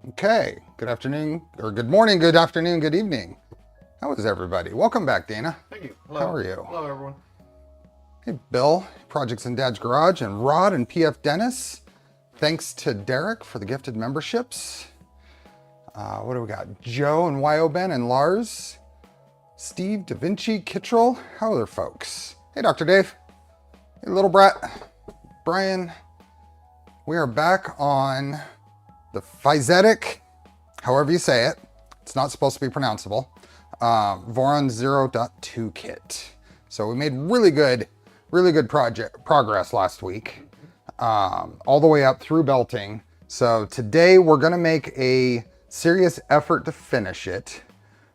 Okay, good afternoon, or good morning, good afternoon, good evening. How is everybody? Welcome back, Dana. Thank you. Hello. How are you? Hello, everyone. Hey, Bill, Projects in Dad's Garage, and Rod and PF Dennis. Thanks to Derek for the gifted memberships. What do we got? Joe and YOBen and Lars. Steve, Da Vinci, Kittrell. How are there, folks? Hey, Dr. Dave. Hey, Little Brat. Brian. We are back on the Fysetc, however you say it. It's not supposed to be pronounceable. V0.2 kit. So we made really good progress last week, all the way up through belting. So today we're gonna make a serious effort to finish it,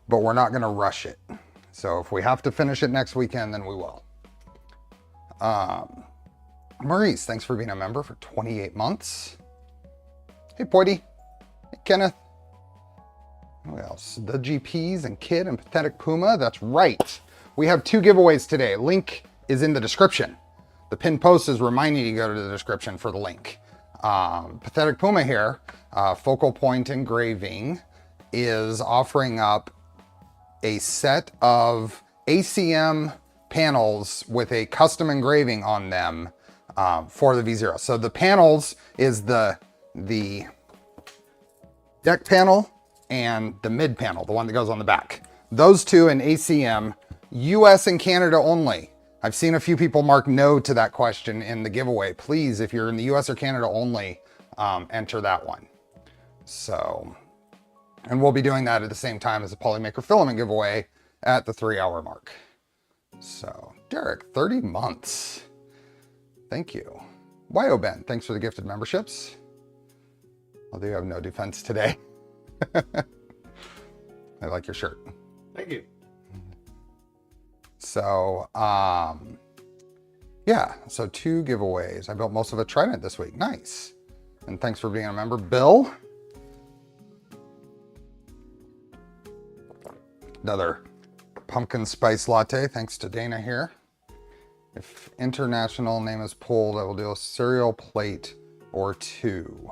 but we're not gonna rush it. So if we have to finish it next weekend, then we will. Maurice, thanks for being a member for 28 months. Hey, Poity. Hey, Kenneth. Who else? The GPs and Kid and Pathetic Puma. That's right. We have 2 giveaways today. Link is in the description. The pinned post is reminding you to go to the description for the link. Pathetic Puma here, Focal Point Engraving, is offering up a set of ACM panels with a custom engraving on them for the V0. So the panels is the deck panel and the mid panel, the one that goes on the back. Those 2 in ACM, US and Canada only. I've seen a few people mark no to that question in the giveaway. Please, if you're in the US or Canada only, enter that one. So, and we'll be doing that at the same time as the Polymaker filament giveaway at the 3-hour mark. So, Derek, 30 months. Thank you. YOBen, thanks for the gifted memberships. Although you have no defense today. I like your shirt. Thank you. So, yeah, so 2 giveaways. I built most of a Trident this week. Nice. And thanks for being a member, Bill. Another pumpkin spice latte, thanks to Dana here. If international name is pulled, I will do a cereal plate or 2.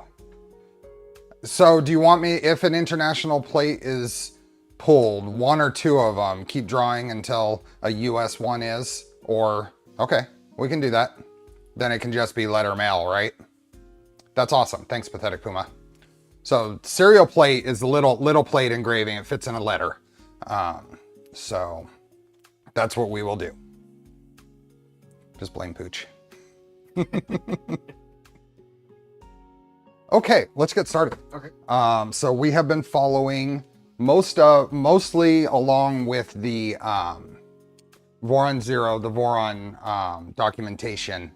So do you want me, if an international plate is pulled, 1 or 2 of them, keep drawing until a US one is? Or, okay, we can do that. Then it can just be letter mail, right? That's awesome. Thanks, Pathetic Puma. So cereal plate is the little plate engraving. It fits in a letter. So that's what we will do. Just blame Pooch. Okay, let's get started. Okay. So we have been following mostly along with the Voron 0, the Voron documentation.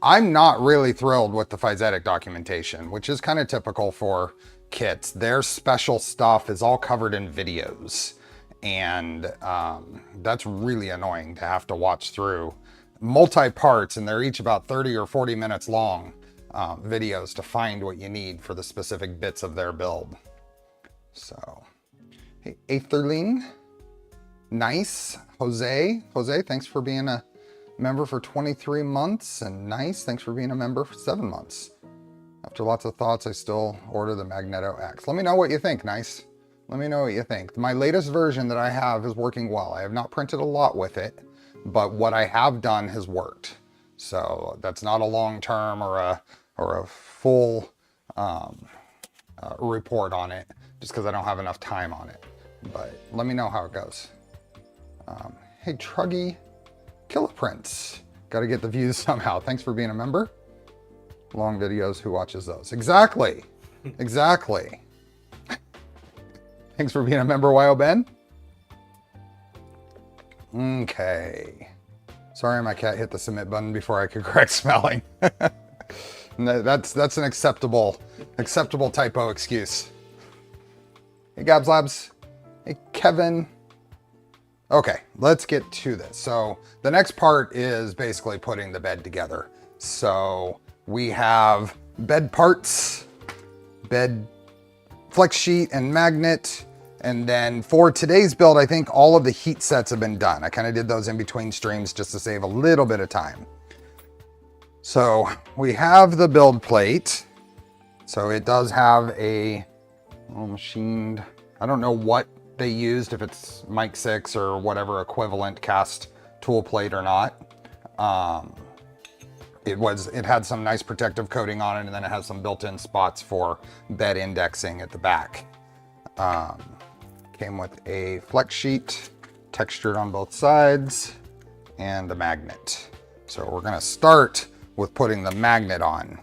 I'm not really thrilled with the Fysetc documentation, which is kind of typical for kits. Their special stuff is all covered in videos, and that's really annoying to have to watch through multi-parts, and they're each about 30 or 40 minutes long. Videos to find what you need for the specific bits of their build. So, hey, Aetherling, nice. Jose, thanks for being a member for 23 months, and nice, thanks for being a member for 7 months. After lots of thoughts, I still order the Magneto X. Let me know what you think, nice. Let me know what you think. My latest version that I have is working well. I have not printed a lot with it, but what I have done has worked. So that's not a long-term or a full report on it, just because I don't have enough time on it. But let me know how it goes. Hey, Truggy, Kiloprints. Got to get the views somehow. Thanks for being a member. Long videos, who watches those? Exactly. Exactly. Thanks for being a member, YOBen. Okay. Sorry, my cat hit the submit button before I could correct spelling. That's an acceptable typo excuse. Hey, Gabs Labs. Hey, Kevin. Okay, let's get to this. So the next part is basically putting the bed together. So we have bed parts, bed flex sheet and magnet. And then for today's build, I think all of the heat sets have been done. I kind of did those in between streams just to save a little bit of time. So we have the build plate. So it does have a All machined. I don't know what they used, if it's Mic 6 or whatever equivalent cast tool plate or not. It had some nice protective coating on it, and then it has some built-in spots for bed indexing at the back. Came with a flex sheet, textured on both sides, and a magnet. So we're gonna start with putting the magnet on.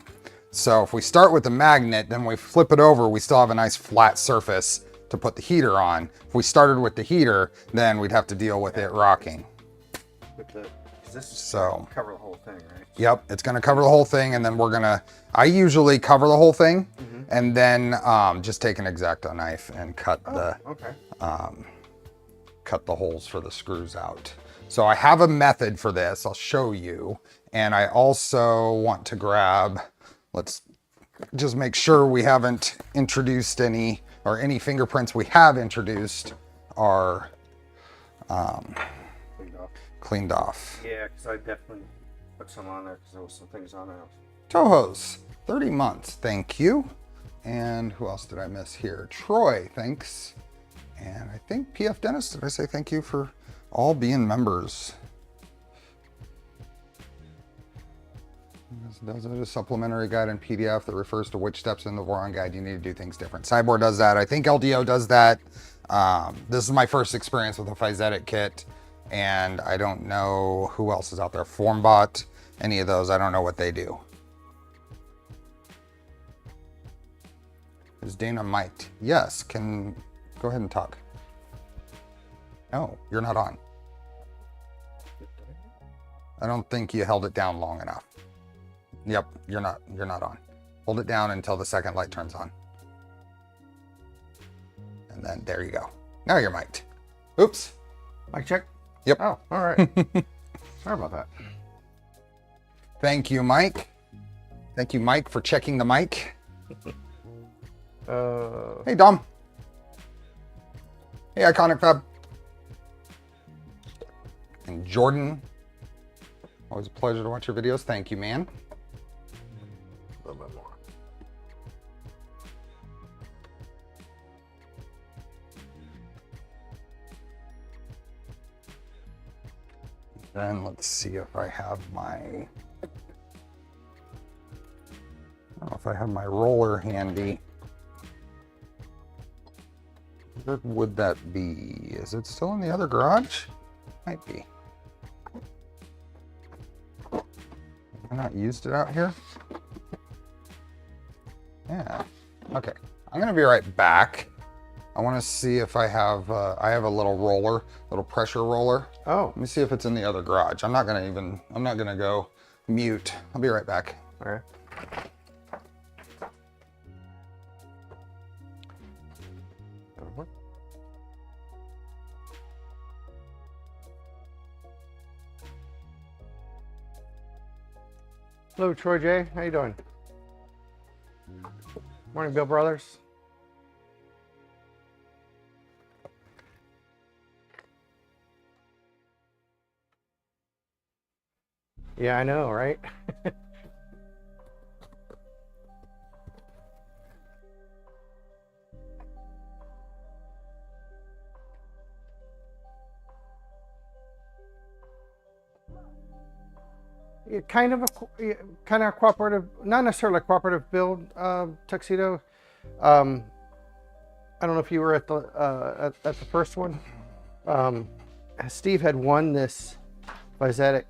So if we start with the magnet, then we flip it over, we still have a nice flat surface to put the heater on. If we started with the heater, then we'd have to deal with it rocking. So cover the whole thing, right? Yep, it's gonna cover the whole thing, and then I usually cover the whole thing, and then just take an X-Acto knife and cut cut the holes for the screws out. So I have a method for this, I'll show you. And I also want to grab, let's just make sure we haven't introduced any fingerprints we have introduced are cleaned off. Yeah, because I definitely put some on there because there was some things on there. Toho's 30 months, thank you. And who else did I miss here? Troy, thanks. And I think PF Dennis, did I say thank you for all being members? Does a supplementary guide in PDF that refers to which steps in the Voron guide you need to do things different. Cyborg does that. I think LDO does that. This is my first experience with a Fysetc kit, and I don't know who else is out there. Formbot, any of those, I don't know what they do. Is Dana mic'd? Yes, go ahead and talk. No, you're not on. I don't think you held it down long enough. Yep, you're not on. Hold it down until the second light turns on. And then there you go. Now you're mic'd. Oops. Mic check? Yep. Oh, all right. Sorry about that. Thank you, Mike. Thank you, Mike, for checking the mic. Hey, Dom. Hey, Iconic Fab. And Jordan. Always a pleasure to watch your videos. Thank you, man. A little bit more. Then let's see if I have I don't know if I have my roller handy. Where would that be? Is it still in the other garage? Might be. Have I not used it out here? Yeah. Okay. I'm gonna be right back. I want to see if I have a little roller, little pressure roller. Oh. Let me see if it's in the other garage. I'm not gonna go mute. I'll be right back. All right. Hello, Troy J. How you doing? Morning, Bill Brothers. Yeah, I know, right? Kind of a cooperative, not necessarily a cooperative build, Tuxedo. I don't know if you were at the first one. Steve had won this Fysetc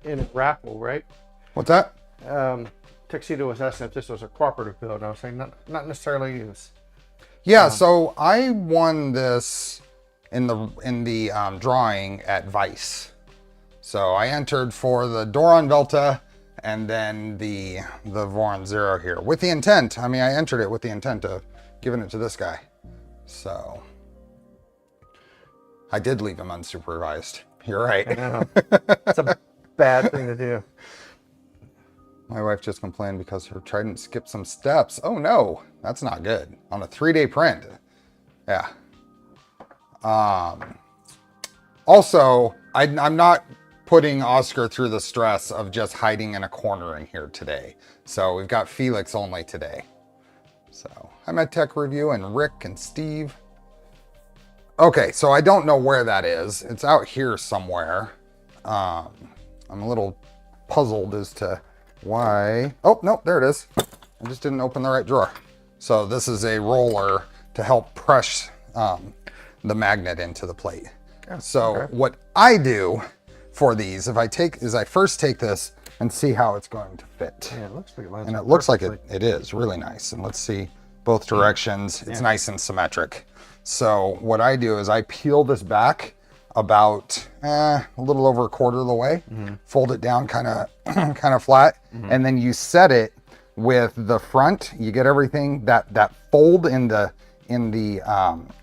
in a raffle, right? What's that? Tuxedo was asking if this was a cooperative build, and I was saying not necessarily use. Yeah, so I won this in the drawing at Vice. So I entered for the Doron Velta and then the Voron Zero here with the intent. I mean, I entered it with the intent of giving it to this guy. So I did leave him unsupervised. You're right. I know. That's a bad thing to do. My wife just complained because her Trident skipped some steps. Oh no, that's not good. On a 3-day print. Yeah. Also, I'm not putting Oscar through the stress of just hiding in a corner in here today. So we've got Felix only today. So I'm at Tech Review and Rick and Steve. Okay, so I don't know where that is. It's out here somewhere. I'm a little puzzled as to why. Oh, no, there it is. I just didn't open the right drawer. So this is a roller to help press the magnet into the plate. Oh, so okay. what I do for these, is I first take this and see how it's going to fit. Yeah, it looks like it lines And up it looks like perfectly. it is really nice. And let's see both directions. It's nice and symmetric. So what I do is I peel this back about a little over a quarter of the way, fold it down kind of flat, and then you set it with the front. You get everything that fold in the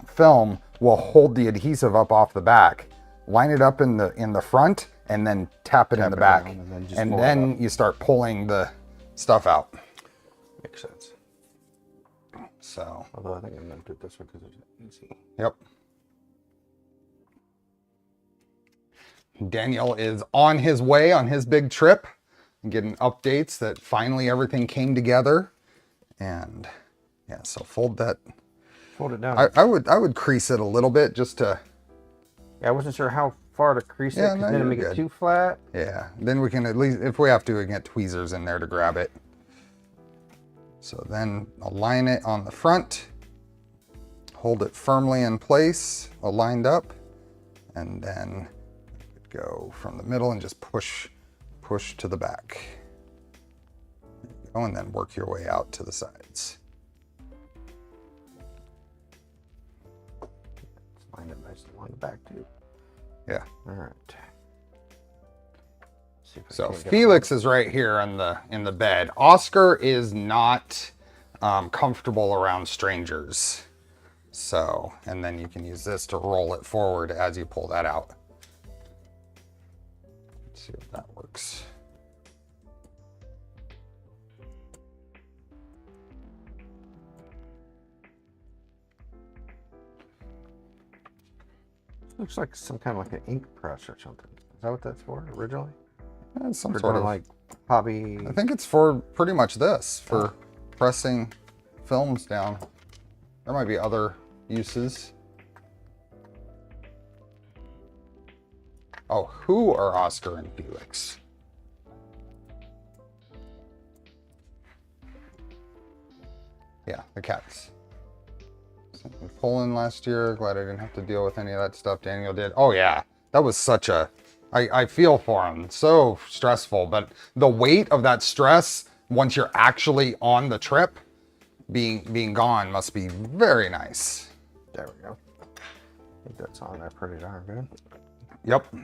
film will hold the adhesive up off the back. Line it up in the front and then tap it in the back, and then you start pulling the stuff out. Makes sense. So, Although I think I'm going to do it this way because it's easy. yep. Daniel is on his way on his big trip, getting updates that finally everything came together. And yeah, so fold it down. I would crease it a little bit just to. Yeah, I wasn't sure how far to crease it, because then make it too flat. Yeah, then we can at least, if we have to, we can get tweezers in there to grab it. So then align it on the front, hold it firmly in place, aligned up, and then go from the middle and just push to the back. There you go, and then work your way out to the sides. Line it nice along the back too. Yeah. All right. So Felix is right here in the bed. Oscar is not comfortable around strangers. So, and then you can use this to roll it forward as you pull that out. Let's see if that works. Looks like some kind of like an ink press or something. Is that what that's for originally? Some Or sort of like hobby. I think it's for pretty much this, for pressing films down. There might be other uses. Oh, who are Oscar and Felix? Yeah, the cats. Sent in Poland last year. Glad I didn't have to deal with any of that stuff Daniel did. Oh yeah, that was such a, I feel for him. So stressful, but the weight of that stress once you're actually on the trip, being gone must be very nice. There we go. I think that's on there pretty darn good. Yep.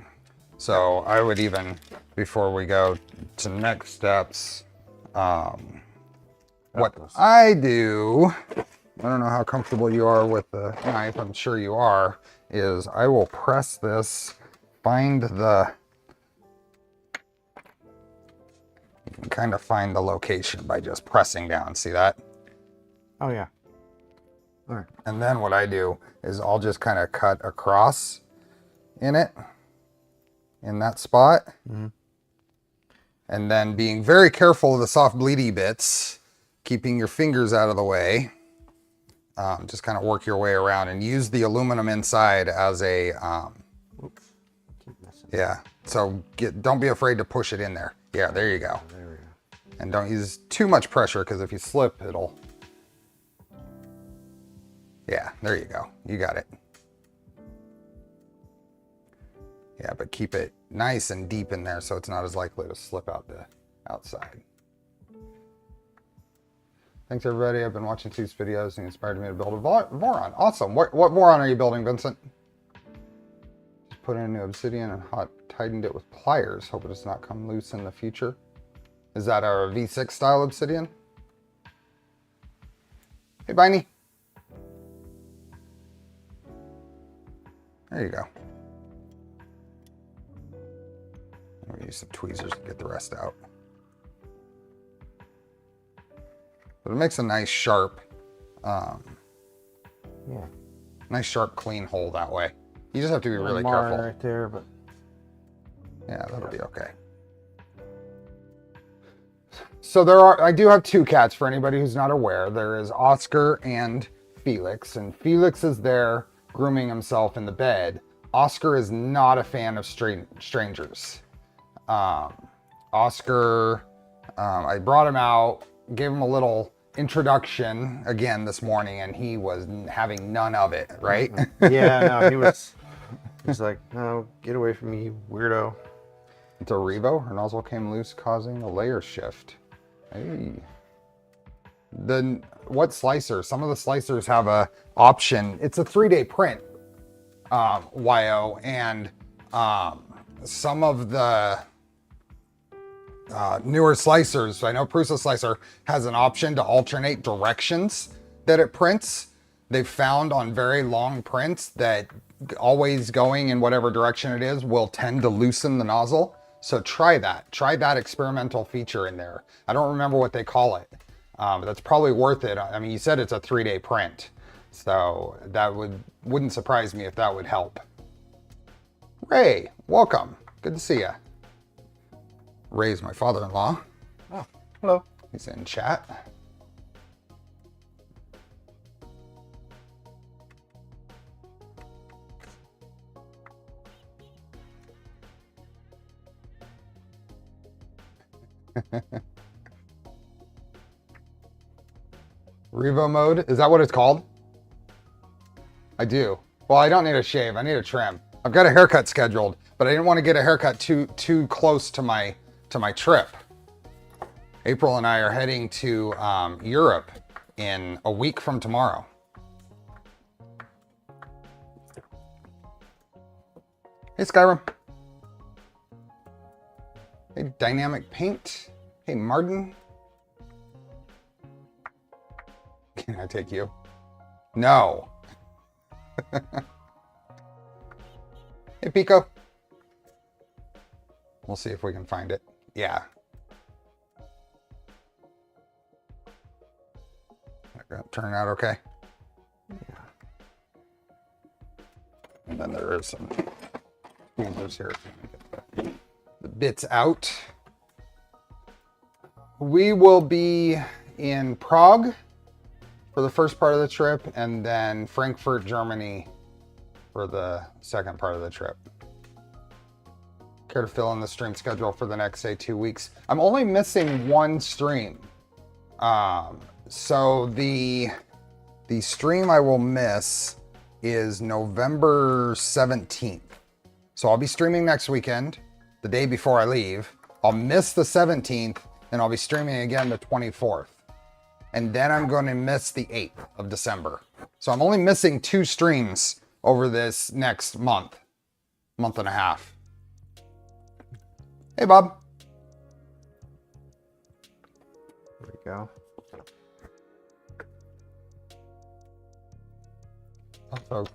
So I would even, before we go to next steps, what I do, I don't know how comfortable you are with the knife, I'm sure you are, is I will press this, find the, you can kind of find the location by just pressing down, see that? Oh yeah. All right. And then what I do is I'll just kind of cut across in it, in that spot. Mm-hmm. And then being very careful of the soft bleedy bits, keeping your fingers out of the way. Just kind of work your way around and use the aluminum inside as a, yeah. So don't be afraid to push it in there. Yeah, there you go. There we go. And don't use too much pressure because if you slip, it'll, yeah, there you go. You got it. Yeah, but keep it nice and deep in there so it's not as likely to slip out the outside. Thanks everybody. I've been watching Steve's videos and he inspired me to build a Voron. Awesome. What Voron are you building, Vincent? Just put in a new obsidian and hot tightened it with pliers. Hope it does not come loose in the future. Is that our V6 style obsidian? Hey, Biney. There you go. I'm gonna use some tweezers to get the rest out. But it makes a nice sharp, Yeah. nice sharp clean hole that way. You just have to be really Mark careful. right there, but Yeah, that'll be okay. So I do have two cats for anybody who's not aware. There is Oscar and Felix, and Felix is there grooming himself in the bed. Oscar is not a fan of strangers. Oscar, I brought him out, gave him a little introduction again this morning, and he was having none of it, right? Yeah, no, he's like, no, get away from me, you weirdo. It's a Revo. Her nozzle came loose, causing a layer shift. Hey. What slicer? Some of the slicers have a option. It's a 3-day print, YO, and some of the newer slicers, I know Prusa Slicer has an option to alternate directions that it prints. They've found on very long prints that always going in whatever direction it is will tend to loosen the nozzle. So try that. Try that experimental feature in there. I don't remember what they call it, but that's probably worth it. I mean, you said it's a 3-day print, so that wouldn't surprise me if that would help. Ray, welcome. Good to see you. Ray's my father-in-law. Oh, hello. He's in chat. Revo mode, is that what it's called? I do. Well, I don't need a shave, I need a trim. I've got a haircut scheduled, but I didn't want to get a haircut too close to my trip. April and I are heading to Europe in a week from tomorrow. Hey, Skyrim. Hey, Dynamic Paint. Hey, Martin. Can I take you? No. Hey, Pico. We'll see if we can find it. Yeah. Turn out okay. Yeah. And then there is some tweezers here. Get the bits out. We will be in Prague for the first part of the trip, and then Frankfurt, Germany for the second part of the trip. Care to fill in the stream schedule for the next, say, 2 weeks? I'm only missing one stream. So the stream I will miss is November 17th. So I'll be streaming next weekend, the day before I leave. I'll miss the 17th, and I'll be streaming again the 24th. And then I'm going to miss the 8th of December. So I'm only missing 2 streams over this next month and a half. Hey, Bob. There we go. Oh, folks.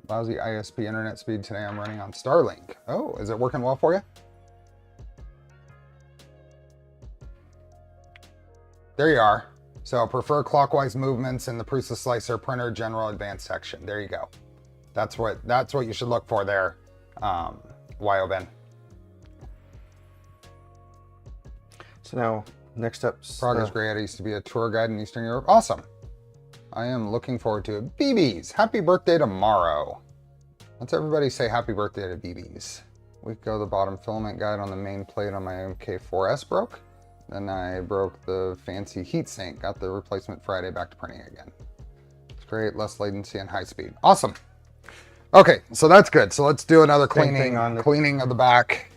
Lousy ISP internet speed today. I'm running on Starlink. Oh, is it working well for you? There you are. So prefer clockwise movements in the Prusa Slicer printer general advanced section. There you go. That's what you should look for there, YO Ben. So now, next up... Prague is great. I used to be a tour guide in Eastern Europe. Awesome. I am looking forward to it. BB's, happy birthday tomorrow. Let's everybody say happy birthday to BB's. Week ago, the bottom filament guide on the main plate on my MK4S broke. Then I broke the fancy heatsink. Got the replacement Friday, back to printing again. It's great, less latency and high speed. Awesome. Okay, so that's good. So let's do another cleaning of the back.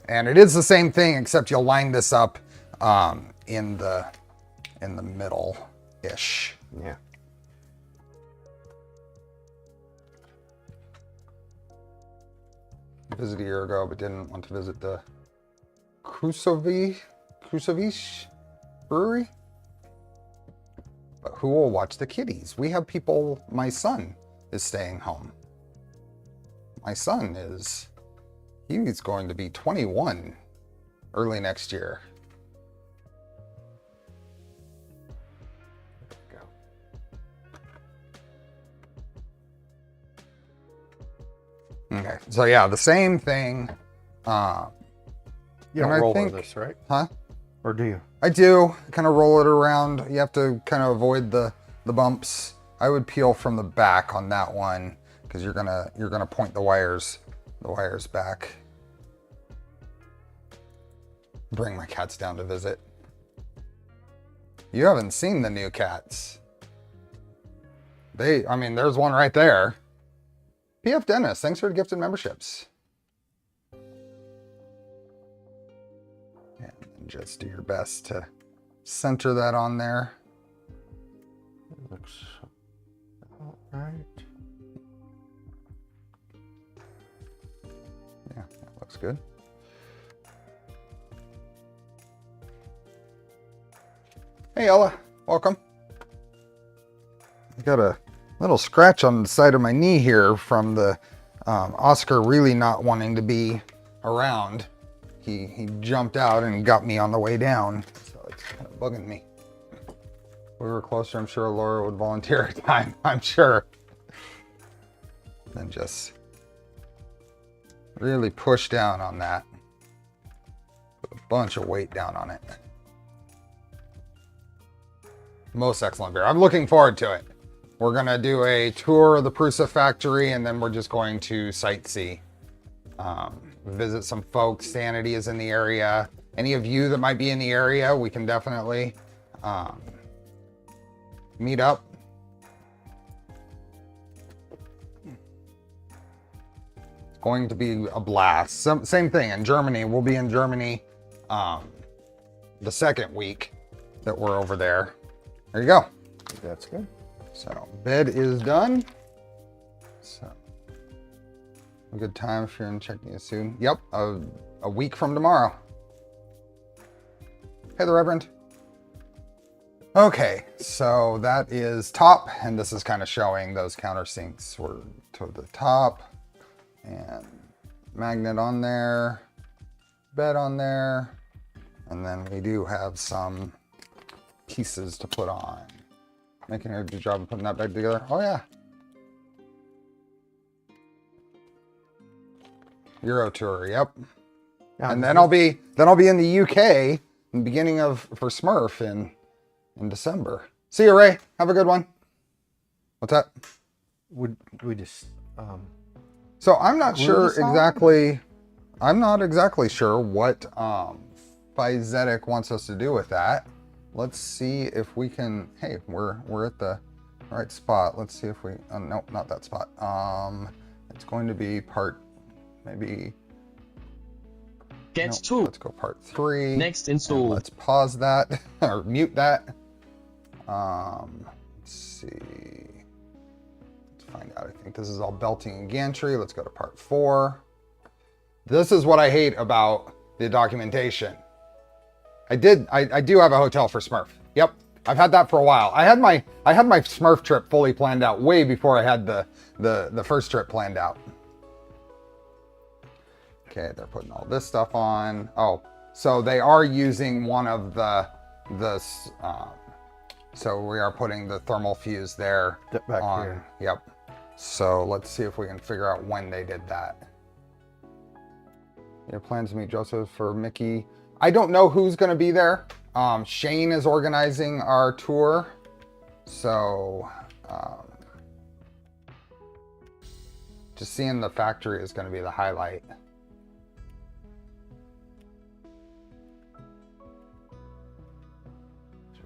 And it is the same thing, except you'll line this up in the middle-ish. Yeah. Visited a year ago, but didn't want to visit the Krusovice brewery. But who will watch the kiddies? We have people. My son is staying home. My son he's going to be 21 early next year. There we go. Okay, so yeah, the same thing. You don't roll with this, right? Huh? Or do you? I do. Kind of roll it around. You have to kind of avoid the bumps. I would peel from the back on that one because you're gonna point the wires back. Bring my cats down to visit. You haven't seen the new cats. I mean, there's one right there. PF Dennis, thanks for the gifted memberships. And just do your best to center that on there. It looks all right. Yeah, that looks good. Hey Ella, welcome. I got a little scratch on the side of my knee here from the Oscar really not wanting to be around. He jumped out and got me on the way down, so it's kind of bugging me. If we were closer, I'm sure Laura would volunteer her time, I'm sure. Then just really push down on that. Put a bunch of weight down on it. Most excellent beer. I'm looking forward to it. We're gonna do a tour of the Prusa factory and then we're just going to sightsee. Visit some folks. Sanity is in the area. Any of you that might be in the area, we can definitely meet up. It's going to be a blast. Same thing in Germany. We'll be in Germany the second week that we're over there. There you go. That's good. So bed is done. So a good time if you're in checking it soon. Yep, a week from tomorrow. Hey, the Reverend. Okay, so that is top, and this is kind of showing those countersinks were to the top, and magnet on there, bed on there, and then we do have some pieces to put on. Making a good job of putting that back together. Oh yeah. Euro tour, yep. Yeah, and then I'll be in the UK in the beginning for Smurf in December. See you, Ray. Have a good one. What's that? Would we just So I'm not sure exactly. I'm not exactly sure what Fysetc wants us to do with that. Let's see if we can. Hey, we're at the right spot. Let's see if we. Oh, no, not that spot. It's going to be part maybe. Get No, to. let's go part 3. Next install. Let's pause that or mute that. Let's see. Let's find out. I think this is all belting and gantry. Let's go to part 4. This is what I hate about the documentation. I do have a hotel for Smurf. Yep, I've had that for a while. I had my Smurf trip fully planned out way before I had the first trip planned out. Okay, they're putting all this stuff on. Oh, so they are using one of so we are putting the thermal fuse there back on. here. Yep. So let's see if we can figure out when they did that. You have plans to meet Joseph for Mickey. I don't know who's going to be there. Shane is organizing our tour. So just seeing the factory is going to be the highlight.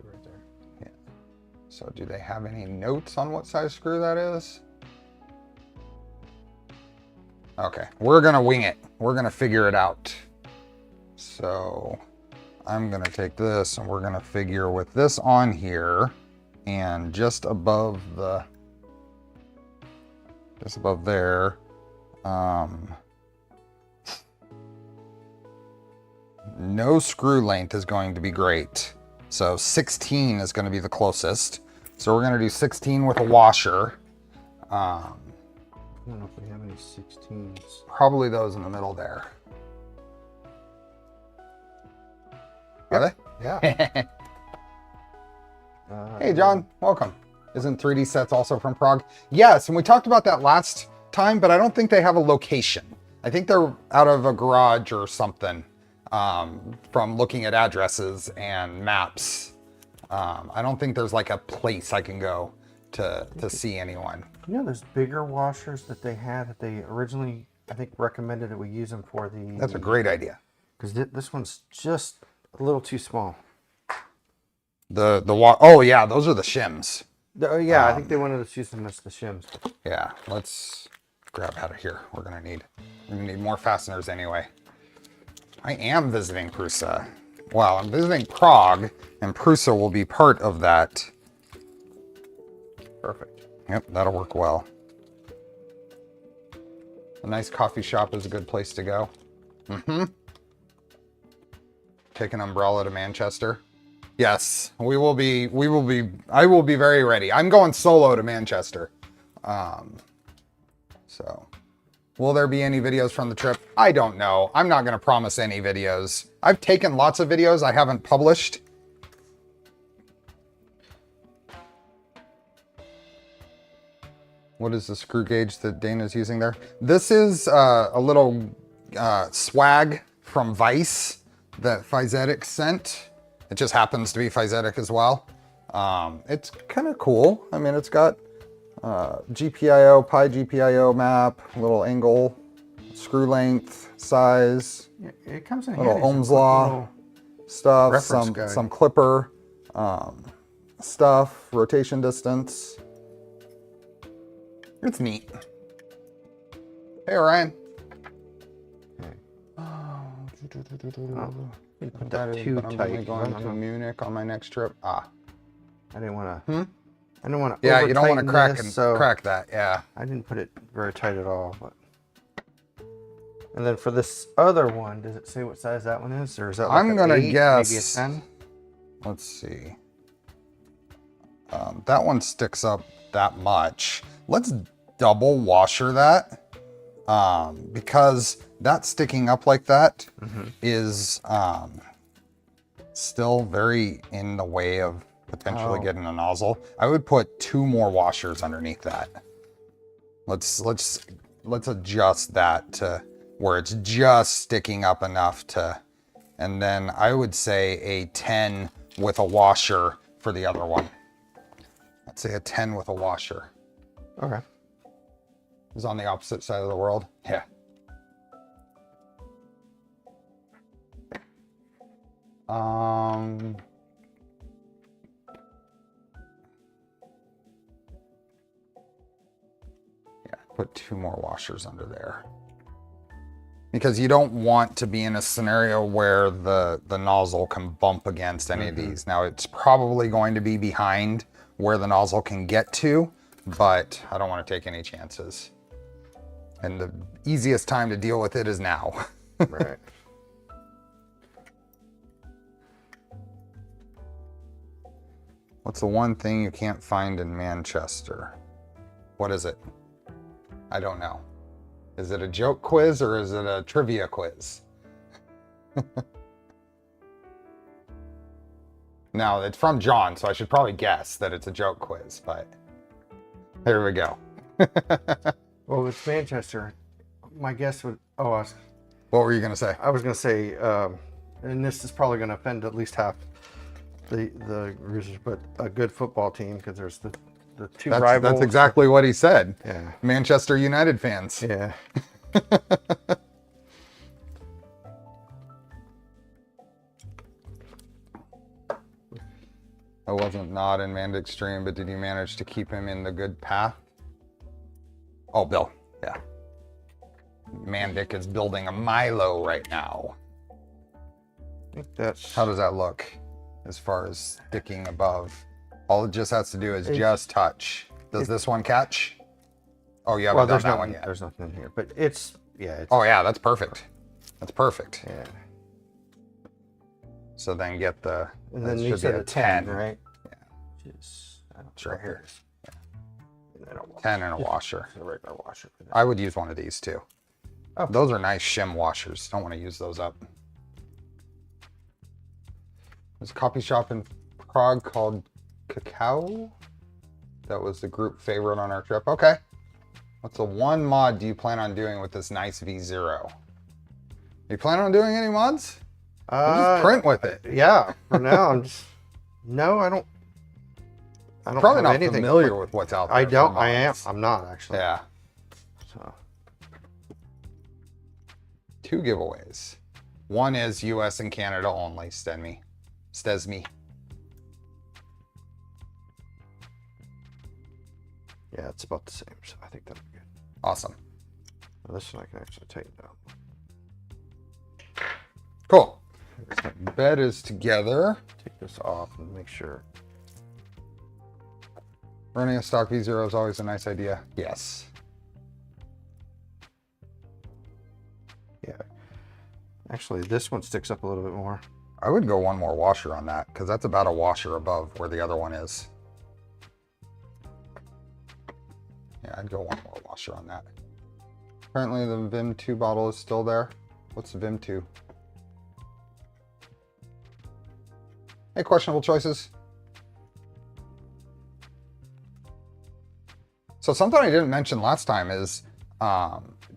Right there. Yeah. So do they have any notes on what size screw that is? Okay, we're going to wing it. We're going to figure it out. So I'm going to take this and we're going to figure with this on here and just above there, no screw length is going to be great. So 16 is going to be the closest. So we're going to do 16 with a washer. I don't know if we have any 16s. Probably those in the middle there. Are they? Yeah. Hey, John, welcome. Isn't 3D Sets also from Prague? Yes, and we talked about that last time, but I don't think they have a location. I think they're out of a garage or something. from looking at addresses and maps. I don't think there's like a place I can go to see anyone. You know, there's bigger washers that they had that they originally, I think, recommended that we use them for the. That's a great idea. Because this one's just a little too small. Oh yeah, those are the shims. Yeah, I think they wanted us to use them as the shims. Yeah, let's grab out of here. We're gonna need more fasteners anyway. I am visiting Prusa. Well, I'm visiting Prague, and Prusa will be part of that. Perfect. Yep, that'll work well. A nice coffee shop is a good place to go. Mm-hmm. Take an umbrella to Manchester. Yes, I will be very ready. I'm going solo to Manchester. So, will there be any videos from the trip? I don't know. I'm not going to promise any videos. I've taken lots of videos I haven't published. What is the screw gauge that Dana's using there? This is a little swag from Vice that Fysetc sent. It just happens to be Fysetc as well. It's kind of cool. I mean, it's got GPIO, pi GPIO map, little angle, screw length, size. Yeah, it comes in little handy. Ohm's law stuff, some clipper stuff, rotation distance. It's neat. Hey, Ryan. Put that too tight. I'm going to Munich on my next trip. I didn't want to. I didn't want to. Yeah, you don't want to crack that. Yeah. I didn't put it very tight at all. But. And then for this other one, does it say what size that one is, or is that? Like I'm gonna guess. Maybe a 10. Let's see. That one sticks up that much. Let's double washer that. Because that sticking up like that is still very in the way of potentially getting a nozzle. I would put 2 more washers underneath that. Let's adjust that to where it's just sticking up enough to, and then I would say a 10 with a washer for the other one. Let's say a 10 with a washer. Okay. Is on the opposite side of the world. Yeah. Yeah, put 2 more washers under there. Because you don't want to be in a scenario where the nozzle can bump against any of these. Now, it's probably going to be behind where the nozzle can get to, but I don't want to take any chances. And the easiest time to deal with it is now. Right. What's the one thing you can't find in Manchester? What is it? I don't know. Is it a joke quiz or is it a trivia quiz? Now, it's from John, so I should probably guess that it's a joke quiz, but here we go. Well, it's Manchester. My guess would. What were you going to say? I was going to say, and this is probably going to offend at least half the users, but a good football team, because there's the 2 rivals. That's exactly what he said. Yeah. Manchester United fans. Yeah. I wasn't not in Mandic's stream, but did you manage to keep him in the good path? Oh, Bill. Yeah. Mandic is building a Milo right now. I think that's. How does that look as far as sticking above? All it just has to do is just touch. Does this one catch? Oh, you haven't done that one yet. There's nothing in here, but it's. Oh, yeah, that's perfect. That's perfect. Yeah. So then get the. And then you said a 10, right? Yeah. It's right here. Yeah. 10 and a washer. A regular washer. I would use one of these too. Oh. Those are nice shim washers. Don't want to use those up. There's a coffee shop in Prague called Cacao. That was the group favorite on our trip. Okay. What's the one mod do you plan on doing with this nice V0? You plan on doing any mods? Just print with it. Yeah. For now, I'm just no. I don't Probably have not anything familiar with what's out there. I don't. for I am. mods. I'm not actually. Yeah. So 2 giveaways. One is US and Canada only, Stesme. yeah, it's about the same. So I think that'll be good. Awesome. Now, this one I can actually take down. Cool. Bed is together. Take this off and make sure. Running a stock V0 is always a nice idea. Yes. Yeah. Actually, this one sticks up a little bit more. I would go one more washer on that because that's about a washer above where the other one is. Yeah, I'd go one more washer on that. Apparently the V0.2 bottle is still there. What's the V0.2? Hey, questionable choices. So something I didn't mention last time is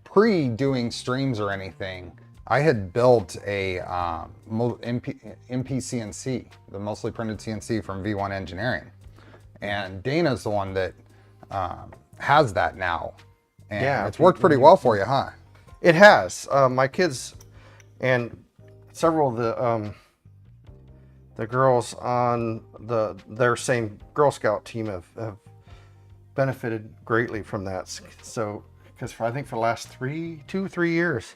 pre-doing streams or anything, I had built a MP-CNC, the mostly printed CNC from V1 Engineering. And Dana's the one that has that now. And Yeah, it's worked pretty well for you, huh? It has. My kids and several of the girls on their same Girl Scout team have benefited greatly from that. So, because I think for the last 2-3 years,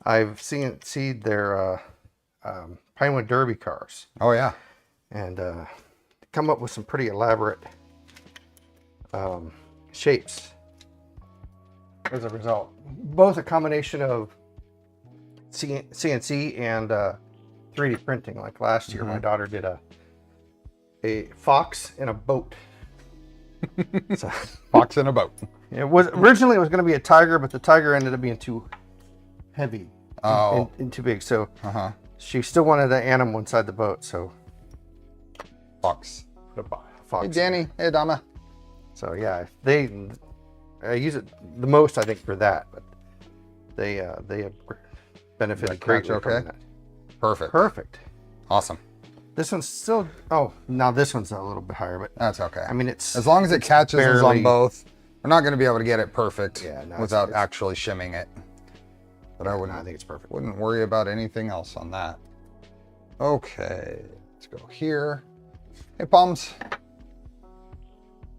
I've seen their Pinewood Derby cars. Oh yeah. And come up with some pretty elaborate shapes as a result. Both a combination of CNC and 3D printing. Like last year, my daughter did a fox and a boat. So, Fox in a boat. it was originally going to be a tiger, but the tiger ended up being too heavy and too big. So she still wanted an animal inside the boat. So Fox. put a fox. Hey Danny. Hey Dama. So yeah, I use it the most, I think, for that. But they have benefited greatly okay? from that. Perfect. Perfect. Awesome. This one's still. Oh, now this one's a little bit higher, but That's okay. I mean, it's as long as it catches us on barely- both, we're not going to be able to get it perfect without it's- actually shimming it. But I I think it's perfect. wouldn't worry about anything else on that. Okay, let's go here. Hey, Palms. I'm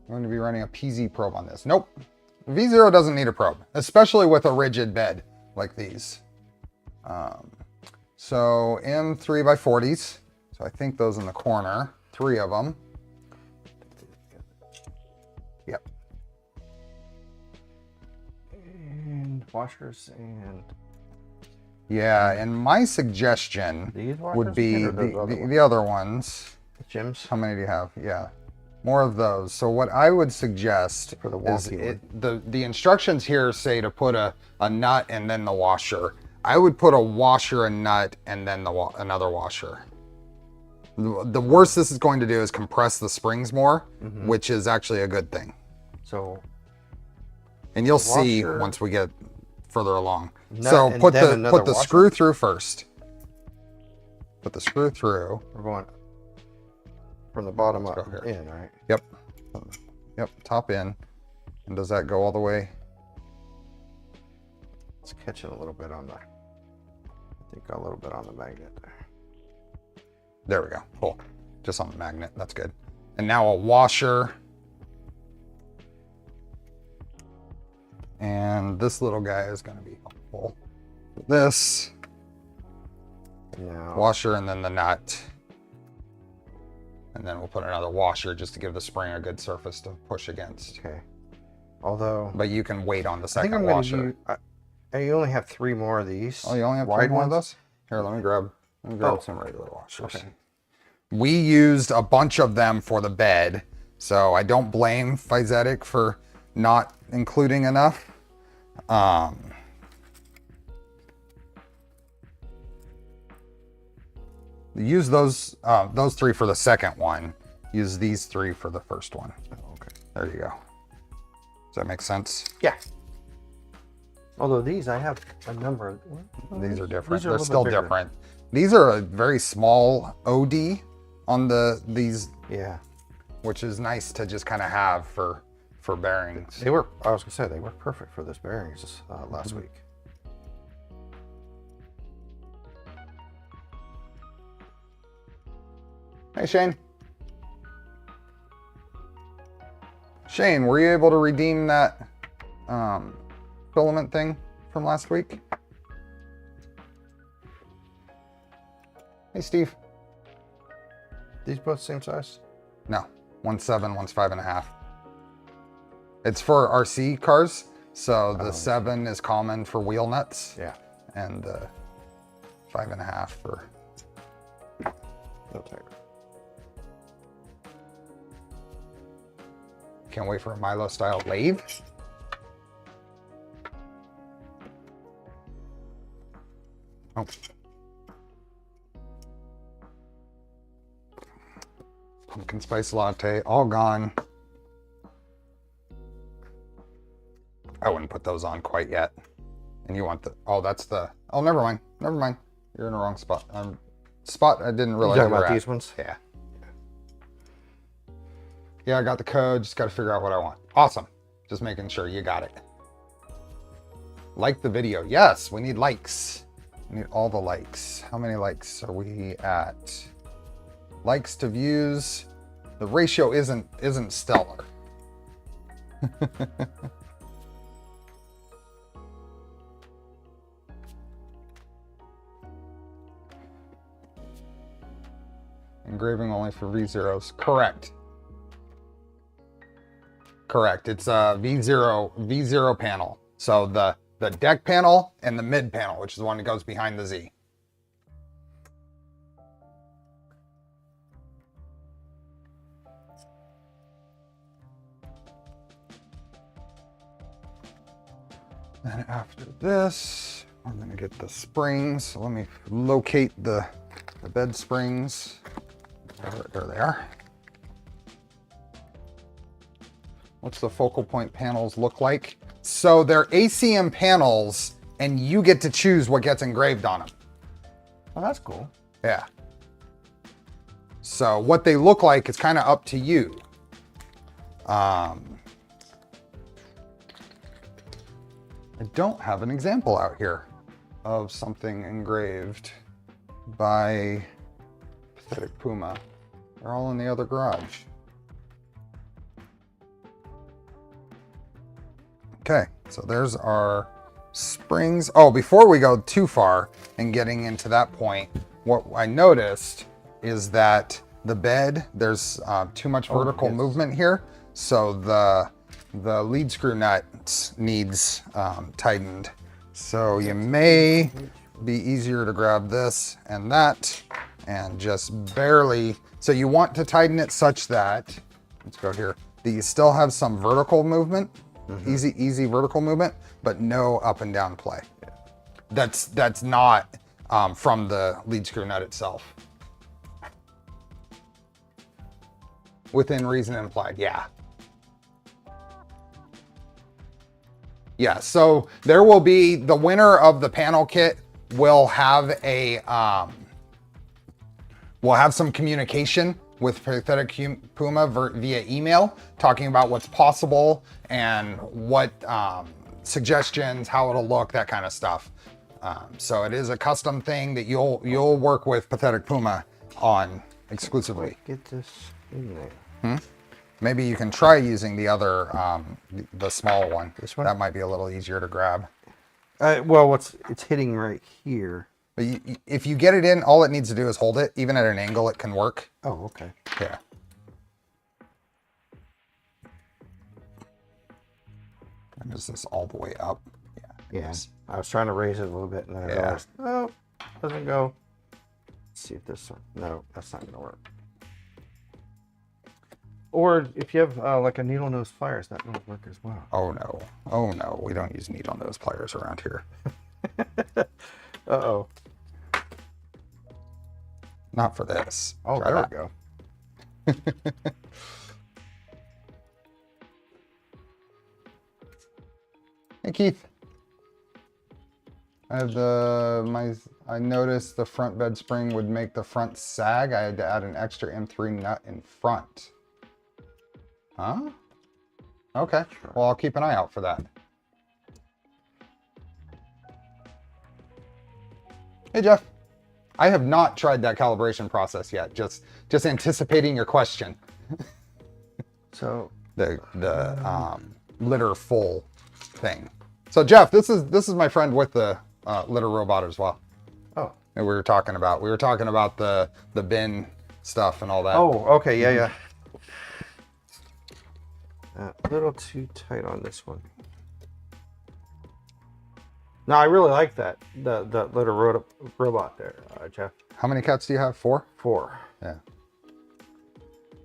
going to be running a PZ probe on this. Nope. V0 doesn't need a probe, especially with a rigid bed like these. So M3 by 40s. So I think those in the corner, 3 of them. Yep. And washers and Yeah, and my suggestion these washers would be or those other ones? the other ones. Gems. How many do you have? Yeah, more of those. So what I would suggest For the is wonky the instructions here say to put a nut and then the washer. I would put a washer, a nut, and then another washer. The worst this is going to do is compress the springs more, which is actually a good thing. So And you'll see washer, once we get further along. nut, So and put then the another screw washer? through first. Put the screw through. we're going from the bottom Let's up go here. in, right? Yep. Yep. Top in. And does that go all the way? It's catching a little bit on the. I think a little bit on the magnet there. There we go. Cool. Just on the magnet. That's good. And now a washer. And this little guy is going to be helpful. This Now, washer and then the nut. And then we'll put another washer just to give the spring a good surface to push against. okay. Although But you can wait on the I think second I'm going washer. to use. I only have 3 more of these. Oh, you only have 3 wide more of ones? those? Here, let me grab some regular washers. Okay. We used a bunch of them for the bed, so I don't blame Fysetc for not including enough. Use those 3 for the second one. Use these 3 for the first one. Oh, okay. There you go. Does that make sense? Yeah. Although these, I have a number. These are different. These are a They're little still bit bigger. different. These are a very small OD on these, Yeah. which is nice to just kind of have for bearings. They were, I was gonna say, they were perfect for this bearings last week. Hey, Shane. Shane, were you able to redeem that filament thing from last week? Hey, Steve. These both same size? No, one's 7, one's 5.5. It's for RC cars, so the 7 is common for wheel nuts. Yeah. And the 5.5 for. No tighter. Can't wait for a Milo style lathe. Oh. Pumpkin spice latte, all gone. I wouldn't put those on quite yet. And you want the, oh, that's the, oh, never mind. Never mind. You're in the wrong spot. Spot I didn't realize. You talking you were about at. these ones? Yeah. Yeah, I got the code. Just got to figure out what I want. Awesome. Just making sure you got it. Like the video. Yes, we need likes. We need all the likes. How many likes are we at? Likes to views. The ratio isn't stellar. Engraving only for V0s. Correct. Correct. It's a V0 panel. So the deck panel and the mid panel, which is the one that goes behind the Z. And after this, I'm going to get the springs. So let me locate the bed springs. There they are. What's the focal point panels look like? So they're ACM panels, and you get to choose what gets engraved on them. Oh, that's cool. Yeah. So what they look like is kind of up to you. I don't have an example out here of something engraved by Pathetic Puma. They're all in the other garage. Okay, so there's our springs. Oh, before we go too far and getting into that point, what I noticed is that the bed, there's too much vertical movement here. So the lead screw nut needs tightened. So you may be easier to grab this and that and just barely. So you want to tighten it such that, let's go here, that you still have some vertical movement. Easy vertical movement, but no up and down play. That's not from the lead screw nut itself. Within reason and implied, yeah. Yeah, so there will be, the winner of the panel kit will have a, we'll have some communication with Pathetic Puma via email, talking about what's possible and what suggestions, how it'll look, that kind of stuff. So it is a custom thing that you'll work with Pathetic Puma on exclusively. Get this in there. Maybe you can try using the other, the small one. This one? That might be a little easier to grab. Well, it's hitting right here. But if you get it in, all it needs to do is hold it. Even at an angle, it can work. Oh, okay. Yeah. And is this all the way up? Yeah. Yeah. I was trying to raise it a little bit, and then I realized, oh, doesn't go. Let's see if this one. No, that's not gonna work. Or if you have like a needle nose pliers, that will work as well. Oh no. Oh no. We don't use needle nose pliers around here. Uh-oh. Not for this. Oh, Try there that. we go. Hey, Keith. I have I noticed the front bed spring would make the front sag. I had to add an extra M3 nut in front. Huh? Okay. Well, I'll keep an eye out for that. Hey, Jeff. I have not tried that calibration process yet. Just anticipating your question. So The litter full thing. So Jeff, this is my friend with the litter robot as well. oh And we were talking about the bin stuff and all that. oh okay, yeah. A little too tight on this one. No, I really like that the litter robot there, Jeff. How many cats do you have? 4? 4. Yeah.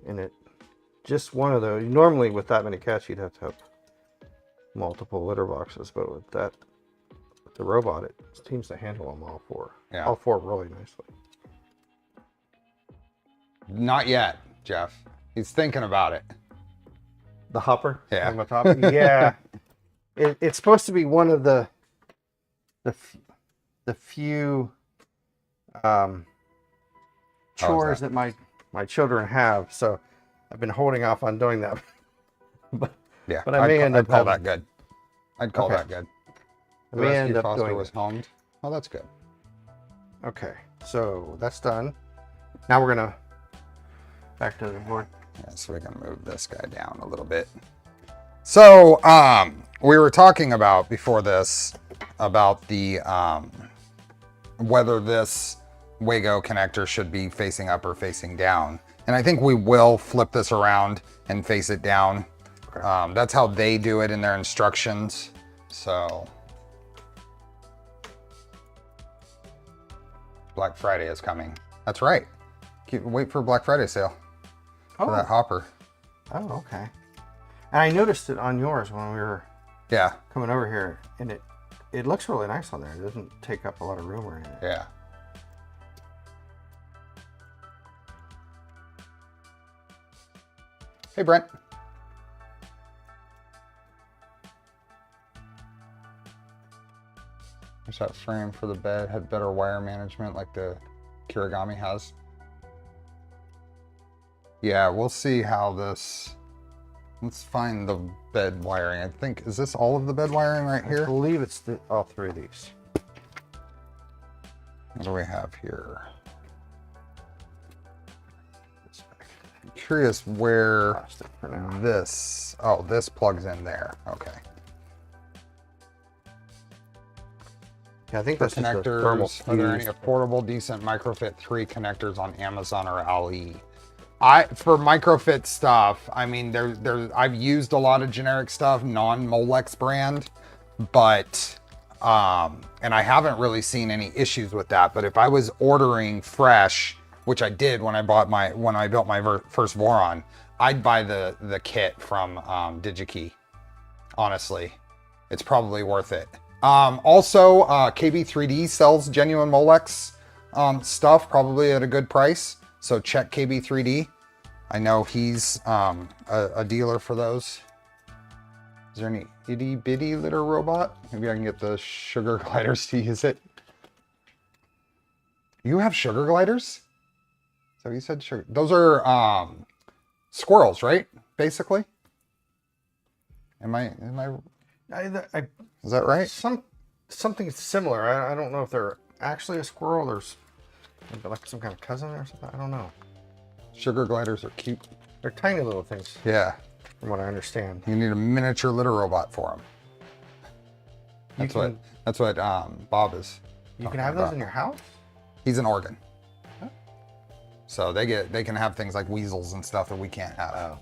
And it just one of those. Normally with that many cats you'd have to have multiple litter boxes, but with the robot, it seems to handle them all 4. Yeah. All 4 really nicely. Not yet, Jeff. He's thinking about it. The hopper? Yeah. On the top? Yeah. It's supposed to be one of the few chores that my children have, so I've been holding off on doing that. but Yeah. I may end up I'd call having- that good. I'd call Okay. that good. I The may rescue end up foster doing was it. homed. Oh, that's good. Okay, so that's done. Now we're gonna back to the board. Yeah, so we can move this guy down a little bit. So, we were talking about before this about the whether this Wago connector should be facing up or facing down, and I think we will flip this around and face it down. Okay. That's how they do it in their instructions. So, Black Friday is coming. That's right. Wait for Black Friday sale for that hopper. Oh, okay. And I noticed it on yours when we were Yeah. coming over here, and it looks really nice on there. It doesn't take up a lot of room or anything. Yeah. Hey, Brent. There's that frame for the bed. Had better wire management like the Kirigami has. Yeah, we'll see how this... Let's find the bed wiring. I think, is this all of the bed wiring right I here? believe it's all 3 of these. What do we have here? I'm curious where Plastic for now. this plugs in there. Okay. Yeah, I think For that's just a thermal connectors, are there any fuse. affordable, decent Microfit 3 connectors on Amazon or Ali? For Microfit stuff, I mean, I've used a lot of generic stuff, non-Molex brand, but and I haven't really seen any issues with that. But if I was ordering fresh, which I did when I built my first Voron, I'd buy the kit from DigiKey. Honestly, it's probably worth it. Also, KB3D sells genuine Molex stuff, probably at a good price. So check KB3D. I know he's a dealer for those. Is there any itty bitty litter robot? Maybe I can get the sugar gliders to use it. You have sugar gliders? So you said sugar. Those are squirrels, right? Basically. Am I? Is that right? Something similar. I don't know if they're actually a squirrel or maybe like some kind of cousin or something. I don't know. Sugar gliders are cute. They're tiny little things, Yeah. from what I understand. You need a miniature litter robot for them. That's what Bob is. You can have those in your house? He's in Oregon. Huh? So they can have things like weasels and stuff that we can't have. Oh.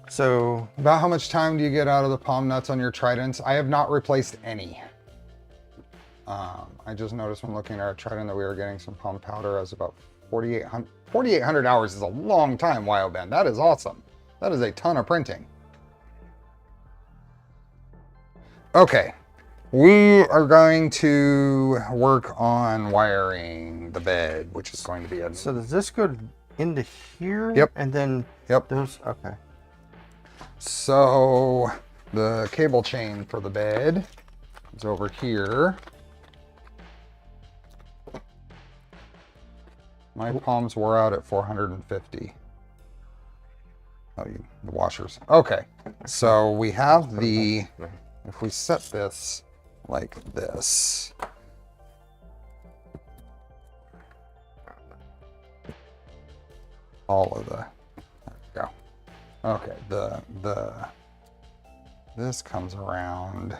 So About how much time do you get out of the palm nuts on your Tridents? I have not replaced any. I just noticed when looking at our Trident that we were getting some palm powder. I was about 4,800 hours is a long time, Wyoben. That is awesome. That is a ton of printing. Okay, we are going to work on wiring the bed, which is going to be a... so does this go into here? Yep. And then Yep. those, okay. So The cable chain for the bed is over here. My palms wore out at 450. Oh, the washers. Okay, so we have the, if we set this like this, all of the, there we go. Okay, this comes around,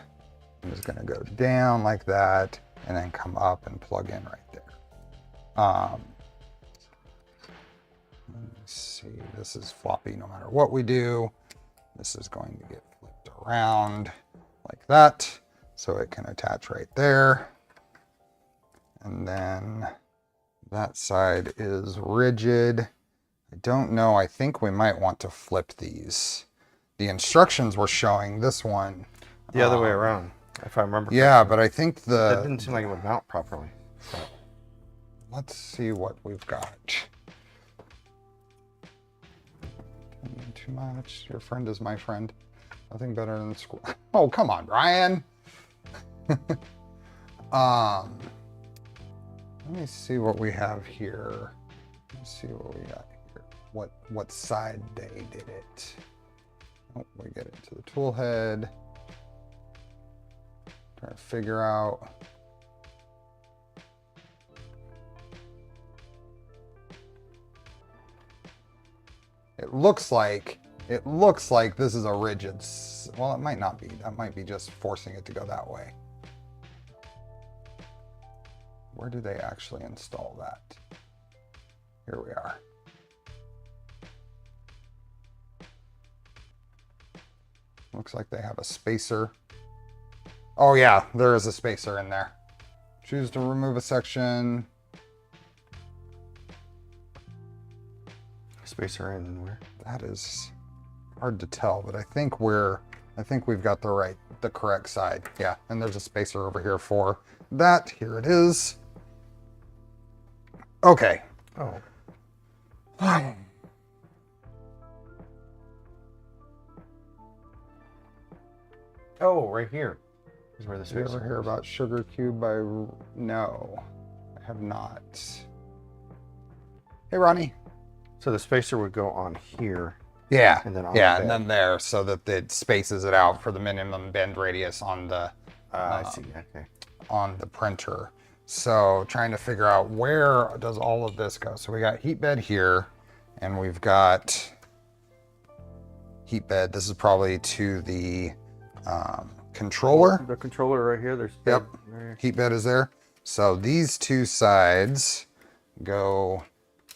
I'm just gonna go down like that and then come up and plug in right there. Let me see, this is floppy no matter what we do. This is going to get flipped around like that, so it can attach right there. And then that side is rigid. I don't know, I think we might want to flip these. The instructions were showing this one. The other way around, if I remember. Yeah, but I think that didn't seem like it would mount properly. So. Let's see what we've got. Too much. Your friend is my friend. Nothing better than school. Oh, come on, Brian. Let me see what we have here. Let's see what we got here. What side they did it. Oh, we get it to the tool head. Trying to figure out. It looks like this is a rigid, well, it might not be. That might be just forcing it to go that way. Where do they actually install that? Here we are. Looks like they have a spacer. Oh yeah, there is a spacer in there. Choose to remove a section. Spacer in where? That is hard to tell, but I think we've got the correct side. Yeah, and there's a spacer over here for that. Here it is. Okay. Oh. Oh, right here is where the spacer is. You ever hear about Sugar Cube by... No, I have not. Hey, Ronnie. So the spacer would go on here. Yeah, and then on and then there, so that it spaces it out for the minimum bend radius on the I see. Okay. On the printer. So trying to figure out where does all of this go. So we got heat bed here, and we've got heat bed. This is probably to the controller. The controller right here. There's yep. Right. Heat bed is there. So these two sides go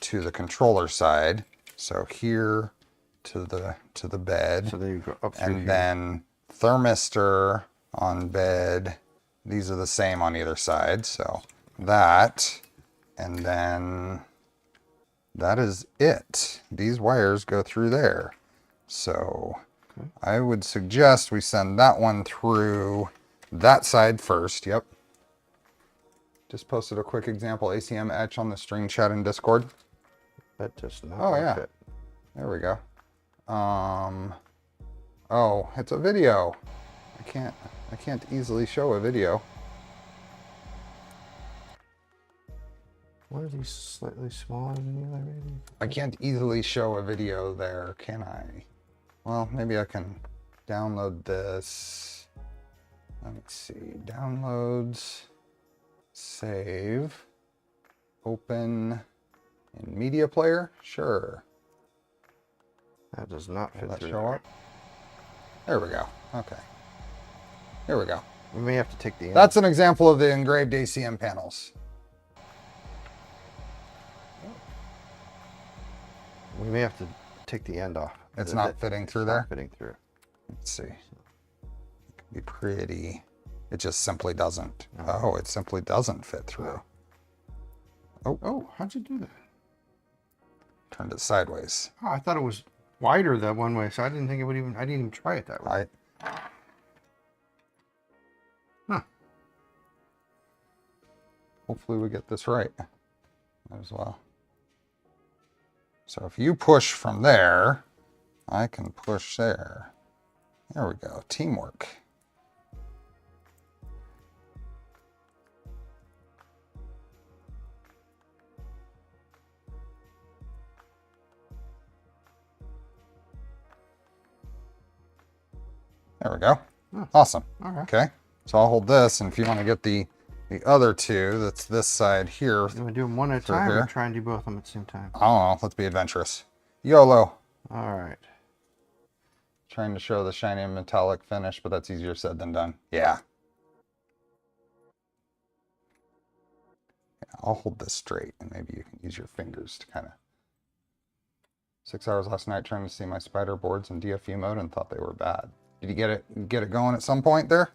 to the controller side. So here to the bed. So there you go up through and here. Then thermistor on bed. These are the same on either side. So that, and then that is it. These wires go through there. So okay. I would suggest we send that one through that side first. Yep. Just posted a quick example ACM etch on the string chat in Discord. That just not oh yeah. Fit. There we go. Oh, it's a video. I can't easily show a video. Why are these slightly smaller than the other maybe? I can't easily show a video there, can I? Well, maybe I can download this. Let me see. Downloads. Save. Open in media player? Sure. That does not fit Will that through show there. up? There we go. Okay. Here we go. We may have to take the end. That's an example of the engraved ACM panels. We may have to take the end off. It's not fitting through there? Not fitting through. Let's see. It can be pretty. It just simply doesn't. Oh, it simply doesn't fit through. Oh, how'd you do that? Turned it sideways. Oh, I thought it was wider that one way, so I didn't think it would even, I didn't even try it that way. Huh. Hopefully we get this right as well. So if you push from there, I can push there. There we go. Teamwork. There we go. Oh, awesome. okay. Okay. So I'll hold this, and if you want to get the other two, that's this side here. You want to do them one at a time or try and do both of them at the same time? I don't know. Let's be adventurous. YOLO. All right. Trying to show the shiny metallic finish, but that's easier said than done. Yeah. I'll hold this straight, and maybe you can use your fingers to kind of... 6 hours last night trying to see my spider boards in DFU mode and thought they were bad. Did you get it going at some point there?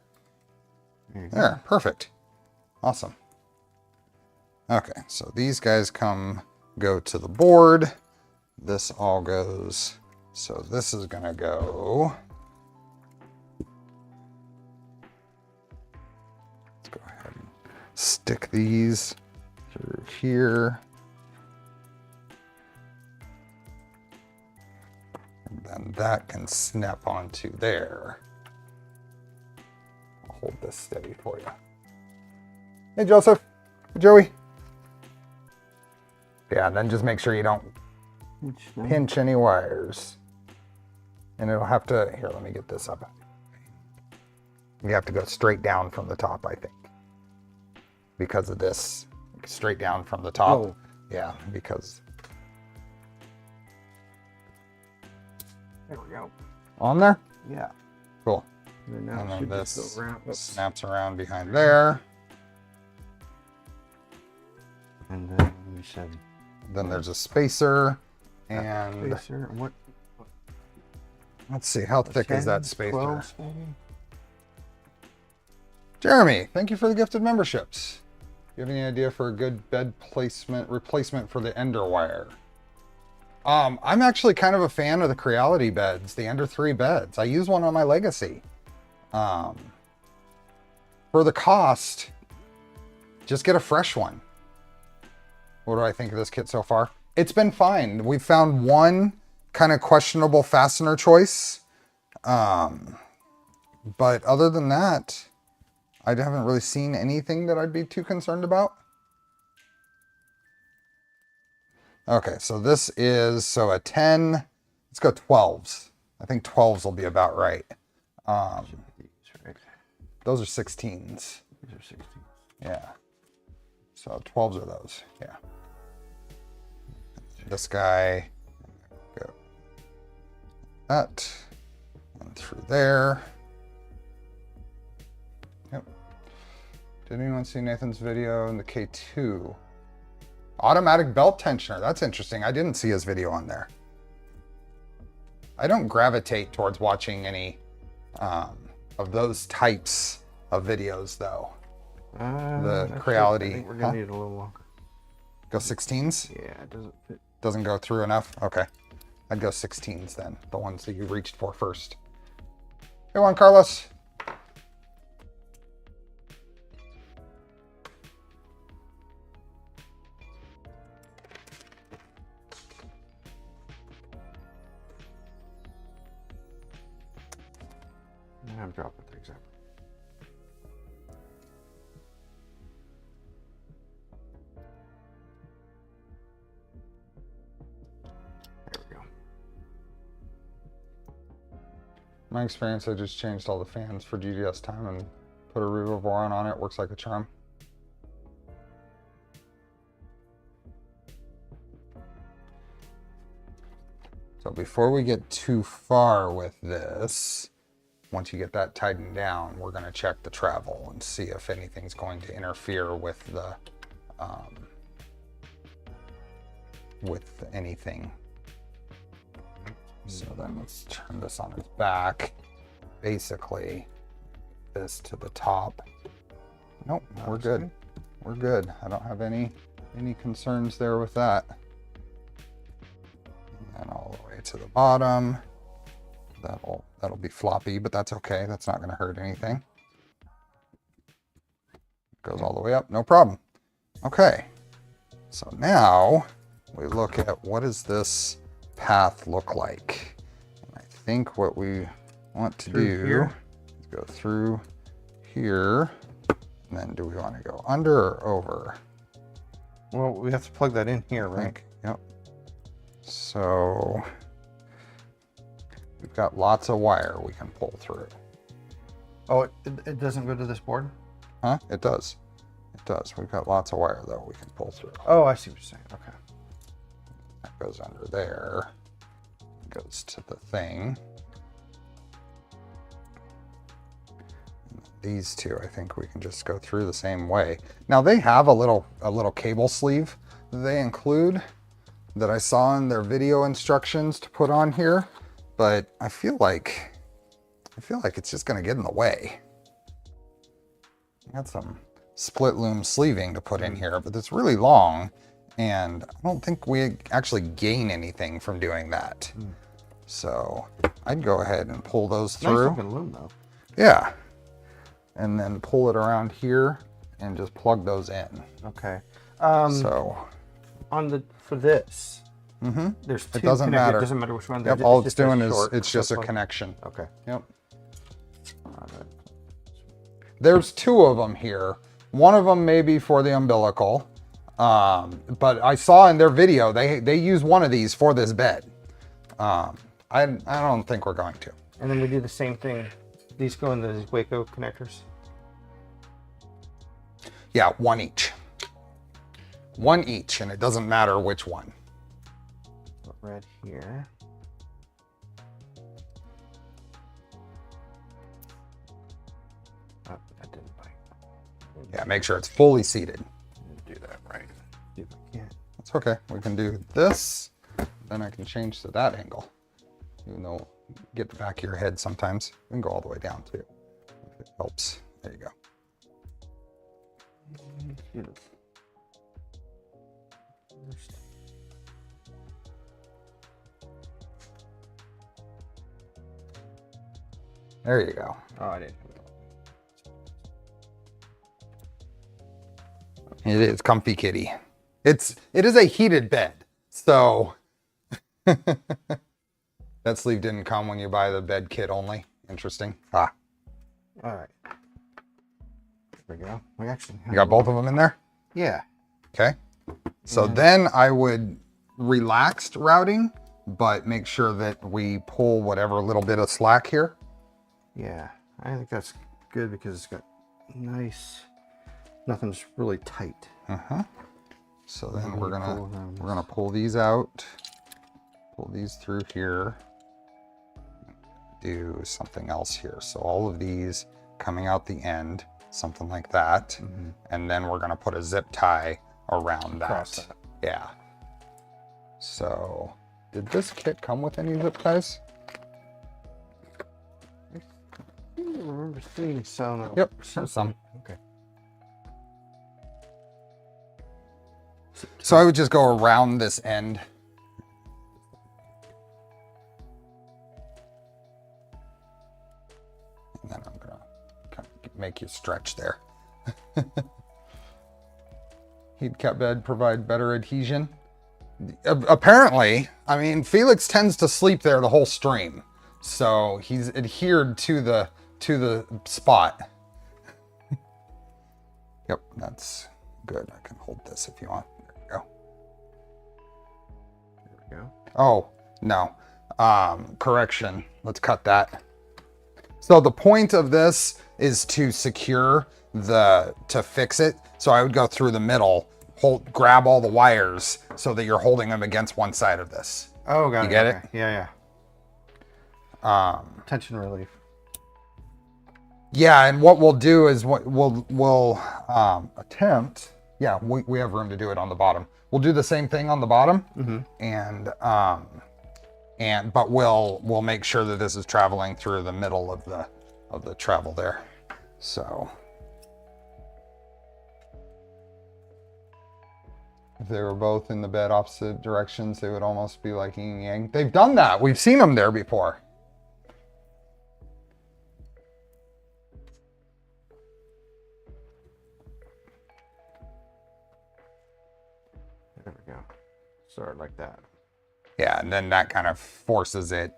There, perfect. Awesome. Okay, so these guys go to the board. This all goes, so this is gonna go. Let's go ahead and stick these through here. And then that can snap onto there. I'll hold this steady for you. Hey, Joseph. Joey. Yeah, and then just make sure you don't pinch any wires. And it'll have to, here, let me get this up. You have to go straight down from the top, I think. Because of this, straight down from the top. Oh. Yeah, because. There we go. On there? Yeah. Cool. And then, And then this snaps around behind there. And then we said. Then there's a spacer. And spacer. And what? Let's see, how thick is that spacer? 12 maybe? Jeremy, thank you for the gifted memberships. Do you have any idea for a good bed replacement for the Ender wire? I'm actually kind of a fan of the Creality beds, the Ender 3 beds. I use one on my Legacy. For the cost, just get a fresh one. What do I think of this kit so far? It's been fine. We've found one kind of questionable fastener choice. But other than that, I haven't really seen anything that I'd be too concerned about. Okay, so this is, so a 10, let's go 12s. I think 12s will be about right. Those are 16s. These are 16s. Yeah. So 12s are those, yeah. This guy, go that, and through there. Yep. Did anyone see Nathan's video in the K2? Automatic belt tensioner, that's interesting. I didn't see his video on there. I don't gravitate towards watching any of those types of videos though. The Creality. I think we're gonna need a little longer. Go 16s? Yeah, it doesn't fit. Doesn't go through enough? Okay. I'd go 16s then, the ones that you reached for first. Hey, Juan Carlos. I'm dropping things up. There we go. My experience, I just changed all the fans for GDS time and put a Revovoron on it. Works like a charm. So before we get too far with this, once you get that tightened down, we're going to check the travel and see if anything's going to interfere with the with anything. So then let's turn this on its back. Basically, this to the top. Nope, we're good. We're good. I don't have any concerns there with that. And then all the way to the bottom. That'll be floppy, but that's okay. That's not going to hurt anything. Goes all the way up, no problem. Okay, so now we look at what does this path look like. And I think what we want to Through do here? is go through here. And then do we want to go under or over? Well, we have to plug that in here, I right? think, yep. So we've got lots of wire we can pull through. Oh, it doesn't go to this board? Huh? It does. It does. We've got lots of wire though we can pull through. Oh, I see what you're saying. Okay. That goes under there. Goes to the thing. These two, I think we can just go through the same way. Now they have a little cable sleeve that they include that I saw in their video instructions to put on here, but I feel like it's just gonna get in the way. I got some split loom sleeving to put in here, but it's really long, and I don't think we actually gain anything from doing that. So I'd go ahead and pull those through. Nice looking loom though. Yeah. And then pull it around here and just plug those in. Okay. So For this, there's two. It doesn't matter. It doesn't matter which one. Yep, all it's doing is it's just a connection. Okay. Yep. There's two of them here. One of them may be for the umbilical, but I saw in their video they use one of these for this bed. I don't think we're going to. And then we do the same thing. These go in these Waco connectors. Yeah, one each. One each, and it doesn't matter which one. Put red here. Oh, that didn't bite. Yeah, make sure it's fully seated. Do that right. See if I can. That's okay. We can do this. Then I can change to that angle. Even though get the back of your head sometimes. We can go all the way down too. If it helps. There you go. There you go. Oh, I didn't. It is comfy kitty. It is a heated bed. So that sleeve didn't come when you buy the bed kit only. Interesting. Ah. All right. There we go. We actually You got both of them in there? Yeah. Okay. So then I would relaxed routing, but make sure that we pull whatever little bit of slack here. Yeah. I think that's good because it's got nice. Nothing's really tight. So then we're gonna pull these out, pull these through here, do something else here. So all of these coming out the end, something like that, and then we're gonna put a zip tie around that. Yeah. So did this kit come with any zip ties? I don't remember seeing some. Yep, some. Okay. So I would just go around this end. And then I'm gonna kind of make you stretch there. Heat cap bed provide better adhesion. Apparently, I mean, Felix tends to sleep there the whole stream. So he's adhered to the spot. Yep, that's good. I can hold this if you want. There we go. Oh, no. Correction. Let's cut that. So the point of this is to secure to fix it. So I would go through the middle, grab all the wires so that you're holding them against one side of this. Oh, got it. You get okay. it? Yeah. Tension relief. Yeah, and what we'll do is we'll attempt. Yeah, we have room to do it on the bottom. We'll do the same thing on the bottom, but we'll make sure that this is traveling through the middle of the travel there. So if they were both in the bed opposite directions, they would almost be like yin yang. They've done that. We've seen them there before. There we go. Sort of like that. Yeah, and then that kind of forces it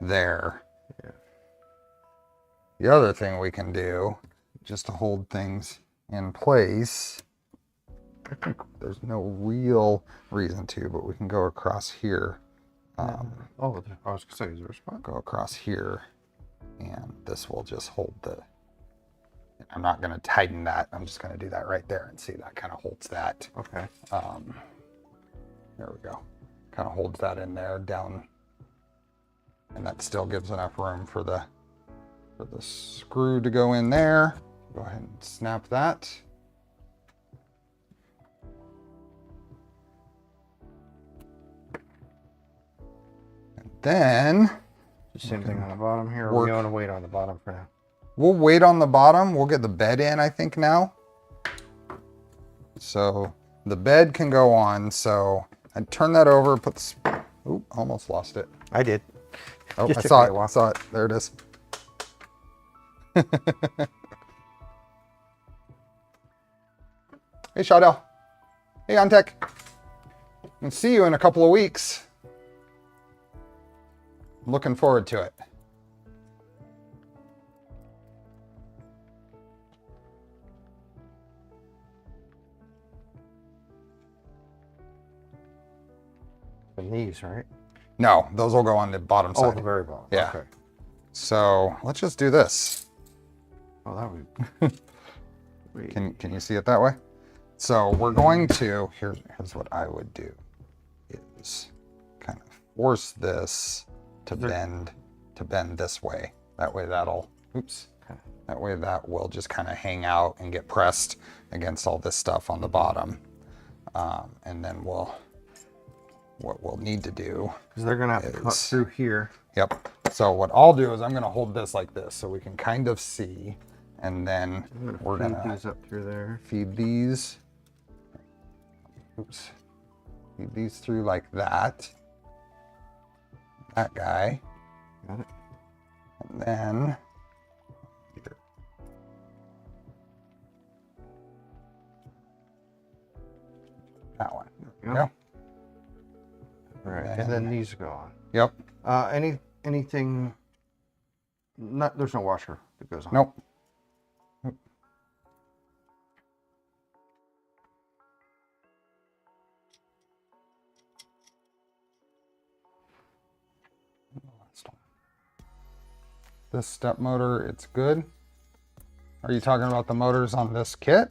there. Yeah. The other thing we can do, just to hold things in place, I think there's no real reason to, but we can go across here. Oh, I was gonna say, is there a spot? Go across here, and this will just hold the, I'm not going to tighten that. I'm just going to do that right there, and see, that kind of holds that. Okay. There we go. Kind of holds that in there down, and that still gives enough room for the screw to go in there. Go ahead and snap that. And then Same thing on the bottom here. Or we want to wait on the bottom for now? we'll wait on the bottom. We'll get the bed in, I think, now. So the bed can go on. So I'd turn that over, put the, oop, almost lost it. I did. Oh, Just I took saw me it. a while. I saw it. There it is. Hey, Shadell. Hey, Antec. I'll see you in a couple of weeks. I'm looking forward to it. The knees, right? No, those will go on the bottom Oh, side. the very bottom. Yeah. Okay. So let's just do this. Oh, that would. Can you see it that way? So we're going to, here's what I would do, is kind of force this to bend this way. That way that'll, oops. Okay. That way that will just kind of hang out and get pressed against all this stuff on the bottom. And then what we'll need to do, Because they're gonna have to cut through here. yep. So what I'll do is I'm gonna hold this like this so we can kind of see, and then we're feed gonna these up through there. feed these, oops, feed these through like that. That guy. Got it. And then that one. There we go. All right, and then these go on. Yep. Anything? Not. There's no washer that goes on. Nope. This step motor, it's good. Are you talking about the motors on this kit?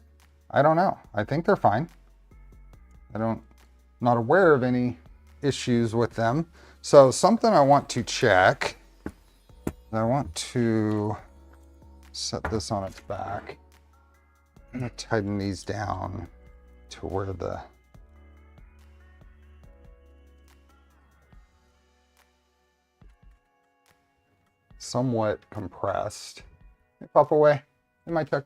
I don't know. I think they're fine. Not aware of any issues with them. So something I want to check, I want to set this on its back. I'm gonna tighten these down to where the somewhat compressed. Hey, pop away. It might check.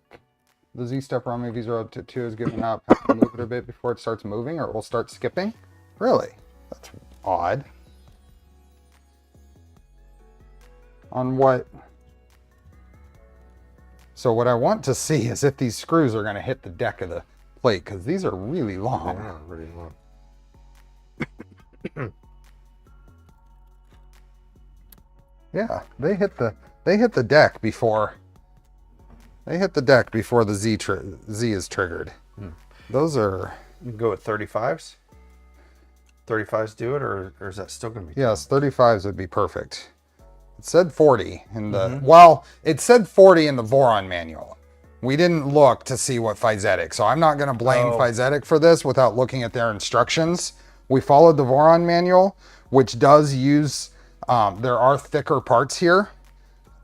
The Z stepper on my V0.2 is giving up. Have to move it a bit before it starts moving, or it will start skipping. Really? That's odd. On what? So what I want to see is if these screws are going to hit the deck of the plate, because these are really long. They are really long. Yeah, they hit the deck before. They hit the deck before the Z is triggered. Those are. You can go with 35s. 35s do it, or is that still going to be? Yes, 35s would be perfect. It said 40 in the, well, it said 40 in the Voron manual. We didn't look to see what Fysetc, so I'm not going to blame Fysetc for this without looking at their instructions. We followed the Voron manual, which does use, there are thicker parts here.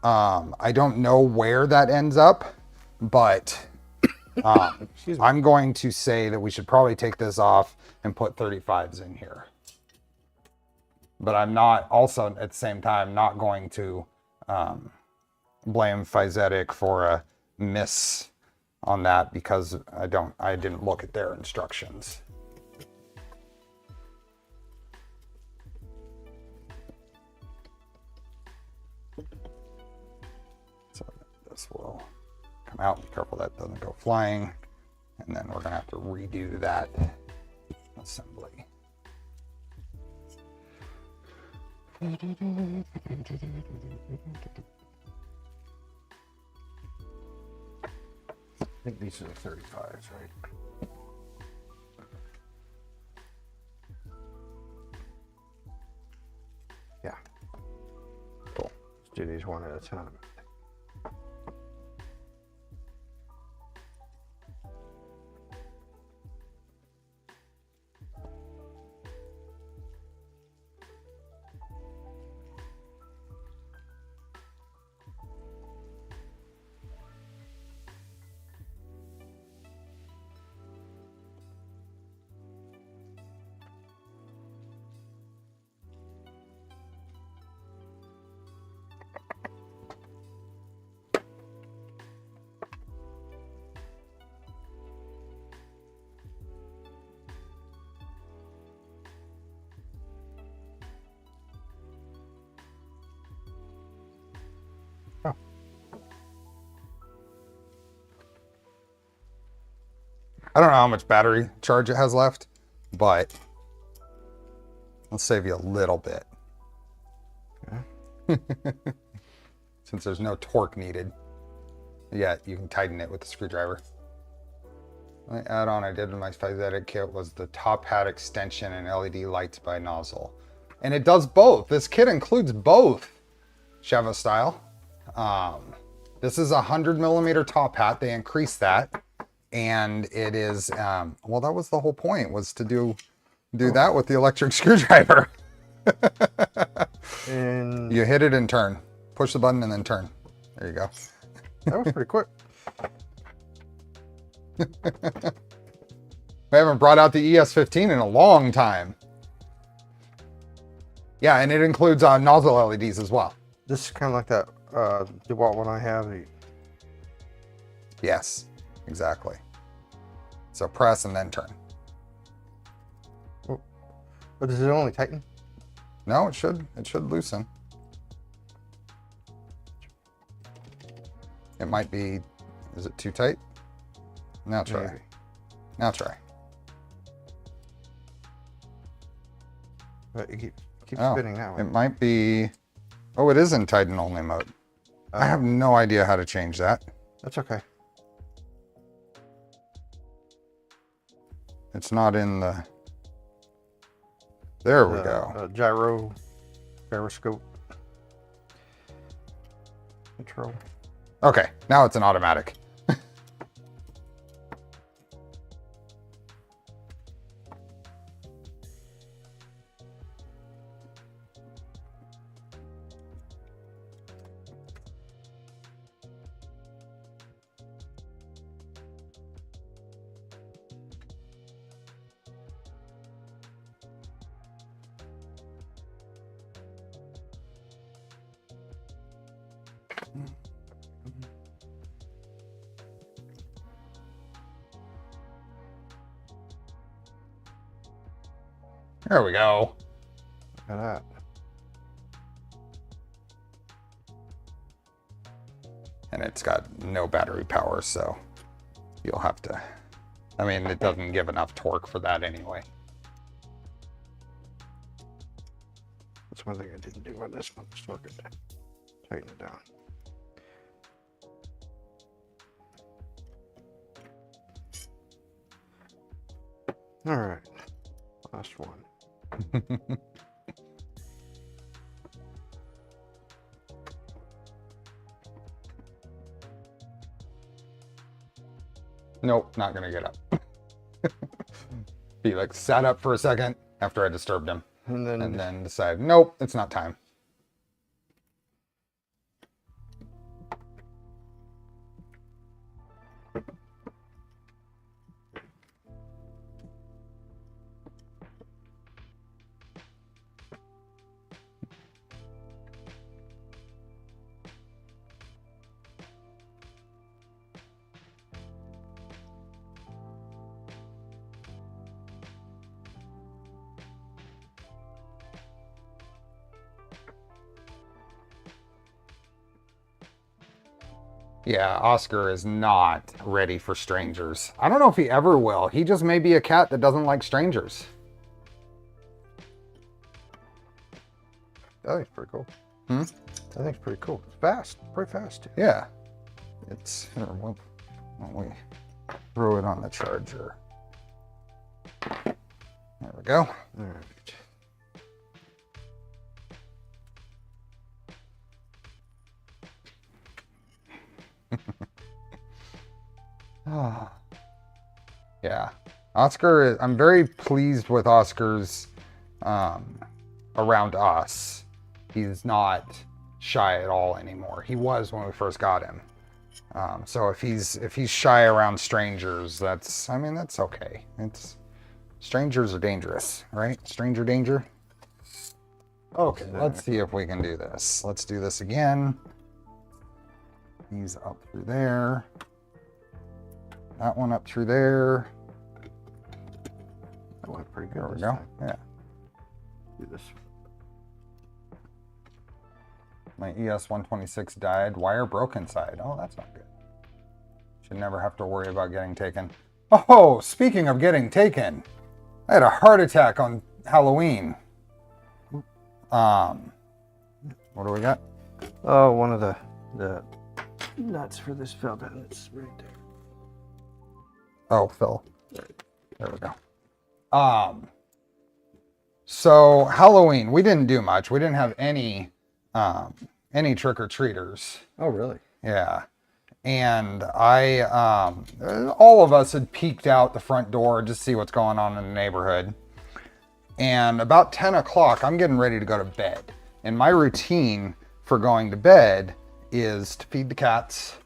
I don't know where that ends up, but I'm going to say that we should probably take this off and put 35s in here. But I'm not also at the same time not going to blame Fysetc for a miss on that, because I didn't look at their instructions. So this will come out. Be careful that doesn't go flying, and then we're gonna have to redo that assembly. think these are the 35s, right? Yeah. Cool. Let's do these one at a time. I don't know how much battery charge it has left, but I'll save you a little bit. Okay. Since there's no torque needed. Yeah, you can tighten it with the screwdriver. The add-on I did in my Fysetc kit was the top hat extension and LED lights by nozzle. And it does both. This kit includes both, Cheva style. This is a 100mm top hat. They increased that. And it is, well, that was the whole point, was to do that with the electric screwdriver. And you hit it and turn. Push the button and then turn. There you go. that was pretty quick. We haven't brought out the ES15 in a long time. Yeah, and it includes nozzle LEDs as well. This is kind of like that DeWalt one I have. Yes, exactly. So press and then turn. Oh, but does it only tighten? No, it should loosen. It might be, is it too tight? Now try. Maybe. Now try. But you keep spinning that It one. might be, oh, it is in Titan only mode. I have no idea how to change that. That's okay. It's not in the, there we go. Gyroscope control. Okay, now it's an automatic. There we go. Look at that. And it's got no battery power, so you'll have to, I mean, it doesn't give enough torque for that anyway. That's one thing I didn't do on this one. Let's look at that. Tighten it down. All right, last one. Nope, not gonna get up. Felix sat up for a second after I disturbed him, And then decided, nope, it's not time. Yeah, Oscar is not ready for strangers. I don't know if he ever will. He just may be a cat that doesn't like strangers. I think it's pretty cool. Hmm? I think it's pretty cool. It's fast, pretty fast too. Yeah. It's, here, We throw it on the charger. There we go. All right. Yeah, Oscar, I'm very pleased with Oscar's around us. He's not shy at all anymore. He was when we first got him. So if he's shy around strangers, that's okay. Strangers are dangerous, right? Stranger danger. Okay, let's see if we can do this. Let's do this again. He's up through there. That one up through there. That went pretty good. There we go. Yeah. Do this. My ES126 died. Wire broke inside. Oh, that's not good. Should never have to worry about getting taken. Oh, speaking of getting taken, I had a heart attack on Halloween. What do we got? Oh, one of the nuts for this fell down. It's right there. Oh, Phil. There we go. So Halloween, we didn't do much. We didn't have any trick-or-treaters. Oh, really? Yeah. And all of us had peeked out the front door just to see what's going on in the neighborhood. And about 10 o'clock, I'm getting ready to go to bed. And my routine for going to bed is to feed the cats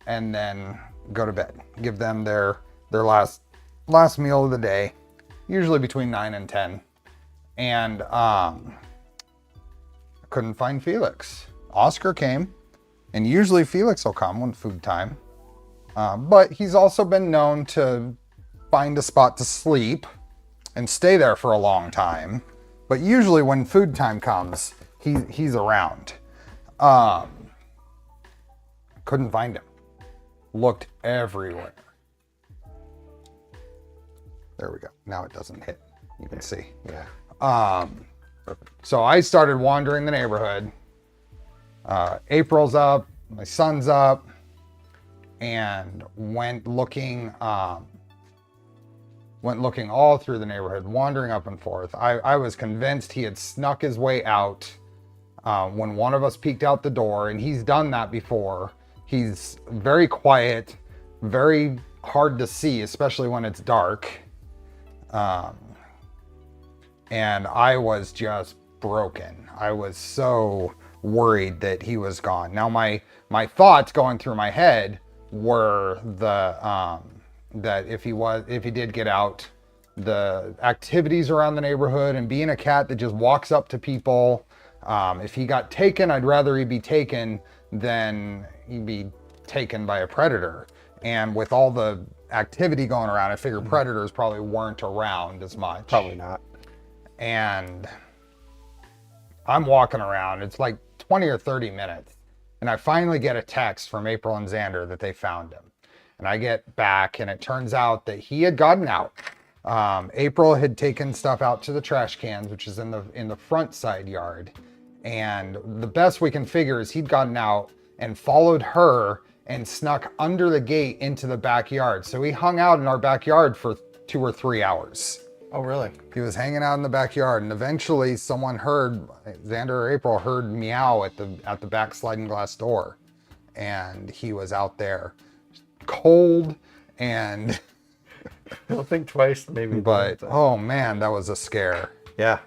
and then go to bed. Give them their last meal of the day, usually between 9 and 10. And I couldn't find Felix. Oscar came, and usually Felix will come when food time. But he's also been known to find a spot to sleep and stay there for a long time. But usually when food time comes, he's around. Couldn't find him. Looked everywhere. There we go. Now it doesn't hit. You can see. Yeah. So I started wandering the neighborhood. April's up, my son's up, and went looking all through the neighborhood, wandering up and forth. I was convinced he had snuck his way out when one of us peeked out the door, and he's done that before. He's very quiet, very hard to see, especially when it's dark. And I was just broken. I was so worried that he was gone. Now my thoughts going through my head were that if he did get out, the activities around the neighborhood, and being a cat that just walks up to people. If he got taken, I'd rather he be taken than he be taken by a predator. And with all the activity going around, I figured predators probably weren't around as much. Probably not. And I'm walking around. It's like 20 or 30 minutes. And I finally get a text from April and Xander that they found him. And I get back, and it turns out that he had gotten out. April had taken stuff out to the trash cans, which is in the front side yard. And the best we can figure is he'd gotten out and followed her and snuck under the gate into the backyard. So he hung out in our backyard for 2 or 3 hours. Oh, really? He was hanging out in the backyard, and eventually someone heard, Xander or April heard meow at the back sliding glass door. And he was out there cold and... I'll think twice, maybe. But, oh man, that was a scare. Yeah.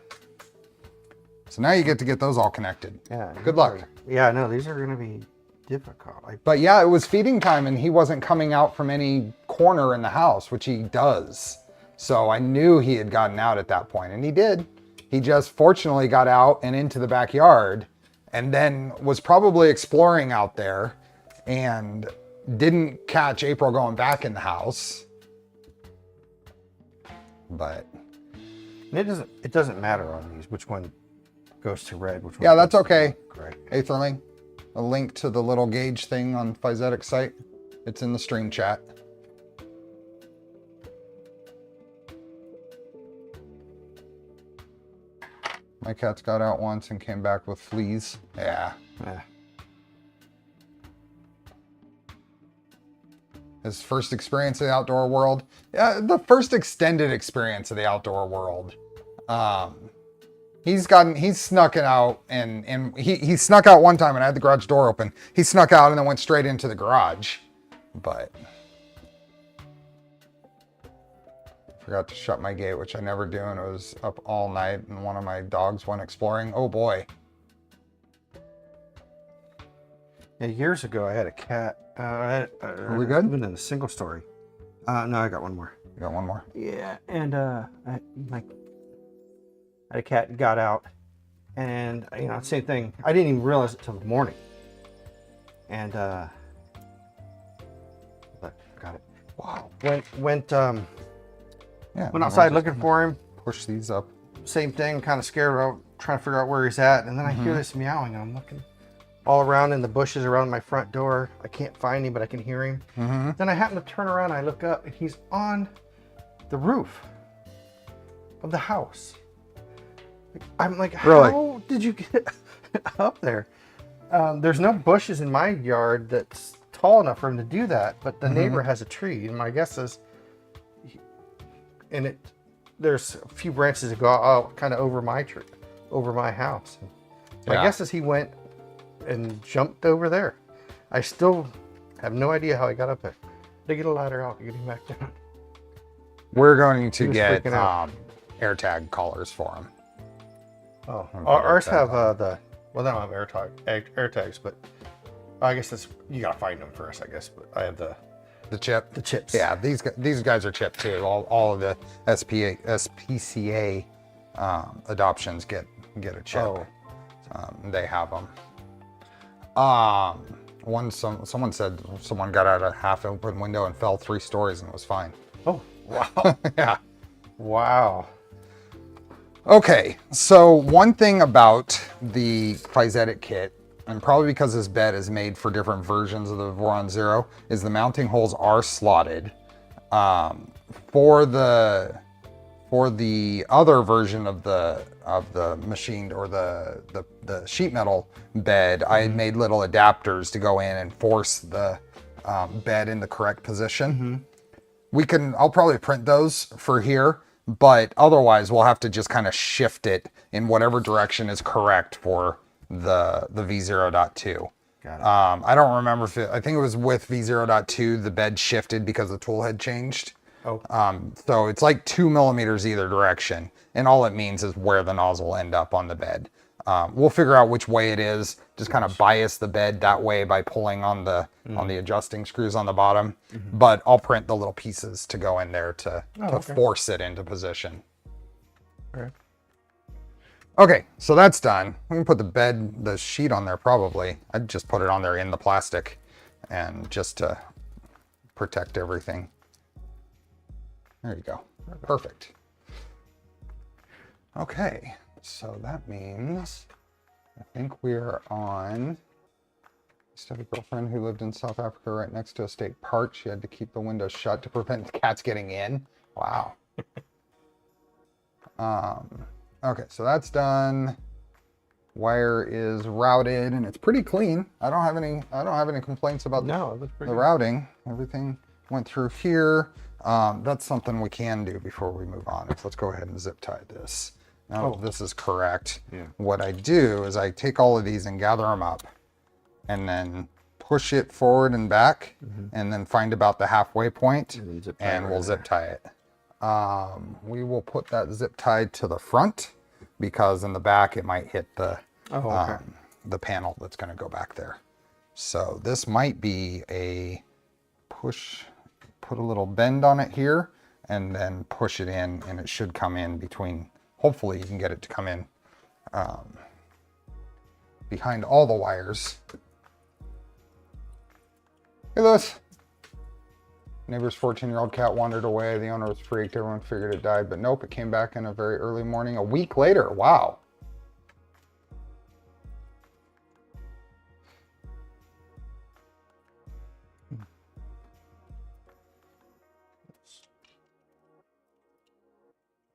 So now you get to get those all connected. Yeah. Good luck. Yeah, no, these are going to be difficult. But yeah, it was feeding time, and he wasn't coming out from any corner in the house, which he does. So I knew he had gotten out at that point, and he did. He just fortunately got out and into the backyard, and then was probably exploring out there and didn't catch April going back in the house. But it doesn't matter on these which one goes to red, which one. Yeah, that's okay. Correct. Aetherling, a link to the little gauge thing on Fysetc site. It's in the stream chat. My cat's got out once and came back with fleas. Yeah. Yeah. His first experience of the outdoor world. Yeah, the first extended experience of the outdoor world. He's snuck it out, and he snuck out one time and I had the garage door open. He snuck out and then went straight into the garage. But forgot to shut my gate, which I never do, and it was up all night and one of my dogs went exploring. Oh boy. Yeah, years ago I had a cat. Are we good? Even in a single story. No, I got one more. You got one more? Yeah, and I had a cat, got out, and same thing. I didn't even realize it till the morning. And but got it. Wow. Went outside looking for him. Push these up. Same thing, kind of scared about trying to figure out where he's at, and then I hear this meowing, and I'm looking all around in the bushes around my front door. I can't find him, but I can hear him. Then I happen to turn around, and I look up, and he's on the roof of the house. I'm like, how did you get up there? There's no bushes in my yard that's tall enough for him to do that, but the neighbor has a tree, and my guess is, there's a few branches that go out kind of over my tree, over my house. My guess is he went and jumped over there. I still have no idea how he got up there. They get a ladder out to get him back down. We're going to get AirTag collars for him. Oh, ours have they don't have AirTags, but I guess you gotta find them first, I guess. But I have the chips. Yeah, these guys are chipped too. All of the SPCA adoptions get a chip. Oh. They have them. Someone said someone got out a half open window and fell 3 stories and it was fine. Oh, wow. Yeah. Wow. Okay, so one thing about the Fysetc kit, and probably because this bed is made for different versions of the Voron Zero, is the mounting holes are slotted. For the other version of the machined or the sheet metal bed, I had made little adapters to go in and force the bed in the correct position. I'll probably print those for here, but otherwise we'll have to just kind of shift it in whatever direction is correct for the V0.2. Got it. I don't remember I think it was with V0.2, the bed shifted because the tool had changed. Oh. So it's like 2 millimeters either direction, and all it means is where the nozzle will end up on the bed. We'll figure out which way it is, just kind of bias the bed that way by pulling on the adjusting screws on the bottom. But I'll print the little pieces to go in there to force it into position. Okay, so that's done. We can put the sheet on there probably. I'd just put it on there in the plastic and just to protect everything. There you go. Perfect. Okay, so that means I think we're on. I used to have a girlfriend who lived in South Africa right next to a state park. She had to keep the windows shut to prevent the cats getting in. Wow. Okay, so that's done. Wire is routed and it's pretty clean. I don't have any complaints about the routing. Everything went through here. That's something we can do before we move on. So let's go ahead and zip tie this. Now if this is correct, what I do is I take all of these and gather them up and then push it forward and back and then find about the halfway point and we'll zip tie it. We will put that zip tied to the front because in the back it might hit the panel that's going to go back there. So this might be a push, put a little bend on it here and then push it in and it should come in between. Hopefully you can get it to come in behind all the wires. Hey Lewis. Neighbor's 14-year-old cat wandered away. The owner was freaked. Everyone figured it died, but nope, it came back in a very early morning. A week later, wow. I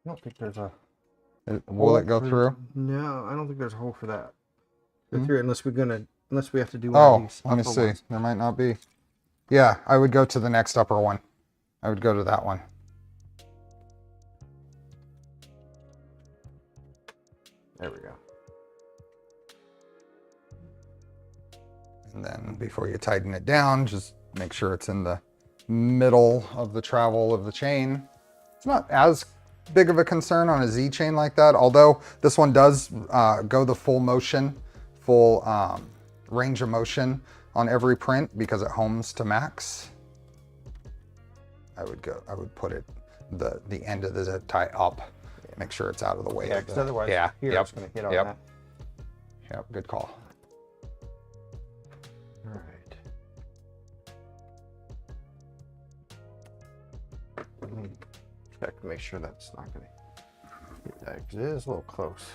don't think there's a... Will it go through? No, I don't think there's a hole for that. Go through it unless we have to do one of these. Let me see. There might not be. Yeah, I would go to the next upper one. I would go to that one. There we go. And then before you tighten it down, just make sure it's in the middle of the travel of the chain. It's not as big of a concern on a Z chain like that, although this one does go the full motion, full range of motion on every print because it homes to max. I would put it the end of the zip tie up, make sure it's out of the way. Yeah, because otherwise here it's going to hit on that. Yep, good call. All right. Let me check to make sure that's not going to hit that, because it is a little close.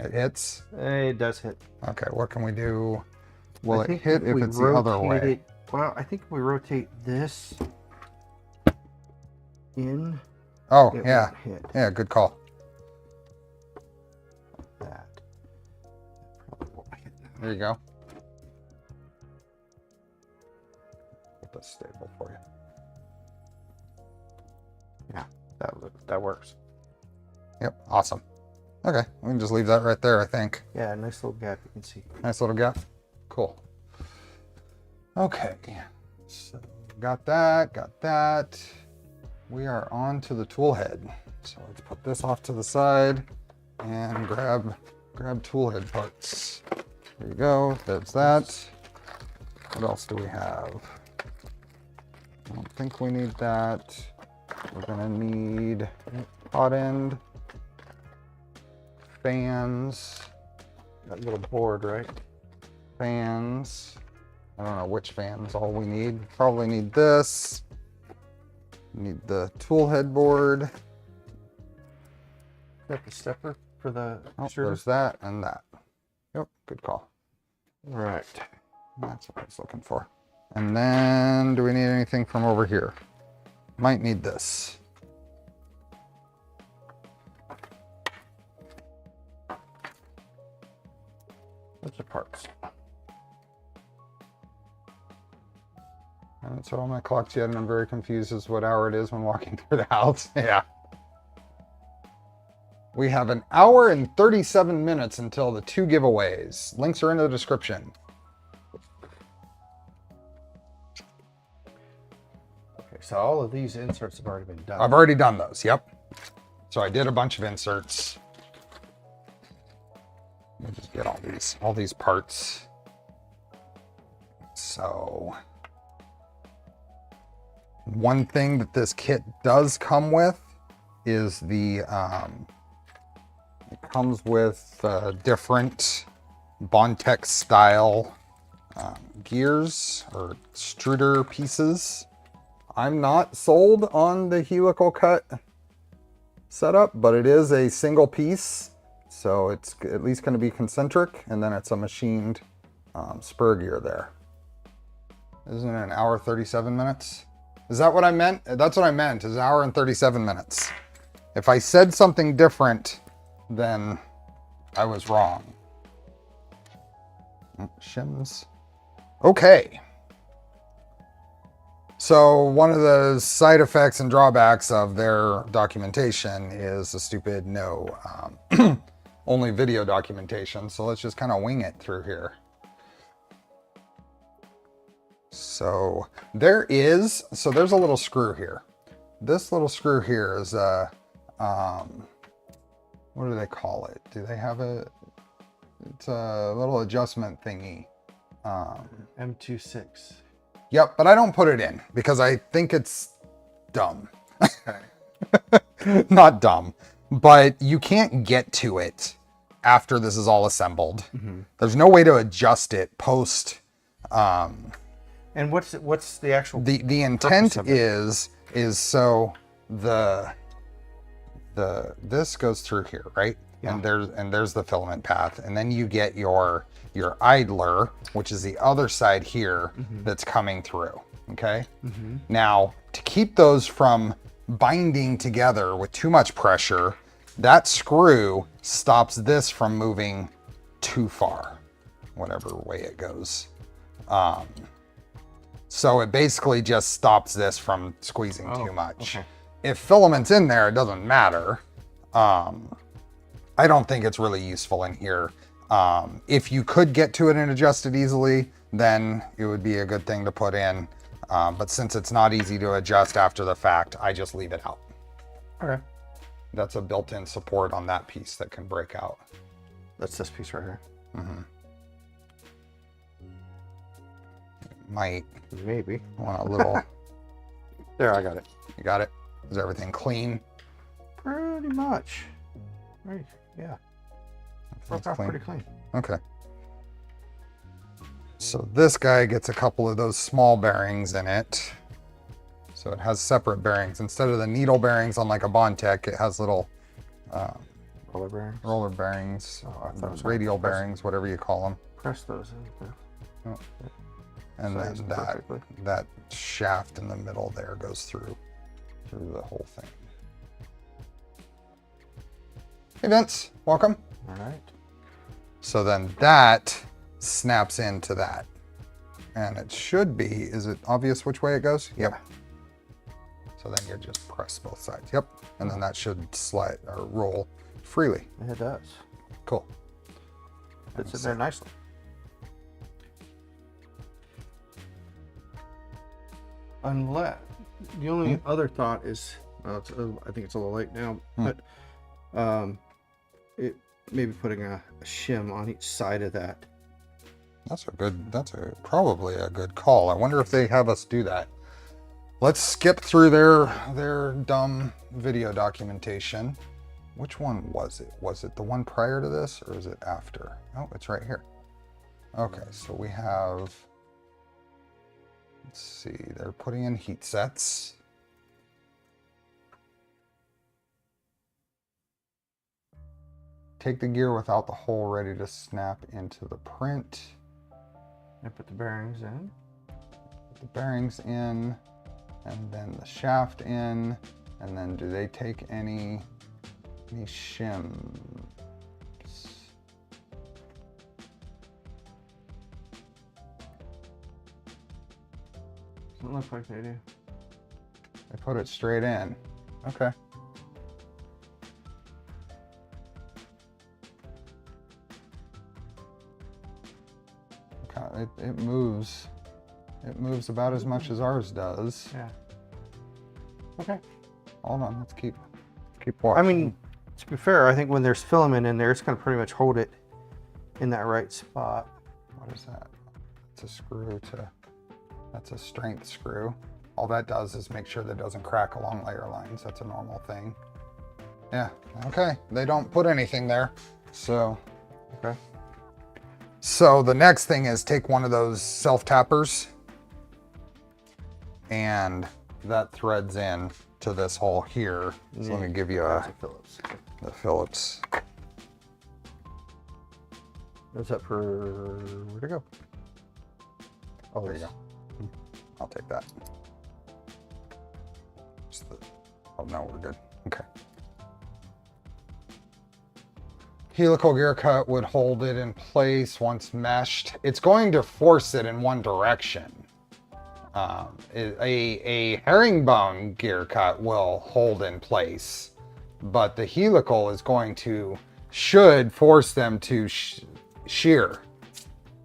It hits? It does hit. Okay, what can we do? Will it hit if we it's the other rotate way? it, well, I think if we rotate this in, Oh, it yeah. won't hit Yeah, good call. that. Probably won't hit that. There you go. Get this stable for you. Yeah, that works. Yep, awesome. Okay, we can just leave that right there, I think. Yeah, nice little gap you can see. Nice little gap. Cool. Okay, so got that. We are on to the tool head. So let's put this off to the side and grab tool head parts. There you go, there's that. What else do we have? I don't think we need that. We're gonna need hot end, fans. That little board, right? Fans. I don't know which fans all we need. Probably need this. Need the tool headboard. Got the stepper for the Oh, extruder? there's that and that. Yep, good call. All right. That's what I was looking for. And then, do we need anything from over here? Might need this. What's the parts? I haven't set all my clocks yet, and I'm very confused as to what hour it is when walking through the house. Yeah. We have an hour and 37 minutes until the 2 giveaways. Links are in the description. Okay, so all of these inserts have already been done. I've already done those, yep. So I did a bunch of inserts. Let me just get all these parts. So one thing that this kit does come with is the it comes with different Bondtech style gears or extruder pieces. I'm not sold on the helical cut setup, but it is a single piece, so it's at least going to be concentric, and then it's a machined spur gear there. Isn't it an hour 37 minutes? Is that what I meant? That's what I meant, is an hour and 37 minutes. If I said something different, then I was wrong. Shims. Okay. So one of the side effects and drawbacks of their documentation is the stupid only video documentation. So let's just kind of wing it through here. So there's a little screw here. This little screw here is a, what do they call it? Do they have it's a little adjustment thingy. M26. Yep, but I don't put it in because I think it's dumb. Not dumb, but you can't get to it after this is all assembled. Mm-hmm. There's no way to adjust it post. And what's the actual the intent is so this goes through here, right? Yeah. And there's the filament path, and then you get your idler, which is the other side here, mm-hmm. that's coming through. Okay. Mm-hmm. Now, to keep those from binding together with too much pressure, That screw stops this from moving too far, whatever way it goes. So it basically just stops this from squeezing too much. Okay. If filament's in there, it doesn't matter. I don't think it's really useful in here. If you could get to it and adjust it easily, then it would be a good thing to put in. But since it's not easy to adjust after the fact, I just leave it out. Okay. That's a built-in support on that piece that can break out. That's this piece right here. Might Maybe. want a little. There, I got it. You got it? Is everything clean? Pretty much. Right. Yeah. Broke off pretty clean. Okay. So this guy gets a couple of those small bearings in it. So it has separate bearings. Instead of the needle bearings on like a Bondtech, it has little Roller bearings. roller bearings, I thought it was radial press- bearings, whatever you call them. Press those in. Oh. And Size then perfectly. that shaft in the middle there goes through the whole thing. Hey Vince, welcome. All right. So then that snaps into that. And it should be, is it obvious which way it goes? Yep. So then you just press both sides. Yep. And then that should slide or roll freely. It does. Cool. Fits in there nicely. Unless the only other thought is, well, I think it's a little late now, but it maybe putting a shim on each side of that. That's probably a good call. I wonder if they have us do that. Let's skip through their dumb video documentation. Which one was it? Was it the one prior to this or is it after? Oh, it's right here. Okay, so we have, let's see, they're putting in heat sets. Take the gear without the hole ready to snap into the print. I put the bearings in. Put the bearings in, and then the shaft in, and then do they take any shims? Doesn't look like they do. They put it straight in. Okay. Okay, it moves. It moves about as much as ours does. Yeah. Okay. Hold on, let's keep watching. I mean, to be fair, I think when there's filament in there, it's going to pretty much hold it in that right spot. What is that? It's a screw that's a strength screw. All that does is make sure that it doesn't crack along layer lines. That's a normal thing. Yeah, okay. They don't put anything there. So, Okay. So the next thing is take one of those self-tappers and that threads in to this hole here. So let me give you That's a Phillips. the Phillips. What's up for, where'd it go? Oh, There you go. I'll take that. Oh no, we're good. Okay. Helical gear cut would hold it in place once meshed. It's going to force it in one direction. A herringbone gear cut will hold in place, but the helical is going to, should force them to shear.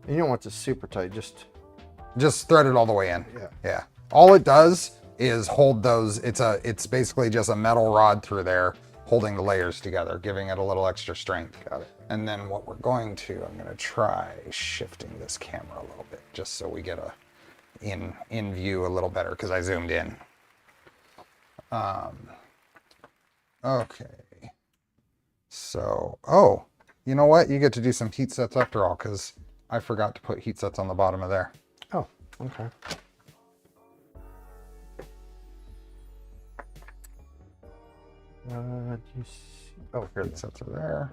You don't want this super tight, Just thread it all the way in. Yeah. Yeah. All it does is hold those, it's basically just a metal rod through there holding the layers together, giving it a little extra strength. Got it. And then what we're going to, I'm gonna try shifting this camera a little bit just so we get a in view a little better because I zoomed in. Okay. So, oh, you know what? You get to do some heat sets after all because I forgot to put heat sets on the bottom of there. Oh, okay. Do you see? Oh, here. Heat sets are there.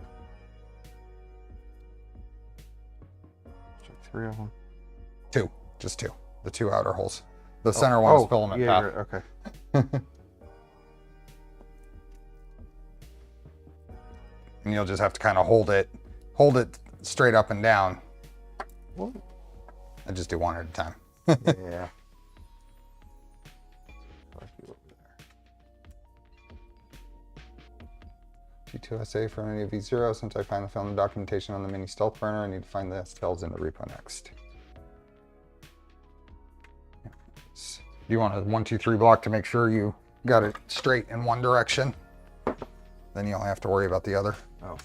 Check 3 of them. Two, just two. The two outer holes. The center one is filament yeah, path. okay. and you'll just have to kind of hold it straight up and down. What? I just do one at a time. Yeah. G2SA from any of V0. Since I finally found the documentation on the mini stealth burner, I need to find the STLs in the repo next. You want a 1, 2, 3 block to make sure you got it straight in one direction. Then you don't have to worry about the other. Oh.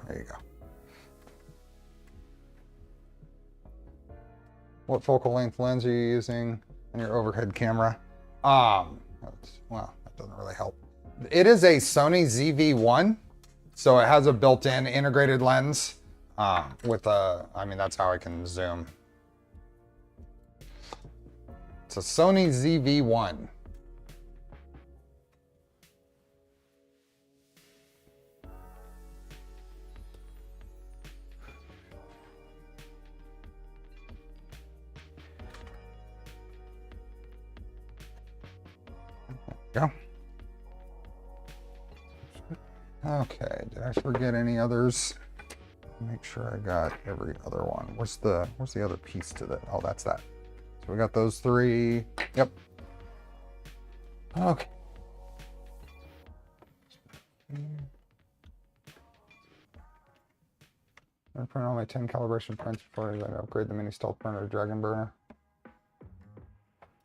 There you go. What focal length lens are you using on your overhead camera? Well, that doesn't really help. It is a Sony ZV-1, so it has a built-in integrated lens with a, I mean, that's how I can zoom. It's a Sony ZV-1. Go. Okay, did I forget any others? Make sure I got every other one. Where's the other piece to that? Oh, that's that. So we got those 3. Yep. Okay. I print all my 10 calibration prints before I upgrade the mini stealth burner to Dragon burner.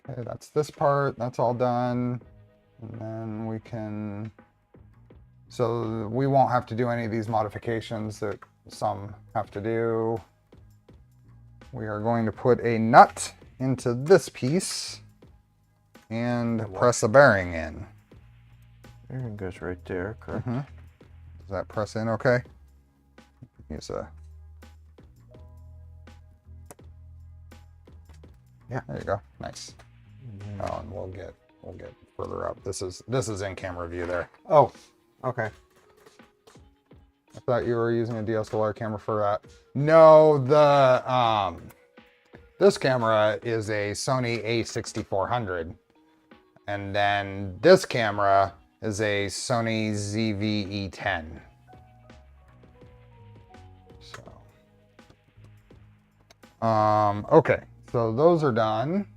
Okay, that's this part. That's all done. And then we can, so we won't have to do any of these modifications that some have to do. We are going to put a nut into this piece and press a bearing in. Bearing goes right there, correct? Does that press in okay? Use a, yeah. There you go, nice. Oh, and we'll get further up. This is in camera view there. Oh, okay. I thought you were using a DSLR camera for that. No, this camera is a Sony a6400, and then this camera is a Sony ZV-E10. So, okay, so those are done.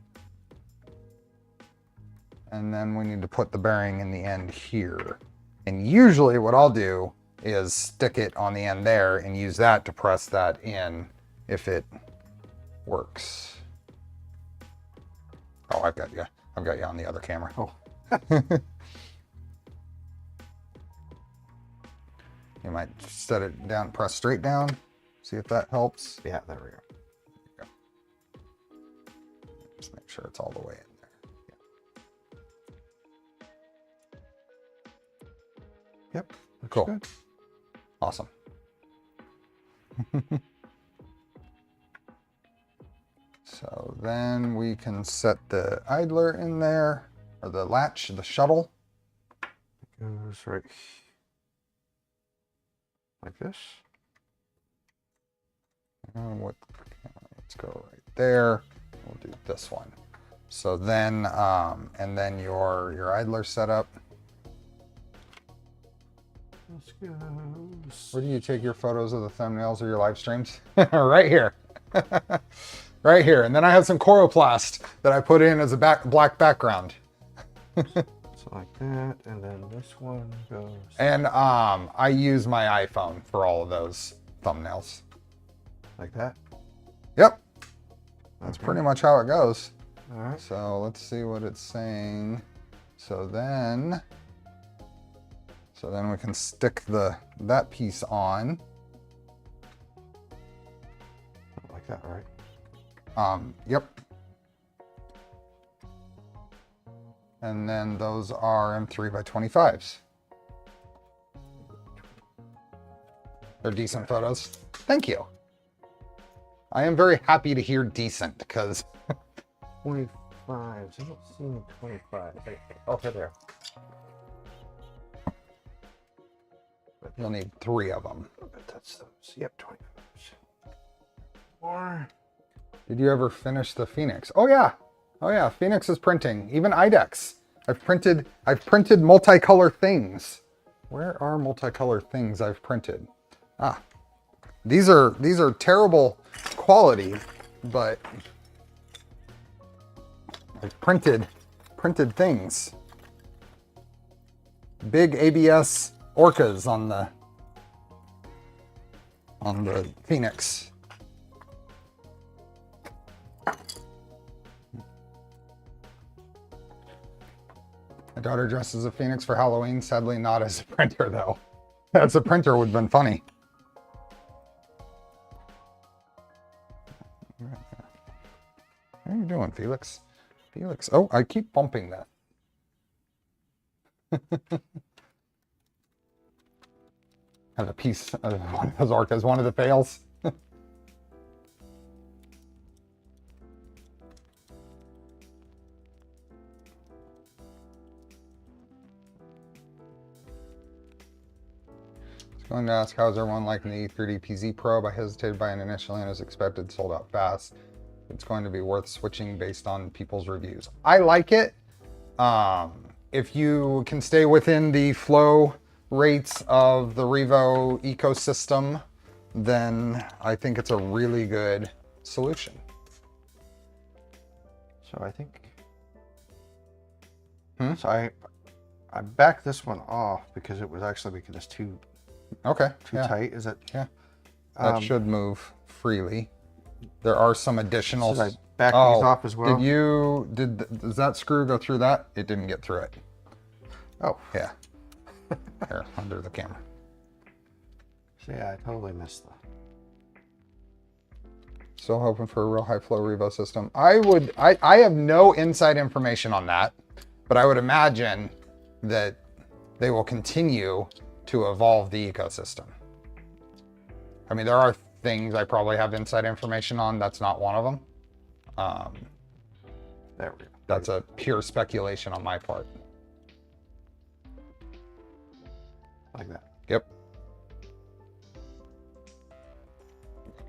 And then we need to put the bearing in the end here. And usually what I'll do is stick it on the end there and use that to press that in if it works. Oh, I've got you on the other camera. Oh. You might set it down, press straight down, see if that helps. Yeah, there we go. There you go. Just make sure it's all the way in. Yep. Cool. Good. Awesome. So then we can set the idler in there, or the latch, the shuttle. It goes right like this. Let's go right there. We'll do this one. So then, and then your idler setup. Where do you take your photos of the thumbnails of your live streams? Right here. Right here. And then I have some Coroplast that I put in as a black background. So like that, and then this one goes. And I use my iPhone for all of those thumbnails. Like that? Yep. That's pretty much how it goes. All right. So let's see what it's saying. So then we can stick that piece on. Like that, right? Yep. And then those are M3x25s. They're decent photos. Thank you. I am very happy to hear decent because 25s. I don't see 25. Oh, there. you'll need 3 of them. But that's those. Yep, 25s. More. Did you ever finish the Phoenix? Oh yeah. Oh yeah, Phoenix is printing. Even IDEX. I've printed multicolor things. Where are multicolor things I've printed? Ah, these are terrible quality, but I've printed things. Big ABS orcas on the Phoenix. My daughter dresses as a Phoenix for Halloween. Sadly, not as a printer, though. As a printer would have been funny. How are you doing, Felix? Felix. Oh, I keep bumping that. Have a piece of one of those orcas, one of the fails. Going to ask, how is everyone liking the E3D PZ probe? I hesitated buying initially and as expected, sold out fast. It's going to be worth switching based on people's reviews. I like it. If you can stay within the flow rates of the Revo ecosystem, then I think it's a really good solution. So I think, so I backed this one off because it was actually because it's too tight. Is it? Yeah. That should move freely. There are some additional. Should I back these off as well? Does that screw go through that? It didn't get through it. Oh. Yeah. Here, under the camera. So yeah, I totally missed that. Still hoping for a real high flow Revo system. I have no inside information on that, but I would imagine that they will continue to evolve the ecosystem. I mean, there are things I probably have inside information on. That's not one of them. There we go. That's a pure speculation on my part. Like that. Yep.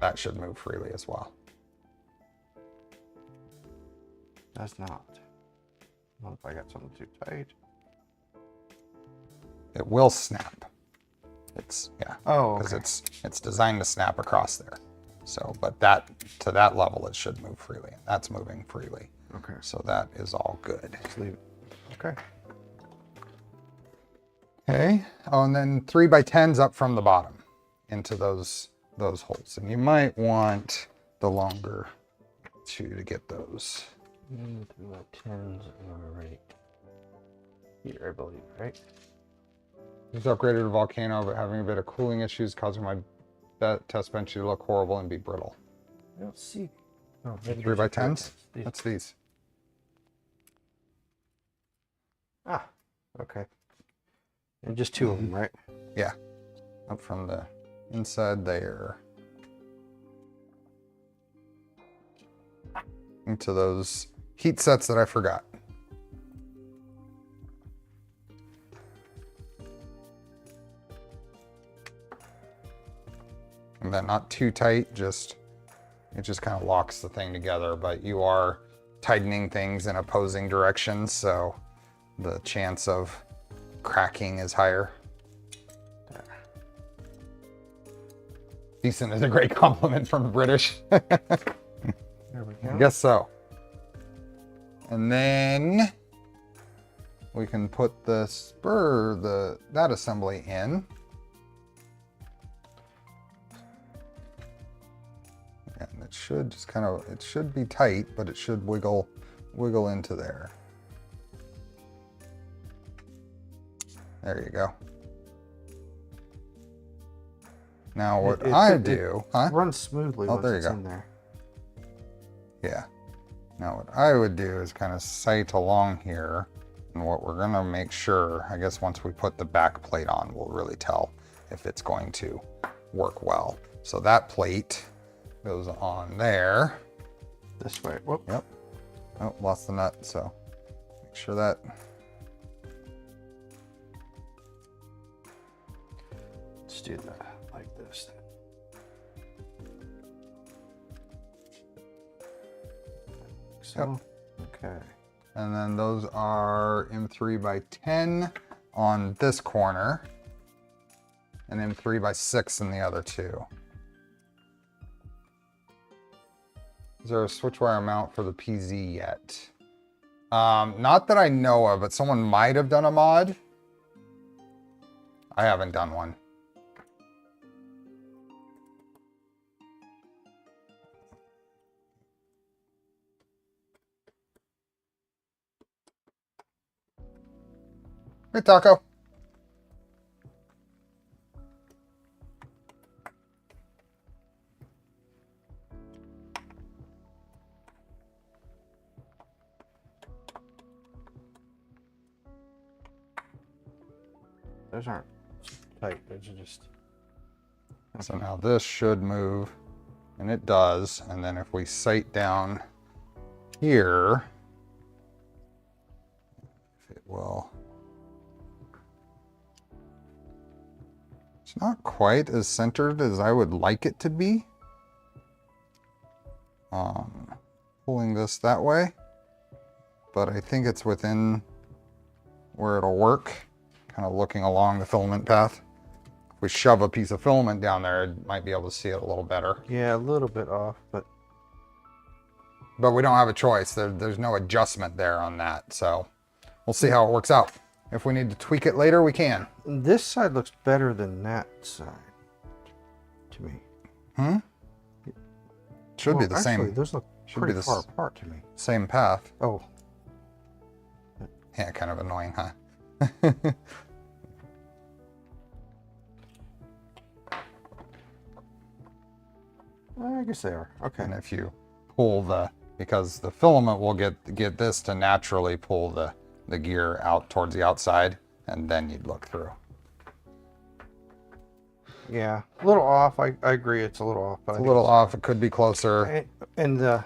That should move freely as well. That's not. What if I got something too tight? It will snap. Oh, because okay. it's designed to snap across there. So, but that to that level, it should move freely. And that's moving freely. Okay. So that is all good. Just leave it. Okay. Okay. Oh, and then 3x10s up from the bottom into those holes. And you might want the longer two to get those. 3x10s are right here, I believe, right? Just upgraded to Volcano, but having a bit of cooling issues causing my test bench to look horrible and be brittle. I don't see. Oh, 3x10s? That's these. Ah, okay. And just two of them, right? Yeah. Up from the inside there. Into those heat sets that I forgot. And then not too tight, it just kind of locks the thing together, but you are tightening things in opposing directions, so the chance of cracking is higher. There. Decent is a great compliment from the British. There we go. I guess so. And then we can put the spur, that assembly in. And it should just kind of, it should be tight, but it should wiggle into there. There you go. Now what I do, it runs smoothly once there you it's go. in there. Yeah. Now what I would do is kind of sight along here, and what we're gonna make sure, I guess once we put the back plate on, we'll really tell if it's going to work well. So that plate goes on there. This way. Whoop. Yep. Oh, lost the nut, so make sure that. Let's do that like this. So, Yep. okay. And then those are M3 by 10 on this corner and M3 by 6 in the other two. Is there a switch wire mount for the PZ yet? Not that I know of, but someone might have done a mod. I haven't done one. Hey, Taco. Those aren't tight. Those are just. So now this should move, and it does. And then if we sight down here, if it will. It's not quite as centered as I would like it to be. Pulling this that way, but I think it's within where it'll work. Kind of looking along the filament path. If we shove a piece of filament down there, it might be able to see it a little better. Yeah, a little bit off, but we don't have a choice. There's no adjustment there on that, so we'll see how it works out. If we need to tweak it later, we can. this side looks better than that side to me. Should be the actually, same. Those look pretty far apart to me. Same path. Oh. Yeah, kind of annoying, huh? I guess they are. Okay. And if you pull because the filament will get this to naturally pull the gear out towards the outside, and then you'd look through. Yeah, a little off. I agree, it's a little off. But It's a little off. It could be closer. And I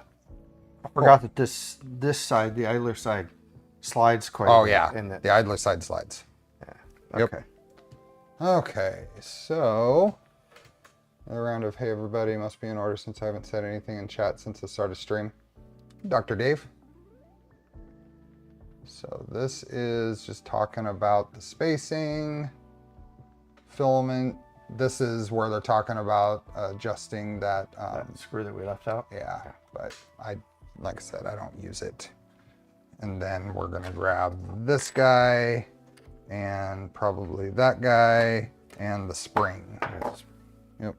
forgot that this side, the idler side, slides quite. Oh a bit, yeah, and the idler side slides. yeah. Okay. Yep. Okay, so another round of hey everybody must be in order since I haven't said anything in chat since the start of stream. Dr. Dave. So this is just talking about the spacing, filament. This is where they're talking about adjusting that. That screw that we left out. Yeah, but like I said, I don't use it. And then we're gonna grab this guy and probably that guy and the spring. Yep.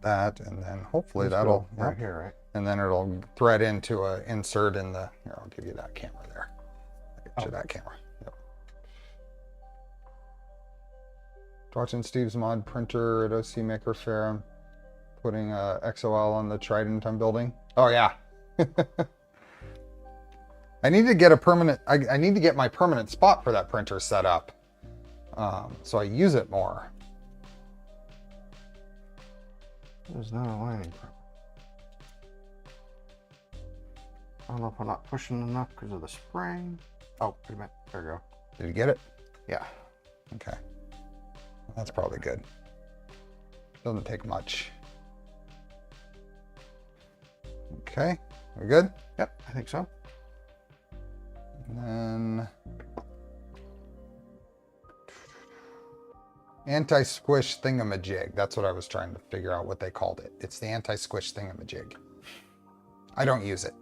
That, and then hopefully that'll right here, right? and then it'll thread into a insert in the. Here, I'll give you that camera there. I'll get you that camera. Yep. Watching Steve's mod printer at OC Maker Fair. Putting a XOL on the Trident I'm building. Oh yeah. I need to get a permanent. I need to get my permanent spot for that printer set up, so I use it more. There's not aligning properly. I don't know if I'm not pushing enough because of the spring. Oh, wait a minute. There we go. Did you get it? Yeah. Okay. That's probably good. Doesn't take much. Okay, we good? Yep, I think so. And then anti-squish thingamajig. That's what I was trying to figure out what they called it. It's the anti-squish thingamajig. I don't use it.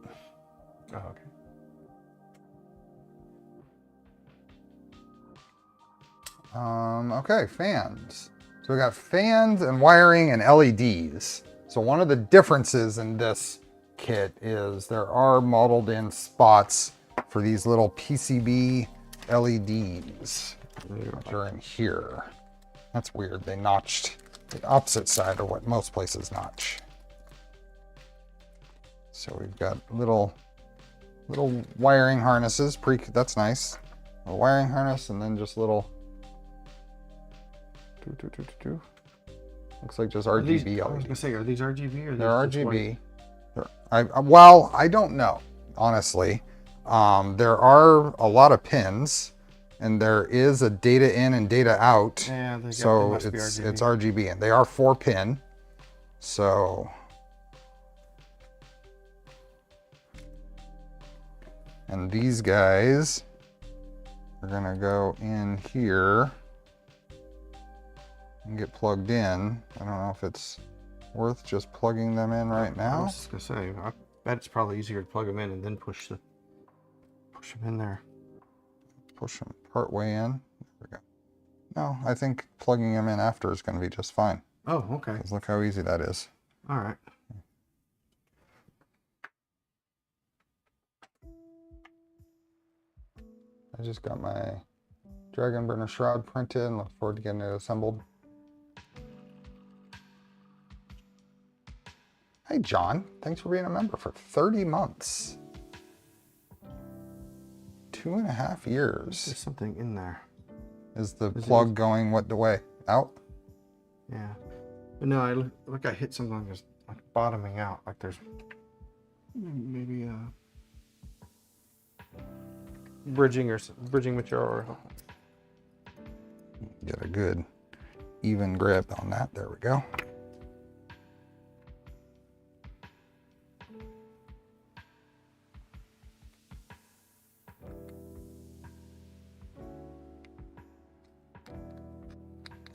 Oh, okay. Okay, fans. So we got fans and wiring and LEDs. So one of the differences in this kit is there are modeled in spots for these little PCB LEDs, which are in here. That's weird. They notched the opposite side of what most places notch. So we've got little wiring harnesses. That's nice. A wiring harness, and then just little. Looks like just RGB. I was gonna say, are these RGB or they're RGB? Well, I don't know, honestly. There are a lot of pins, and there is a data in and data out. Yeah, so it's RGB, and they are 4-pin. So And these guys are gonna go in here and get plugged in. I don't know if it's worth just plugging them in right now. I was just gonna say, I bet it's probably easier to plug them in and then push them in there. Push them part way in. There we go. No, I think plugging them in after is gonna be just fine. Oh, okay. 'Cause look how easy that is. All right. I just got my Dragon Burner Shroud printed and look forward to getting it assembled. Hey, John. Thanks for being a member for 30 months. 2.5 years. There's something in there. Is the plug going what the way? Out? Yeah. But no, I look I hit something that's like bottoming out. Like there's maybe bridging material or Get a good even grip on that. There we go.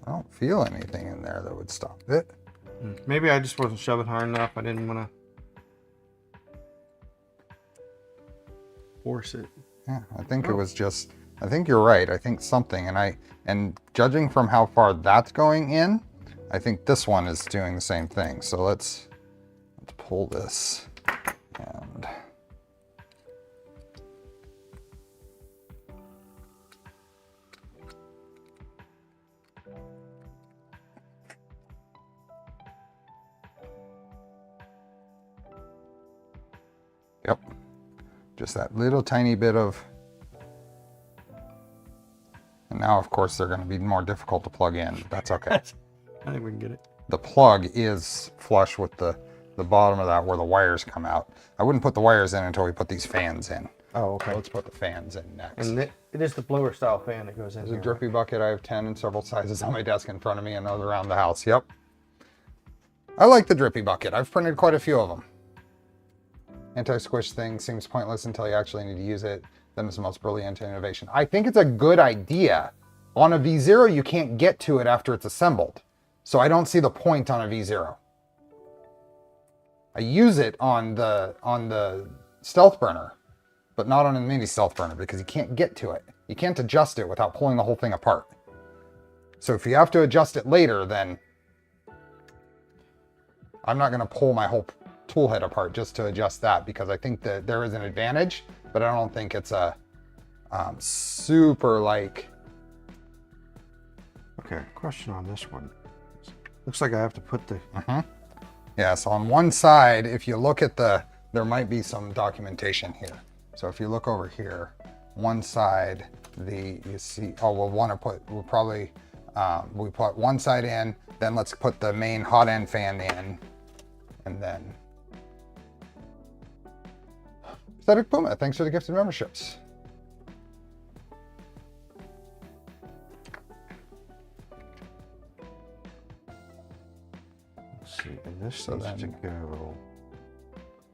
I don't feel anything in there that would stop it. maybe I just wasn't shoving hard enough. I didn't want to force it. Yeah, I think it was just, I think you're right. I think something, and judging from how far that's going in, I think this one is doing the same thing. So let's pull this and yep. Just that little tiny bit of, and now of course they're going to be more difficult to plug in, but that's okay. I think we can get it. The plug is flush with the bottom of that where the wires come out. I wouldn't put the wires in until we put these fans in. Oh, okay. So let's put the fans in next. And it is the blower style fan that goes in. There's a drippy bucket. I have 10 in several sizes on my desk in front of me and those around the house. Yep. I like the drippy bucket. I've printed quite a few of them. Anti-squish thing seems pointless until you actually need to use it. Then it's the most brilliant innovation. I think it's a good idea. On a V0, you can't get to it after it's assembled. So I don't see the point on a V0. I use it on the stealth burner, but not on a mini stealth burner because you can't get to it. You can't adjust it without pulling the whole thing apart. So if you have to adjust it later, then I'm not going to pull my whole tool head apart just to adjust that, because I think that there is an advantage, but I don't think it's a super like. Okay, question on this one. Looks like I have to put the. Yeah, so on one side, if you look at there might be some documentation here. So if you look over here, one side, you see, we'll probably, we put one side in, then let's put the main hot end fan in, and then. Fysetc Puma, thanks for the gifted memberships. Let's see, and this needs to go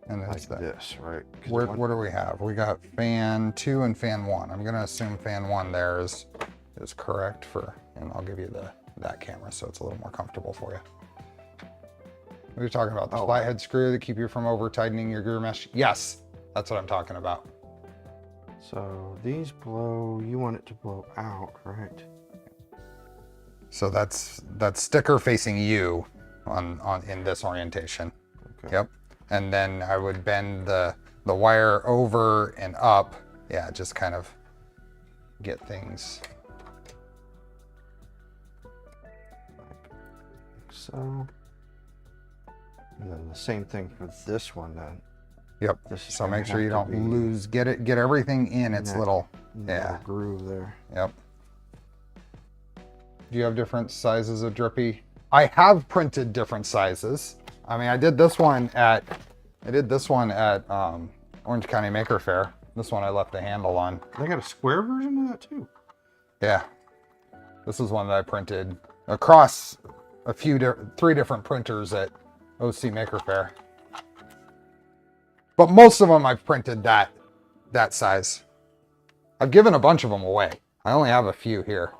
And like that's that. this, right? What do we have? We got fan 2 and fan 1. I'm gonna assume fan 1 there is correct and I'll give you that camera so it's a little more comfortable for you. We were talking about the flat head screw to keep you from over tightening your gear mesh. Yes, that's what I'm talking about. So these blow, you want it to blow out, right? So that's sticker facing you in this orientation. Okay. Yep. And then I would bend the wire over and up. Yeah, just kind of get things. Like so. And then the same thing for this one then. Yep. So make sure you don't lose, get everything in its little groove there. Yep. Do you have different sizes of drippy? I have printed different sizes. I mean, I did this one at Orange County Maker Faire. This one I left the handle on. They got a square version of that too. Yeah. This is one that I printed across three different printers at OC Maker Faire. But most of them I've printed that that size. I've given a bunch of them away. I only have a few here.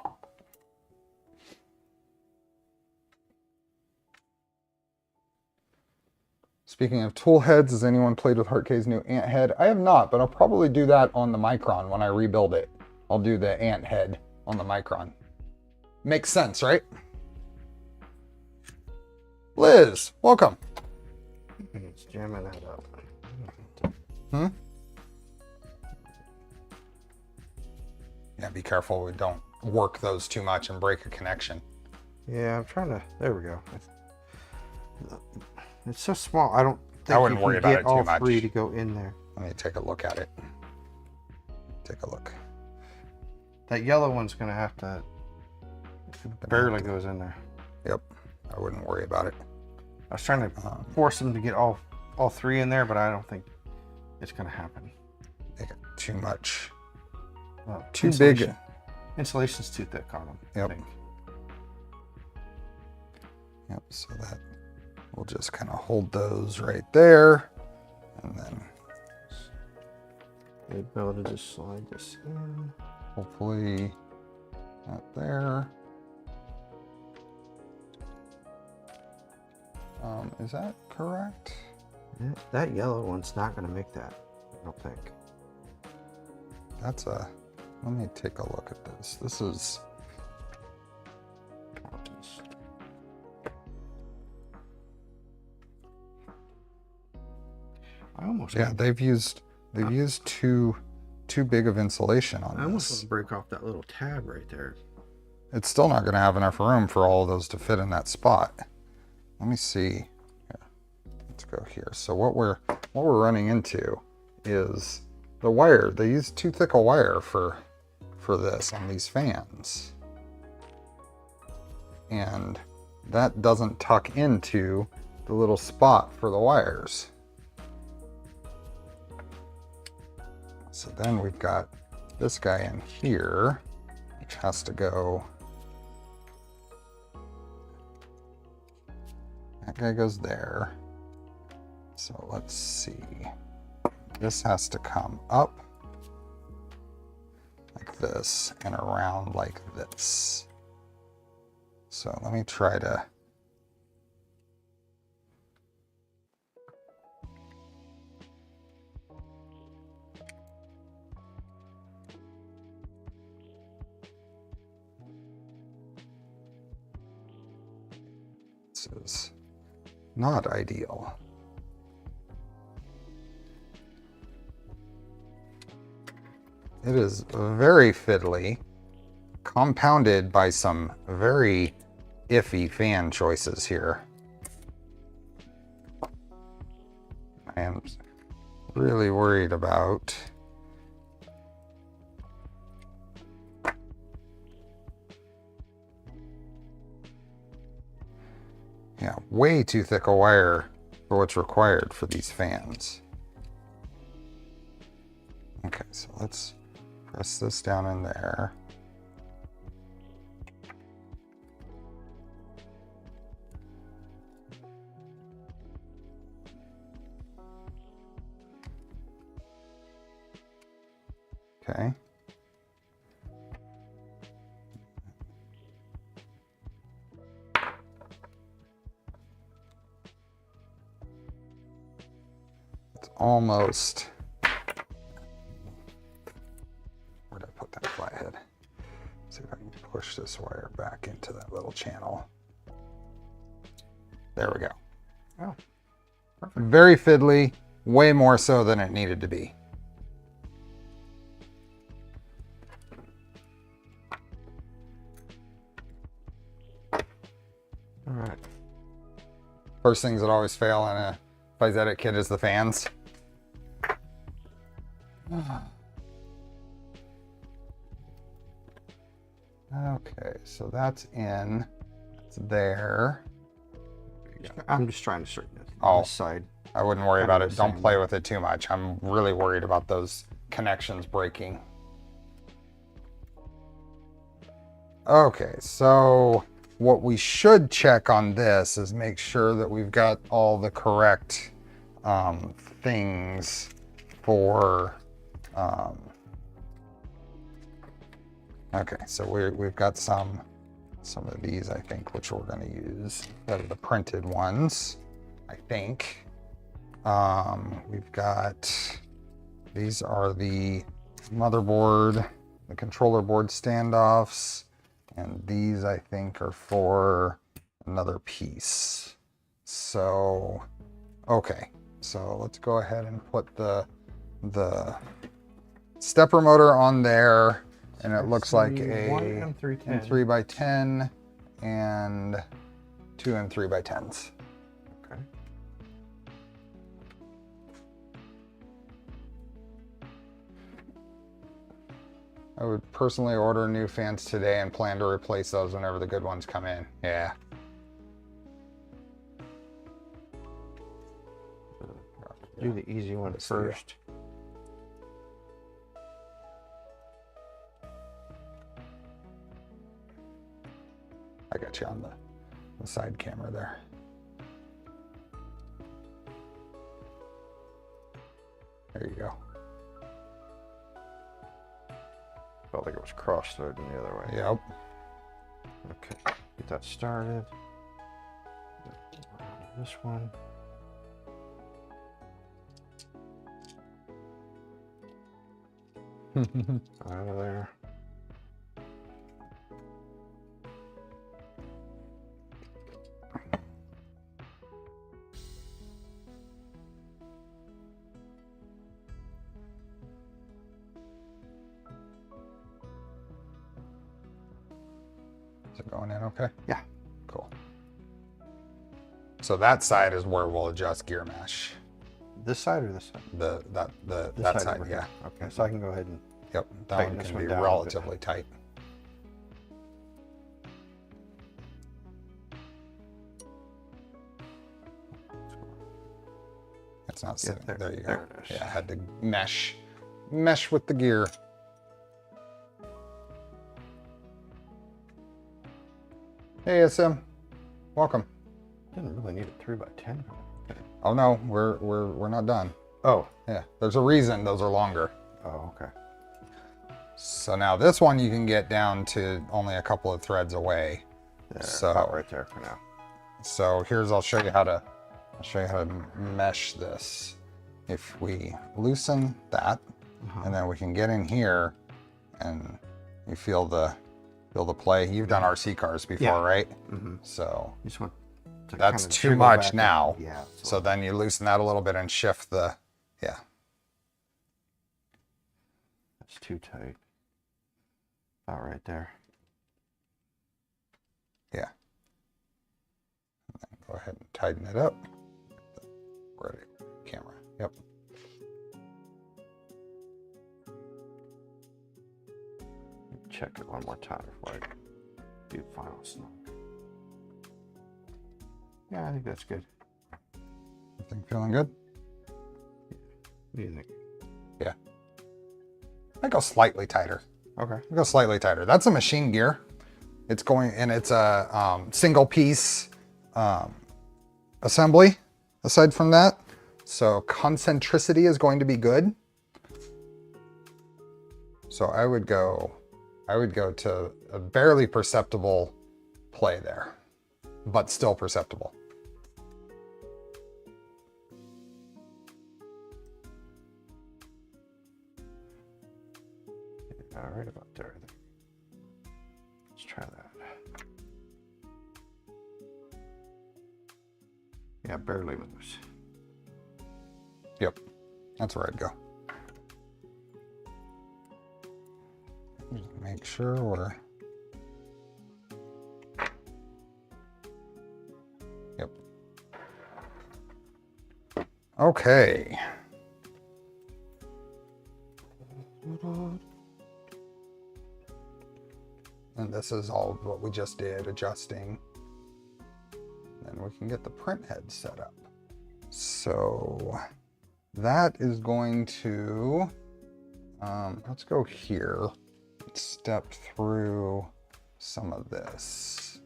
Speaking of tool heads, has anyone played with HeartK's new ant head? I have not, but I'll probably do that on the Micron when I rebuild it. I'll do the ant head on the Micron. Makes sense, right? Liz, welcome. It's jamming that up. Yeah, be careful we don't work those too much and break a connection. Yeah, I'm trying to. There we go. It's so small. I don't think I wouldn't worry about it too all much. three to go in there. Let me take a look at it. Take a look. That yellow one's gonna have to. It barely goes in there. Yep, I wouldn't worry about it. I was trying to force them to get all three in there, but I don't think it's gonna happen. Make it too much. Too big. Insulation's too thick on them. Yep. I think. Yep, so that we'll just kind of hold those right there, and then Be able to just slide this in. hopefully that there. Is that correct? Yeah, that yellow one's not going to make that, I don't think. That's a, let me take a look at this. This is, I almost yeah, they've used too big of insulation on I almost want this. to break off that little tab right there. It's still not going to have enough room for all of those to fit in that spot. Let me see. Here, let's go here. So what we're running into is the wire. They use too thick a wire for this on these fans, and that doesn't tuck into the little spot for the wires. So then we've got this guy in here, which has to go. That guy goes there. So let's see. This has to come up like this and around like this. So let me try to. This is not ideal. It is very fiddly, compounded by some very iffy fan choices here. I am really worried about way too thick a wire for what's required for these fans. Okay, so let's press this down in there. Okay. It's almost. Where'd I put that flathead? See if I can push this wire back into that little channel. There we go. Oh, perfect. Very fiddly, way more so than it needed to be. all right. First things that always fail in a Fysetc kit is the fans. Okay, so that's in. It's there. I'm just trying to straighten it Oh. on this side. I wouldn't worry Kinda about the it. Don't same. play with it too much. I'm really worried about those connections breaking. Okay, so what we should check on this is make sure that we've got all the correct things for Okay, so we've got some of these, I think, which we're going to use. That are the printed ones, I think. We've got, these are the motherboard, the controller board standoffs, and these I think are for another piece. So, okay, so let's go ahead and put the stepper motor on there, and it looks like a 1 M310. M3x10 and 2 M3x10s. Okay. I would personally order new fans today and plan to replace those whenever the good ones come in. Yeah. Do the easy one first. I got you on the side camera there. There you go. Felt like it was cross-threading the other way. Yep. Okay, get that started. This one. Out of there. Is it going in okay? Yeah. Cool. So that side is where we'll adjust gear mesh. This side or this side? That This side, over yeah. here. Okay, so I can go ahead and Yep, that tighten one this can one be down a relatively tight. It's not sitting. There you go. There it is. Yeah, I had to mesh with the gear. Hey, SM, welcome. didn't really need a 3x10. Oh no, we're not done. Oh. Yeah, there's a reason those are longer. Oh, okay. So now this one you can get down to only a couple of threads away. There, So- about right there for now. So here's, I'll show you how to mesh this. If we loosen that, and then we can get in here, and you feel the play. You've done RC cars before, Yeah. right? Mm-hmm. So You just want to that's kinda too jiggle much back now. and- yeah. So then you loosen that a little bit and shift the, yeah. That's too tight. About right there. Yeah. And then go ahead and tighten it up. Ready. Camera. Yep. Check it one more time before I do final snug. Yeah, I think that's good. Everything feeling good? What do you think? Yeah. I go slightly tighter. Okay. I go slightly tighter. That's a machine gear. It's going, and it's a single piece assembly aside from that. So concentricity is going to be good. So I would go to a barely perceptible play there, but still perceptible. All right, about there. Let's try that. Yeah, barely moves. Yep, that's where I'd go. Just make sure we're... Yep. Okay. And this is all of what we just did, adjusting. Then we can get the print head set up. So that is going to, let's go here, step through some of this.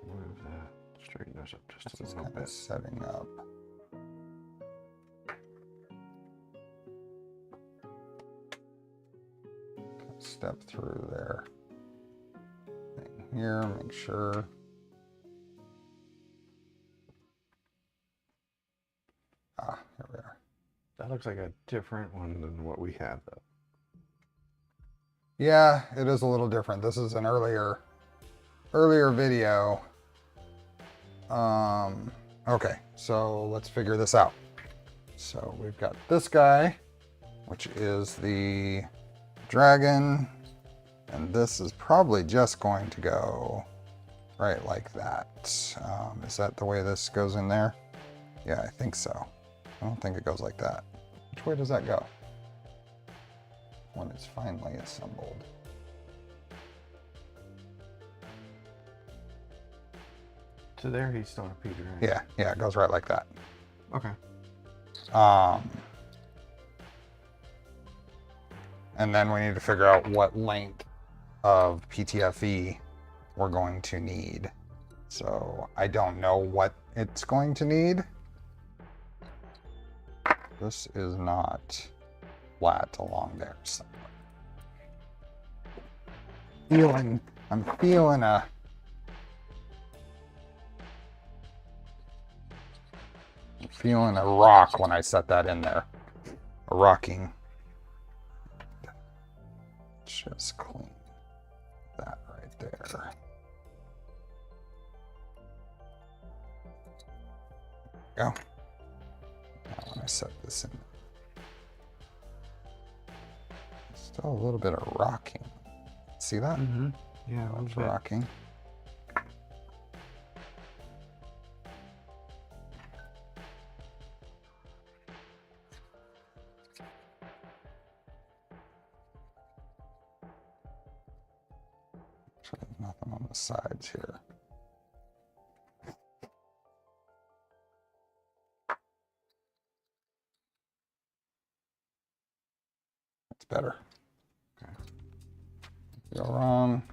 Move that, straighten those up just This a is little kind of bit. setting up. step through there. Here, make sure. Ah, here we are. That looks like a different one than what we have, though. Yeah, it is a little different. This is an earlier video. Okay, so let's figure this out. So we've got this guy, which is the dragon, and this is probably just going to go right like that. Is that the way this goes in there? Yeah, I think so. I don't think it goes like that. Which way does that go? When it's finally assembled. So there he's still a Peter. Right? Yeah, it goes right like that. Okay. And then we need to figure out what length of PTFE we're going to need. So I don't know what it's going to need. This is not flat along there somewhere. I'm feeling a rock when I set that in there. A rocking. Just clean that right there. Go. Now when I set this in, still a little bit of rocking. See that? Mm-hmm. Yeah, it's rocking. So there's nothing on the sides here. That's better. Okay. Go wrong.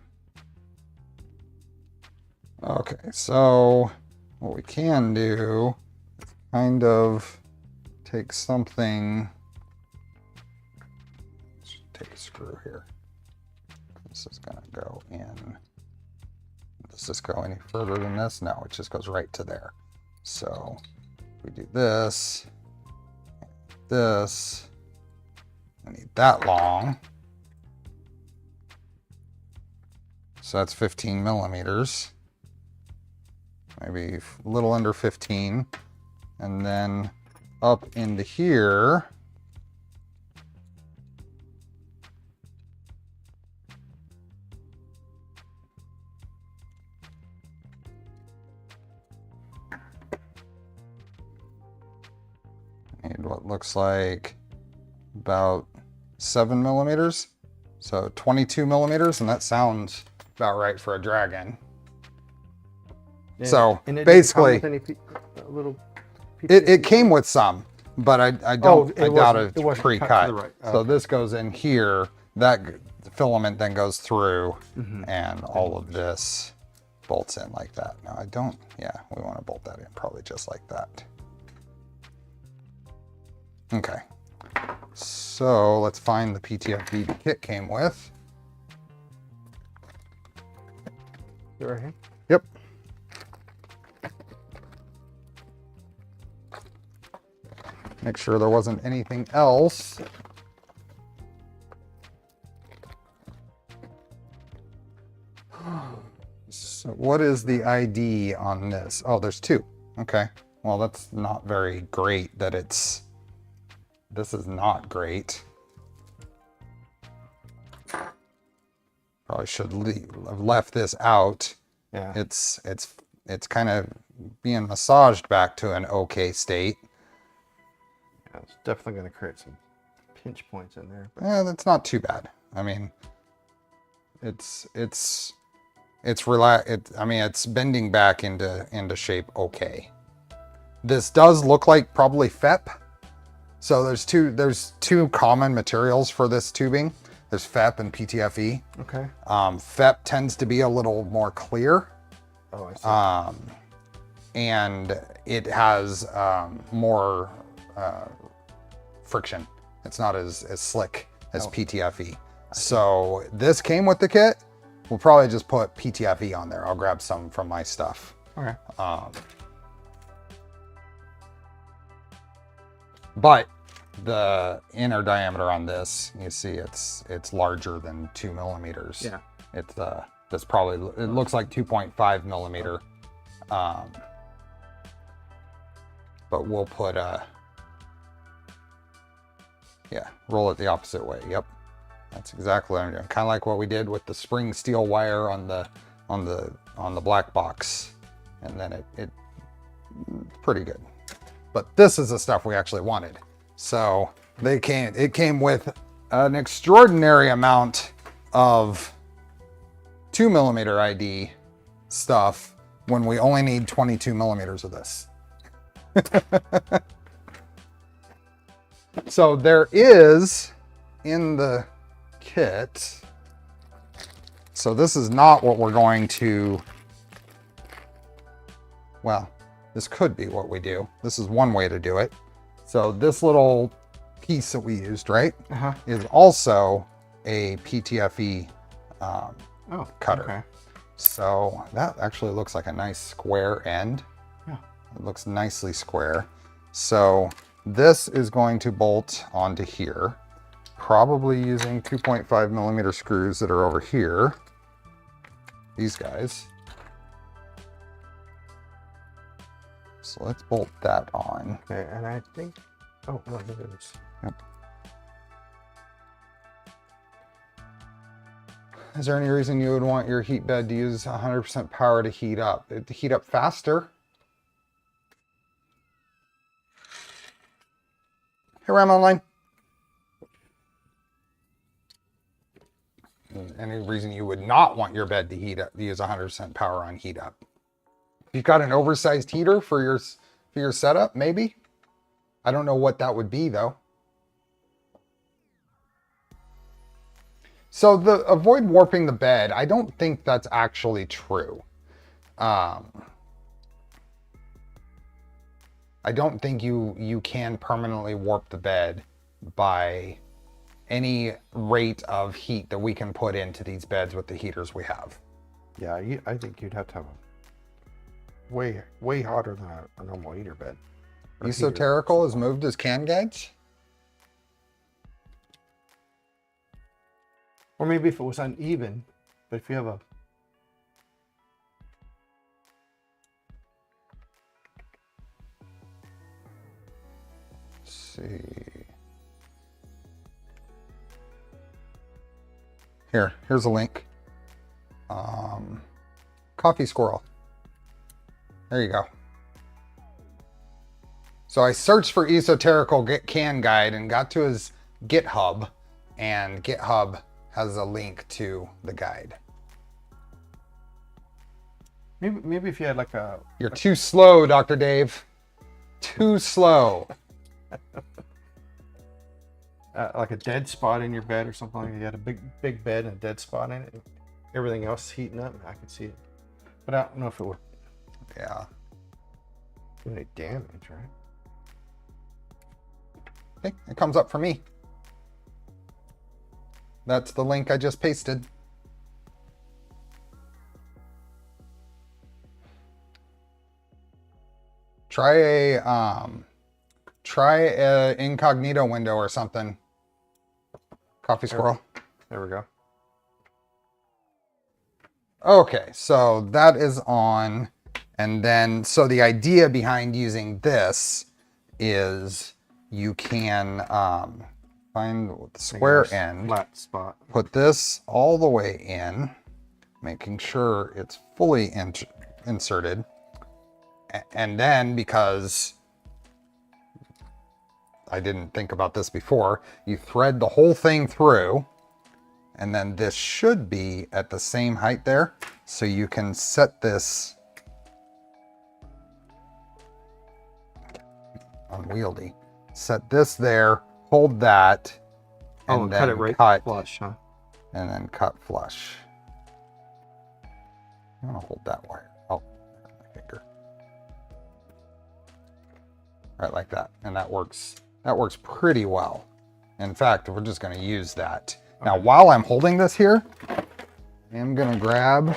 Okay, so what we can do is kind of take something. Let's take a screw here. This is going to go in. Does this go any further than this? No, it just goes right to there. So we do this, this. I need that long. So that's 15 millimeters. Maybe a little under 15. And then up into here. Need what looks like about 7 millimeters. So 22 millimeters, and that sounds about right for a dragon. Yeah, so and it basically, it it came with some, but I doubt it's pre-cut. Right. So this goes in here. That filament then goes through, and all of this bolts in like that. Now I don't. Yeah, we want to bolt that in probably just like that. Okay. So let's find the PTFE the kit came with. You right here? Yep. Make sure there wasn't anything else. So what is the ID on this? Oh, there's 2. Okay. Well, that's not very great that it's... This is not great. Probably should have left this out. Yeah. It's kind of being massaged back to an okay state. Yeah, it's definitely going to create some pinch points in there. Yeah, that's not too bad. I mean, it's bending back into shape okay. This does look like probably FEP. So there's two common materials for this tubing. There's FEP and PTFE. Okay. FEP tends to be a little more clear. Oh, I see. And it has more friction. It's not as slick as PTFE. So this came with the kit. We'll probably just put PTFE on there. I'll grab some from my stuff. Okay. But the inner diameter on this, you see it's larger than 2 millimeters. Yeah. It's that's probably, it looks like 2.5 millimeter. But we'll put yeah, roll it the opposite way. Yep. That's exactly what I'm doing. Kind of like what we did with the spring steel wire on the black box. And then it's pretty good. But this is the stuff we actually wanted. So it came with an extraordinary amount of 2 millimeter ID stuff when we only need 22 millimeters of this. So there is in the kit, so this is not what we're going to, well, this could be what we do. This is one way to do it. So this little piece that we used, right, is also a PTFE cutter. Okay. So that actually looks like a nice square end. Yeah. It looks nicely square. So this is going to bolt onto here, probably using 2.5 millimeter screws that are over here. These guys. So let's bolt that on. Okay, and I think, oh, no, look at this. Yep. Is there any reason you would want your heat bed to use 100% power to heat up? It'd heat up faster. Hey, Ram Online. Any reason you would not want your bed to heat up, to use 100% power on heat up? If you've got an oversized heater for your setup, maybe. I don't know what that would be though. So the avoid warping the bed, I don't think that's actually true. I don't think you can permanently warp the bed by any rate of heat that we can put into these beds with the heaters we have. Yeah, I think you'd have to have a way hotter than a normal heater bed. Esoterical is moved as can guides? Or maybe if it was uneven, but if you have a... Let's see. Here's a link. Coffee Squirrel. There you go. So I searched for esoterical can guide and got to his GitHub, and GitHub has a link to the guide. Maybe if you had like a... You're too slow, Dr. Dave. Too slow. Like a dead spot in your bed or something like that. You had a big bed and a dead spot in it. And everything else heating up. I could see it. But I don't know if it would... Yeah. do any damage, right? Okay, it comes up for me. That's the link I just pasted. Try a incognito window or something. Coffee Squirrel. There we go. Okay, so that is on. And then, so the idea behind using this is you can find the square end, flat spot, put this all the way in, making sure it's fully inserted. And then, because I didn't think about this before, you thread the whole thing through, and then this should be at the same height there. So you can set this unwieldy. Set this there, hold that, and then cut it right cut flush, huh? And then cut flush. I'm gonna hold that wire. Oh, my finger. Right, like that, and that works. That works pretty well. In fact, we're just gonna use that Now, while I'm holding this here, I am gonna grab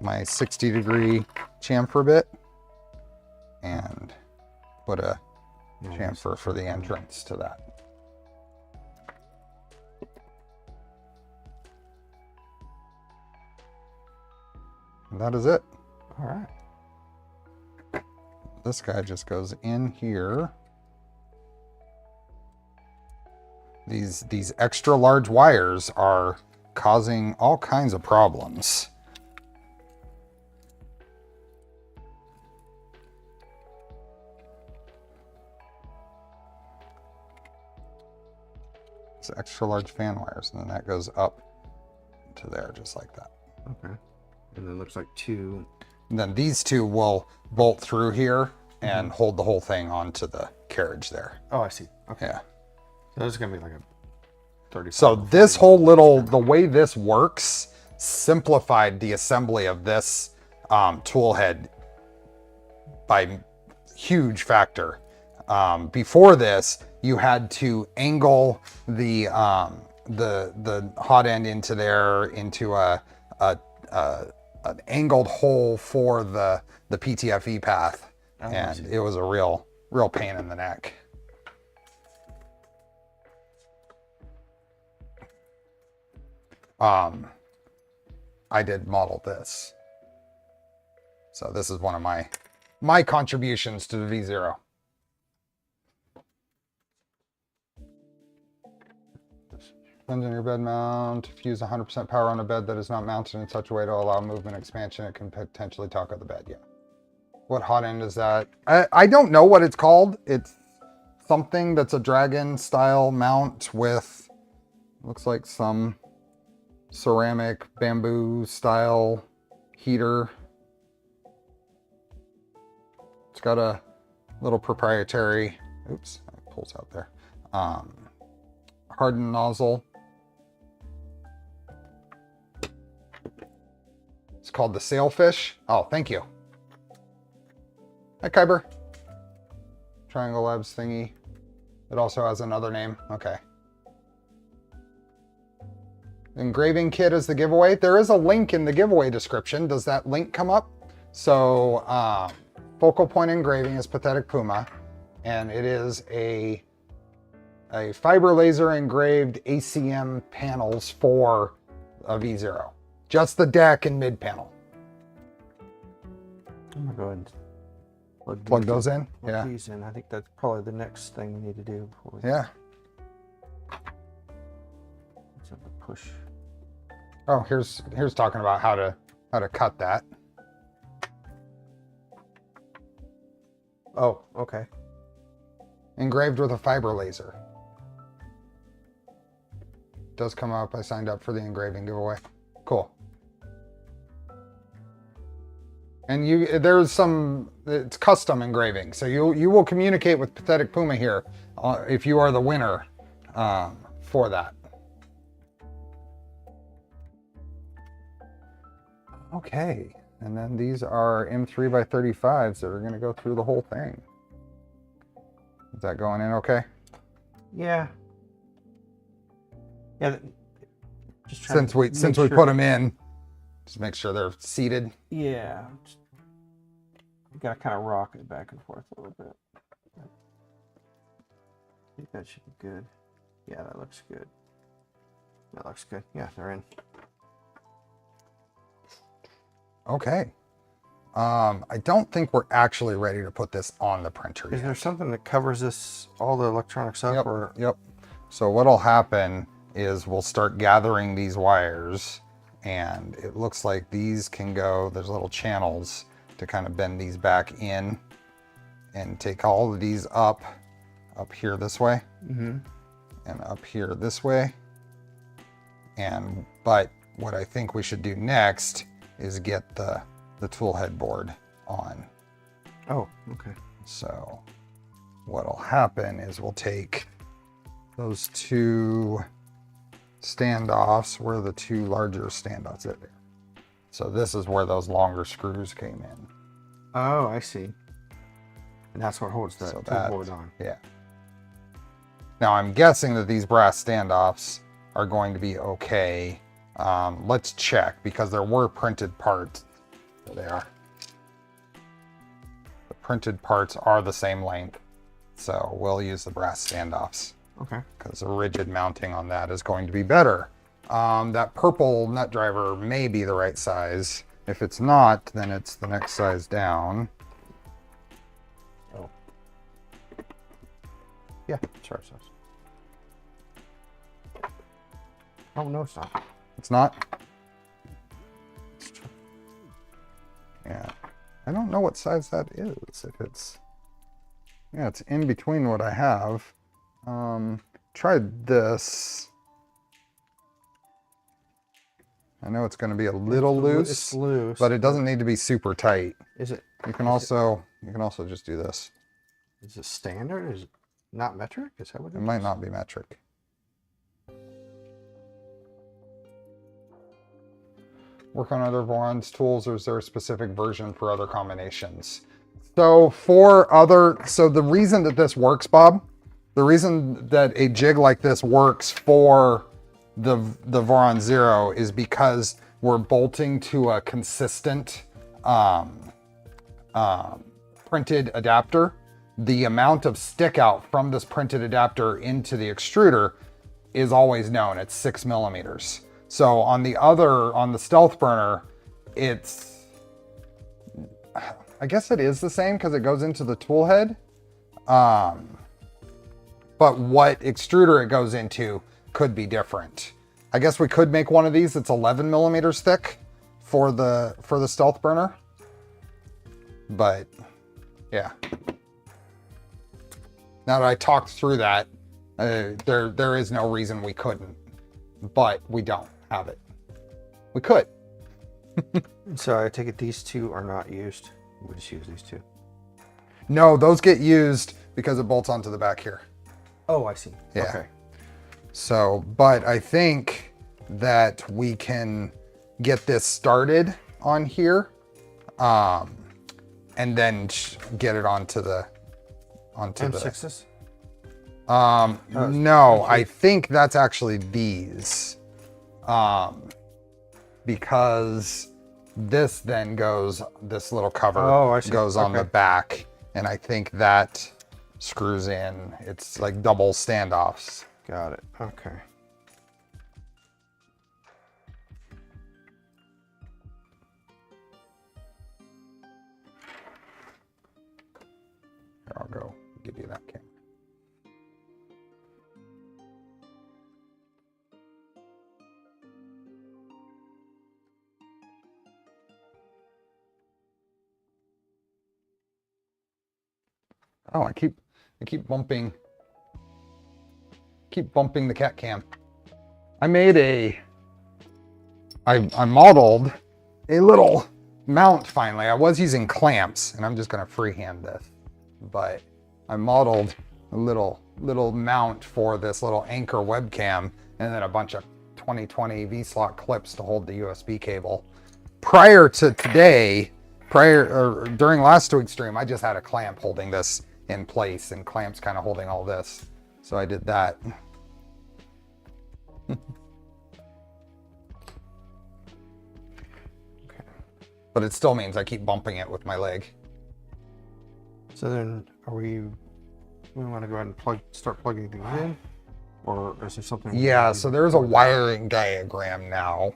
my 60-degree chamfer bit and put a chamfer for the entrance to that. And that is it. All right. This guy just goes in here. These extra large wires are causing all kinds of problems. It's extra large fan wires, and then that goes up to there just like that. Okay. And then it looks like two. And then these two will bolt through here and hold the whole thing onto the carriage there. Oh, I see. Okay. Yeah. So this is gonna be like a 30. So this whole little, the way this works, simplified the assembly of this tool head by huge factor. Before this, you had to angle the hot end into there into an angled hole for the PTFE path, and it was a real pain in the neck. I did model this, so this is one of my contributions to the V0. Depends on your bed mount. If you use 100% power on a bed that is not mounted in such a way to allow movement expansion, it can potentially talk of the bed. Yeah. What hot end is that? I don't know what it's called. It's something that's a dragon style mount with, looks like some ceramic bamboo style heater. It's got a little proprietary, oops, it pulls out there. Hardened nozzle. It's called the Sailfish. Oh, thank you. Hi, Kyber. Triangle Labs thingy. It also has another name. Okay. Engraving kit is the giveaway. There is a link in the giveaway description. Does that link come up? So, focal point engraving is Pathetic Puma, and it is a fiber laser engraved ACM panels for a V0. Just the deck and mid panel. I'm gonna go ahead and Plug those in? plug these in. I think that's probably the next thing we need to do before we Yeah. let's have to push. Oh, here's talking about how to cut that. Oh, okay. Engraved with a fiber laser. Does come up. I signed up for the engraving giveaway. Cool. And there's some, it's custom engraving. So you will communicate with Pathetic Puma here if you are the winner for that. Okay. And then these are M3 by 35s that are going to go through the whole thing. Is that going in okay? Yeah. Yeah. Just Since we put them in, just make sure they're seated. Yeah. You gotta kind of rock it back and forth a little bit. I think that should be good. Yeah, that looks good. That looks good. Yeah, they're in. Okay. I don't think we're actually ready to put this on the printer Is yet. there something that covers this, all the electronics up? Yep, Or yep. So what'll happen is we'll start gathering these wires, and it looks like these can go, there's little channels to kind of bend these back in and take all of these up here this way, and up here this way. But what I think we should do next is get the tool head board on. Oh, okay. So what'll happen is we'll take those two standoffs, where the two larger standoffs are there. So this is where those longer screws came in. Oh, I see. And that's what holds the So tool board on. Yeah. Now I'm guessing that these brass standoffs are going to be okay. Let's check because there were printed parts. There they are. The printed parts are the same length. So we'll use the brass standoffs. Okay. Because the rigid mounting on that is going to be better. That purple nut driver may be the right size. If it's not, then it's the next size down. Oh. Yeah, it's right size. Oh, no, it's not. It's not? Yeah. I don't know what size that is. If it's... Yeah, it's in between what I have. Tried this. I know it's going to be a little loose. It's loose, but it doesn't need to be super tight. Is it? You can also just do this. Is it standard? Is it not metric? Is that what it is? It might not be metric. Work on other Voron's tools, or is there a specific version for other combinations? So the reason that this works, Bob, the reason that a jig like this works for the Voron Zero is because we're bolting to a consistent printed adapter. The amount of stick out from this printed adapter into the extruder is always known. It's 6 millimeters. So on the Stealth burner, I guess it is the same because it goes into the tool head. But what extruder it goes into could be different. I guess we could make one of these that's 11 millimeters thick for the Stealth burner. But yeah. Now that I talked through that, there is no reason we couldn't, but we don't have it. We could. So I take it these two are not used. We'll just use these two. No, those get used because it bolts onto the back here. Oh, I see. Yeah. Okay. So, but I think that we can get this started on here, and then get it onto the M6s? No, I think that's actually these, because this then goes, this little cover goes on the back, and I think that screws in. It's like double standoffs. Got it. Okay. Here, I'll go give you that camera. Oh, I keep bumping the cat cam. I modeled a little mount finally. I was using clamps, and I'm just gonna freehand this, but I modeled a little mount for this little anchor webcam, and then a bunch of 2020 V-slot clips to hold the USB cable. Prior to today, during last week's stream, I just had a clamp holding this in place, and clamps kind of holding all this. So I did that. Okay. But it still means I keep bumping it with my leg. So then we want to go ahead and start plugging things in, or is there something? Yeah, so there's a wiring diagram now.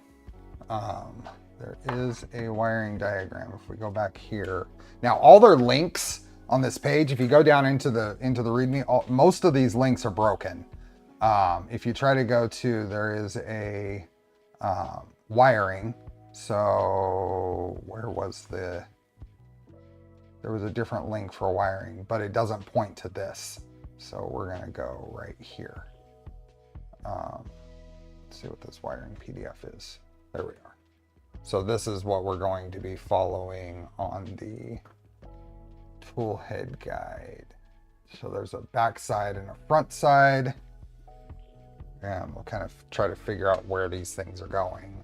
There is a wiring diagram. If we go back here. Now all their links on this page, if you go down into the README, most of these links are broken. If you try to go to, there is a wiring. So where was there was a different link for wiring, but it doesn't point to this. So we're gonna go right here. Let's see what this wiring PDF is. There we are. So this is what we're going to be following on the tool head guide. So there's a back side and a front side, and we'll kind of try to figure out where these things are going.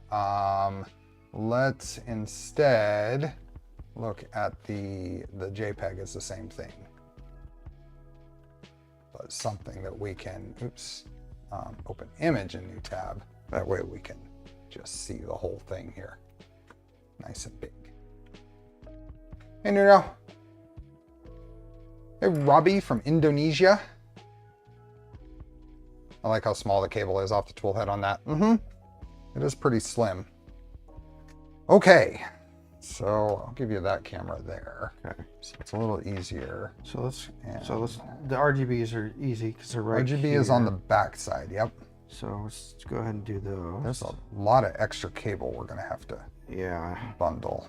Let's instead look at the JPEG is the same thing. as something that we can, open image in new tab. That way we can just see the whole thing here. Nice and big. Hey, Nuno. Hey, Robbie from Indonesia. I like how small the cable is off the tool head on that. It is pretty slim. Okay, so I'll give you that camera there. Okay. So it's a little easier. So let's the RGBs are easy because they're right RGB here. is on the back side, yep. So let's go ahead and do those. There's a lot of extra cable we're gonna have to bundle.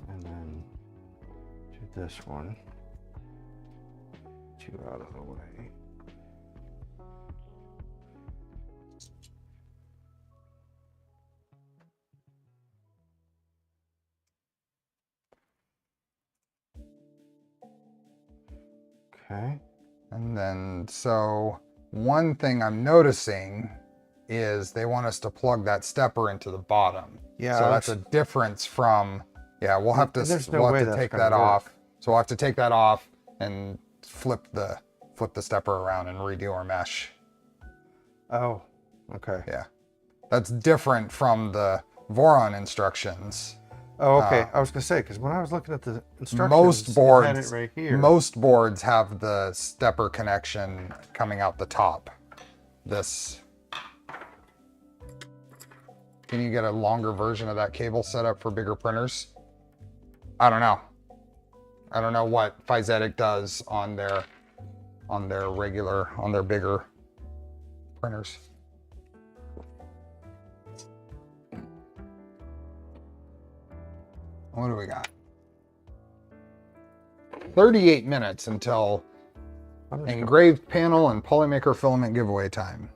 And then do this one. 2 out of the way. Okay. And then, so one thing I'm noticing is they want us to plug that stepper into the bottom. Yeah. So that's a difference from, we'll have to, take that off. So we'll have to take that off and flip the stepper around and redo our mesh. Oh, okay. Yeah. That's different from the Voron instructions. Oh, okay. I was gonna say, because when I was looking at the instructions, it had it right here. Most boards have the stepper connection coming out the top. This. Can you get a longer version of that cable set up for bigger printers? I don't know. I don't know what Fysetc does on their bigger printers. What do we got? 38 minutes until engraved panel and Polymaker filament giveaway time.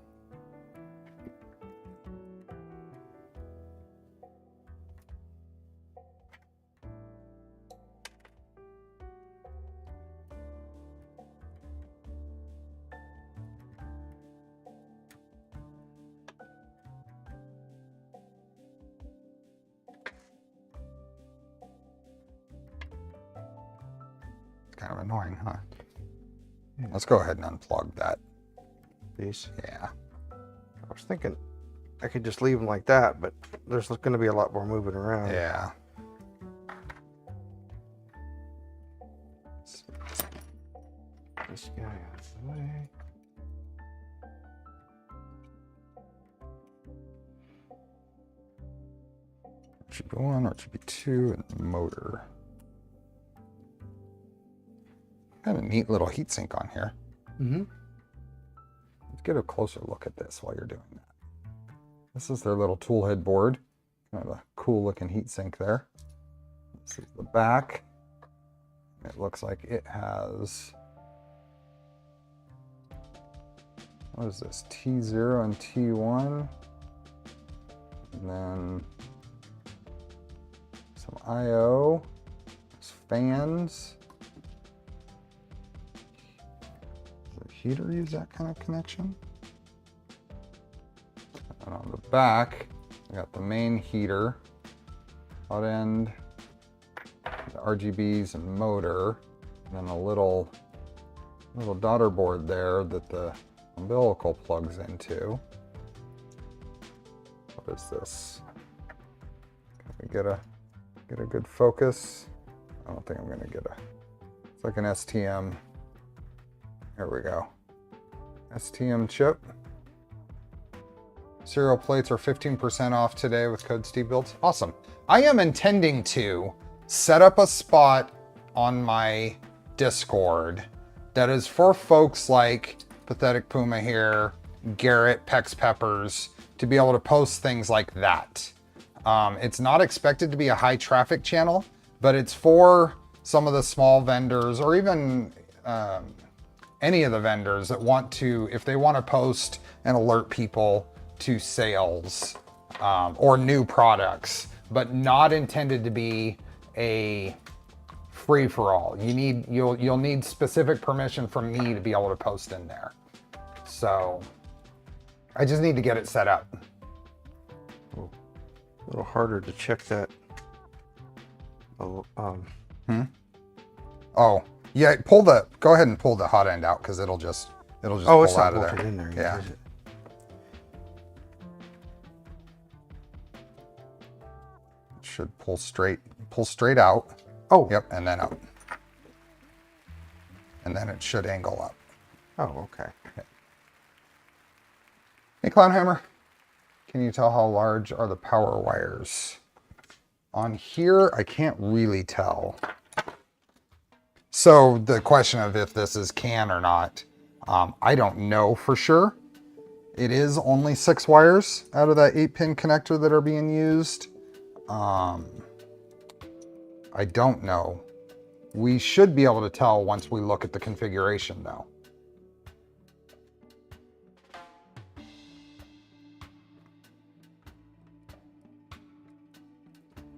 Kind of annoying, huh? Yeah. Let's go ahead and unplug that. These? Yeah. I was thinking I could just leave them like that, but there's going to be a lot more moving around. Yeah. This guy out of the way. RGB 1, RGB 2, and motor. Got a neat little heatsink on here. Let's get a closer look at this while you're doing that. This is their little tool head board. Kind of a cool looking heatsink there. This is the back. It looks like it has, what is this, T0 and T1. And then some I/O, fans. Heater use that kind of connection. And on the back, we got the main heater, hot end, the RGBs and motor, and then a little daughter board there that the umbilical plugs into. What is this? Can we get a good focus? I don't think I'm gonna get it's like an STM. Here we go. STM chip. Serial plates are 15% off today with code SteveBuilds. Awesome. I am intending to set up a spot on my Discord that is for folks like Pathetic Puma here, Garrett, Pex Peppers, to be able to post things like that. It's not expected to be a high traffic channel, but it's for some of the small vendors or even any of the vendors that want to, if they want to post and alert people to sales or new products, but not intended to be a free-for-all. You'll need specific permission from me to be able to post in there. So I just need to get it set up. A little harder to check that. Oh, Yeah, go ahead and pull the hot end out because it'll just Oh, pull it's not out of bolted there. in there. Yeah. Is it? It should pull straight out. Oh. Yep, and then up. And then it should angle up. Oh, okay. Hey, Clownhammer, can you tell how large are the power wires? On here, I can't really tell. So the question of if this is CAN or not, I don't know for sure. It is only 6 wires out of that 8-pin connector that are being used. I don't know. We should be able to tell once we look at the configuration though.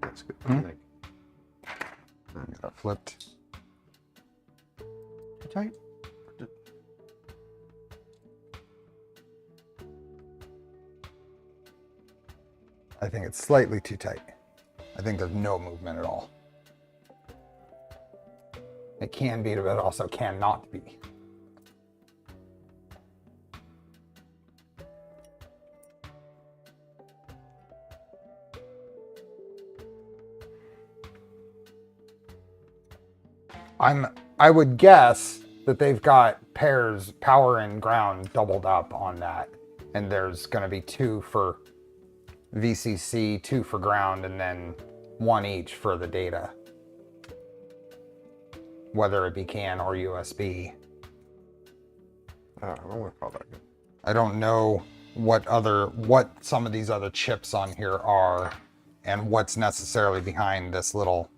That's good. Got it flipped. Too tight? I think it's slightly too tight. I think there's no movement at all. It can be, but it also cannot be. I would guess that they've got pairs, power and ground, doubled up on that. And there's going to be 2 for VCC, 2 for ground, and then 1 each for the data. Whether it be CAN or USB. I'm gonna call that good. I don't know what some of these other chips on here are and what's necessarily behind this little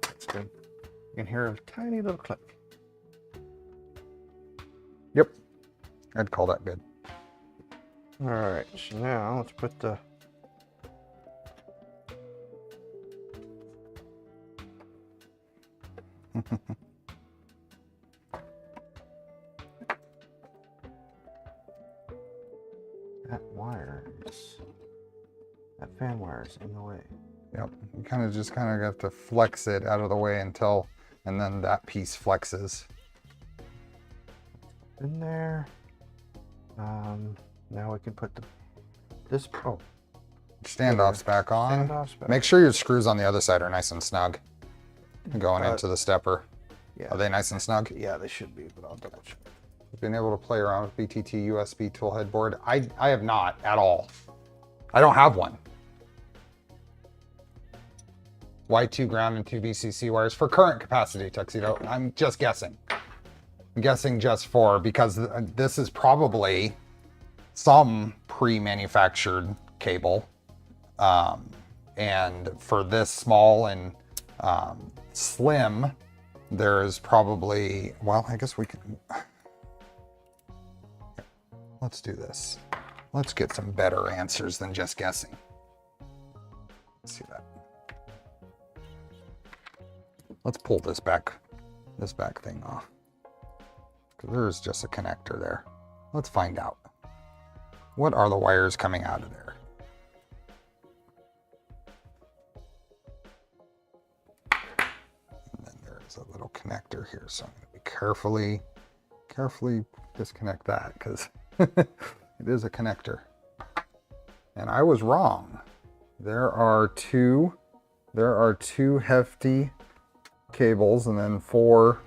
That's good. You can hear a tiny little click. Yep. I'd call that good. All right, so now let's put the that fan wire is in the way. Yep. You kind of have to flex it out of the way and then that piece flexes. In there. Now we can put this Standoff's back on. Standoff's back. Make sure your screws on the other side are nice and snug. Going into the stepper. Yeah. Are they nice and snug? Yeah, they should be, but I'll double check. Been able to play around with BTT USB tool headboard? I have not at all. I don't have one. Why 2 ground and 2 VCC wires for current capacity, Tuxedo? I'm just guessing. I'm guessing just because this is probably some pre-manufactured cable. And for this small and slim, there's probably, well, I guess we can, let's do this. Let's get some better answers than just guessing. Let's see that. Let's pull this back thing off. Because there's just a connector there. Let's find out. What are the wires coming out of there? And then there's a little connector here, so I'm going to be carefully disconnect that because it is a connector. And I was wrong. There are two hefty cables and then 4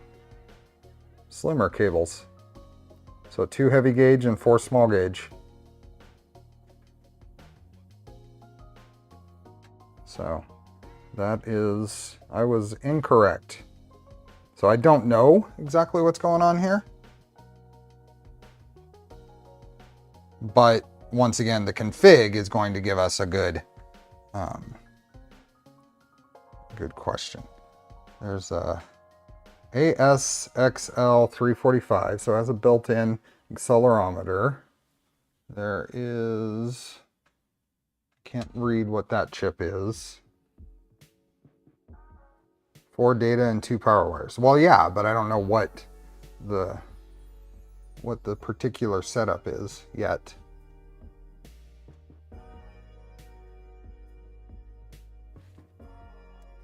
slimmer cables. So 2 heavy gauge and 4 small gauge. So that is, I was incorrect. So I don't know exactly what's going on here. But once again, the config is going to give us a good question. There's a ASXL345, so it has a built-in accelerometer. There is, can't read what that chip is. 4 data and 2 power wires. Well, yeah, but I don't know what the particular setup is yet.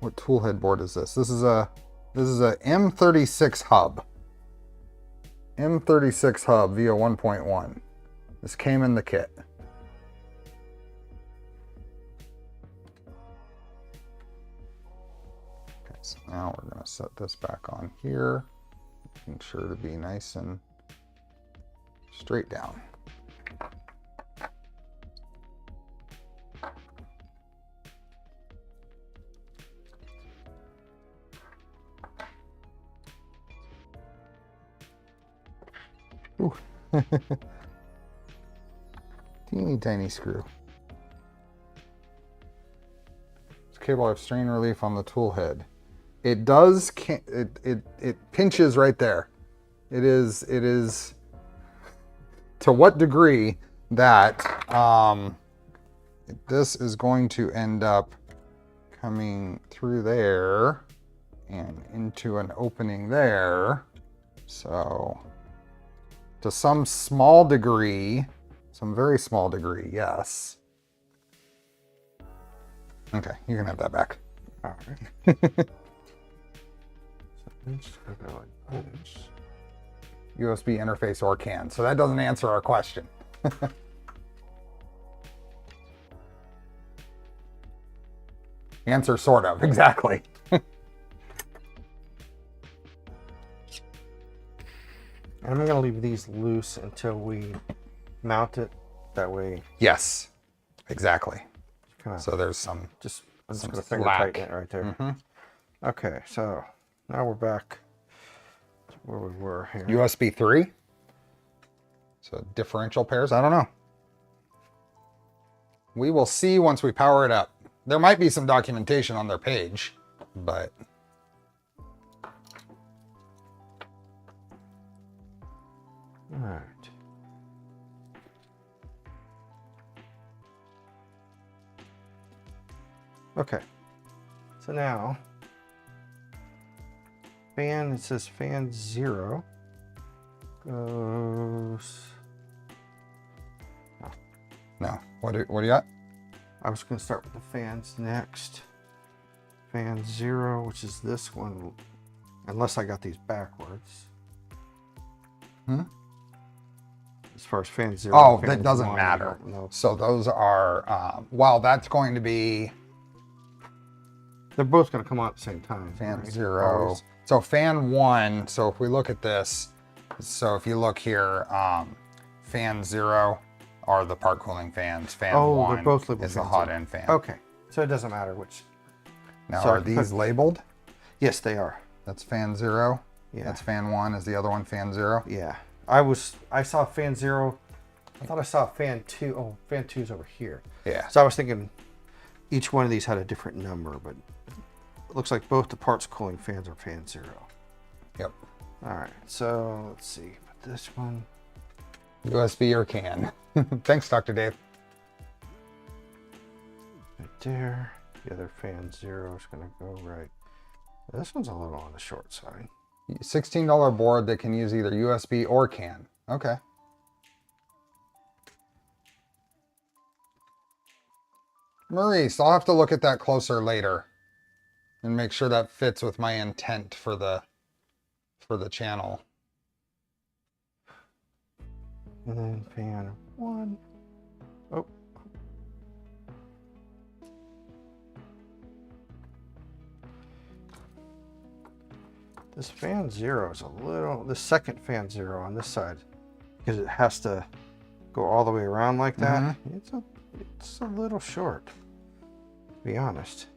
what tool head board is this? This is a M36 hub. M36 hub V0.1. This came in the kit. Okay, so now we're going to set this back on here. Making sure to be nice and straight down. Ooh. Teeny tiny screw. This cable have strain relief on the tool head. It does, it pinches right there. It is to what degree that this is going to end up coming through there and into an opening there. So to some small degree, some very small degree, yes. Okay, you can have that back. All right. So it's gonna go like this. USB interface or CAN. So that doesn't answer our question. Answer sort of, exactly. I'm going to leave these loose until we mount it. That way. Yes, exactly. Kinda, so there's some. I'm just some going to finger slack. tighten it right there. Mm-hmm. Okay, so now we're back to where we were here. USB 3. So differential pairs. I don't know. We will see once we power it up. There might be some documentation on their page, but. All right. Okay. So now, fan, it says fan 0 goes. Oh, No. What do you got? I was going to start with the fans next. Fan 0, which is this one, unless I got these backwards. Hmm? As far as fan 0. Oh, fan that doesn't 1, matter. No. So those are, well, that's going to be They're both going to come out at the same time. fan right? 0. Always. So fan 1, so if we look at this, so if you look here, fan 0 are the part cooling fans. Fan 1 they're both labeled is the fan hot 0. end fan. Okay, so it doesn't matter which. Now, So I are can these put- labeled? Yes, they are. That's fan 0. Yeah. That's fan 1. Is the other one fan 0? Yeah. I saw fan 0. I thought I saw fan 2. Oh, fan 2 is over here. Yeah. So I was thinking each one of these had a different number, but it looks like both the parts cooling fans are fan 0. Yep. All right, so let's see. Put this one. USB or CAN. Thanks, Dr. Dave. Right there. The other fan 0 is going to go right. This one's a little on the short side. $16 board that can use either USB or CAN. Okay. Maurice, I'll have to look at that closer later and make sure that fits with my intent for the channel. And then fan 1. Oh. This fan 0 is a little, the second fan 0 on this side, because it has to go all the way around like that. It's a little short, to be honest.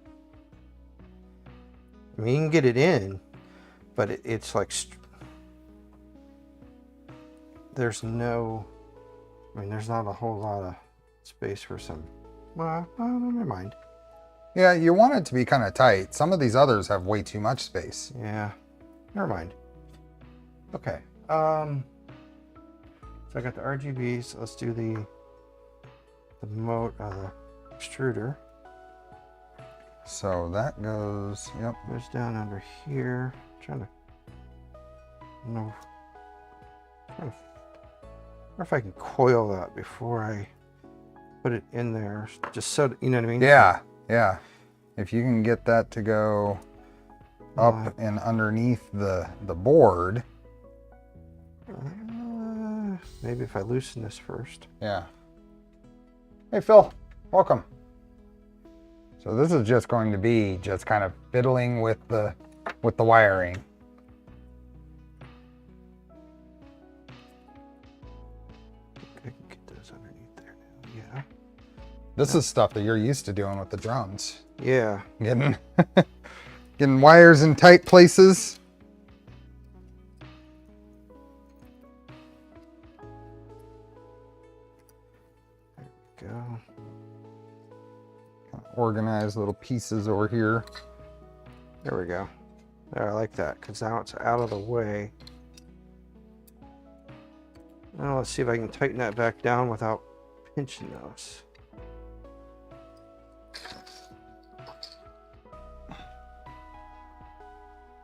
I mean, you can get it in, but it's like, there's no, I mean, there's not a whole lot of space for some, well, never mind. Yeah, you want it to be kind of tight. Some of these others have way too much space. Yeah, never mind. Okay, so I got the RGBs. Let's do the extruder. So that goes, yep. Goes down under here. Trying to, no, I wonder if I can coil that before I put it in there, just so you know what I mean. Yeah, yeah. if you can get that to go up and underneath the board. Maybe if I loosen this first. Yeah. Hey, Phil, welcome. So this is just going to be just kind of fiddling with the wiring. I can get those underneath there now. Yeah. This is stuff that you're used to doing with the drones. Yeah. Getting wires in tight places. There we go. Organize little pieces over here. There we go. There, I like that because now it's out of the way. Now let's see if I can tighten that back down without pinching those.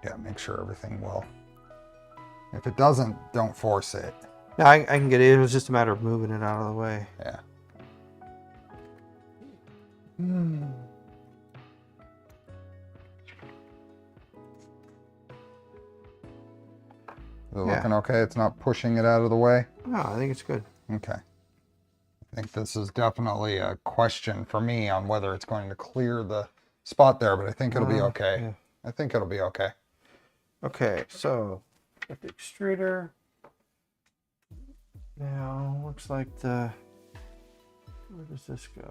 Yeah, make sure everything will. If it doesn't, don't force it. Yeah, I can get it. It was just a matter of moving it out of the way. Yeah. Is it looking okay? It's not pushing it out of the way? No, I think it's good. Okay. I think this is definitely a question for me on whether it's going to clear the spot there, but I think it'll be okay. Yeah. I think it'll be okay. Okay, so got the extruder. Now looks like where does this go?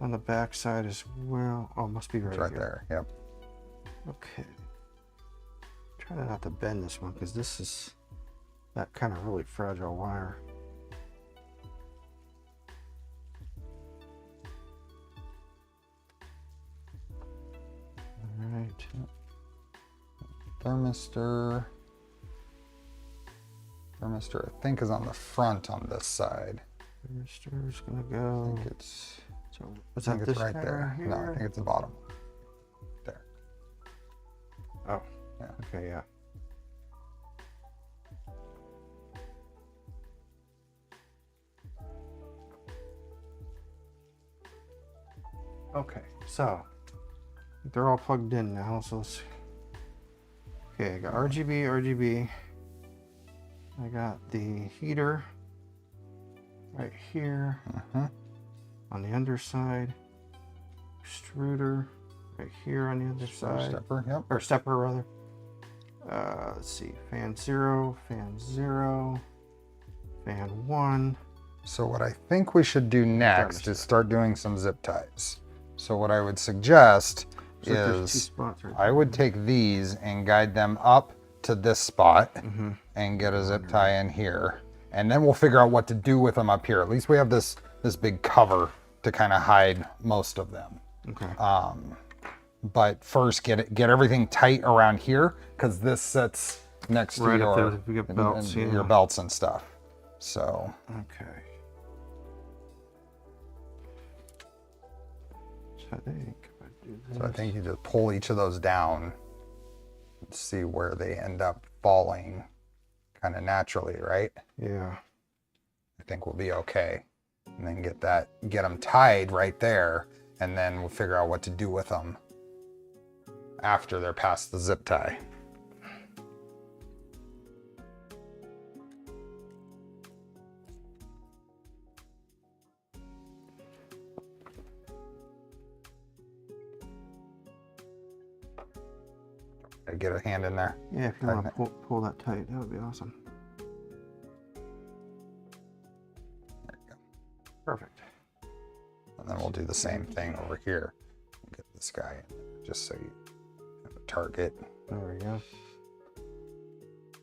On the back side as well. Oh, it must be right, It's right here. there. Yep. Okay. Try not to bend this one because this is that kind of really fragile wire. All right. Thermistor, I think, is on the front on this side. Thermistor's gonna go. I think it's, So was that this right guy there. right No, I here? think it's the bottom. There. Oh. Yeah. Okay. Yeah. Okay. So they're all plugged in now. So let's. Okay, I got RGB. I got the heater right here on the underside. Extruder right here on the other side. Stepper, yep. Or stepper rather. Let's see. Fan 0, fan 0, fan 1. So what I think we should do next is start doing some zip ties. So what I would suggest So there's 2 is spots right I would take these and guide them up to this spot and get a zip tie in here. And then we'll figure out what to do with them up here. At least we have this big cover to kind of hide most of them. Okay. But first get everything tight around here because this sits next to Right up your, there, we got belts, and yeah. your belts and stuff. So Okay. So I think if I do this. So I think you just pull each of those down and see where they end up falling kind of naturally, right? Yeah. I think we'll be okay. And then get them tied right there, and then we'll figure out what to do with them after they're past the zip tie. Get a hand in there. Yeah, if you want to pull that tight, that would be awesome. There you go. Perfect. And then we'll do the same thing over here. Get this guy in there, just so you have a target. There we go.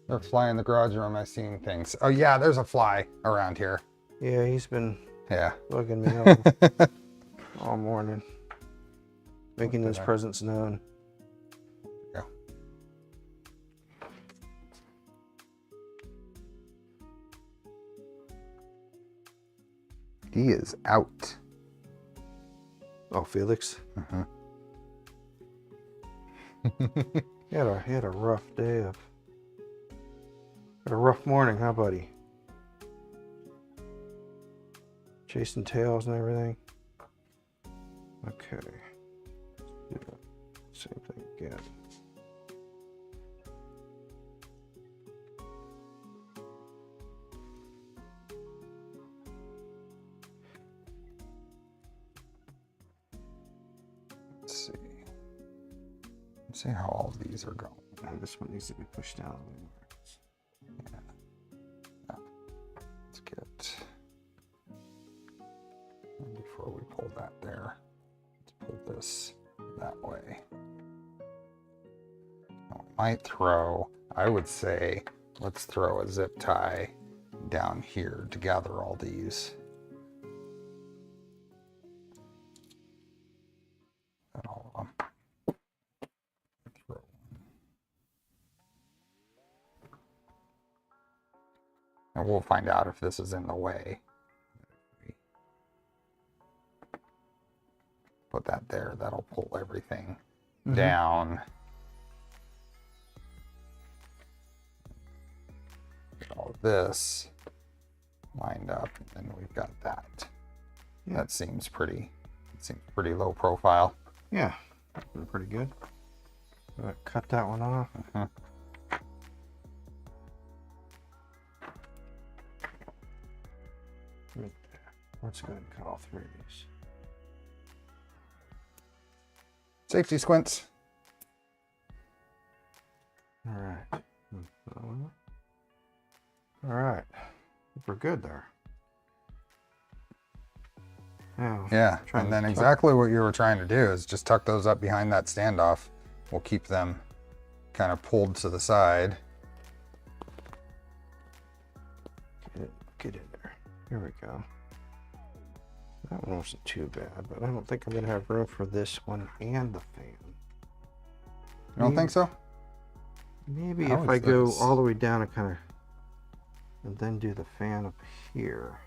There's a fly in the garage, or am I seeing things? Oh yeah, there's a fly around here. Yeah, he's been bugging me up all morning, making his presence known. He is out. Oh, Felix. He had a rough day had a rough morning, huh, buddy? Chasing tails and everything. Okay. Same thing again. Let's see. Let's see how all of these are going. And this one needs to be pushed down a little more. Yeah. Let's get, before we pull that there, let's pull this that way. I might throw, I would say, let's throw a zip tie down here to gather all these. And all of them. Throw. And we'll find out if this is in the way. Put that there, that'll pull everything down. Get all this lined up, and then we've got that. Yeah. That seems pretty low profile. Yeah, pretty good. Cut that one off. Right there. Let's go ahead and cut all three of these. Safety squints. All right. All right. We're good there. Now, Yeah, and then exactly what you were trying to do is just tuck those up behind that standoff. We'll keep them kind of pulled to the side. Get in there. Here we go. That one wasn't too bad, but I don't think I'm gonna have room for this one and the fan. You don't think so? Maybe How if I is go this? all the way down and kind of, and then do the fan up here.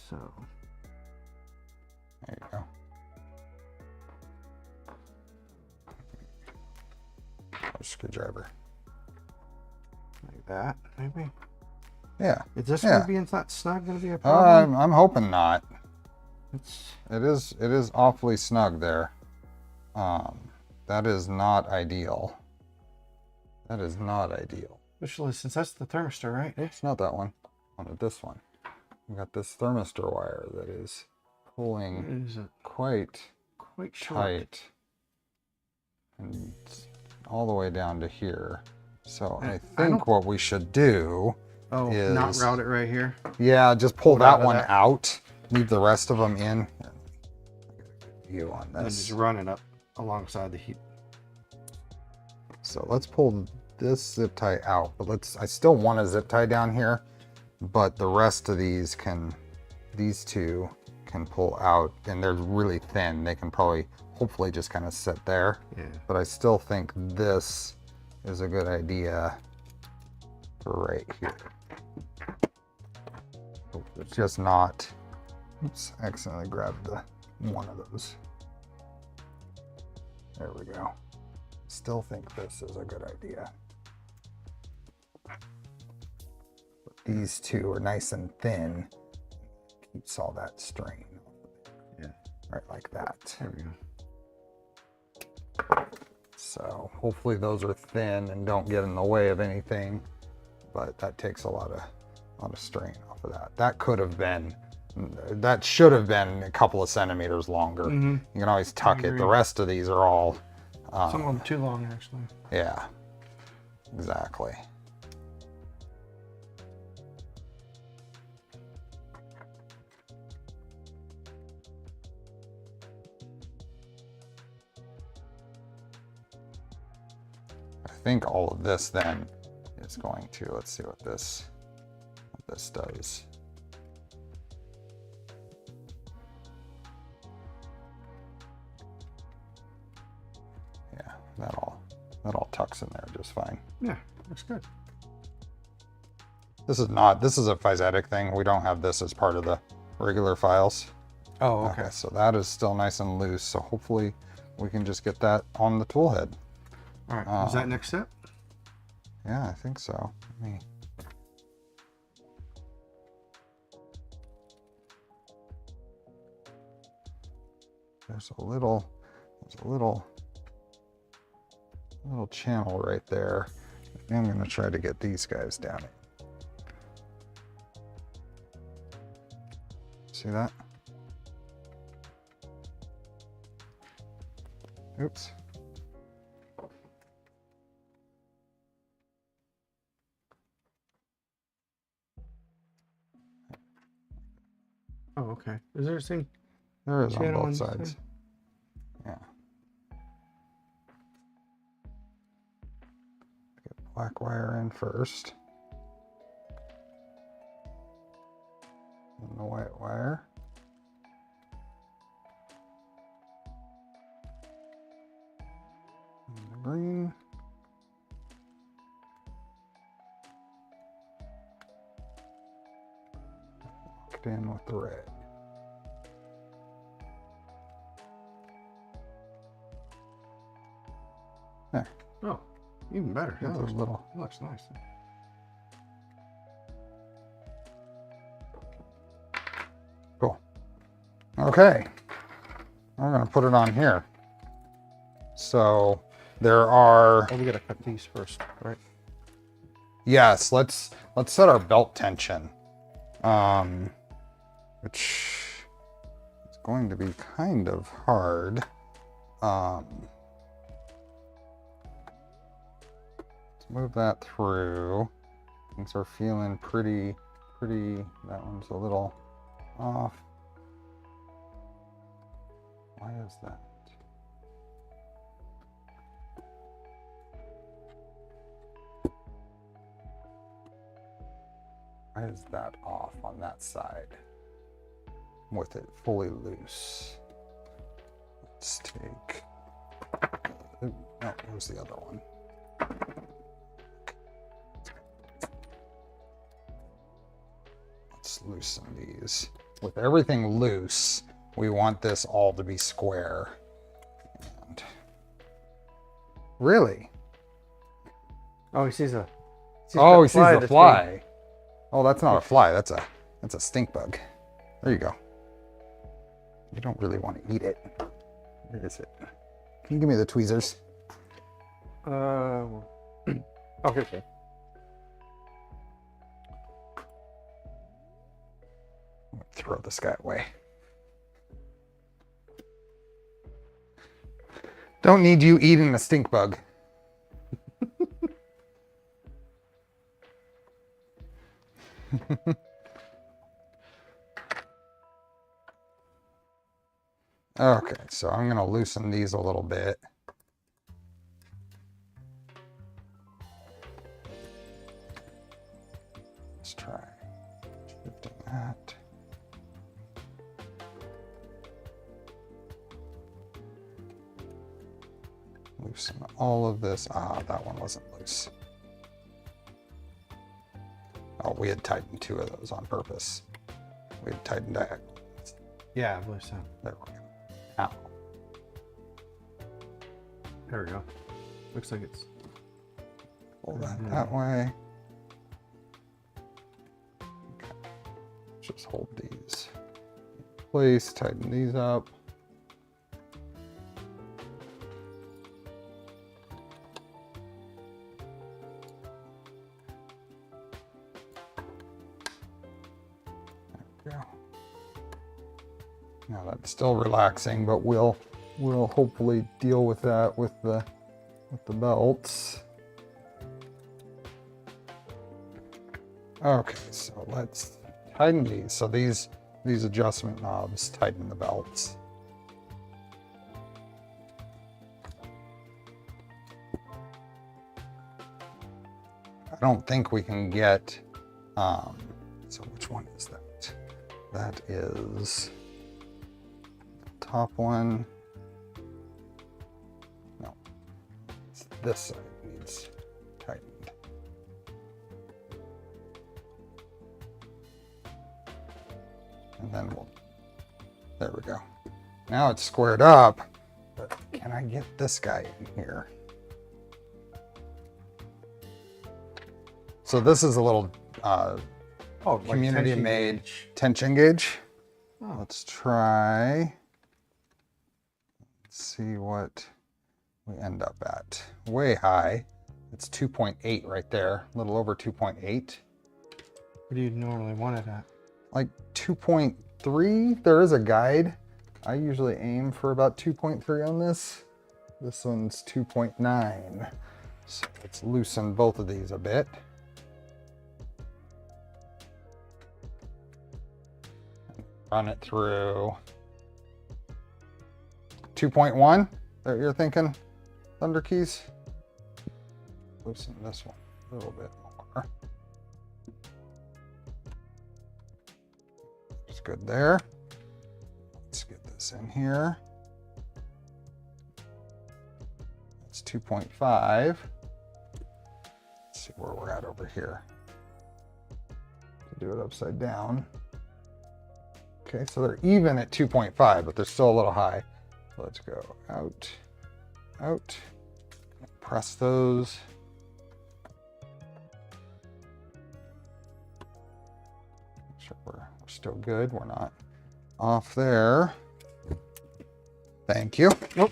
So. There you go. Screwdriver. Like that, maybe? Yeah. Is this Yeah. going to be inside snug going to be a problem? I'm hoping not. It's, It is awfully snug there. That is not ideal. That is not ideal. especially since that's the thermistor, right? It's not that one. I wanted this one. We got this thermistor wire that is pulling It is quite short. tight and all the way down to here. So I think what we should do is not route it right here. Yeah, just pull Pull it out that of one that. out. Leave the rest of them in. View on And this. just run it up alongside the heat. So let's pull this zip tie out, but I still want a zip tie down here, but the rest of these two can pull out, and they're really thin. They can probably, hopefully just kind of sit there. Yeah. But I still think this is a good idea for right here. It's just not, oops, I accidentally grabbed one of those. There we go. Still think this is a good idea. But these two are nice and thin. Keeps all that strain. Yeah. Right like that. There we go. So hopefully those are thin and don't get in the way of anything. But that takes a lot of strain off of that. That should have been a couple of centimeters longer. You can always tuck it. The rest of these are all Some of them too long, actually. yeah, exactly. I think all of this then is going to, let's see what this does. Yeah, that all tucks in there just fine. Yeah, looks good. This is a Fysetc thing. We don't have this as part of the regular files. Oh, okay. So that is still nice and loose. So hopefully we can just get that on the tool head. All right. Is that next step? Yeah, I think so. there's a little channel right there. I'm going to try to get these guys down. See that? Oops. Oh, okay. Is there a same There is on channel both on this sides. side? Yeah. Get black wire in first. And the white wire. And the green. Locked in with the red. There. Oh, even better. Get those little. That looks nice. Cool. Okay. I'm going to put it on here. So there are. Oh, we gotta cut these first, right? Yes, let's set our belt tension, which is going to be kind of hard. Let's move that through. Things are feeling pretty. That one's a little off. Why is that? Why is that off on that side with it fully loose? Let's take, no, here's the other one. Let's loosen these. With everything loose, we want this all to be square. And really? Oh, he sees He sees the fly. Oh, that's not a fly. That's a stink bug. There you go. You don't really want to eat it. Where is it? Can you give me the tweezers? Okay. Throw this guy away. Don't need you eating a stink bug. Okay, so I'm going to loosen these a little bit. Let's try shifting that. Loosen all of this. Ah, that one wasn't loose. Oh, we had tightened two of those on purpose. We had tightened that. Yeah, I believe so. There we go. Ow. There we go. Looks like it's. Pull that way. Okay. Just hold these in place, tighten these up. There we go. Now that's still relaxing, but we'll hopefully deal with that with the belts. Okay, so let's tighten these. So these adjustment knobs tighten the belts. I don't think we can get, so which one is that? That is the top one. No, it's this side needs tightened. And then there we go. Now it's squared up, but can I get this guy in here? So this is a little community-made tension gauge. Oh. Let's try see what we end up at. Way high. It's 2.8 right there, a little over 2.8. What do you normally want it at? Like 2.3. There is a guide. I usually aim for about 2.3 on this. This one's 2.9. So let's loosen both of these a bit. Run it through 2.1. That you're thinking, Thunder Keys? Loosen this one a little bit more. It's good there. Let's get this in here. That's 2.5. Let's see where we're at over here. Do it upside down. Okay, so they're even at 2.5, but they're still a little high. So let's go out, out, press those. Make sure we're still good. We're not off there. Thank you. Nope.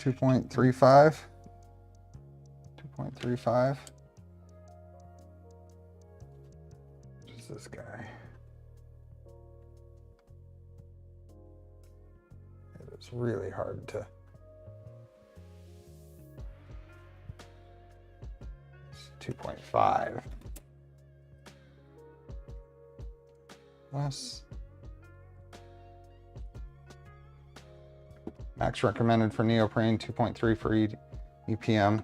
2.35. 2.35. What is this guy? It's really hard to. It's 2.5. Less. Max recommended for neoprene, 2.3 for EPM.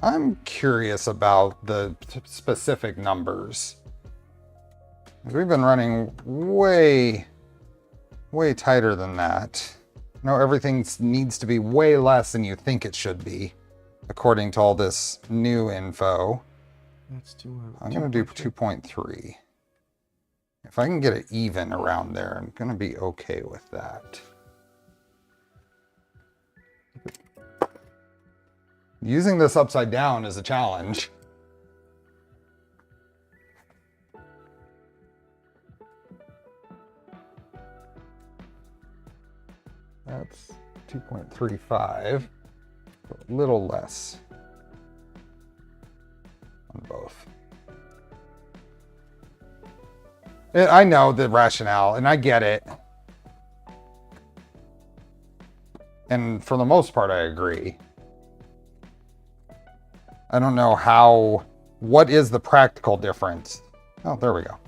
I'm curious about the specific numbers. We've been running way tighter than that. No, everything needs to be way less than you think it should be, according to all this new info. Let's do I'm going to do 2.3. If I can get it even around there, I'm going to be okay with that. Using this upside down is a challenge. That's 2.35, a little less on both. I know the rationale, and I get it. And for the most part, I agree. I don't know what is the practical difference? Oh, there we go.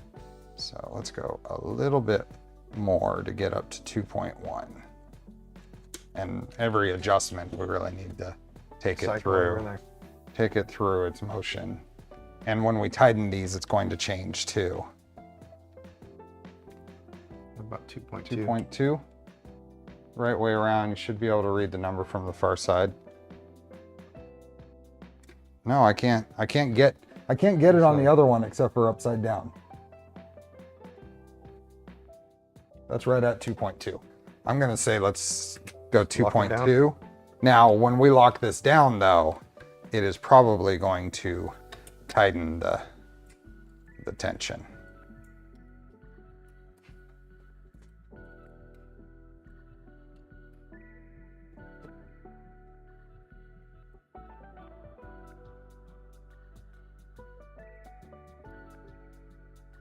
So let's go a little bit more to get up to 2.1. And every adjustment, we really need to take it through. Take it through its motion. And when we tighten these, it's going to change too. About 2.2. 2.2. Right way around, you should be able to read the number from the far side. No, I can't get it on the other one except for upside down. That's right at 2.2. I'm gonna say let's go 2.2. Now, when we lock this down though, it is probably going to tighten the tension.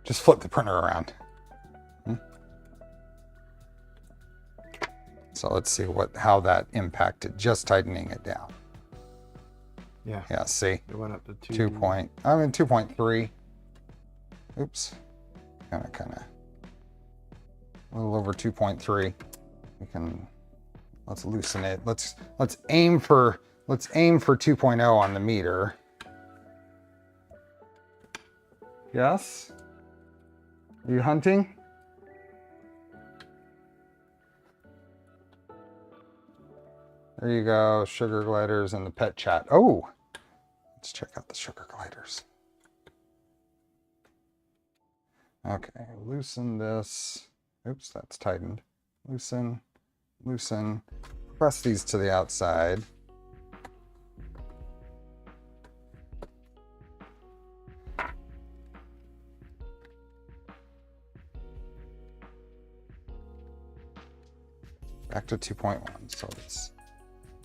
Just flip the printer around. So let's see how that impacted just tightening it down. Yeah. Yeah, see? It went up to 2.3. Oops. Kind of. A little over 2.3. Let's loosen it. Let's aim for 2.0 on the meter. Yes? Are you hunting? There you go, sugar gliders and the pet chat. Oh, let's check out the sugar gliders. Okay, loosen this. Oops, that's tightened. Loosen, loosen. Press these to the outside. Back to 2.1. So let's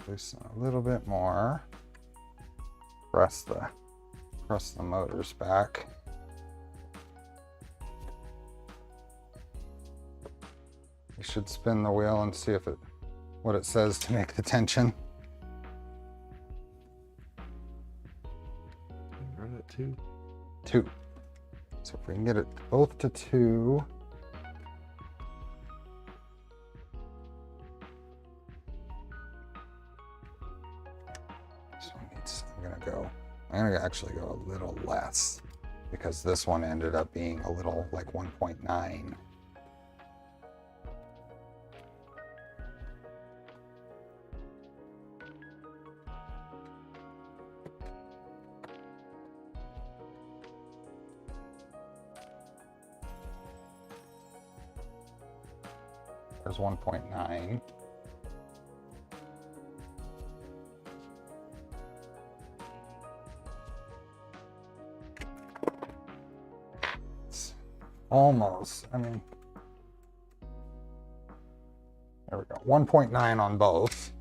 loosen a little bit more. Press the motors back. You should spin the wheel and see what it says to make the tension. Run it 2. 2. So if we can get it both to 2. I'm gonna actually go a little less because this one ended up being a little like 1.9. There's 1.9. Almost, I mean, there we go, 1.9 on both.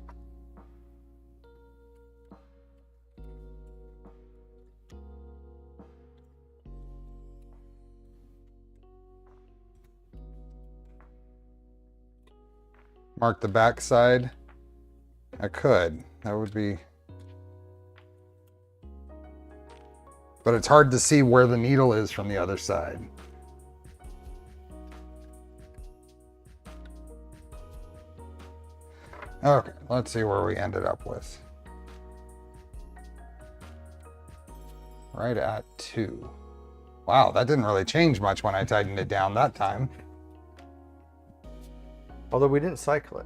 Mark the back side. I could, that would be, but it's hard to see where the needle is from the other side. Okay, let's see where we ended up with. Right at 2. Wow, that didn't really change much when I tightened it down that time. Although we didn't cycle it.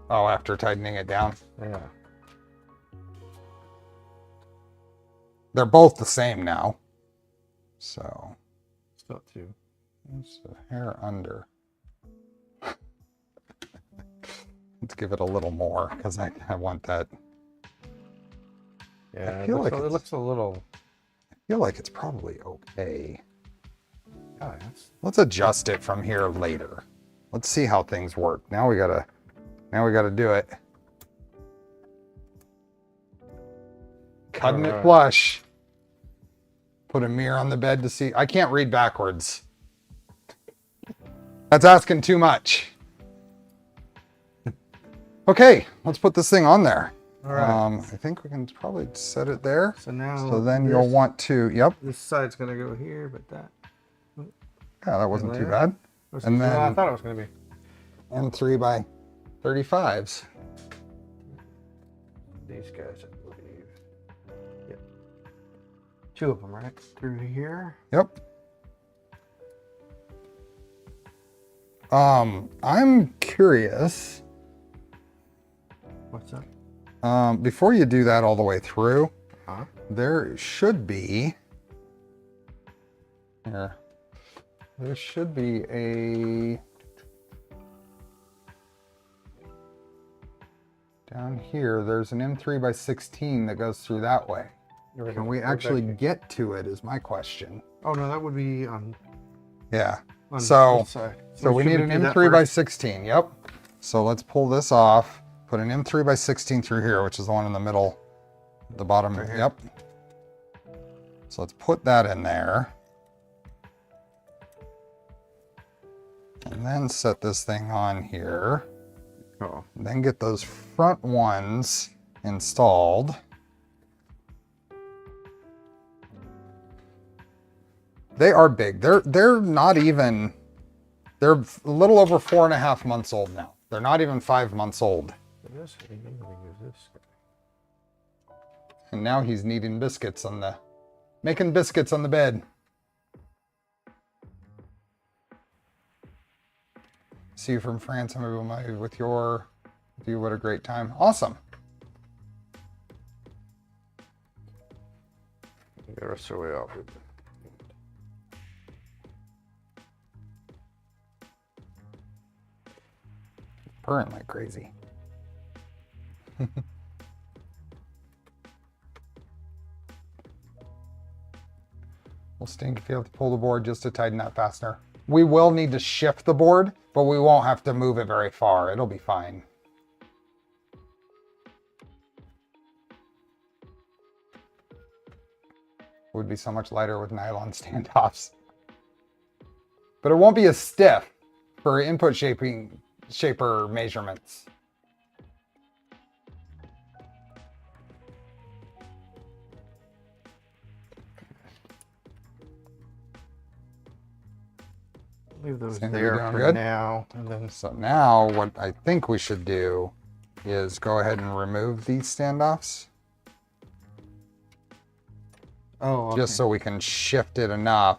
Oh, after tightening it down? Yeah. They're both the same now. So. Still 2. It's a hair under. Let's give it a little more because I want that. Yeah, I feel like it looks a little. I feel like it's probably okay. Oh, let's adjust it from here later. Let's see how things work. Now we gotta do it. Cutting it flush. Put a mirror on the bed to see. I can't read backwards. That's asking too much. Okay, let's put this thing on there. All right. I think we can probably set it there. So now. So then you'll want to. Yep. This side's gonna go here, but that. Yeah, that wasn't too bad. And then I thought it was gonna be. M3 by 35s. These guys, I believe. Yep. 2 of them, right? Through here. Yep. I'm curious. What's that? Before you do that all the way through, there should be here. There should be a down here. There's an M3 by 16 that goes through that way. Can we actually get to it? Is my question. Oh no, that would be on. Yeah. On so this side. so we need an M3 by 16. Yep. So let's pull this off. Put an M3 by 16 through here, which is the one in the middle, the bottom. Right. Yep. So let's put that in there. And then set this thing on here. Oh. Then get those front ones installed. They are big. They're not even, they're a little over 4.5 months old now. They're not even 5 months old. And now he's kneading biscuits on the, making biscuits on the bed. See you from France. I'm gonna be with you. What a great time. Awesome. Get the rest of the way off. Purring like crazy. We'll stink if you have to pull the board just to tighten that fastener. We will need to shift the board, but we won't have to move it very far. It'll be fine. It would be so much lighter with nylon standoffs. But it won't be as stiff for input shaper measurements. Leave those Seems there doing for good. now. And then So now what I think we should do is go ahead and remove these standoffs. oh, okay. Just so we can shift it enough,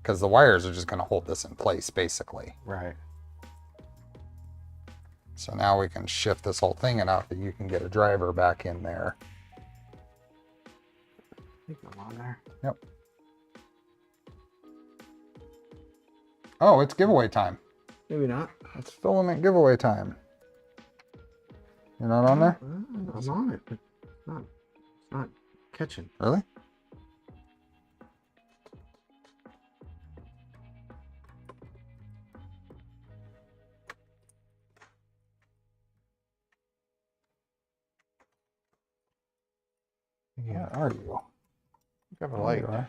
because the wires are just going to hold this in place basically. Right. So now we can shift this whole thing enough that you can get a driver back in there. Leave them on there. Yep. Oh, it's giveaway time. Maybe not. It's filament giveaway time. You're not on there? I'm on it, but it's not catching. Really? Yeah. Where are you? Got a There light. you are.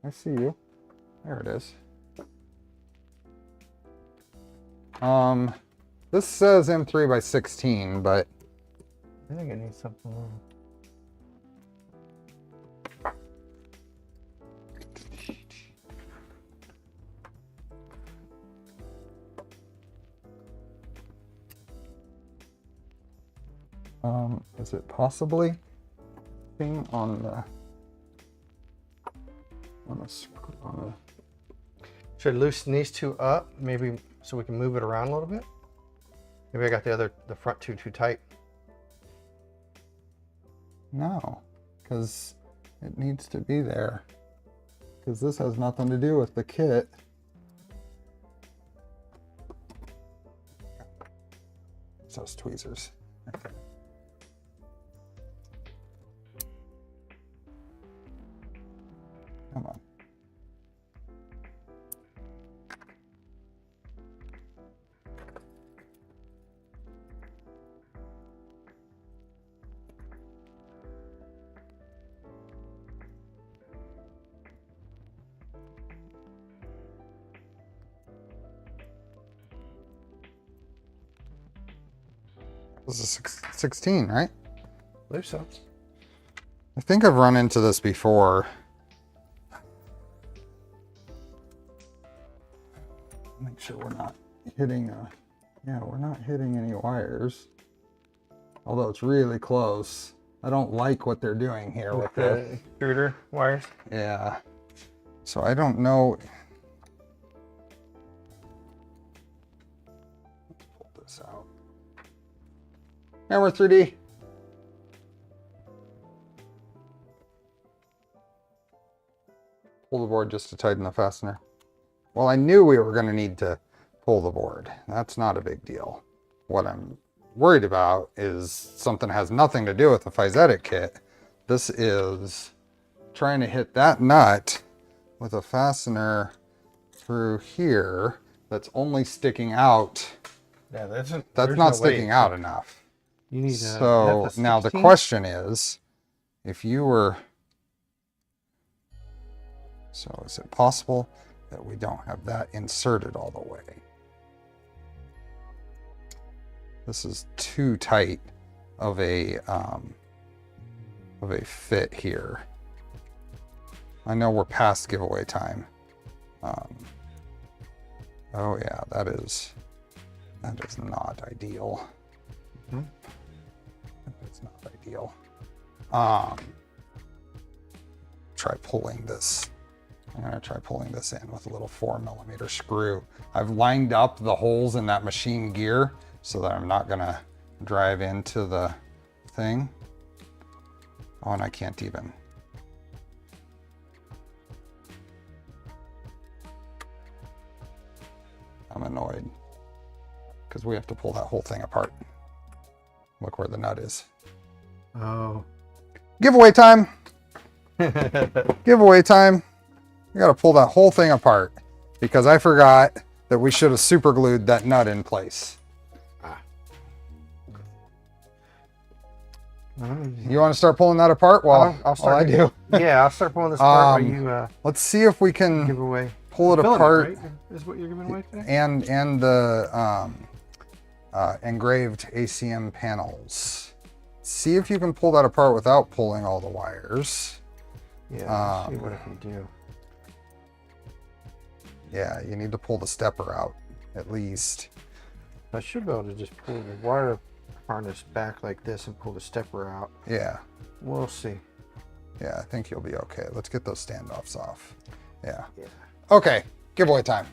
I see you. There it is. This says M3 by 16, but I think it needs something. is it possibly thing on the Should I loosen these two up, maybe so we can move it around a little bit? Maybe I got the front two too tight. No, because it needs to be there. Because this has nothing to do with the kit. It's those tweezers. Okay. Come on. This is 16, right? I believe so. I think I've run into this before. Make sure we're not hitting we're not hitting any wires. Although it's really close. I don't like what they're doing here with the extruder wires. Yeah. So I don't know. Let's pull this out. Camera 3D. Pull the board just to tighten the fastener. Well, I knew we were going to need to pull the board. That's not a big deal. What I'm worried about is something has nothing to do with the Fysetc kit. This is trying to hit that nut with a fastener through here that's only sticking out. Yeah, that's there's not no sticking way. out enough. You need So now the question is, if you were, so is it possible that we don't have that inserted all the way? This is too tight of a fit here. I know we're past giveaway time. Oh yeah, that is not ideal. That's not ideal. Try pulling this. I'm gonna try pulling this in with a little 4mm screw. I've lined up the holes in that machine gear so that I'm not gonna drive into the thing. Oh, and I can't even. I'm annoyed because we have to pull that whole thing apart. Look where the nut is. Oh. Giveaway time. Giveaway time. We got to pull that whole thing apart. because I forgot that we should have super glued that nut in place. You want to start pulling that apart? Well, I'll start. I do. Yeah, I'll start pulling this apart while you Let's see if we can give away. pull it apart. Right? Is what you're giving away today? And the engraved ACM panels. See if you can pull that apart without pulling all the wires. Yeah, let's see what I can do. Yeah, you need to pull the stepper out, at least. I should be able to just pull the wire harness back like this and pull the stepper out. Yeah. We'll see. Yeah, I think you'll be okay. Let's get those standoffs off. Yeah. Yeah. Okay, giveaway time.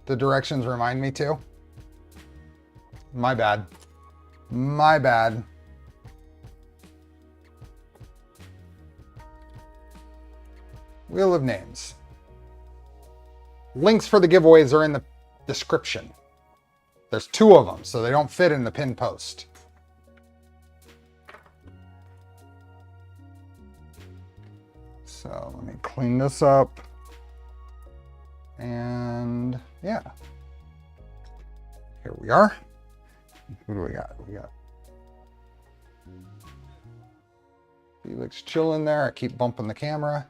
The directions remind me to. My bad. My bad. Wheel of Names. Links for the giveaways are in the description. There's 2 of them, so they don't fit in the pinned post. So let me clean this up. And yeah. Here we are. Who do we got? We got Felix chilling there. I keep bumping the camera.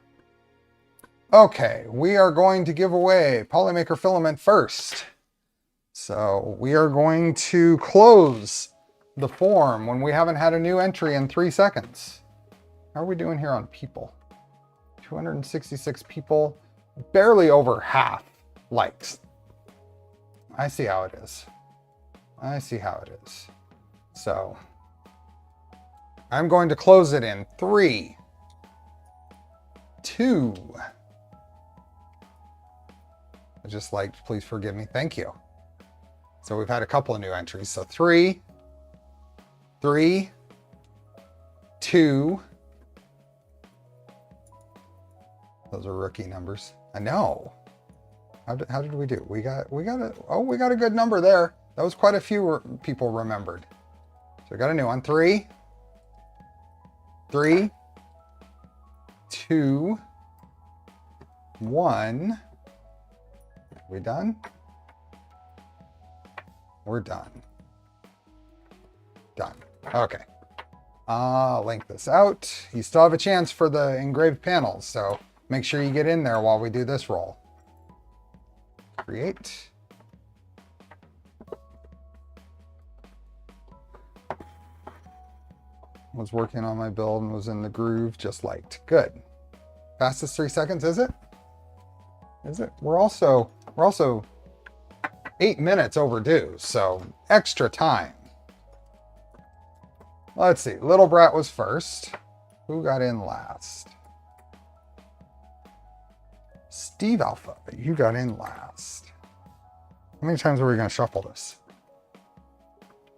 Okay, we are going to give away Polymaker filament first. So we are going to close the form when we haven't had a new entry in 3 seconds. How are we doing here on people? 266 people, barely over half likes. I see how it is. I see how it is. So I'm going to close it in 3, 2. I just liked, please forgive me. Thank you. So we've had a couple of new entries. So 3, 2. Those are rookie numbers. I know. How did we do? We got a good number there. That was quite a few people remembered. So we got a new one. 3, 2, 1. We done? We're done. Done. Okay. Link this out. You still have a chance for the engraved panels, so make sure you get in there while we do this roll. Create. Was working on my build and was in the groove, just liked. Good. Fastest 3 seconds, is it? Is it? We're also 8 minutes overdue, so extra time. Let's see. Little Brat was first. Who got in last? Steve Alpha, you got in last. How many times are we going to shuffle this?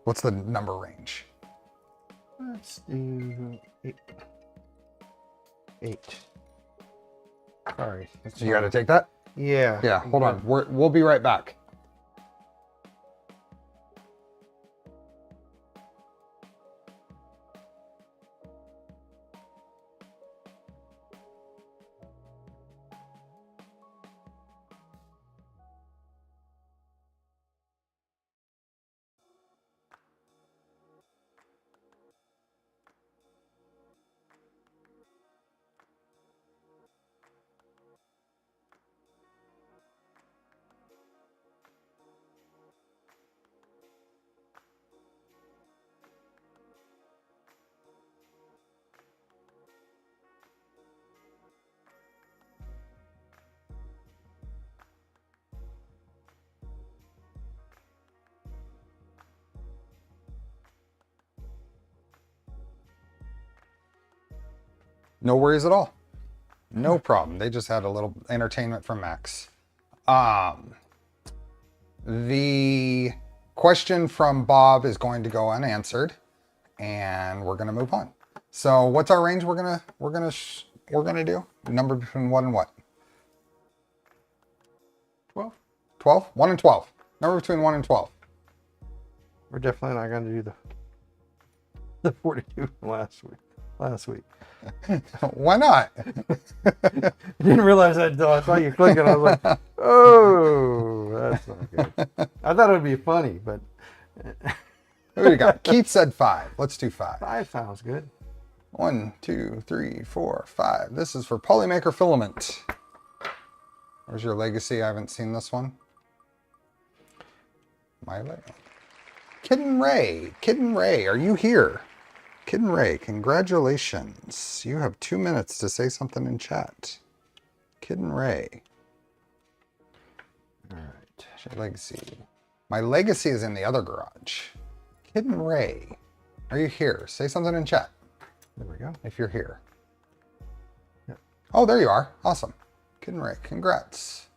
What's the number range? Let's do 8. Sorry. You got to take that? Yeah. Yeah, hold on. We'll be right back. No worries at all. No problem. They just had a little entertainment from Max. The question from Bob is going to go unanswered, and we're gonna move on. So, what's our range? We're gonna do number between 1 and what? 12. 12. 1 and 12. Number between 1 and 12. We're definitely not going to do the 42 from last week. last week. Why not? I didn't realize that until I saw you clicking. I was like, oh, that's not good. I thought it would be funny, but Who do you got? Keith said 5. Let's do 5. 5 sounds good. 1, 2, 3, 4, 5. This is for Polymaker Filament. Where's your legacy? I haven't seen this one. My legacy. Kidden Ray, are you here? Kidden Ray, congratulations. You have 2 minutes to say something in chat. Kidden Ray. All right. Your legacy. My legacy is in the other garage. Kidden Ray, are you here? Say something in chat. There we go. If you're here. Yeah. Oh, there you are. Awesome. Kidden Ray, congrats.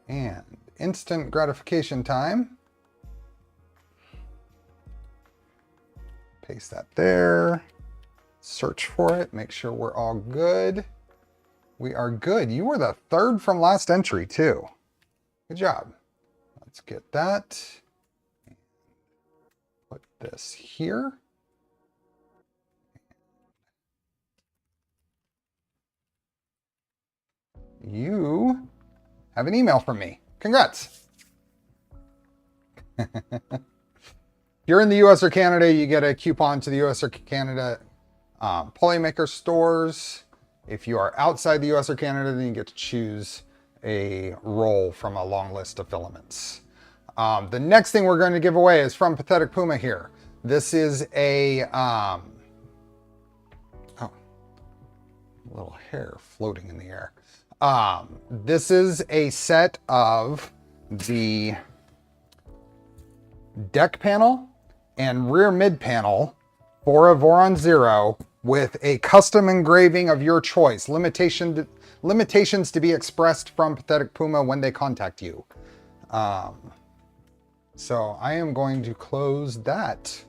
And instant gratification time. Paste that there. Search for it. Make sure we're all good. We are good. You were the 3rd from last entry too. Good job. Let's get that. Put this here. You have an email from me. Congrats. If you're in the US or Canada, you get a coupon to the US or Canada Polymaker stores. If you are outside the US or Canada, then you get to choose a roll from a long list of filaments. The next thing we're going to give away is from Pathetic Puma here. This is a little hair floating in the air. This is a set of the deck panel and rear mid panel for a Voron Zero with a custom engraving of your choice. Limitations to be expressed from Pathetic Puma when they contact you. So I am going to close that.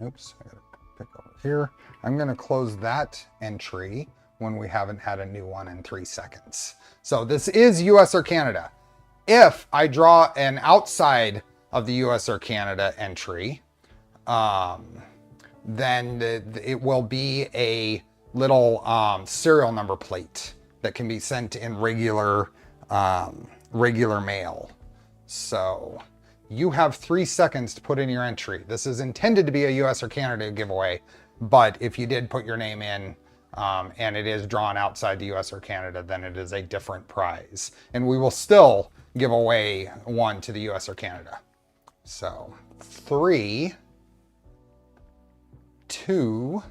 Oops, I gotta pick over here. I'm gonna close that entry when we haven't had a new one in 3 seconds. So this is US or Canada. If I draw an outside of the US or Canada entry, then it will be a little serial number plate that can be sent in regular mail. So you have 3 seconds to put in your entry. This is intended to be a US or Canada giveaway, but if you did put your name in and it is drawn outside the US or Canada, then it is a different prize. And we will still give away one to the US or Canada. So 3, 2,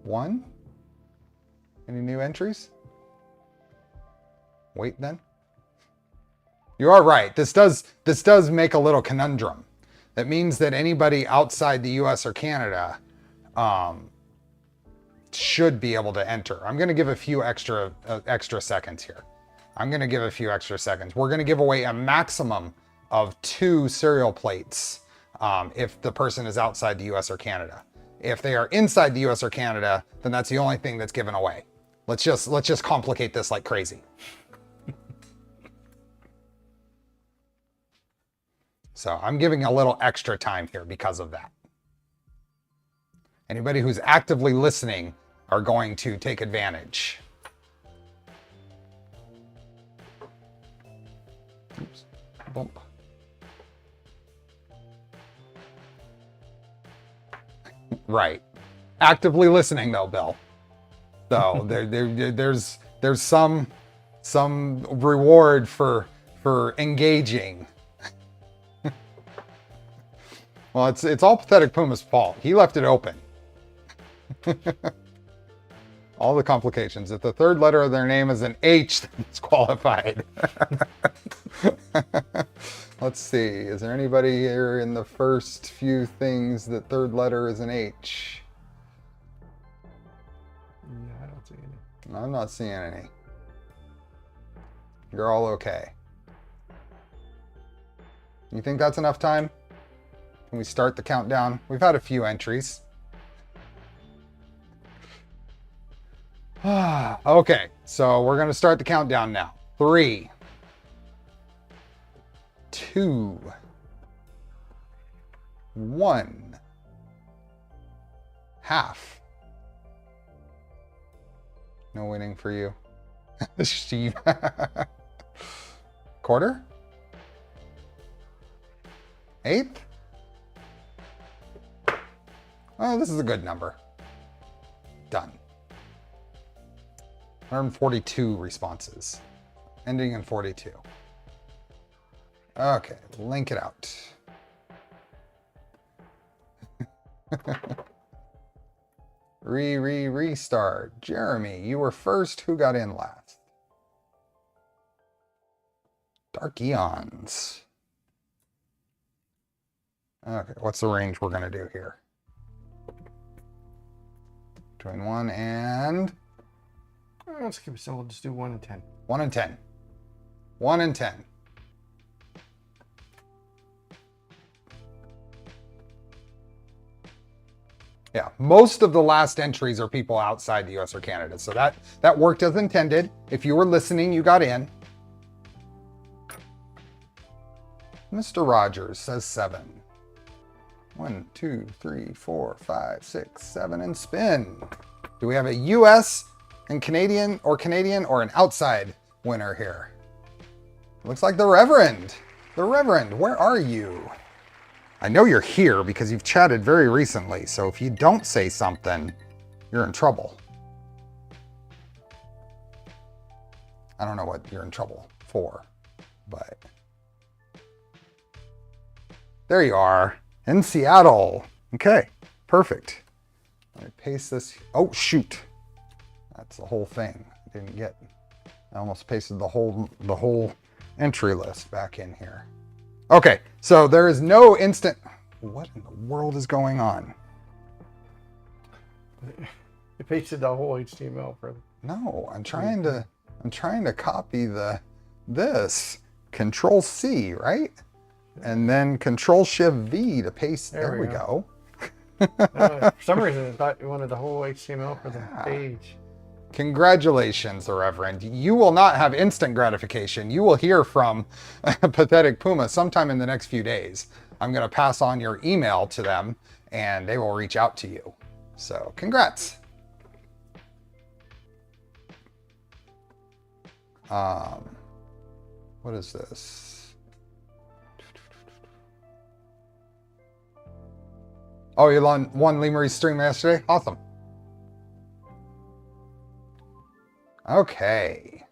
1. Any new entries? Wait then. You are right. This does make a little conundrum. That means that anybody outside the US or Canada should be able to enter. I'm going to give a few extra seconds here. I'm going to give a few extra seconds. We're going to give away a maximum of 2 cereal plates if the person is outside the US or Canada. If they are inside the US or Canada, then that's the only thing that's given away. Let's just complicate this like crazy. So I'm giving a little extra time here because of that. Anybody who's actively listening are going to take advantage. Oops, bump. Right. Actively listening though, Bill. So there's some reward for engaging. Well, it's all Pathetic Puma's fault. He left it open. All the complications. If the 3rd letter of their name is an H, then it's qualified. Let's see. Is there anybody here in the first few things that 3rd letter is an H? No, I don't see any. I'm not seeing any. You're all okay. You think that's enough time? Can we start the countdown? We've had a few entries. Okay, so we're going to start the countdown now. 3, 2, 1 half. No winning for you. Steve. Quarter? Eighth? Oh, this is a good number. Done. 142 responses. Ending in 42. Okay, link it out. Restart. Jeremy, you were first. Who got in last? Dark Eons. Okay, what's the range we're going to do here? Between 1 and... Let's keep it simple. Just do 1 and 10. 1 and 10. 1 and 10. Yeah, most of the last entries are people outside the US or Canada. So that worked as intended. If you were listening, you got in. Mr. Rogers says 7. 1, 2, 3, 4, 5, 6, 7, and spin. Do we have a US and Canadian or an outside winner here? Looks like the Reverend. The Reverend, where are you? I know you're here because you've chatted very recently, so if you don't say something, you're in trouble. I don't know what you're in trouble for, but... There you are, in Seattle. Okay, perfect. Let me paste this. Oh, shoot. That's the whole thing. I didn't get... I almost pasted the whole entry list back in here. Okay, so there is no instant... What in the world is going on? You pasted the whole HTML for... No, I'm trying to copy this. Control C, right? And then Control Shift V to paste. There we go. For some reason, I thought you wanted the whole HTML for the page. Congratulations, the Reverend. You will not have instant gratification. You will hear from Pathetic Puma sometime in the next few days. I'm going to pass on your email to them, and they will reach out to you. So, congrats. What is this? Oh, you won Lemurie's stream yesterday? Awesome. Okay.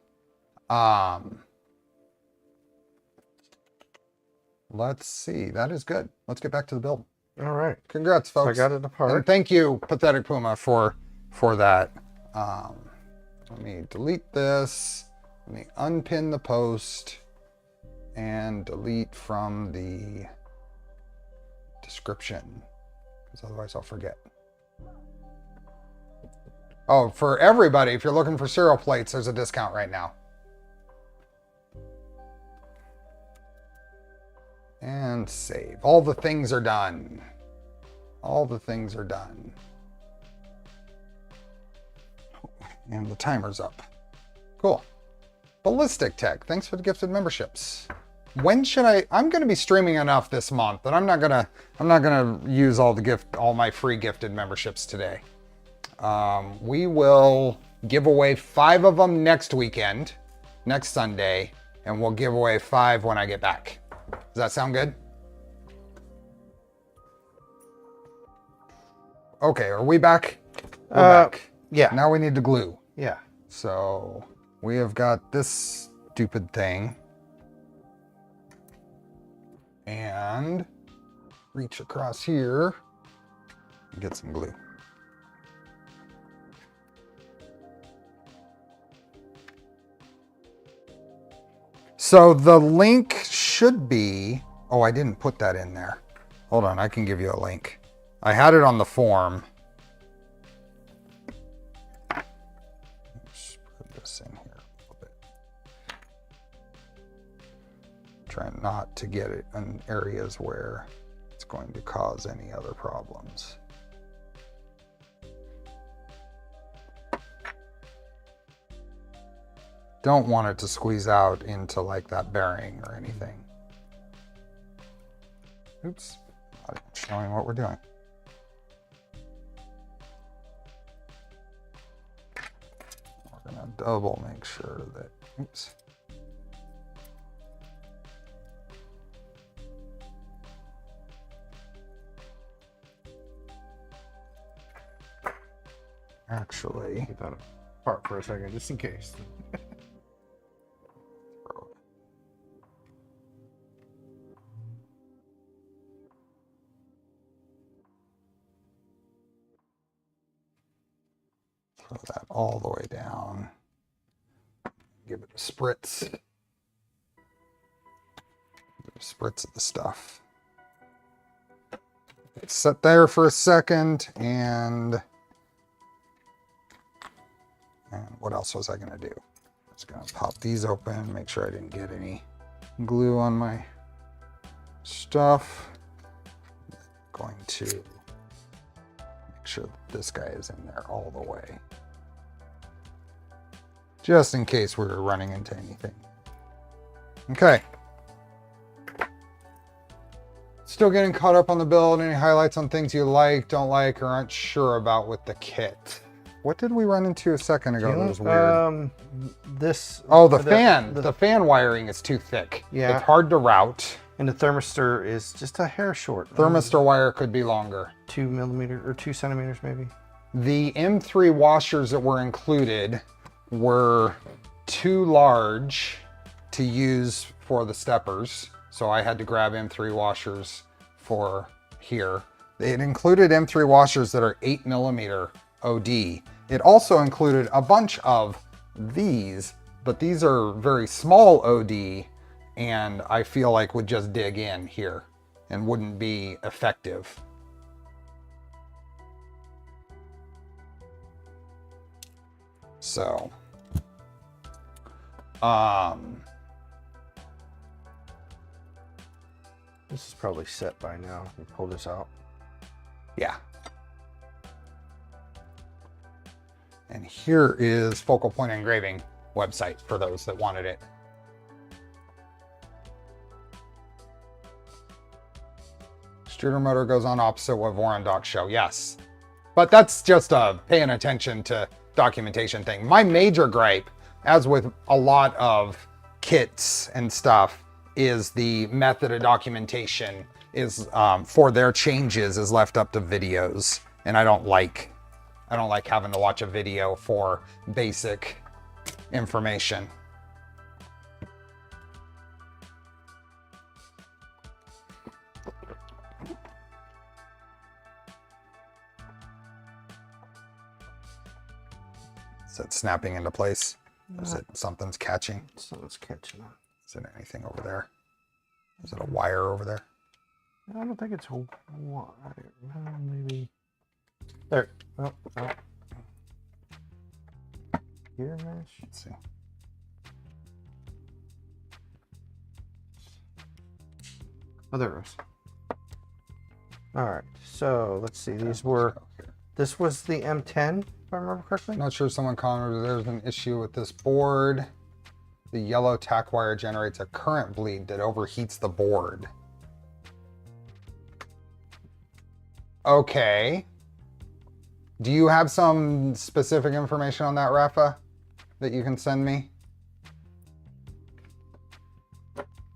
Let's see. That is good. Let's get back to the build. All right. Congrats, folks. So I got it apart. And thank you, Pathetic Puma, for that. Let me delete this. Let me unpin the post and delete from the description, because otherwise I'll forget. Oh, for everybody, if you're looking for cereal plates, there's a discount right now. And save. All the things are done. All the things are done. And the timer's up. Cool. Ballistic Tech, thanks for the gifted memberships. When should I'm going to be streaming enough this month that I'm not gonna use all my free gifted memberships today. We will give away 5 of them next weekend, next Sunday, and we'll give away 5 when I get back. Does that sound good? Okay, are we back? We're back. Yeah. Now we need to glue. Yeah. So we have got this stupid thing. And reach across here and get some glue. So the link should be, oh, I didn't put that in there. Hold on, I can give you a link. I had it on the form. Let's put this in here a little bit. Try not to get it in areas where it's going to cause any other problems. Don't want it to squeeze out into like that bearing or anything. Oops. knowing what we're doing. We're gonna double make sure that, oops. Actually, Get that apart for a second, just in case. throw that all the way down. Give it a spritz. Give it a spritz of the stuff. Sit there for a second, and what else was I gonna do? I was gonna pop these open, make sure I didn't get any glue on my stuff. Going to make sure that this guy is in there all the way, just in case we were running into anything. Okay. Still getting caught up on the build. Any highlights on things you like, don't like, or aren't sure about with the kit? What did we run into a second ago that was weird? This. Oh, the fan. The fan wiring is too thick. Yeah. It's hard to route. And the thermistor is just a hair short. Thermistor wire could be longer. 2 millimeters or 2 centimeters maybe. The M3 washers that were included were too large to use for the steppers. So I had to grab M3 washers for here. It included M3 washers that are 8 millimeter OD. It also included a bunch of these, but these are very small OD, and I feel like would just dig in here and wouldn't be effective. So, this is probably set by now. We pull this out. yeah. And here is focal point engraving website for those that wanted it. Extruder motor goes on opposite what Voron docs show. Yes, but that's just a paying attention to documentation thing. My major gripe, as with a lot of kits and stuff, is the method of documentation is for their changes is left up to videos, and I don't like having to watch a video for basic information. Is it snapping into place? Is it something's catching? Something's catching on. Is it anything over there? Is it a wire over there? I don't think it's a wire. Maybe. There. Oh, oh. Gear mesh. Let's see. Oh, there it is. All right. So let's see. These were. This was the M10, if I remember correctly. Not sure, someone commented there's an issue with this board. The yellow tack wire generates a current bleed that overheats the board. Okay. Do you have some specific information on that, Rafa, that you can send me?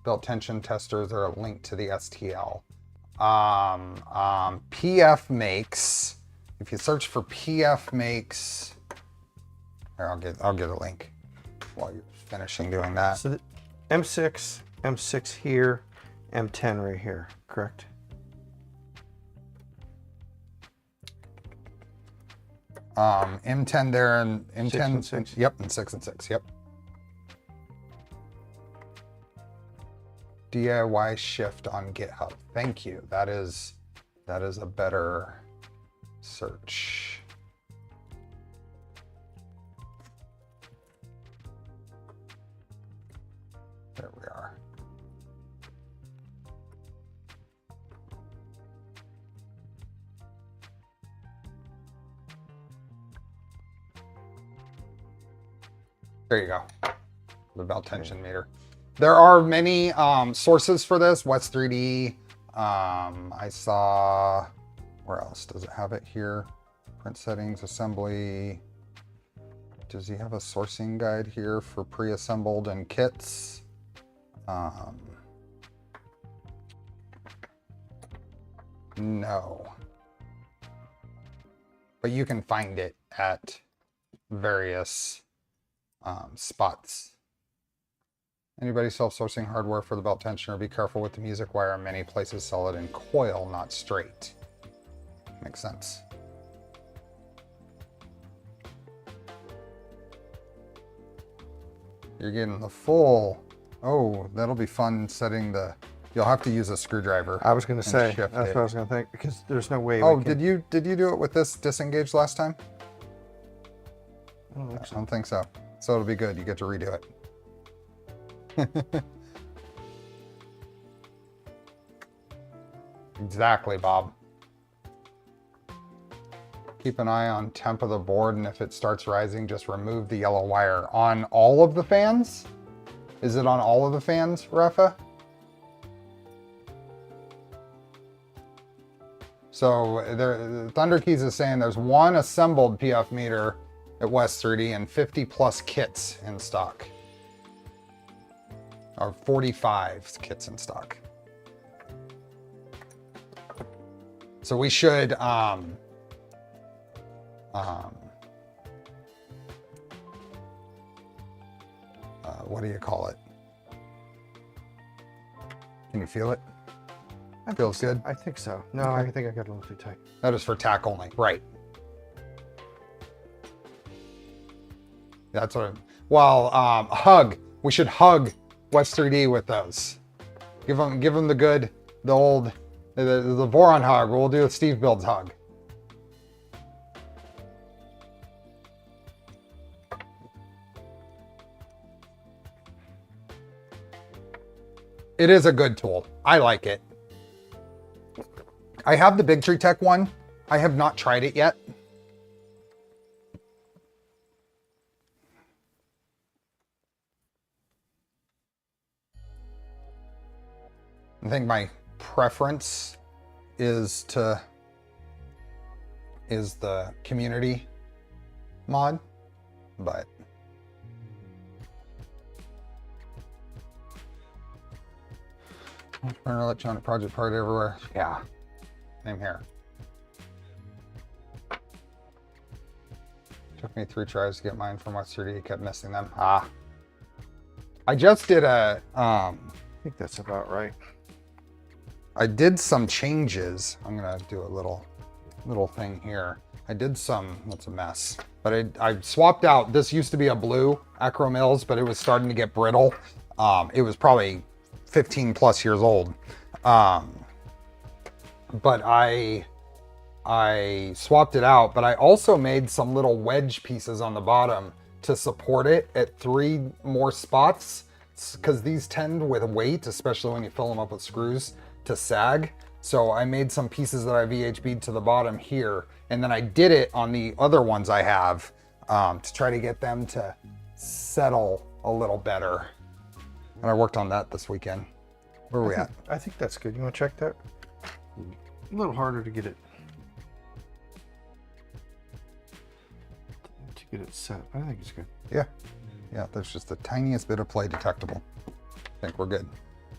Belt tension testers are a link to the STL. PF makes, if you search for PF makes, here, I'll get a link while you're finishing doing that. So the M6 here, M10 right here, correct? M10 there and M10, 6 and 6. Yep, and 6 and 6, yep. DIY shift on GitHub. Thank you. That is a better search. There we are. There you go. The belt tension meter. There are many sources for this. West 3D, I saw, where else? Does it have it here? Print settings, assembly. Does he have a sourcing guide here for pre-assembled and kits? No. But you can find it at various spots. Anybody self-sourcing hardware for the belt tensioner, be careful with the music wire. Many places sell it in coil, not straight. Makes sense. You're getting the full. Oh, that'll be fun setting the. You'll have to use a screwdriver. I was going to say, that's what I was going to think, because there's no way. Oh, did you do it with this disengaged last time? I don't think so. I don't think so. So it'll be good. You get to redo it. Exactly, Bob. Keep an eye on temp of the board, and if it starts rising, just remove the yellow wire. On all of the fans? Is it on all of the fans, Rafa? So the Thunder Keys is saying there's one assembled PF meter at West 3D and 50 plus kits in stock. Or 45 kits in stock. So we should what do you call it? Can you feel it? It feels good. I think so. No, Okay. I think I got a little too tight. That is for tack only, right? That's what. Well, hug. We should hug West 3D with those. Give them the old, the Voron hug. We'll do a Steve Builds hug. It is a good tool. I like it. I have the Big Tree Tech one. I have not tried it yet. I think my preference is the community mod, but electronic project part everywhere. Yeah, same here. Took me 3 tries to get mine from West 3D. Kept missing them. I just did a. I think that's about right. I did some changes. I'm gonna do a little thing here. I did some. That's a mess. But I swapped out. This used to be a blue Acro Mills, but it was starting to get brittle. It was probably 15 plus years old. But I swapped it out, but I also made some little wedge pieces on the bottom to support it at 3 more spots, because these tend with weight, especially when you fill them up with screws, to sag. So I made some pieces that I VHB'd to the bottom here, and then I did it on the other ones I have to try to get them to settle a little better. And I worked on that this weekend. Where are we at? I think that's good. You want to check that? A little harder to get it set. I think it's good. Yeah, there's just the tiniest bit of play detectable. I think we're good.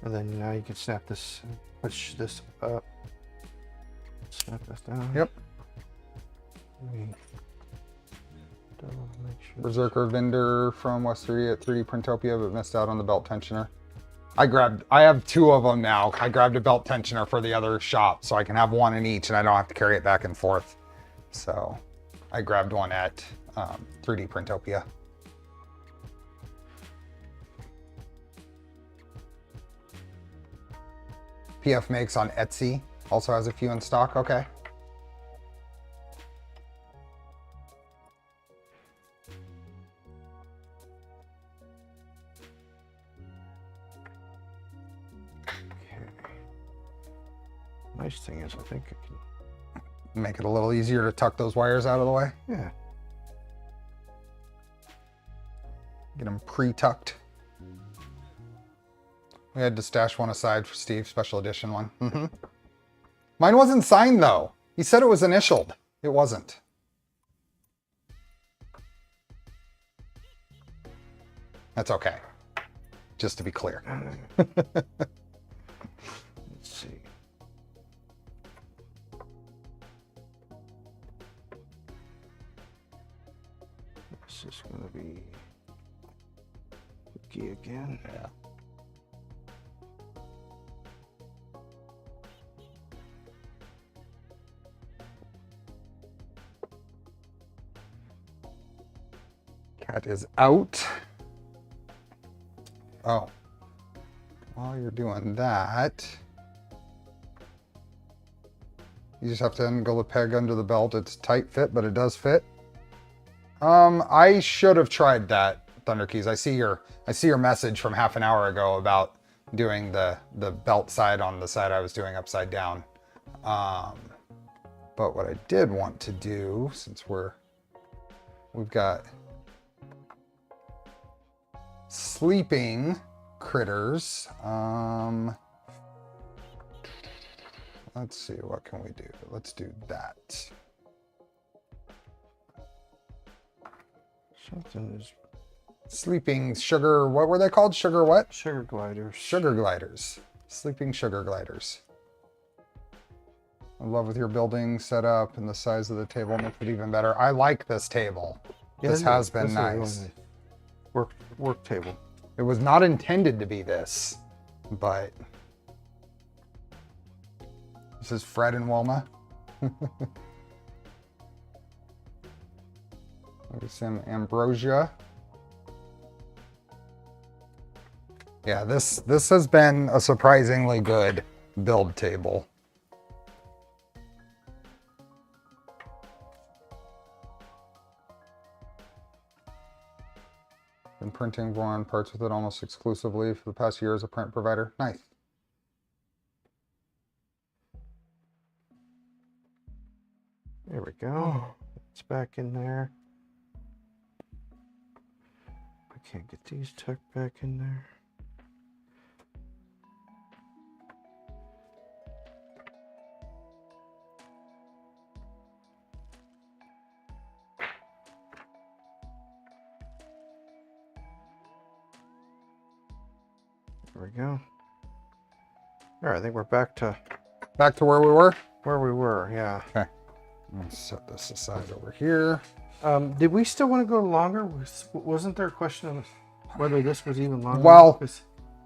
And then now you can snap this, push this up, snap this down. Yep. Make sure. Berserker vendor from West 3D at 3D Printopia, but missed out on the belt tensioner. I have 2 of them now. I grabbed a belt tensioner for the other shop, so I can have 1 in each and I don't have to carry it back and forth. So I grabbed one at 3D Printopia. PF Makes on Etsy also has a few in stock. Okay. Nice thing is, I think I can make it a little easier to tuck those wires out of the way. Yeah. Get them pre-tucked. We had to stash one aside for Steve, special edition one. Mine wasn't signed though. He said it was initialed. It wasn't. That's okay. Just to be clear. Let's see. This is going to be Cookie again. Yeah. Cat is out. Oh. While you're doing that, you just have to angle the peg under the belt. It's tight fit, but it does fit. I should have tried that, Thunder Keys. I see your message from half an hour ago about doing the belt side on the side I was doing upside down. But what I did want to do, since we've got sleeping critters, let's see, what can we do? Let's do that. Something is Sleeping sugar, what were they called? Sugar what? sugar gliders. Sugar gliders. Sleeping sugar gliders. In love with your building setup, and the size of the table makes it even better. I like this table. Yeah, This has been this is really nice. nice. Work table. It was not intended to be this, but this is Fred and Wilma. Maybe some ambrosia. Yeah, this has been a surprisingly good build table. Been printing Voron parts with it almost exclusively for the past year as a print provider. Nice. There we go. It's back in there. I can't get these tucked back in there. There we go. All right, I think we're back to where we were? where we were, yeah. Okay. Let's set this aside over here. Did we still want to go longer? Wasn't there a question of whether this was even longer? Well, 'Cause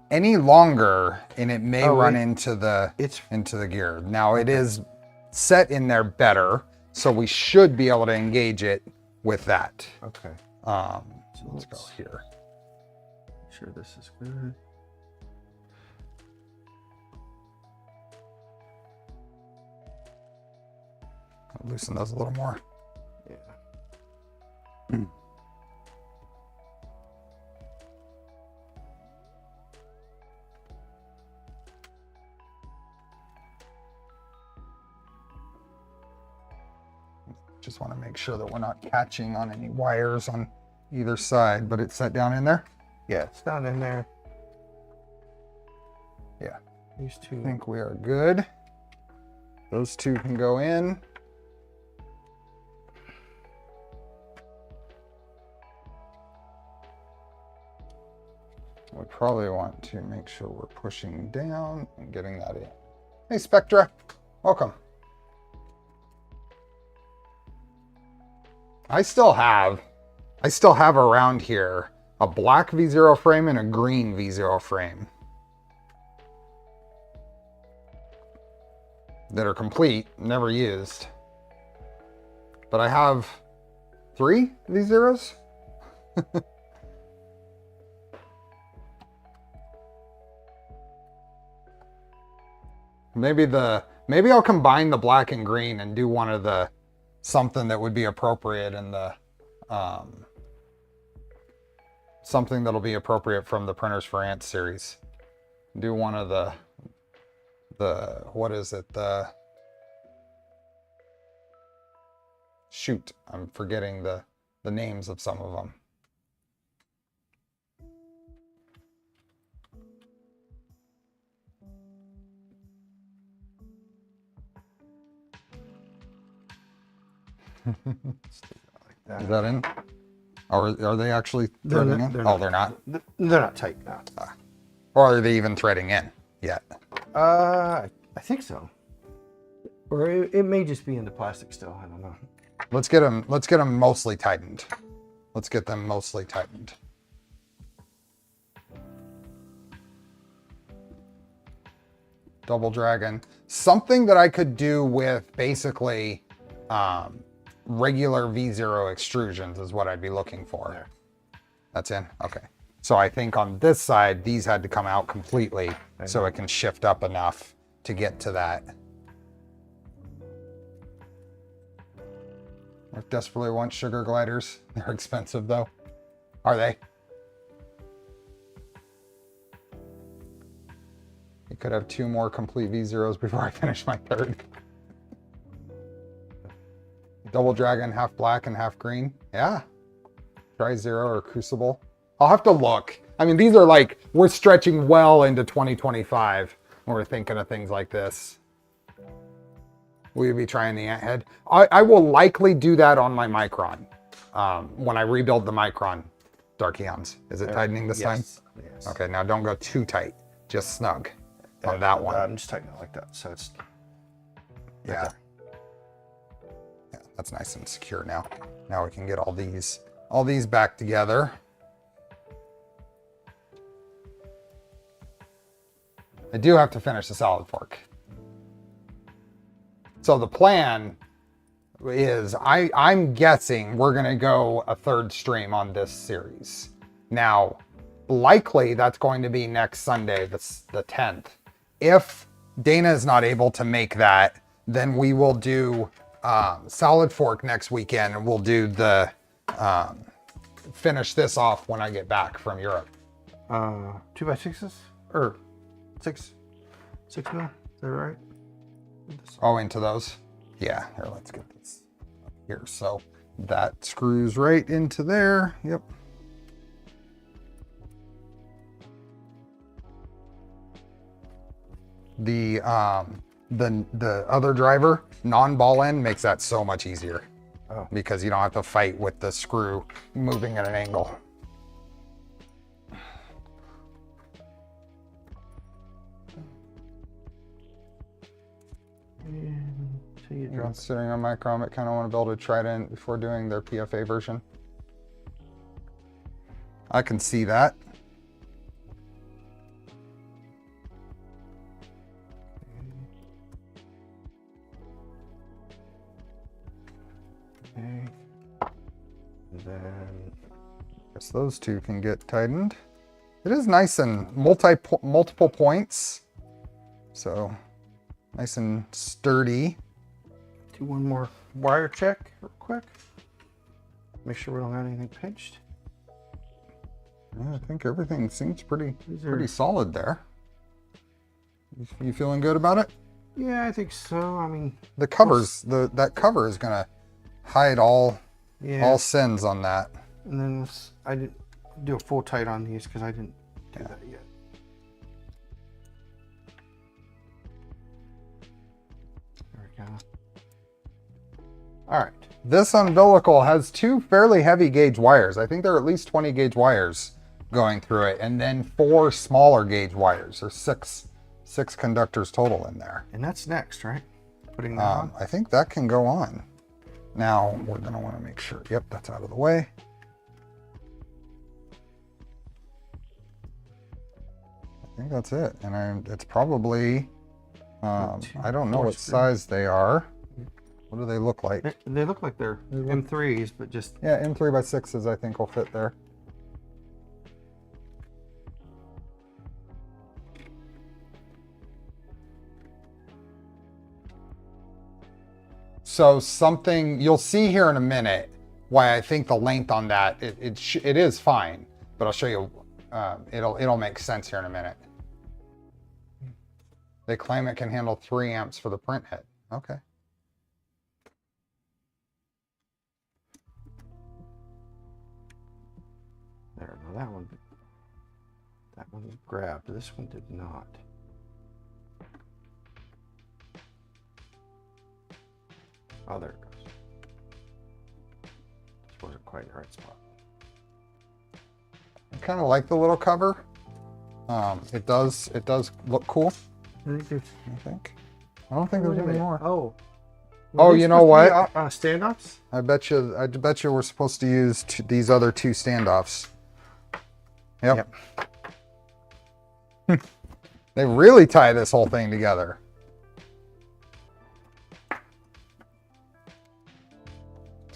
any longer and it may run it's into the gear. Now it is set in there better, so we should be able to engage it with that. okay. So let's go here. Make sure this is good. Loosen those a little more. Yeah. Just want to make sure that we're not catching on any wires on either side, but it's set down in there. Yeah, it's down in there. Yeah, These two. I think we are good. Those two can go in. We probably want to make sure we're pushing down and getting that in. Hey, Spectra, welcome. I still have around here a black V0 frame and a green V0 frame that are complete, never used. But I have 3 V0s. Maybe I'll combine the black and green and do one of the something that would be appropriate in the something that'll be appropriate from the Printers for Ants series. Do one of the what is it? Shoot, I'm forgetting the names of some of them. Is that in? Are they actually threading in? Oh, they're not? They're not tight now. Or are they even threading in yet? I think so. Or it may just be in the plastic still. I don't know. Let's get them mostly tightened. Let's get them mostly tightened. Double dragon. Something that I could do with basically regular V0 extrusions is what I'd be looking for. There. That's in? Okay. So I think on this side, these had to come out completely so it can shift up enough to get to that. I desperately want sugar gliders. They're expensive though. Are they? You could have 2 more complete V0s before I finish my 3rd. Double dragon, half black and half green. Yeah. Try Zero or Crucible. I'll have to look. I mean, these are like, we're stretching well into 2025 when we're thinking of things like this. Will you be trying the ant head? I will likely do that on my Micron when I rebuild the Micron Dark Eons. Is it tightening this time? Yes. Okay, now don't go too tight. Just snug on that one. I'm just tightening it like that. So it's... Yeah. Yeah, that's nice and secure now. Now we can get all these back together. I do have to finish the solid fork. So the plan is I'm guessing we're gonna go a 3rd stream on this series. Now, likely that's going to be next Sunday, the 10th. If Dana is not able to make that, then we will do solid fork next weekend, and we'll do the finish this off when I get back from Europe. 2x6s or 6 mil. Is that right? Oh, into those? Yeah, here, let's get this up here. So that screws right into there. Yep. The other driver, non-ball end, makes that so much easier. Oh. Because you don't have to fight with the screw moving at an angle. Considering on Micron, I kind of want to build a Trident before doing their PFA version. I can see that. Okay. And then Guess those two can get tightened. It is nice and multiple points. So nice and sturdy. do one more wire check real quick. Make sure we don't have anything pinched. Yeah, I think everything seems pretty solid there. You feeling good about it? Yeah, I think so. I mean, the covers, that cover is gonna hide all yeah. sins on that. And then I didn't do a full tight on these because I didn't do that yet. There we go. All right. This umbilical has 2 fairly heavy gauge wires. I think there are at least 20 gauge wires going through it, and then 4 smaller gauge wires, or 6 conductors total in there. And that's next, right? Putting that on? I think that can go on. Now we're gonna want to make sure, yep, that's out of the way. I think that's it. And it's probably, I don't know what size they are. What do they look like? They look like they're M3s, but just... Yeah, M3x6s I think will fit there. So something, you'll see here in a minute why I think the length on that, it is fine, but I'll show you, it'll make sense here in a minute. They claim it can handle 3 amps for the print head. Okay. There, now that one grabbed. This one did not. Oh, there it goes. quite in the right spot. I kind of like the little cover. It does look cool. I think there's. I think. I don't think there's any more. Oh. Oh, you know what? Standoffs? I bet you we're supposed to use these other two standoffs. Yep. They really tie this whole thing together. Let's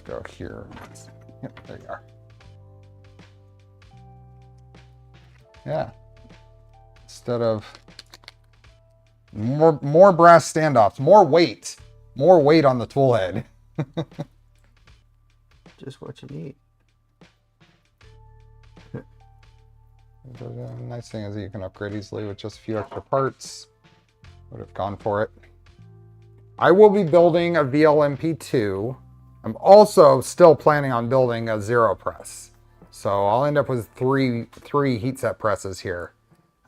go here. Yep, there you are. Yeah. Instead of more brass standoffs, more weight on the tool head. Just what you need. The nice thing is that you can upgrade easily with just a few extra parts. Would have gone for it. I will be building a VLMP2. I'm also still planning on building a zero press. So I'll end up with three heat set presses here.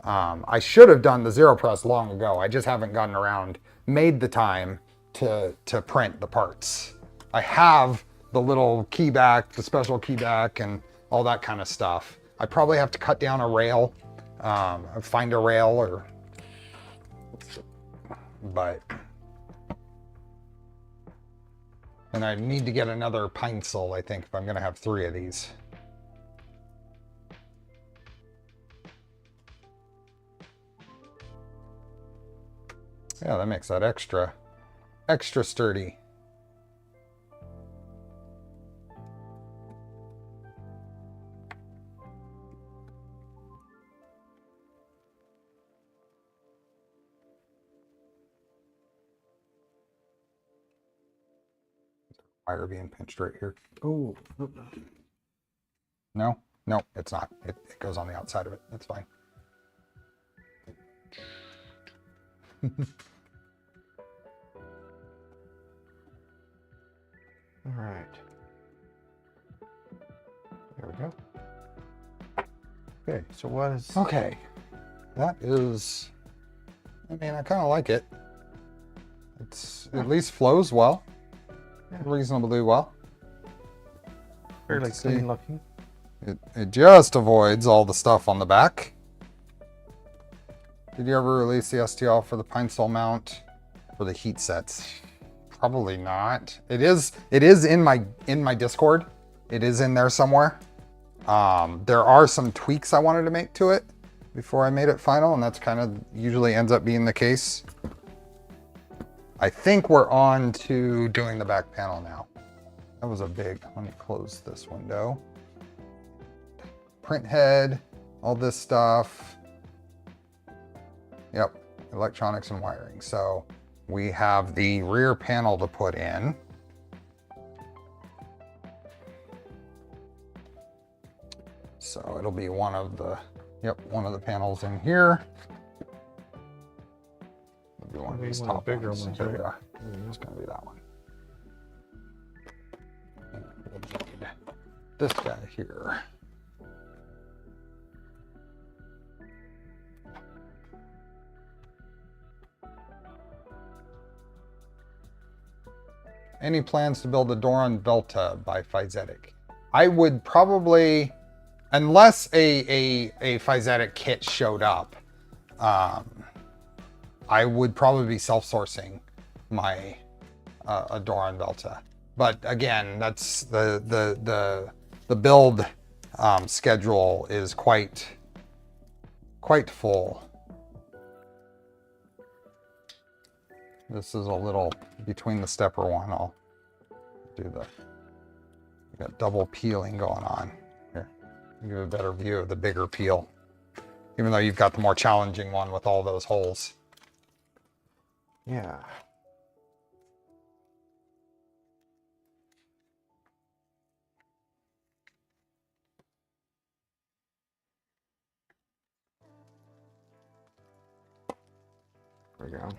I should have done the zero press long ago. I just haven't gotten around, made the time to print the parts. I have the little key back, the special key back, and all that kind of stuff. I probably have to cut down a rail, find a rail, and I need to get another pine sol, I think, if I'm gonna have 3 of these. Yeah, that makes that extra sturdy. Wire being pinched right here. Oh. No, it's not. It goes on the outside of it. That's fine. All right. There we go. Okay, so what is... Okay, that is, I mean, I kind of like it. It's at least flows well, reasonably well. Fairly clean looking. It just avoids all the stuff on the back. Did you ever release the STL for the pine sol mount for the heat sets? Probably not. It is in my Discord. It is in there somewhere. There are some tweaks I wanted to make to it before I made it final, and that's kind of usually ends up being the case. I think we're on to doing the back panel now. That was a big, let me close this window. Print head, all this stuff. Yep, electronics and wiring. So we have the rear panel to put in. So it'll be one of the panels in here. It'll be one of these top bigger ones. Here we are. It's gonna be that one. And we'll need this guy here. Any plans to build a door on Velta by Fysetc? I would probably, unless a Fysetc kit showed up, I would probably be self-sourcing my a door on Velta. But again, that's the build schedule is quite full. This is a little between the stepper one. I'll do we got double peeling going on here. Give you a better view of the bigger peel, even though you've got the more challenging one with all those holes. Yeah. There we go.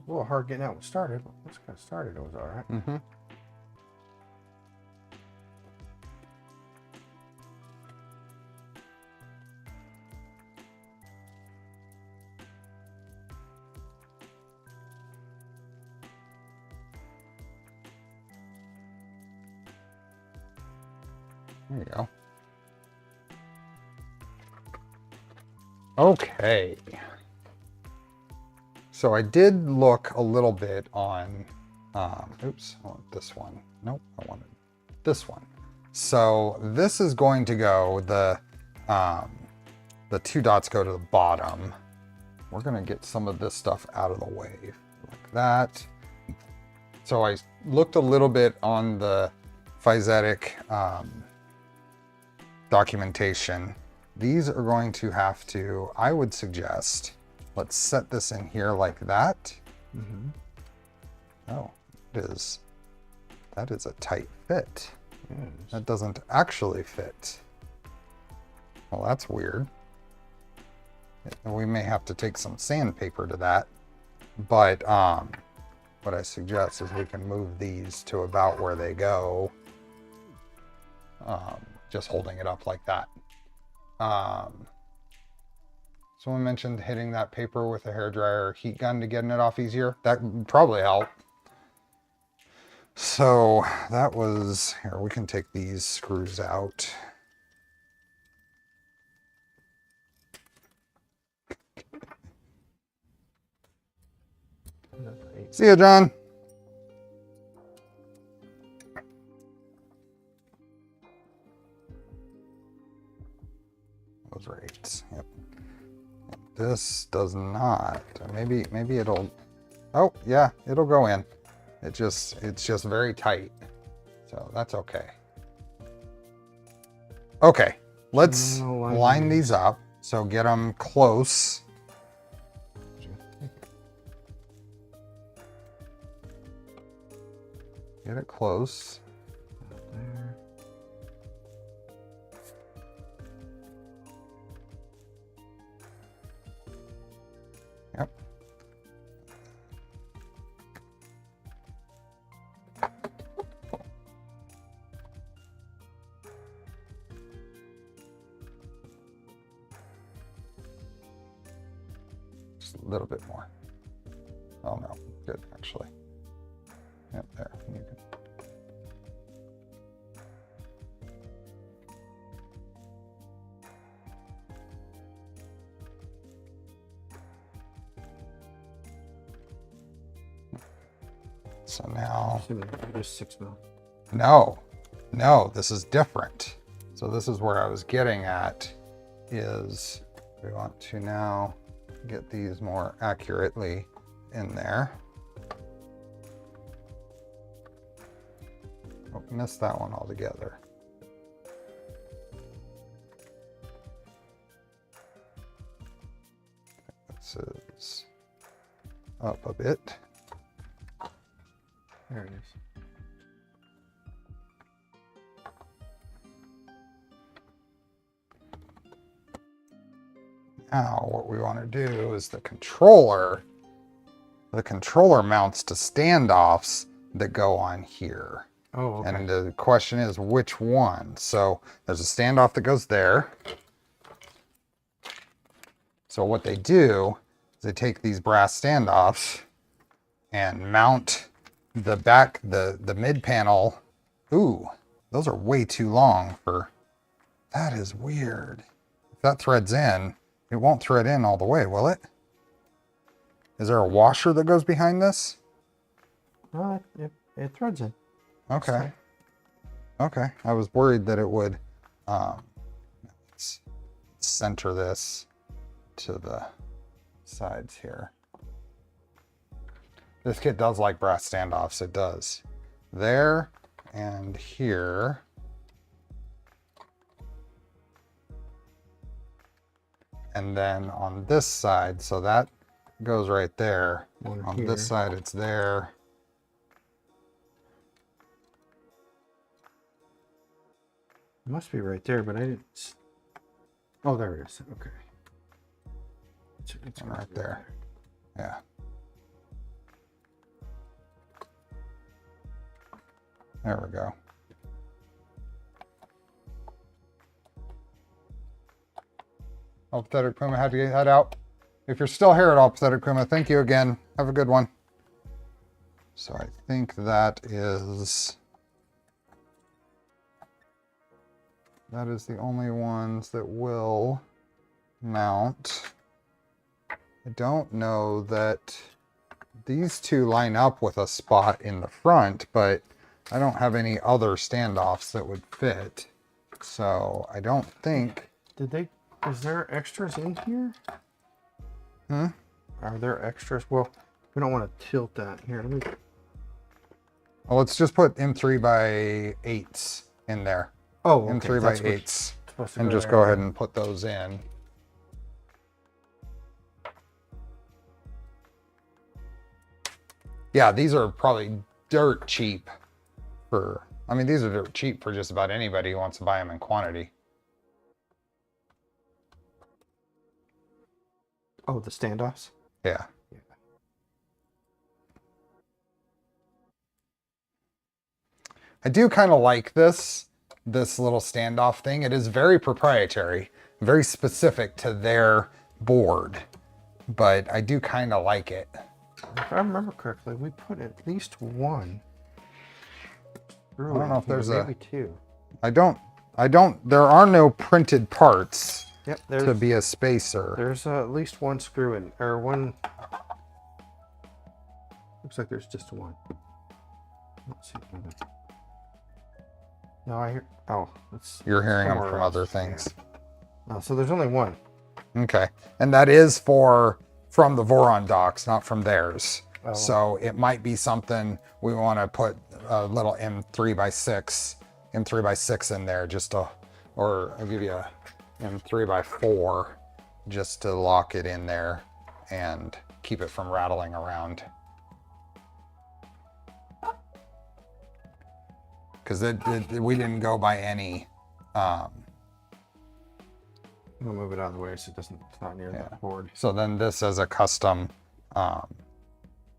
A little hard getting that one started, but once it got started, it was all right. There you go. Okay. So I did look a little bit on, oops, I want this one. Nope, I wanted this one. So this is going to go, the 2 dots go to the bottom. We're gonna get some of this stuff out of the way, like that. So I looked a little bit on the Fysetc documentation. These are going to have to, I would suggest, let's set this in here like that. Mm-hmm. Oh, that is a tight fit. Yes. That doesn't actually fit. Well, that's weird. We may have to take some sandpaper to that, but what I suggest is we can move these to about where they go, just holding it up like that. Someone mentioned hitting that paper with a hairdryer or heat gun to getting it off easier. That would probably help. So that was, here, we can take these screws out. See ya, John. Those are 8s. Yep. This does not. Maybe it'll. Oh yeah, it'll go in. It's just very tight. So that's okay. Okay, let's line these up. So get them close. Get it close. There. Yep. Just a little bit more. Oh no, good actually. Yep, there. You can. So now, just 6 mil. no, this is different. So this is where I was getting at, is we want to now get these more accurately in there. Oh, missed that one altogether. This is up a bit. There it is. Now what we want to do is the controller mounts to standoffs that go on here. Oh, okay. And the question is which one? So there's a standoff that goes there. So what they do is they take these brass standoffs and mount the back, the mid panel. Ooh, those are way too long for, that is weird. If that threads in, it won't thread in all the way, will it? Is there a washer that goes behind this? No, it threads in. Okay. Okay. I was worried that it would, let's center this to the sides here. This kit does like brass standoffs. It does. There and here. And then on this side, so that goes right there. On this side, it's there. It must be right there, but I didn't. Oh, there it is. Okay. It's right there. Yeah. There we go. Oh, Pathetic Puma had to get that out. If you're still here at all, Pathetic Puma, thank you again. Have a good one. So I think that is that is the only ones that will mount. I don't know that these two line up with a spot in the front, but I don't have any other standoffs that would fit. So I don't think... Is there extras in here? Hmm? Are there extras? Well, we don't want to tilt that. Here, let me... Well, let's just put M3 by 8s in there. Oh, okay. M3 by 8s. And just go ahead and put those in. Yeah, these are probably dirt cheap for... I mean, these are dirt cheap for just about anybody who wants to buy them in quantity. Oh, the standoffs? Yeah. I do kind of like this little standoff thing. It is very proprietary, very specific to their board, but I do kind of like it. If I remember correctly, we put at least one. I don't know if there's maybe two. There are no printed parts to be a spacer. There's at least one screw in, or one. Looks like there's just one. Let's see. No, I hear. Oh, it's. You're hearing them from else. other things. Yeah. Oh, so there's only one. Okay, and that is from the Voron docks, not from theirs. Oh. So it might be something we want to put a little M3 by 6 in there just to, or I'll give you a M3 by 4 just to lock it in there and keep it from rattling around. Because we didn't go by any. I'm gonna move it out of the way so it's not near that board. So then this is a custom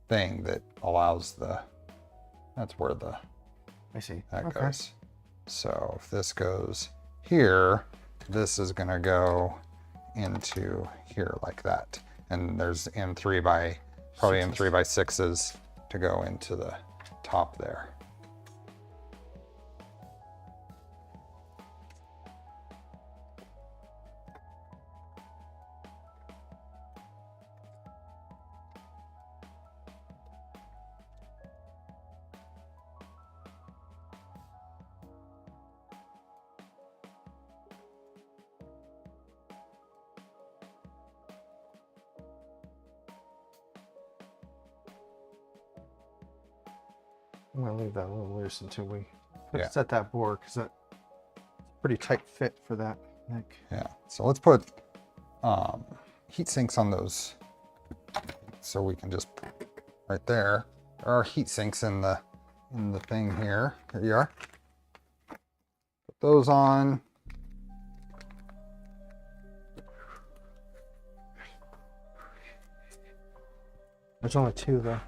thing that allows that's where I see. That goes. So if this goes here, this is gonna go into here like that. And there's probably M3 by 6s to go into the top there. I'm gonna leave that a little loose until we Yeah. set that board, because that's a pretty tight fit for that neck. Yeah, so let's put heat sinks on those so we can just, right there. There are heat sinks in the thing here. Here you are. Put those on. There's only two though.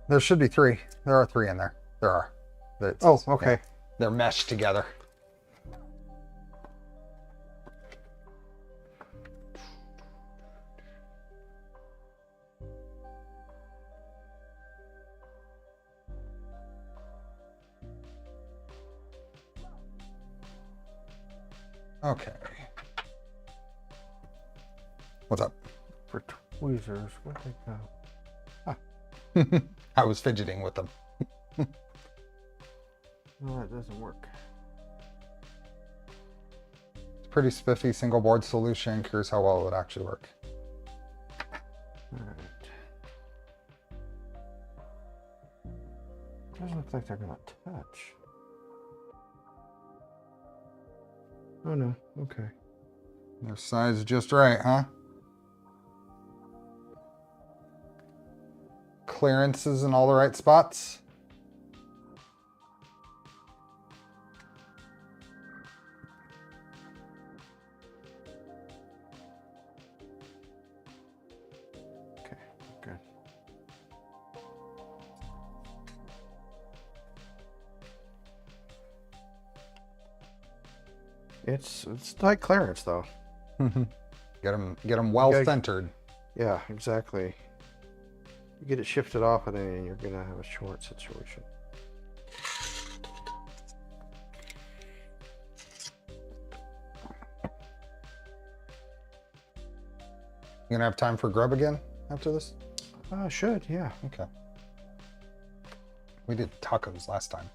There should be 3. There are 3 in there. There are. Oh, okay. Yeah, they're meshed together. Okay. What's up? For tweezers, where'd they go? I was fidgeting with them. No, that doesn't work. It's a pretty spiffy single board solution. Curious how well it would actually work. All right. Doesn't look like they're gonna touch. Oh no, okay. Their size is just right, huh? Clearances in all the right spots. Okay, good. It's tight clearance though. Get them well centered. Yeah, exactly. You get it shifted off and then you're gonna have a short situation. You gonna have time for grub again after this? Should, yeah. Okay. We did tacos last time.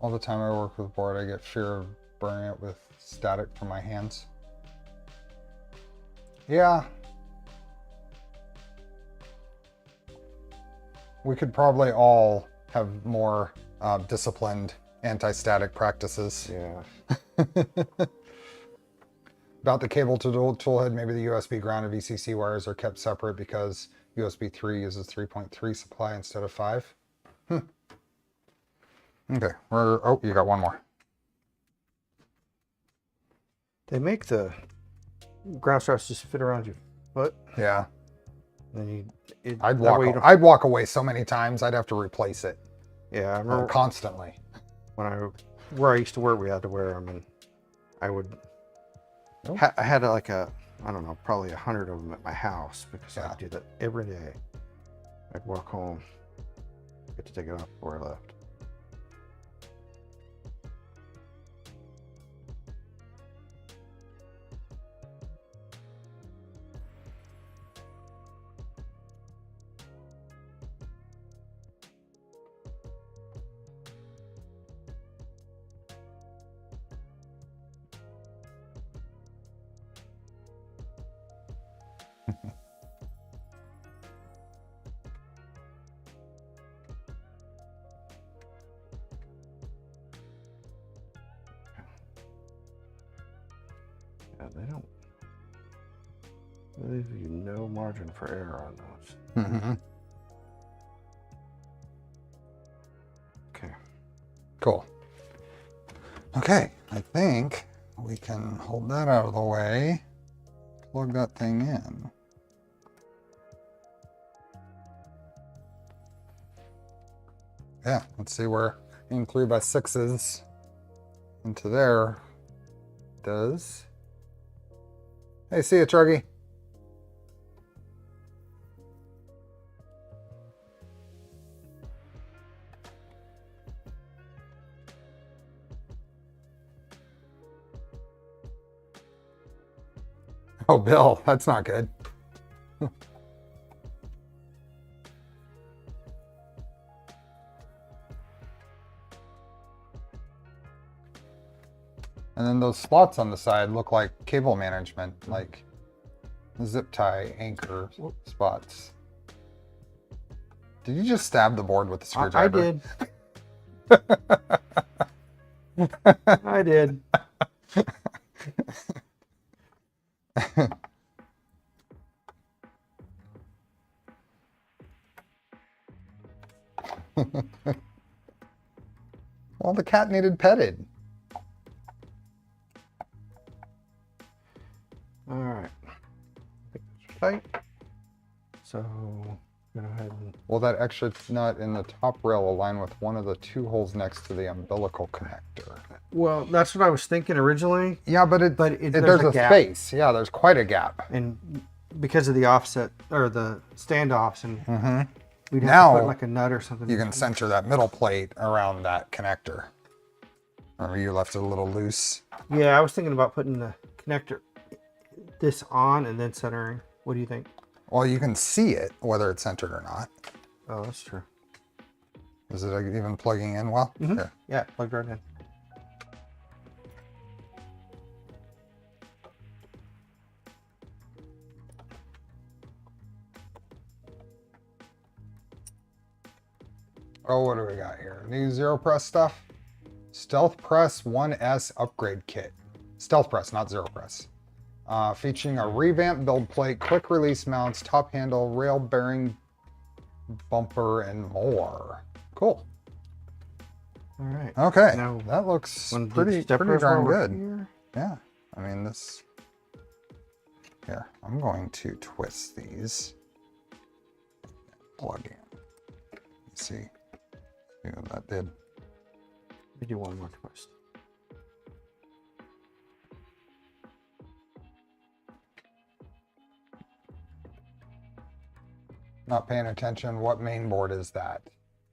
All the time I work with board, I get fear of burning it with static from my hands. Yeah. We could probably all have more disciplined anti-static practices. Yeah. About the cable to toolhead, maybe the USB ground and VCC wires are kept separate because USB 3 uses 3.3 supply instead of 5. Okay, oh, you got one more. They make the ground straps just fit around your foot. Yeah. Then I'd walk away so many times, I'd have to replace it. Yeah, I remember constantly. Where I used to work, we had to wear them, and I would. Nope. I had like I don't know, probably 100 of them at my house because Yeah. I did it every day. I'd walk home, get to take it off before I left. Yeah, they don't. They leave you no margin for error on those. Mm-hmm. Okay. Cool. Okay, I think we can hold that out of the way. Plug that thing in. Yeah, let's see where in 3x6s into there does. Hey, see ya, Truggy. Oh, Bill, that's not good. And then those spots on the side look like cable management, like zip tie anchor spots. Did you just stab the board with the screwdriver? I did. Well, the cat needed petted. All right. Tight. So, go ahead and. Will that extra nut in the top rail align with one of the two holes next to the umbilical connector? Well, that's what I was thinking originally. Yeah, but there's a gap. space. Yeah, there's quite a gap. And because of the offset or the standoffs, and we'd have Now, to put like a nut or something. You can center that middle plate around that connector. Remember, you left it a little loose. Yeah, I was thinking about putting the connector this on and then centering. What do you think? Well, you can see it, whether it's centered or not. Oh, that's true. Is it even plugging in well? Here. Yeah, plugged right in. Oh, what do we got here? New Zero Press stuff? Stealth Press 1S upgrade kit. Stealth Press, not Zero Press. Featuring a revamped build plate, quick release mounts, top handle, rail bearing, bumper, and more. Cool. All right. Okay, Now, that looks wanna do pretty steppers darn while we're good. here? Yeah, I mean this. Here, I'm going to twist these. Plug in. Let's see what that did. We do one more twist. Not paying attention. What main board is that?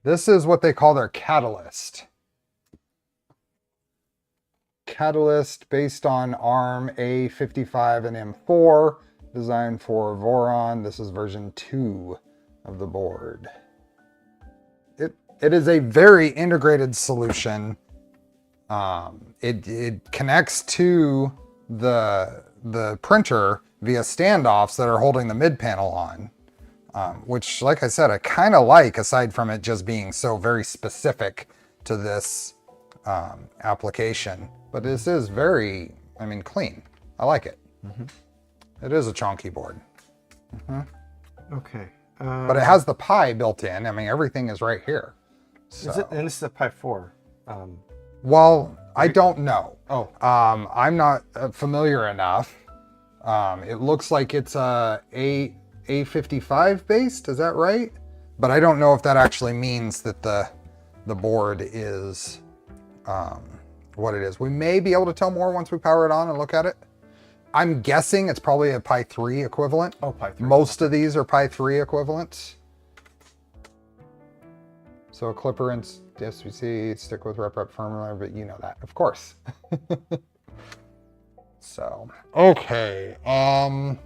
This is what they call their catalyst. catalyst based on ARM A55 and M4, designed for Voron. This is version 2 of the board. It is a very integrated solution. It connects to the printer via standoffs that are holding the mid panel on, which, like I said, I kind of like, aside from it just being so very specific to this application. But this is very, I mean, clean. I like it. It is a chonky board. Okay. But it has the Pi built in. I mean, everything is right here. So. Is it? And this is a Pi 4. Well, I don't know. Oh, I'm not familiar enough. It looks like it's a A55 based. Is that right? But I don't know if that actually means that the board is what it is. We may be able to tell more once we power it on and look at it. I'm guessing it's probably a Pi 3 equivalent. Oh, Pi 3. Most of these are Pi 3 equivalents. So a clipper and SVC, stick with rep firmware, but you know that, of course. So, okay. I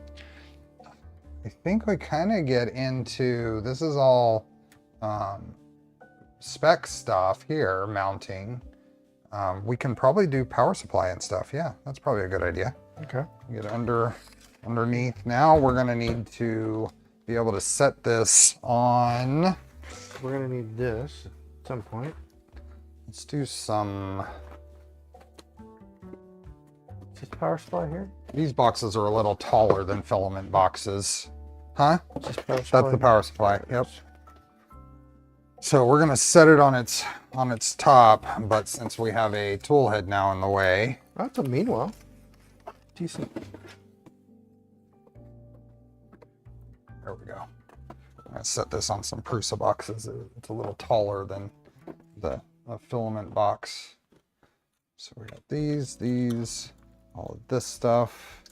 think we kind of get into, this is all spec stuff here, mounting. We can probably do power supply and stuff. Yeah, that's probably a good idea. Okay. Get underneath. Now we're gonna need to be able to set this on. We're gonna need this at some point. Let's do some. Is this power supply here? These boxes are a little taller than filament boxes. Huh? Is this power supply? That's the power supply. Yep. So we're gonna set it on its top, but since we have a tool head now in the way. That's a meanwhile. Decent. There we go. I'm gonna set this on some Prusa boxes. It's a little taller than the filament box. So we got these, all of this stuff.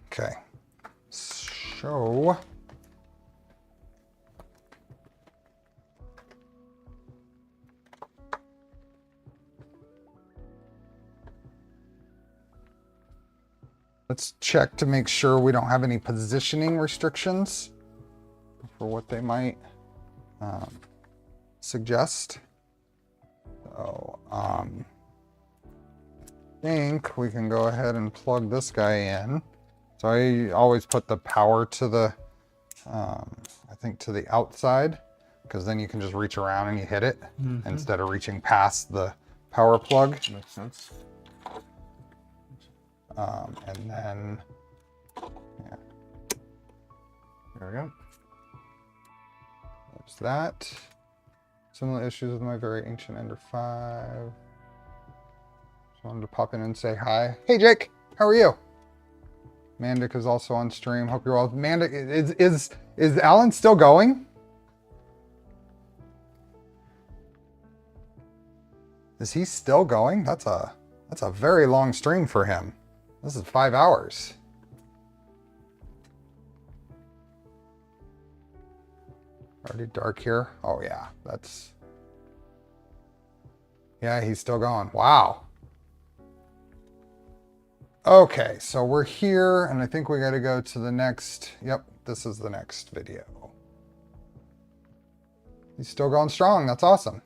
Okay. So let's check to make sure we don't have any positioning restrictions for what they might suggest. So I think we can go ahead and plug this guy in. So I always put the power to the, I think to the outside, because then you can just reach around and you hit it instead of reaching past the power plug. Makes sense. And then, yeah, There we go. there's that. Similar issues with my very ancient Ender 5. Just wanted to pop in and say hi. Hey Jake, how are you? Mandic is also on stream. Hope you're well. Mandic, is Alan still going? Is he still going? That's a very long stream for him. This is 5 hours. Already dark here. Oh yeah, yeah, he's still going. Wow. Okay, so we're here, and I think we got to go to the next. Yep, this is the next video. He's still going strong. That's awesome.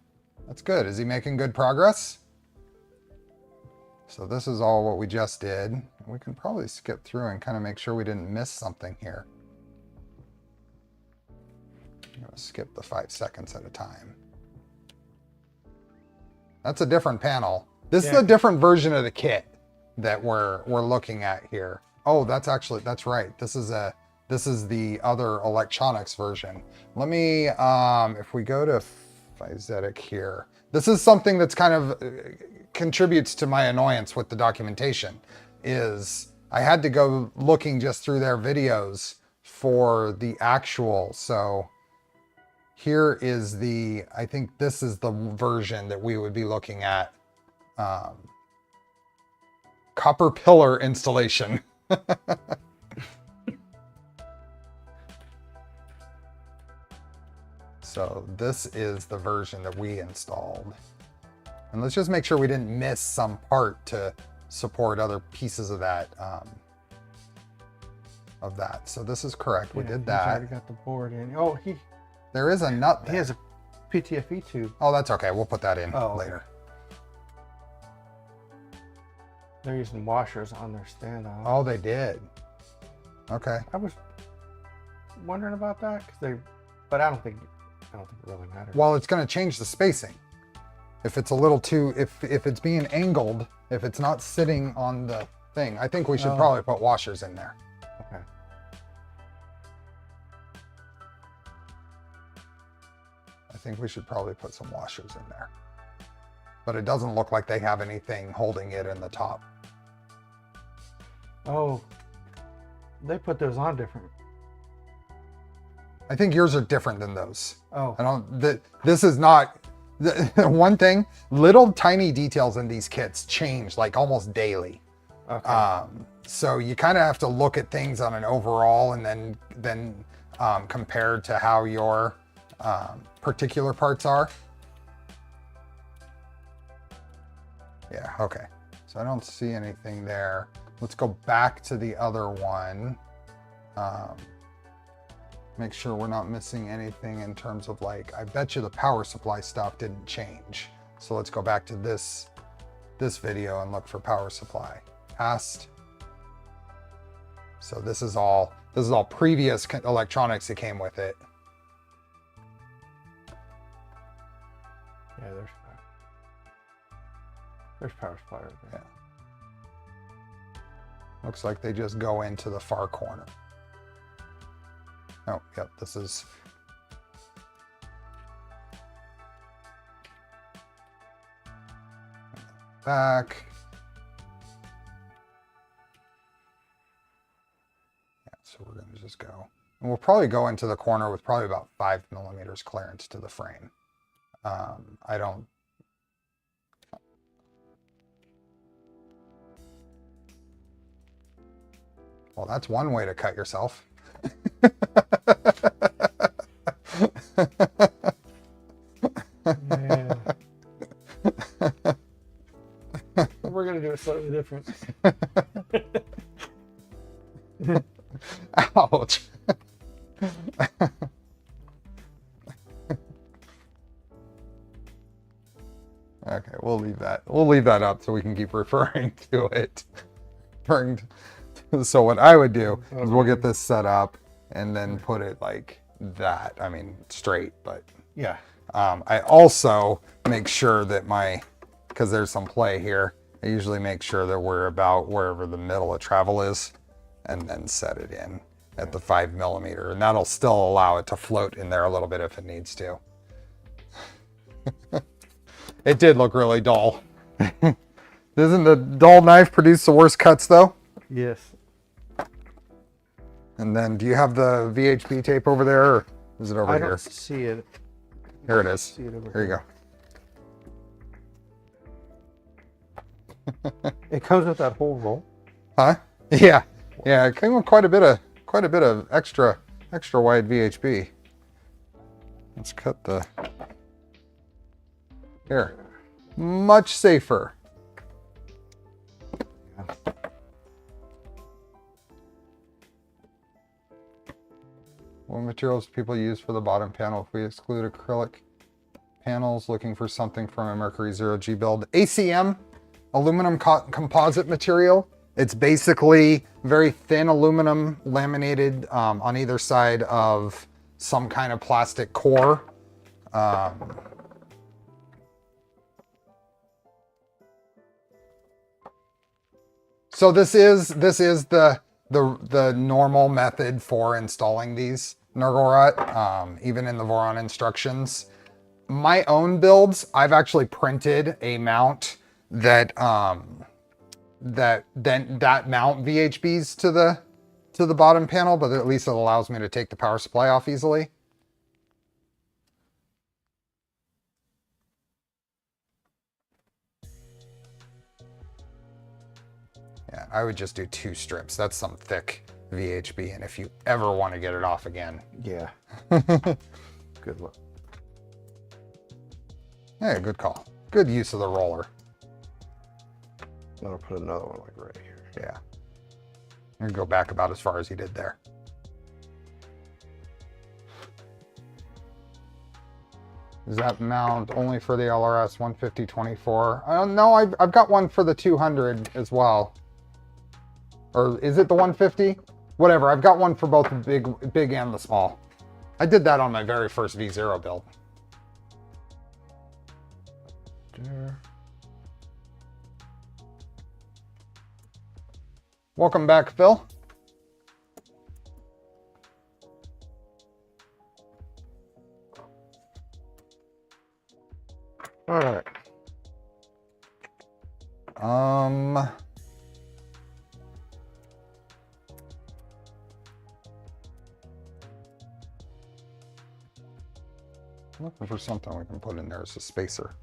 That's good. Is he making good progress? So this is all what we just did. We can probably skip through and kind of make sure we didn't miss something here. I'm going to skip the 5 seconds at a time. That's a different panel. This is a different version of the kit that we're looking at here. Oh, that's right. This is the other electronics version. Let me, if we go to Fysetc here, this is something that's kind of contributes to my annoyance with the documentation, is I had to go looking just through their videos for the actual. So here is I think this is the version that we would be looking at. Copper pillar installation. So this is the version that we installed. And let's just make sure we didn't miss some part to support other pieces of that. So this is correct. We did that. He's already got the board in. Oh, there is a nut there. He has a PTFE tube. Oh, that's okay. We'll put that in later. They're using washers on their standoff. Oh, they did. Okay. I was wondering about that but I don't think it really matters. Well, it's going to change the spacing. If it's a little too, if it's being angled, if it's not sitting on the thing, I think we should probably put washers in there. Okay. I think we should probably put some washers in there. But it doesn't look like they have anything holding it in the top. Oh, they put those on different. I think yours are different than those. Oh. This is not, one thing, little tiny details in these kits change like almost daily. Okay. So you kind of have to look at things on an overall and then compared to how your particular parts are. Yeah, okay. So I don't see anything there. Let's go back to the other one. Make sure we're not missing anything in terms of like, I bet you the power supply stuff didn't change. So let's go back to this video and look for power supply. Past. So this is all previous electronics that came with it. Yeah, there's power supply right there. Yeah. Looks like they just go into the far corner. Oh, yep, this is. Back. Yeah, so we're going to just go. And we'll probably go into the corner with probably about 5 millimeters clearance to the frame. I don't. Well, that's one way to cut yourself. Yeah. We're gonna do it slightly different. Ouch. Okay, we'll leave that. We'll leave that up so we can keep referring to it. So what I would do is we'll get this set up and then put it like that. I mean, straight, but Yeah. I also make sure that because there's some play here, I usually make sure that we're about wherever the middle of travel is and then set it in at the 5 millimeter. And that'll still allow it to float in there a little bit if it needs to. It did look really dull. Doesn't the dull knife produce the worst cuts though? Yes. And then do you have the VHB tape over there or is it over here? I don't see it. Here it is. See it over Here you go. It comes with that whole roll. Huh? Yeah. Yeah, it came with quite a bit of extra wide VHB. Let's cut the here. Much safer. What materials do people use for the bottom panel if we exclude acrylic panels? Looking for something from a Mercury 0G build. ACM, aluminum composite material. It's basically very thin aluminum laminated on either side of some kind of plastic core. So this is the normal method for installing these Nergolrot, even in the Voron instructions. My own builds, I've actually printed a mount that mount VHBs to the bottom panel, but at least it allows me to take the power supply off easily. Yeah, I would just do 2 strips. That's some thick VHB, and if you ever want to get it off again. Yeah. Good luck. Yeah, good call. Good use of the roller. Then I'll put another one like right here. Yeah. And go back about as far as he did there. Is that mount only for the LRS 150-24? No, I've got one for the 200 as well. Or is it the 150? Whatever, I've got one for both the big and the small. I did that on my very first V0 build. There. Welcome back, Phil. All right. Looking for something we can put in there as a spacer,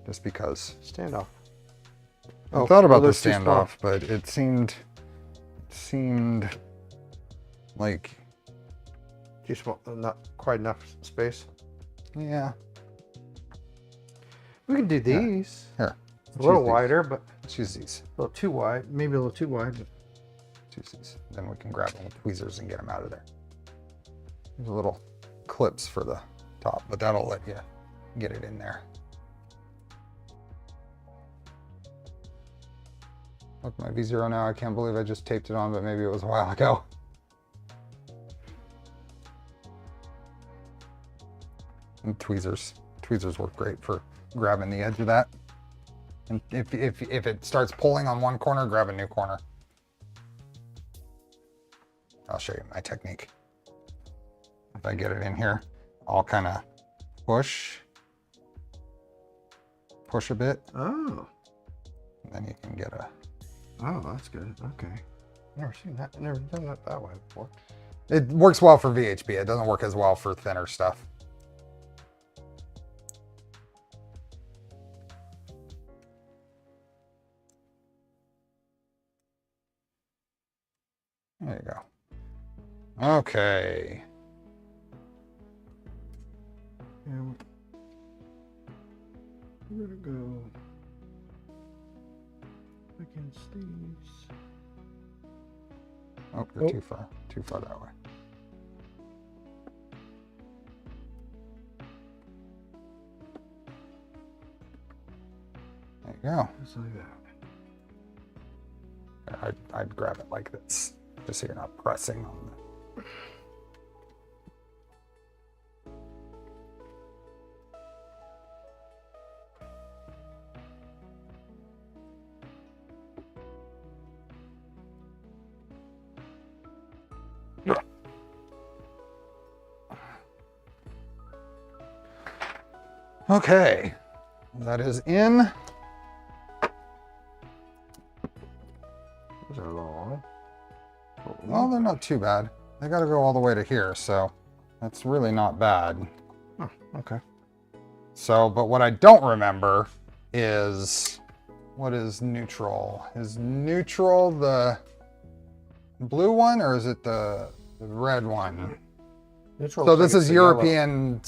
just because. Standoff. I thought about the those too small. standoff, but it seemed like, Too small. Not quite enough space. yeah. We can do these. Here, A little choose these. wider, but Let's use these. a little too wide. Maybe a little too wide. But Choose these. Then we can grab them with tweezers and get them out of there. There's little clips for the top, but that'll let you get it in there. Look, my V0 now, I can't believe I just taped it on, but maybe it was a while ago. And tweezers. Tweezers work great for grabbing the edge of that. And if it starts pulling on one corner, grab a new corner. I'll show you my technique. If I get it in here, I'll kind of push a bit, oh, and then you can get a. oh, that's good. Okay. Never seen that. Never done that way before. It works well for VHP. It doesn't work as well for thinner stuff. There you go. Okay. Yeah. We're gonna go against these. Oh, you're too far that way. There you go. Just like that. I'd grab it like this, just so you're not pressing on the. Okay, that is in. Those are long. Well, they're not too bad. They got to go all the way to here, so that's really not bad. Oh, okay. So, but what I don't remember is, what is neutral? Is neutral the blue one, or is it the red one? Neutral. So this is European,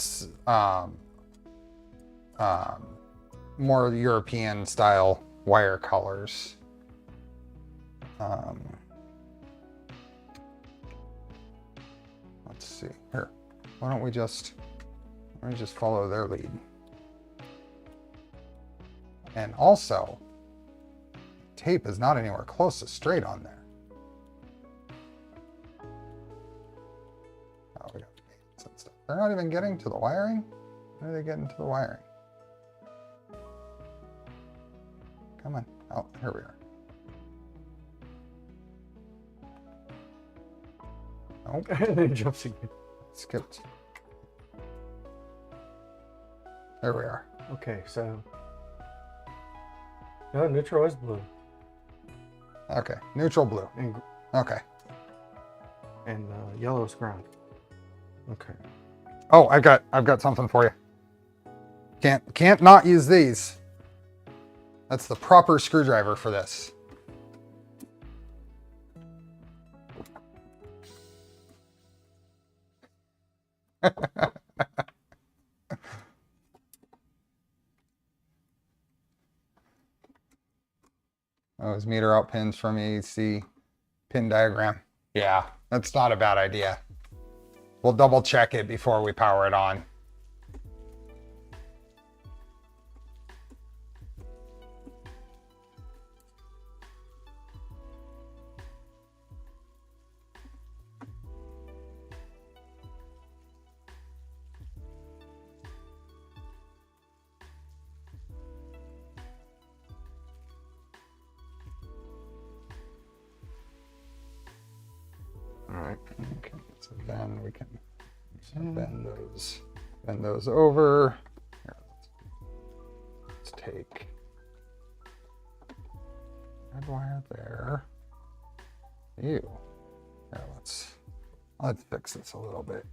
more European style wire colors. Let's see here. Why don't we just follow their lead? And also, tape is not anywhere close to straight on there. Oh, we got some stuff. They're not even getting to the wiring. When are they getting to the wiring? Come on. Oh, here we are. Nope. And then it jumps again. Skipped. There we are. Okay, so. No, neutral is blue. Okay. Neutral blue. Okay. And yellow is ground. Okay. Oh, I've got something for you. Can't not use these. That's the proper screwdriver for this. those meter out pins from AC pin diagram. Yeah, that's not a bad idea. We'll double check it before we power it on. All right. Okay, so then we can bend those over. Here, let's take red wire there. Ew. Here, let's fix this a little bit.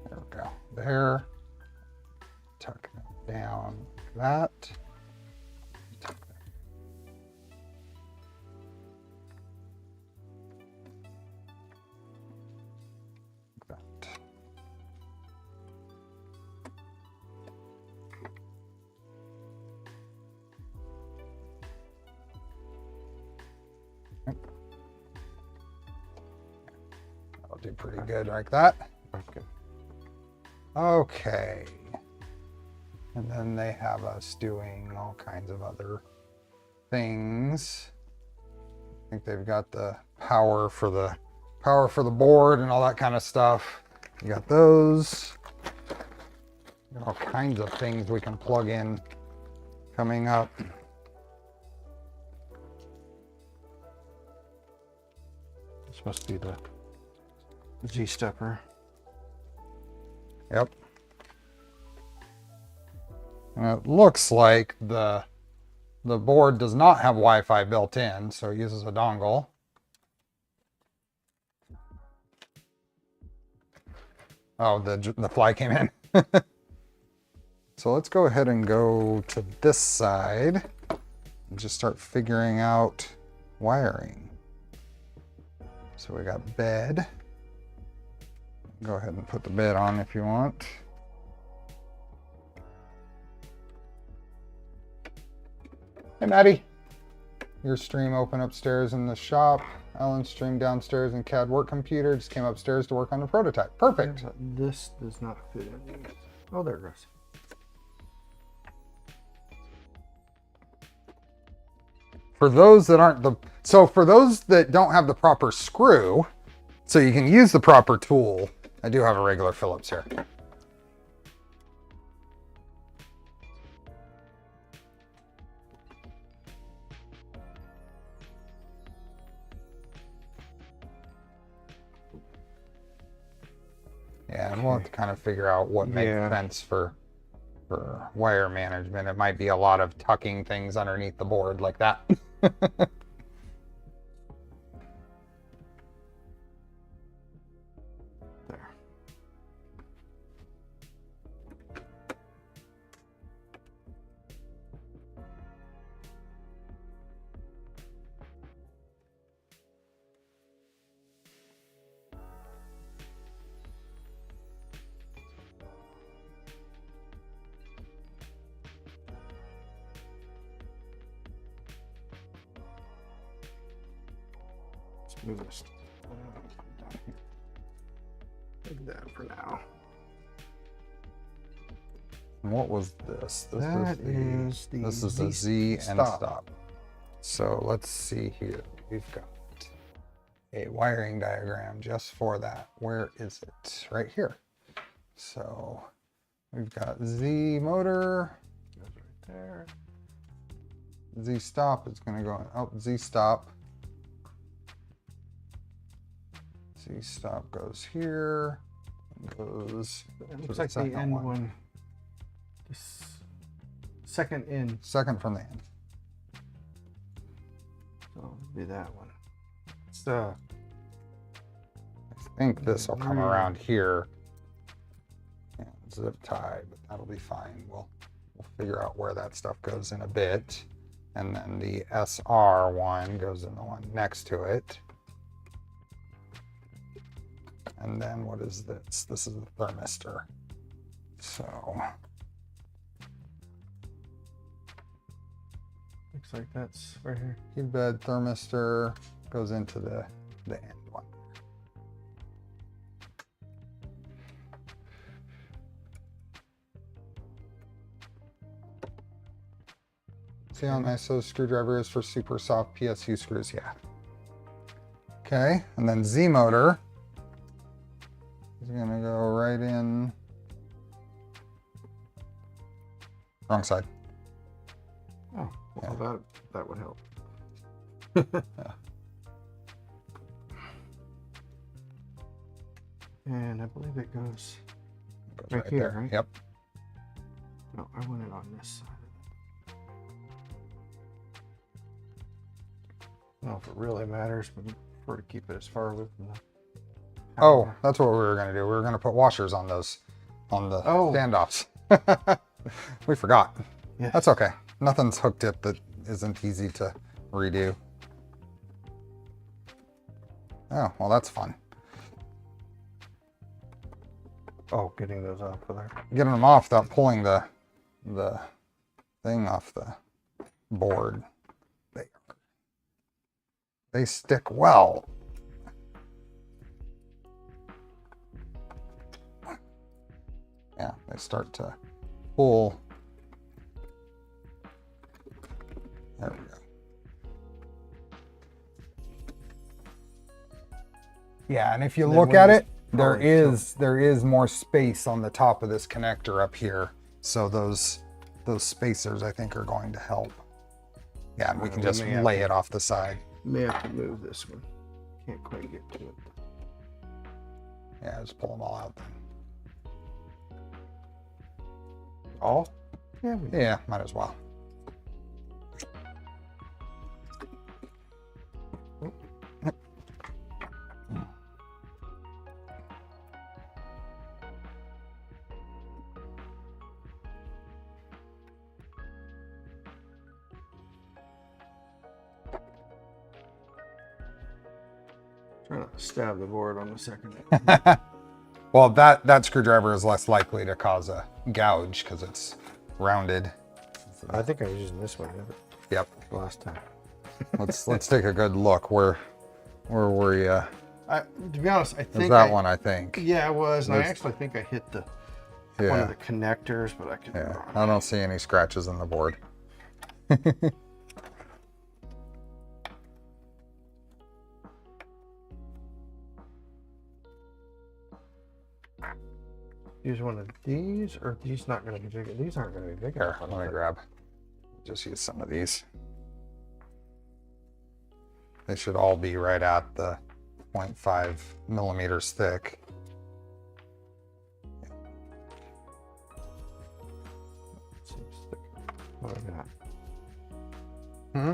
There we go. There. Tuck that down like that. Tuck that. Like that. That'll do pretty good like that. Okay. Okay. And then they have us doing all kinds of other things. I think they've got the power for the board and all that kind of stuff. You got those. Got all kinds of things we can plug in coming up. This must be the Z stepper. Yep. And it looks like the board does not have Wi-Fi built in, so it uses a dongle. Oh, the fly came in. So let's go ahead and go to this side and just start figuring out wiring. So we got bed. Go ahead and put the bed on if you want. Hey, Maddie. Your stream open upstairs in the shop. Ellen's stream downstairs in CAD work computer. Just came upstairs to work on the prototype. Perfect. This does not fit in. Oh, there it goes. For those that aren't for those that don't have the proper screw, so you can use the proper tool, I do have a regular Phillips here. Yeah, and we'll have to kind of figure out what makes sense for wire management. It might be a lot of tucking things underneath the board like that. There. Let's move this down here. Like that for now. And what was this? This is the Z and stop. So let's see here. We've got a wiring diagram just for that. Where is it? Right here. So we've got Z motor. Goes right there. Z stop is going to go. Oh, Z stop. Z stop goes here. Goes. It looks like the end one. This second in. Second from the end. So it'll be that one. It's I think this will come around here and zip tie, but that'll be fine. We'll figure out where that stuff goes in a bit. And then the SR one goes in the one next to it. And then what is this? This is the thermistor. So Looks like that's right here. Heat bed thermistor goes into the end one. See how nice those screwdriver is for super soft PSU screws? Yeah. Okay, and then Z motor is gonna go right in. Wrong side. Oh, well, Yeah. that would help. Yeah. And I believe it goes Goes right here, there. right? Yep. No, I want it on this side of it. I don't know if it really matters, but I prefer to keep it as far away from the Oh, power. that's what we were gonna do. We were gonna put washers on those, on the Oh. standoffs. We forgot. Yes. That's okay. Nothing's hooked up that isn't easy to redo. Oh, well, that's fun. Oh, getting those off of there. Getting them off without pulling the thing off the board. They stick well. Yeah, they start to pull. There we go. Yeah, and if you And then look when at you- it, there oh, is more space on the top of this connector up here. So those spacers I think are going to help. Yeah, and we can we just may have lay to- it off the side. May have to move this one. Can't quite get to it. Yeah, just pull them all out then. All? Yeah. Yeah, might as well. Trying to stab the board on the second. Well, that screwdriver is less likely to cause a gouge because it's rounded. I think I was using this one Yep. last time. Let's take a good look. Where were you? To be honest, I It was think that one, I think. Yeah, it was. And I That's- actually think I hit one Yeah. of the connectors, but I could. Yeah. I don't see any scratches in the board. Use one of these, or these not going to be big. These aren't going to be big Here, enough. let me grab. Just use some of these. They should all be right at the 0.5 millimeters thick. Seems thick. What do I got? Hmm?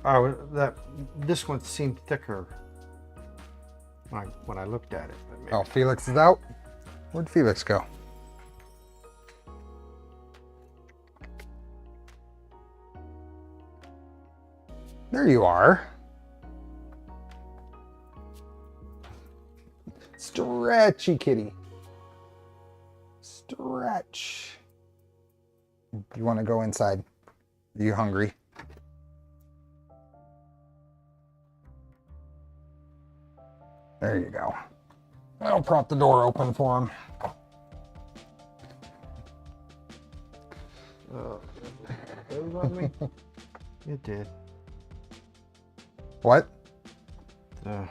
Oh, this one seemed thicker when I looked at it. But maybe. Oh, Felix is out. Where'd Felix go? There you are. Stretchy kitty. Stretch. You want to go inside? Are you hungry? There you go. I'll prop the door open for him. It was on me. It did. What? Uh,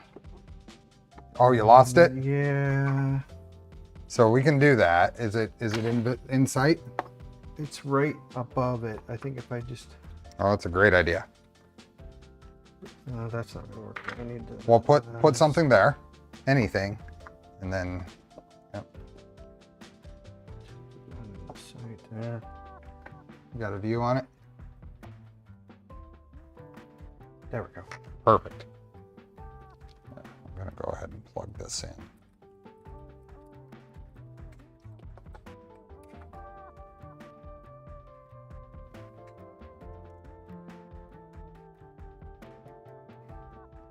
Oh, you lost it? Yeah. So we can do that. Is it in sight? It's right above it. I think if I just. Oh, that's a great idea. No, that's not gonna work. I need to. Well, put something there, anything, and then. Yep. Right there. You got a view on it? There we go. Perfect. I'm gonna go ahead and plug this in.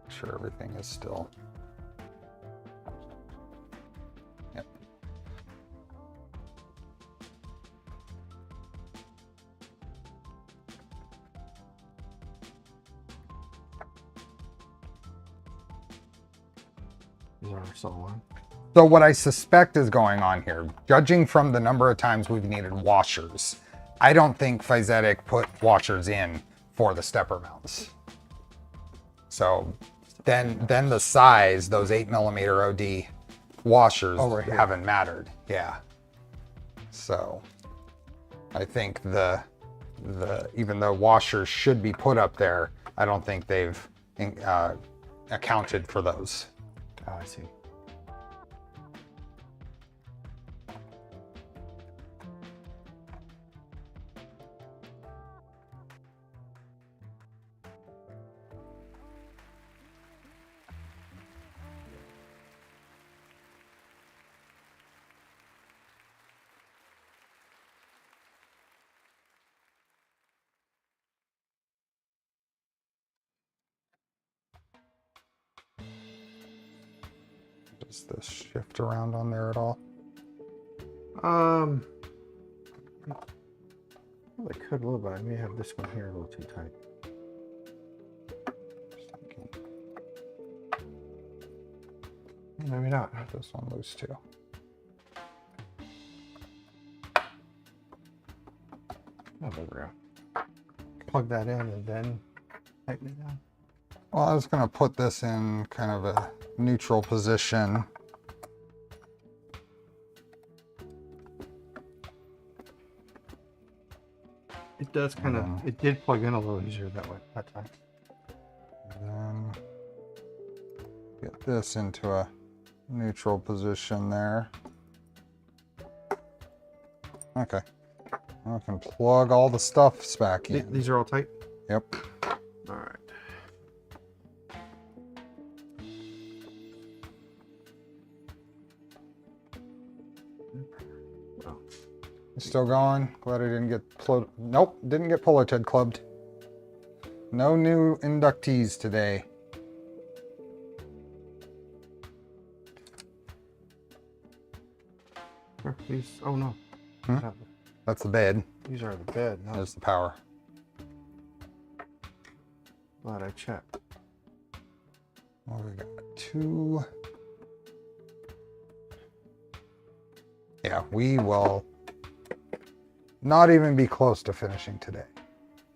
Make sure everything is still. Yep. These are so long. So what I suspect is going on here, judging from the number of times we've needed washers, I don't think Fysetc put washers in for the stepper mounts. So then the size, those 8mm OD washers haven't mattered. Yeah. So I think even though washers should be put up there, I don't think they've accounted for those. Oh, I see. Does this shift around on there at all? Well, I could a little bit. I may have this one here a little too tight. Maybe not. This one loose too. Oh, there we go. Plug that in and then tighten it down. Well, I was going to put this in kind of a neutral position. It does kind of, it did plug in a little easier that way, that time. And then get this into a neutral position there. Okay. I can plug all the stuffs back in. These are all tight? Yep. All right. Still going. Glad I didn't get nope, didn't get Polar Ted clubbed. No new inductees today. These, oh no. That's the bed. These are the bed. No. There's the power. Glad I checked. Well, we got 2. Yeah, we will not even be close to finishing today.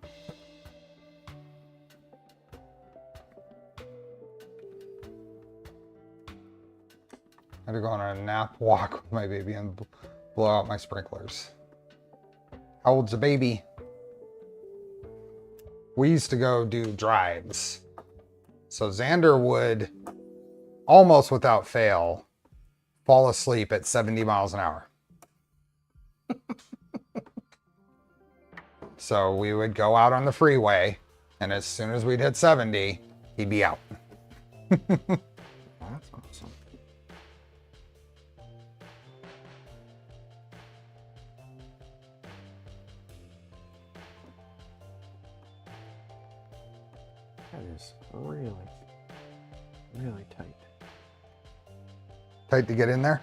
I had to go on a nap walk with my baby and blow out my sprinklers. How old's the baby? We used to go do drives. So Xander would, almost without fail, fall asleep at 70 miles an hour. So we would go out on the freeway, and as soon as we'd hit 70, he'd be out. That's awesome. That is really, really tight. Tight to get in there?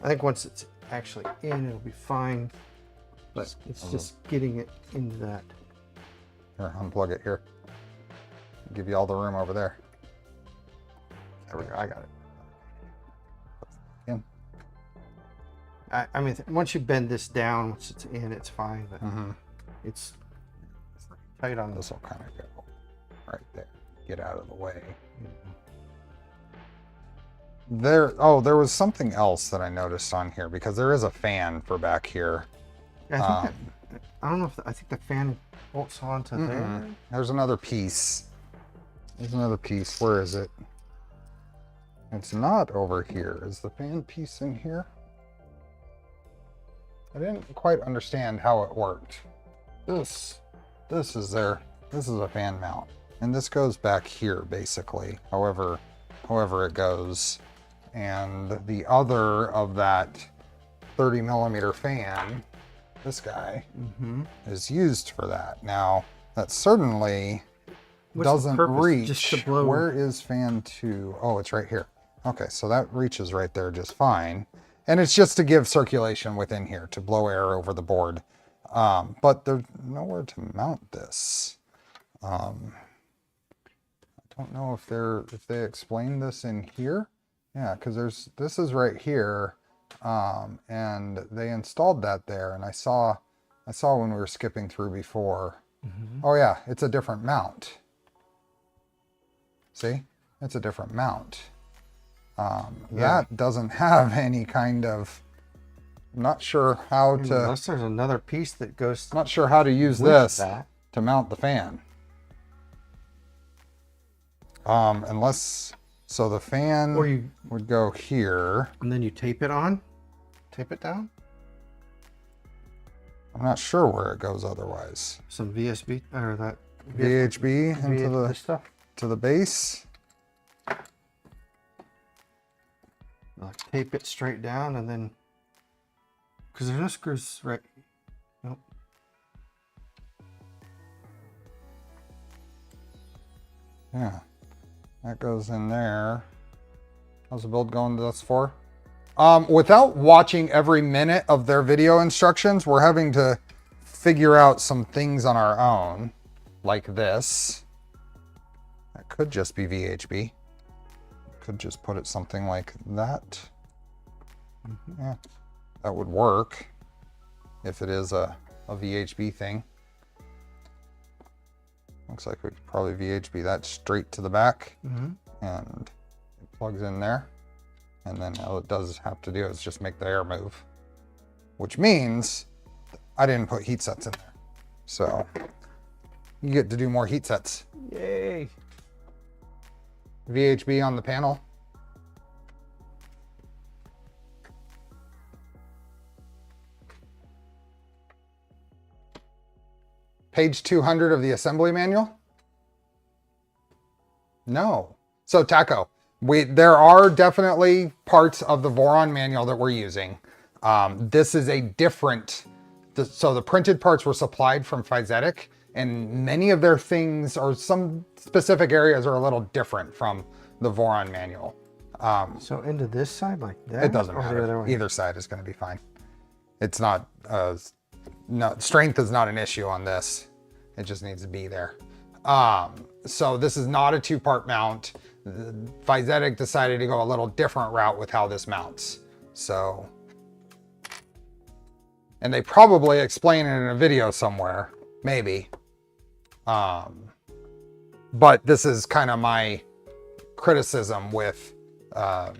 I think once it's actually in, it'll be fine. But it's just getting it into that. Here, unplug it here. Give you all the room over there. There we go. I got it. In. I mean, once you bend this down, once it's in, it's fine. But it's tight on this. Will kind of go right there. Get out of the way. There was something else that I noticed on here, because there is a fan for back here. Yeah, I don't know if I think the fan bolts onto there. There's another piece. There's another piece. Where is it? It's not over here. Is the fan piece in here? I didn't quite understand how it worked. This is there. This is a fan mount, and this goes back here basically. However it goes. And the other of that 30mm fan, this guy, is used for that. Now, that certainly doesn't reach. Just to blow. Where is fan 2? Oh, it's right here. Okay, so that reaches right there just fine. And it's just to give circulation within here, to blow air over the board. But there's nowhere to mount this. don't know if they explained this in here. Yeah, because this is right here, and they installed that there, and I saw when we were skipping through before. Oh yeah, it's a different mount. See, it's a different mount. That doesn't have any kind of. I'm not sure how to. Unless there's another piece that goes. Not sure how to use this to mount the fan. Unless, so the fan would go here. And then you tape it on? Tape it down? I'm not sure where it goes otherwise. Some VSB, or that... VHB into the stuff? To the base. Like tape it straight down and then... Because there's no screws right... Nope. Yeah. That goes in there. How's the build going thus far? Without watching every minute of their video instructions, we're having to figure out some things on our own, like this. That could just be VHB. Could just put it something like that. Yeah, that would work if it is a VHB thing. Looks like we could probably VHB that straight to the back, and it plugs in there. And then all it does have to do is just make the air move, which means I didn't put heat sets in there. So you get to do more heat sets. Yay. VHB on the panel. Page 200 of the assembly manual? No. So Taco, there are definitely parts of the Voron manual that we're using. This is a different, so the printed parts were supplied from Fysetc, and many of their things or some specific areas are a little different from the Voron manual. So into this side like that? It doesn't matter. Either side is going to be fine. It's not, no, strength is not an issue on this. It just needs to be there. So this is not a 2-part mount. Fysetc decided to go a little different route with how this mounts. So, and they probably explain it in a video somewhere, maybe. But this is kind of my criticism with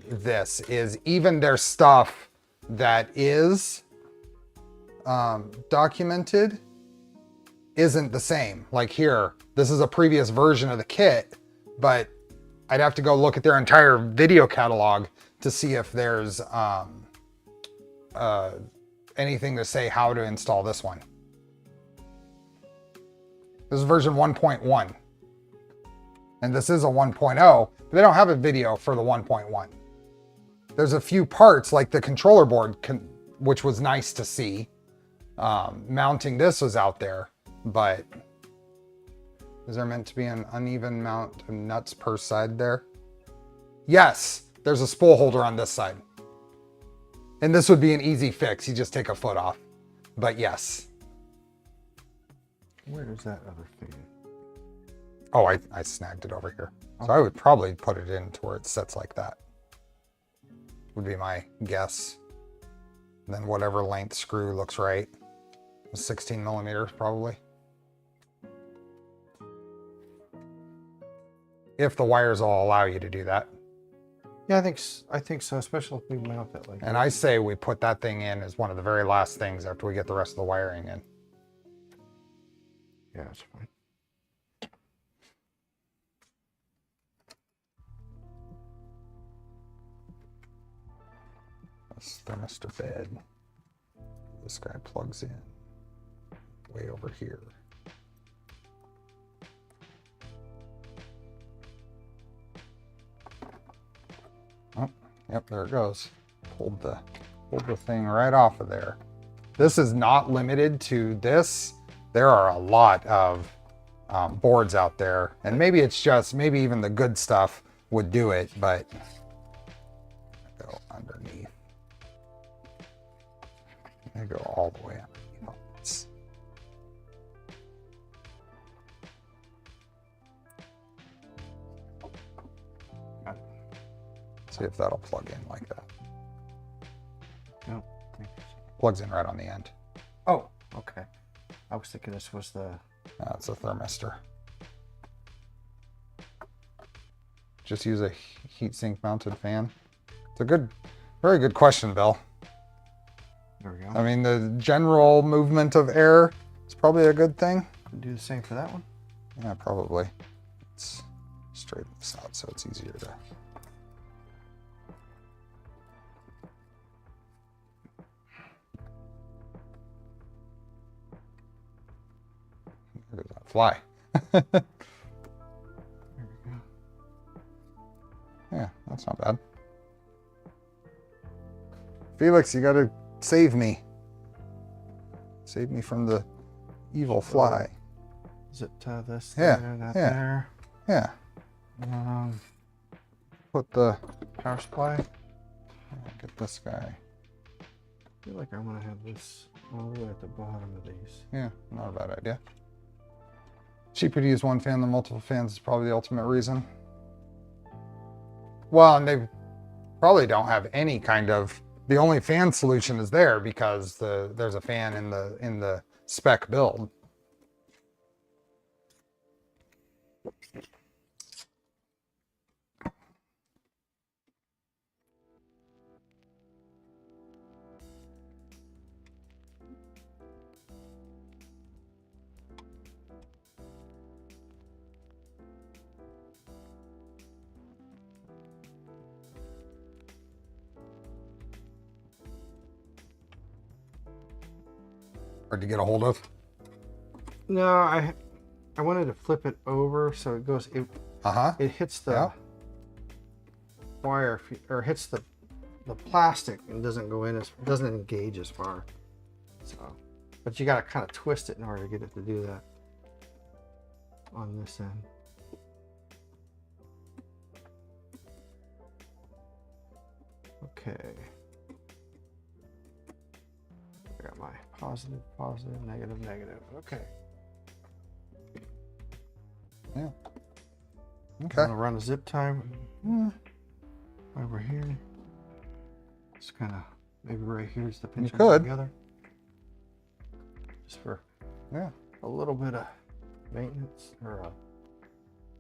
this is even their stuff that is documented isn't the same. Like here, this is a previous version of the kit, but I'd have to go look at their entire video catalog to see if there's anything to say how to install this one. This is version 1.1. And this is a 1.0, but they don't have a video for the 1.1. There's a few parts like the controller board, which was nice to see. Mounting this was out there, but is there meant to be an uneven mount of nuts per side there? Yes, there's a spool holder on this side. And this would be an easy fix. You just take a foot off, but yes. Where does that other thing? Oh, I snagged it over here. So I would probably put it in to where it sets like that. Would be my guess. And then whatever length screw looks right. 16 millimeters probably. If the wires will allow you to do that. Yeah, I think so, especially if we mount it like that. And I say we put that thing in as one of the very last things after we get the rest of the wiring in. Yeah, that's fine. This thermistor bed. This guy plugs in way over here. Oh, yep, there it goes. Pulled the thing right off of there. This is not limited to this. There are a lot of boards out there, and maybe it's just, maybe even the good stuff would do it, but go underneath. I go all the way underneath. See if that'll plug in like that. Nope. Plugs in right on the end. Oh, okay. I was thinking this was the... It's a thermistor. Just use a heatsink mounted fan. It's a very good question, Bill. There we go. I mean, the general movement of air is probably a good thing. Do the same for that one. Yeah, probably. Let's straighten this out so it's easier to... There goes that fly. There we go. Yeah, that's not bad. Felix, you gotta save me. Save me from the evil fly. Is it this Yeah, there, that yeah. there? Yeah. Put the... Power supply. Get this guy. I feel like I want to have this all the way at the bottom of these. Yeah, not a bad idea. Cheaper to use one fan than multiple fans is probably the ultimate reason. Well, and they probably don't have any kind of... The only fan solution is there because there's a fan in the spec build. Hard to get a hold of. No, I wanted to flip it over so it goes. It hits the wire or hits the plastic and doesn't go in doesn't engage as far. So, but you got to kind of twist it in order to get it to do that on this end. Okay. I got my positive, positive, negative, negative. Okay. Yeah. I'm Okay. gonna run a zip tie over here. Just kind of maybe right here is the pinch You could. together. Just for Yeah. a little bit of maintenance or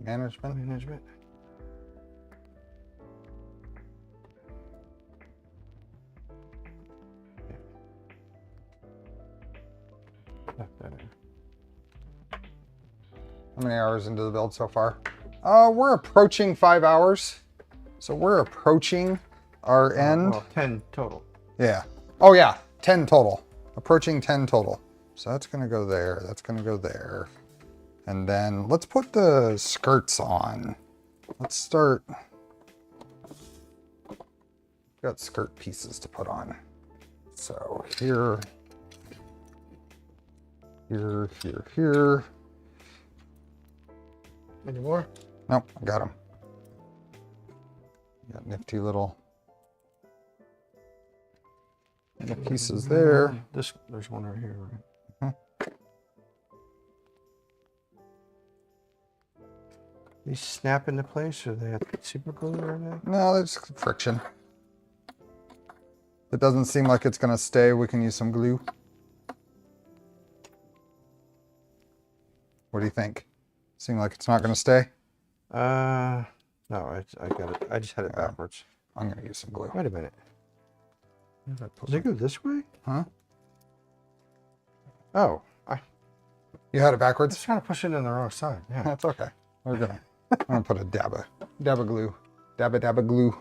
Management. management. Left that in. How many hours into the build so far? We're approaching 5 hours. So we're approaching our end. Well, 10 total. Yeah. Oh yeah, 10 total. Approaching 10 total. So that's gonna go there, that's gonna go there. And then let's put the skirts on. Let's start. Got skirt pieces to put on. So here, here. Any more? Nope, I got them. Got nifty little pieces there. There's one right here. Mhm. These snap into place, or they have super glue or anything? No, there's friction. It doesn't seem like it's gonna stay. We can use some glue. What do you think? Seem like it's not gonna stay? No, I got it. I just had it backwards. I'm gonna use some glue. Wait a minute. Does it go this way? Huh? Oh, You had it I was backwards? trying to push it in the wrong side. Yeah. That's okay. I'm gonna put a dab of glue. Dabba glue.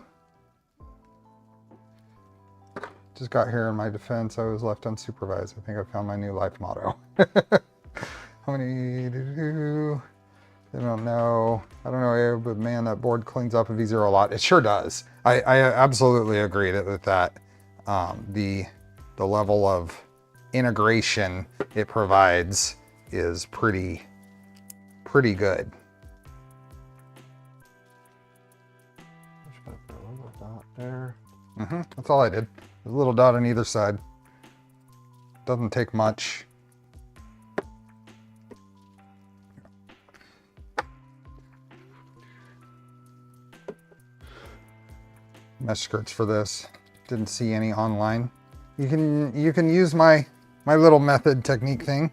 Just got here in my defense. I was left unsupervised. I think I found my new life motto. How many do? I don't know. I don't know, but man, that board cleans up a V0 a lot. It sure does. I absolutely agree with that. The level of integration it provides is pretty good. Just gonna put a little dot there. That's all I did. There's a little dot on either side. Doesn't take much. mesh skirts for this. Didn't see any online. You can use my little method technique thing.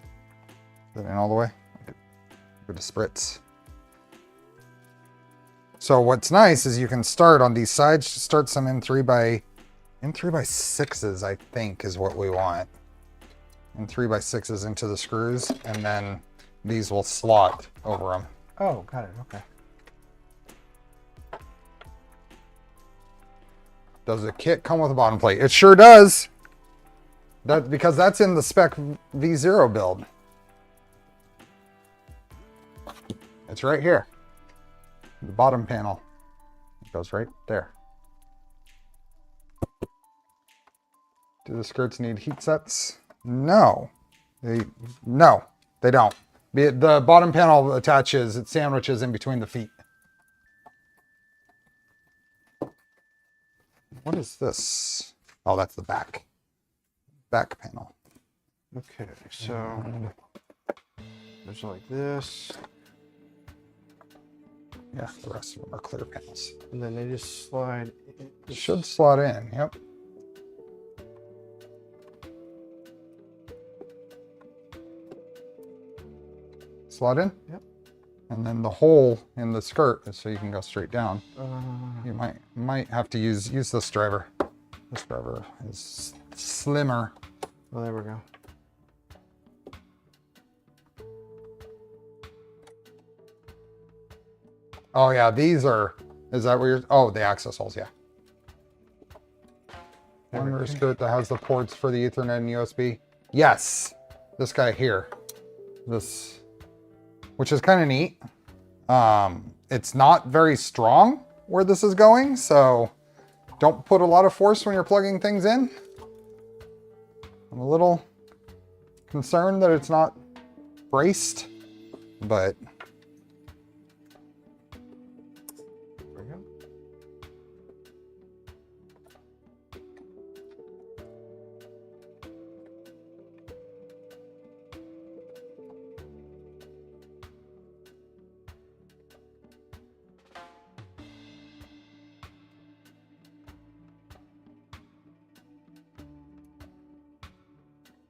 Is that in all the way? Give it a spritz. So what's nice is you can start on these sides, start some in 3x6s, I think is what we want. And 3x6s into the screws, and then these will slot over them. Oh, got it. Okay. Does the kit come with a bottom plate? It sure does. Because that's in the spec V0 build. It's right here. The bottom panel. It goes right there. Do the skirts need heat sets? No. They don't. The bottom panel attaches, it sandwiches in between the feet. What is this? Oh, that's the back panel. Okay, so there's like this. Yeah, the rest of them are clear panels. And then they just slide. It should slot in, yep. Slot in? Yep. And then the hole in the skirt is so you can go straight down. You might have to use this driver. This driver is slimmer. Oh, there we go. Oh yeah, is that what you're, oh, the access holes, yeah. One rear skirt that has the ports for the Ethernet and USB. Yes, this guy here. This, which is kind of neat. It's not very strong where this is going, so don't put a lot of force when you're plugging things in. I'm a little concerned that it's not braced, but There we go.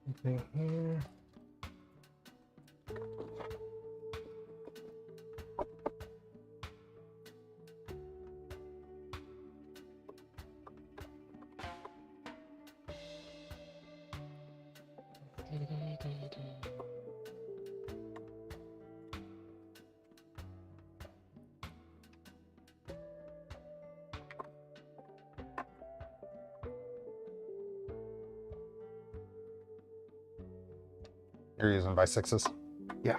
Anything here? you're using by sixes. Yeah.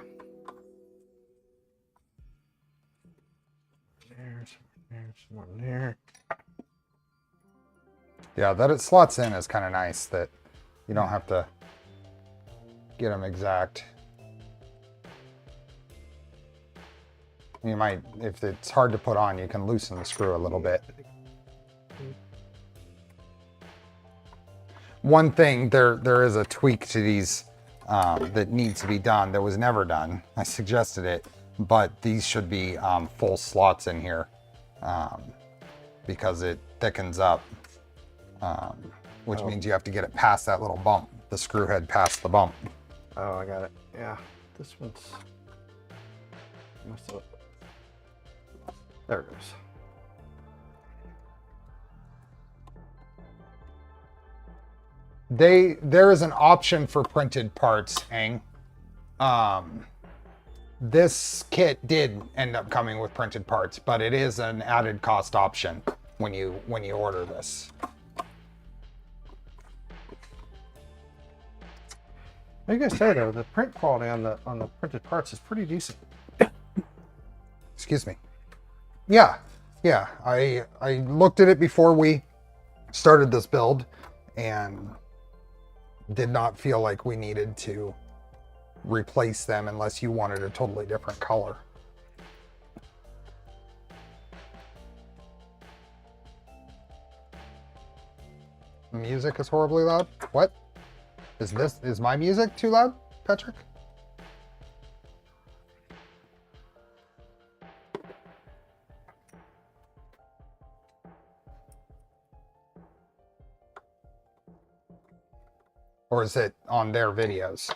There's one there. Yeah, that it slots in is kind of nice, that you don't have to get them exact. You might, if it's hard to put on, you can loosen the screw a little bit. One thing, there is a tweak to these that needs to be done that was never done. I suggested it, but these should be full slots in here because it thickens up, which means you have to get it past that little bump, the screw head past the bump. Oh, I got it. Yeah, this one's messed up. There it goes. There is an option for printed parts, Ang. This kit did end up coming with printed parts, but it is an added cost option when you order this. I gotta say though, the print quality on the printed parts is pretty decent. Excuse me. Yeah. I looked at it before we started this build and did not feel like we needed to replace them unless you wanted a totally different color. Music is horribly loud. What? Is my music too loud, Patrick? Or is it on their videos?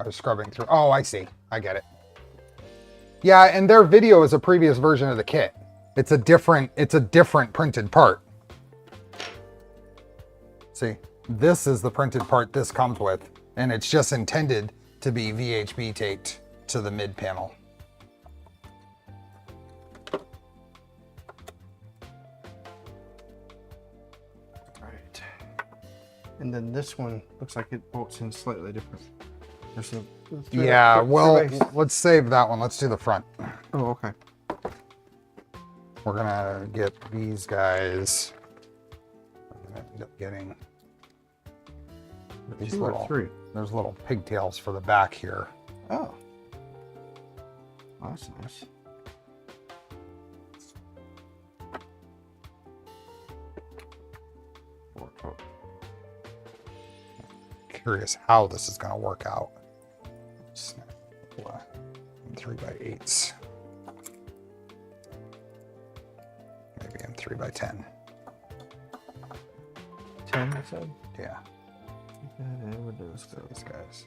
I was scrubbing through. Oh, I see. I get it. Yeah, and their video is a previous version of the kit. It's a different printed part. See, this is the printed part this comes with, and it's just intended to be VHB taped to the mid panel. Right. And then this one looks like it bolts in slightly different. There's a Yeah, well, let's save that one. Let's do the front. Oh, okay. We're gonna get these guys. We're gonna end up getting these Two or little, three. there's little pigtails for the back here. Oh. Oh, that's nice. Curious how this is gonna work out. Snap 3x8s. Maybe in 3x10. 10, you said? Yeah. Where do those go? These guys.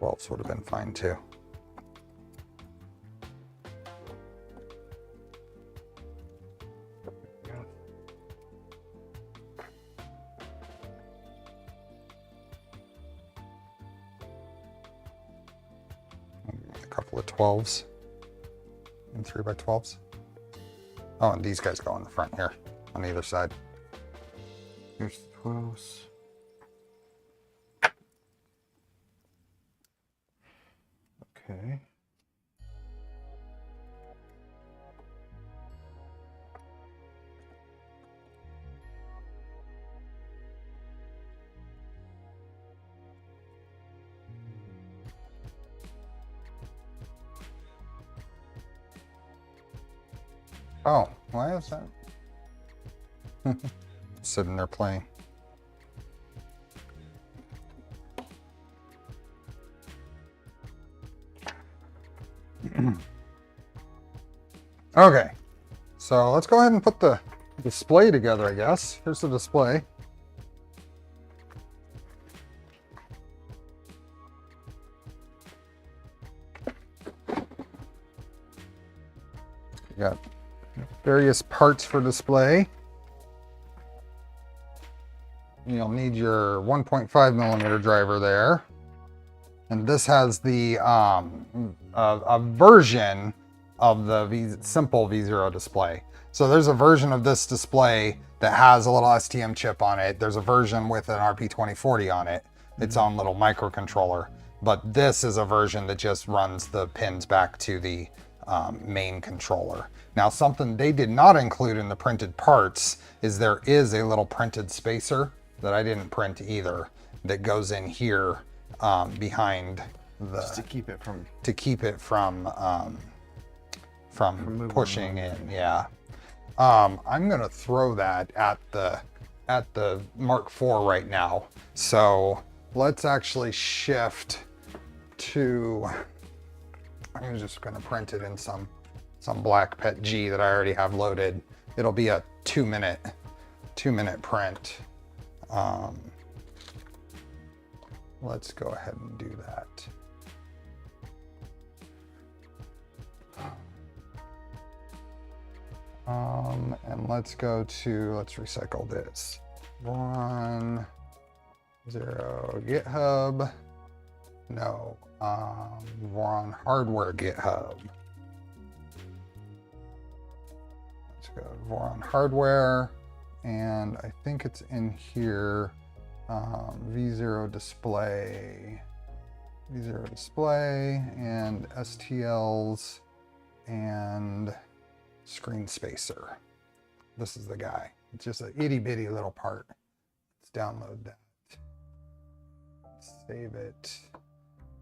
Wolves would have been fine too. A couple of 12s and 3x12s. Oh, and these guys go in the front here on either side. Here's the 12s. Okay. Oh, why is that? Sitting there playing. Okay, so let's go ahead and put the display together, I guess. Here's the display. You got various parts for display. You'll need your 1.5 millimeter driver there. And this has the a version of the simple V0 display. So there's a version of this display that has a little STM chip on it. There's a version with an RP2040 on it, its own little microcontroller. But this is a version that just runs the pins back to the main controller. Now, something they did not include in the printed parts is there is a little printed spacer that I didn't print either that goes in here behind the Just to keep it from pushing in. Yeah. I'm gonna throw that at the Mark IV right now. So let's actually shift to. I'm just gonna print it in some black pet G that I already have loaded. It'll be a 2-minute print. Let's go ahead and do that. And let's recycle this. 1.0 GitHub. No, we're on hardware GitHub. Let's go Voron hardware, and I think it's in here. V0 display, and STLs, and screen spacer. This is the guy. It's just an itty bitty little part. Let's download that. Save it.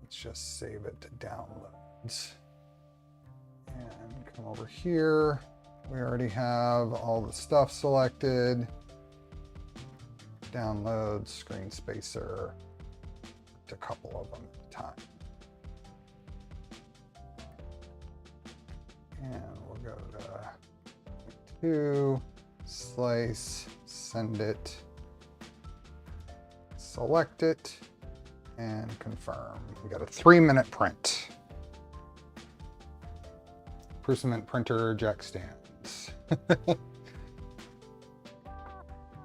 Let's just save it to downloads. And come over here. We already have all the stuff selected. Download, screen spacer, a couple of them at a time. And we'll go to 2, slice, send it, select it, and confirm. We got a 3-minute print. Prusament printer jack stands.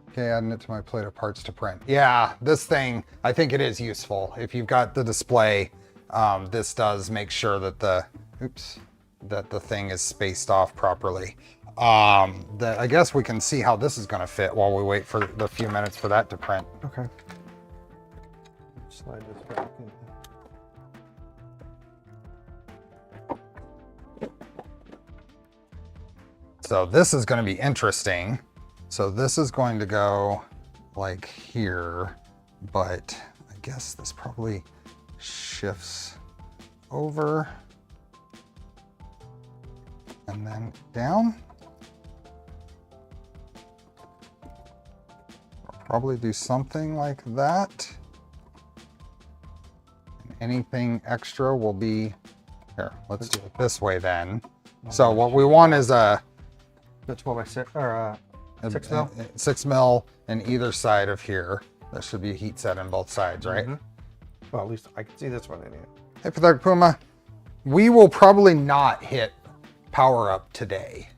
Okay, adding it to my plate of parts to print. Yeah, this thing, I think it is useful. If you've got the display, this does make sure that the thing is spaced off properly. I guess we can see how this is gonna fit while we wait for the few minutes for that to print. Okay. Slide this back in. So this is gonna be interesting. So this is going to go like here, but I guess this probably shifts over and then down. I'll probably do something like that. And anything extra will be, here, let's do it this way then. So what we want is a 12 by 6 or 6 mil? 6 mil in either side of here. There should be a heat set on both sides, right? Well, at least I can see this one in here. Hey, Pathetic Puma, we will probably not hit power up today.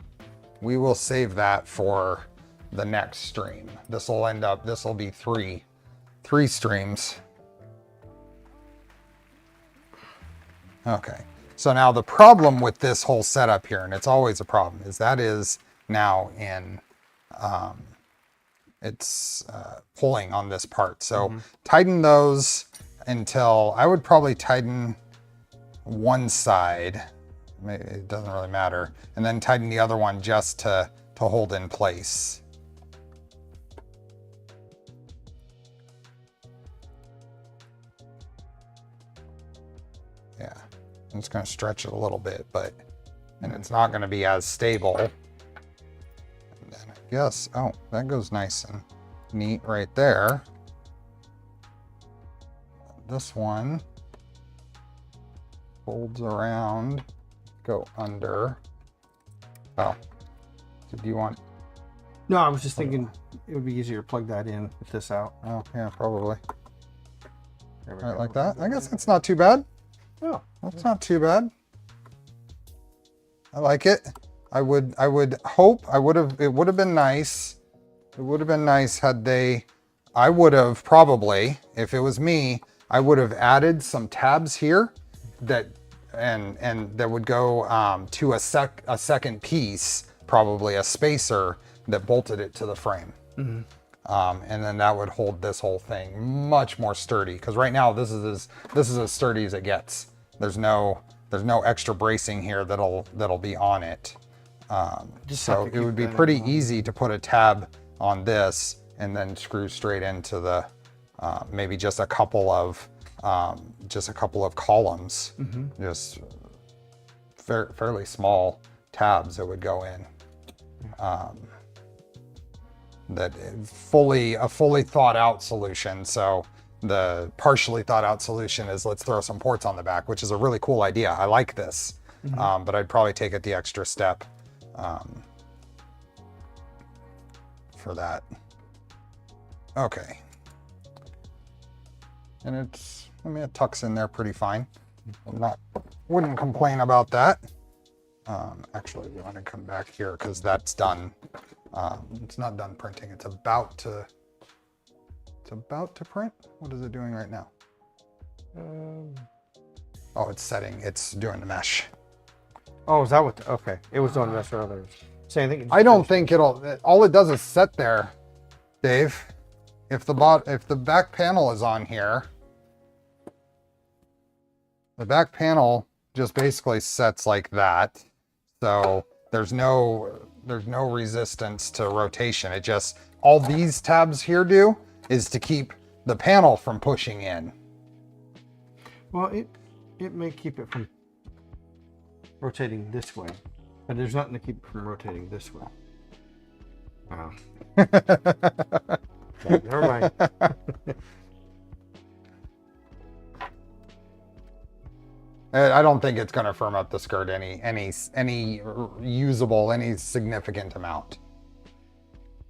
We will save that for the next stream. This will be three streams. Okay, so now the problem with this whole setup here, and it's always a problem, is that is now in, it's pulling on this part. So tighten those until, I would probably tighten one side, it doesn't really matter, and then tighten the other one just to hold in place. Yeah, I'm just gonna stretch it a little bit, and it's not gonna be as stable. And then I guess, oh, that goes nice and neat right there. This one folds around, go under. Oh, did you want? No, I was just thinking it would be easier to plug that in with this out. Oh, yeah, probably. There we Right, go. like that. I guess it's not too bad. Oh, That's not too bad. I like it. I would hope it would have been nice. It would have been nice had I would have probably, if it was me, I would have added some tabs here that would go to a second piece, probably a spacer that bolted it to the frame. And then that would hold this whole thing much more sturdy. Because right now this is as sturdy as it gets. There's no extra bracing here that'll be on it. So it would be pretty easy to put a tab on this and then screw straight into the maybe just a couple of columns, just fairly small tabs that would go in. That a fully thought out solution. So the partially thought out solution is let's throw some ports on the back, which is a really cool idea. I like this, but I'd probably take it the extra step for that. Okay. And it tucks in there pretty fine. Wouldn't complain about that. Actually, we want to come back here because that's done. It's not done printing. It's about to print. What is it doing right now? Oh, it's setting. It's doing the mesh. Oh, is that what? Okay, it was doing this earlier. Same thing. I don't think all it does is set there, Dave. If the back panel is on here, the back panel just basically sets like that. So there's no resistance to rotation. It just, all these tabs here do is to keep the panel from pushing in. Well, it may keep it from rotating this way. And there's nothing to keep it from rotating this way. Oh. Never mind. I don't think it's going to firm up the skirt any usable, any significant amount.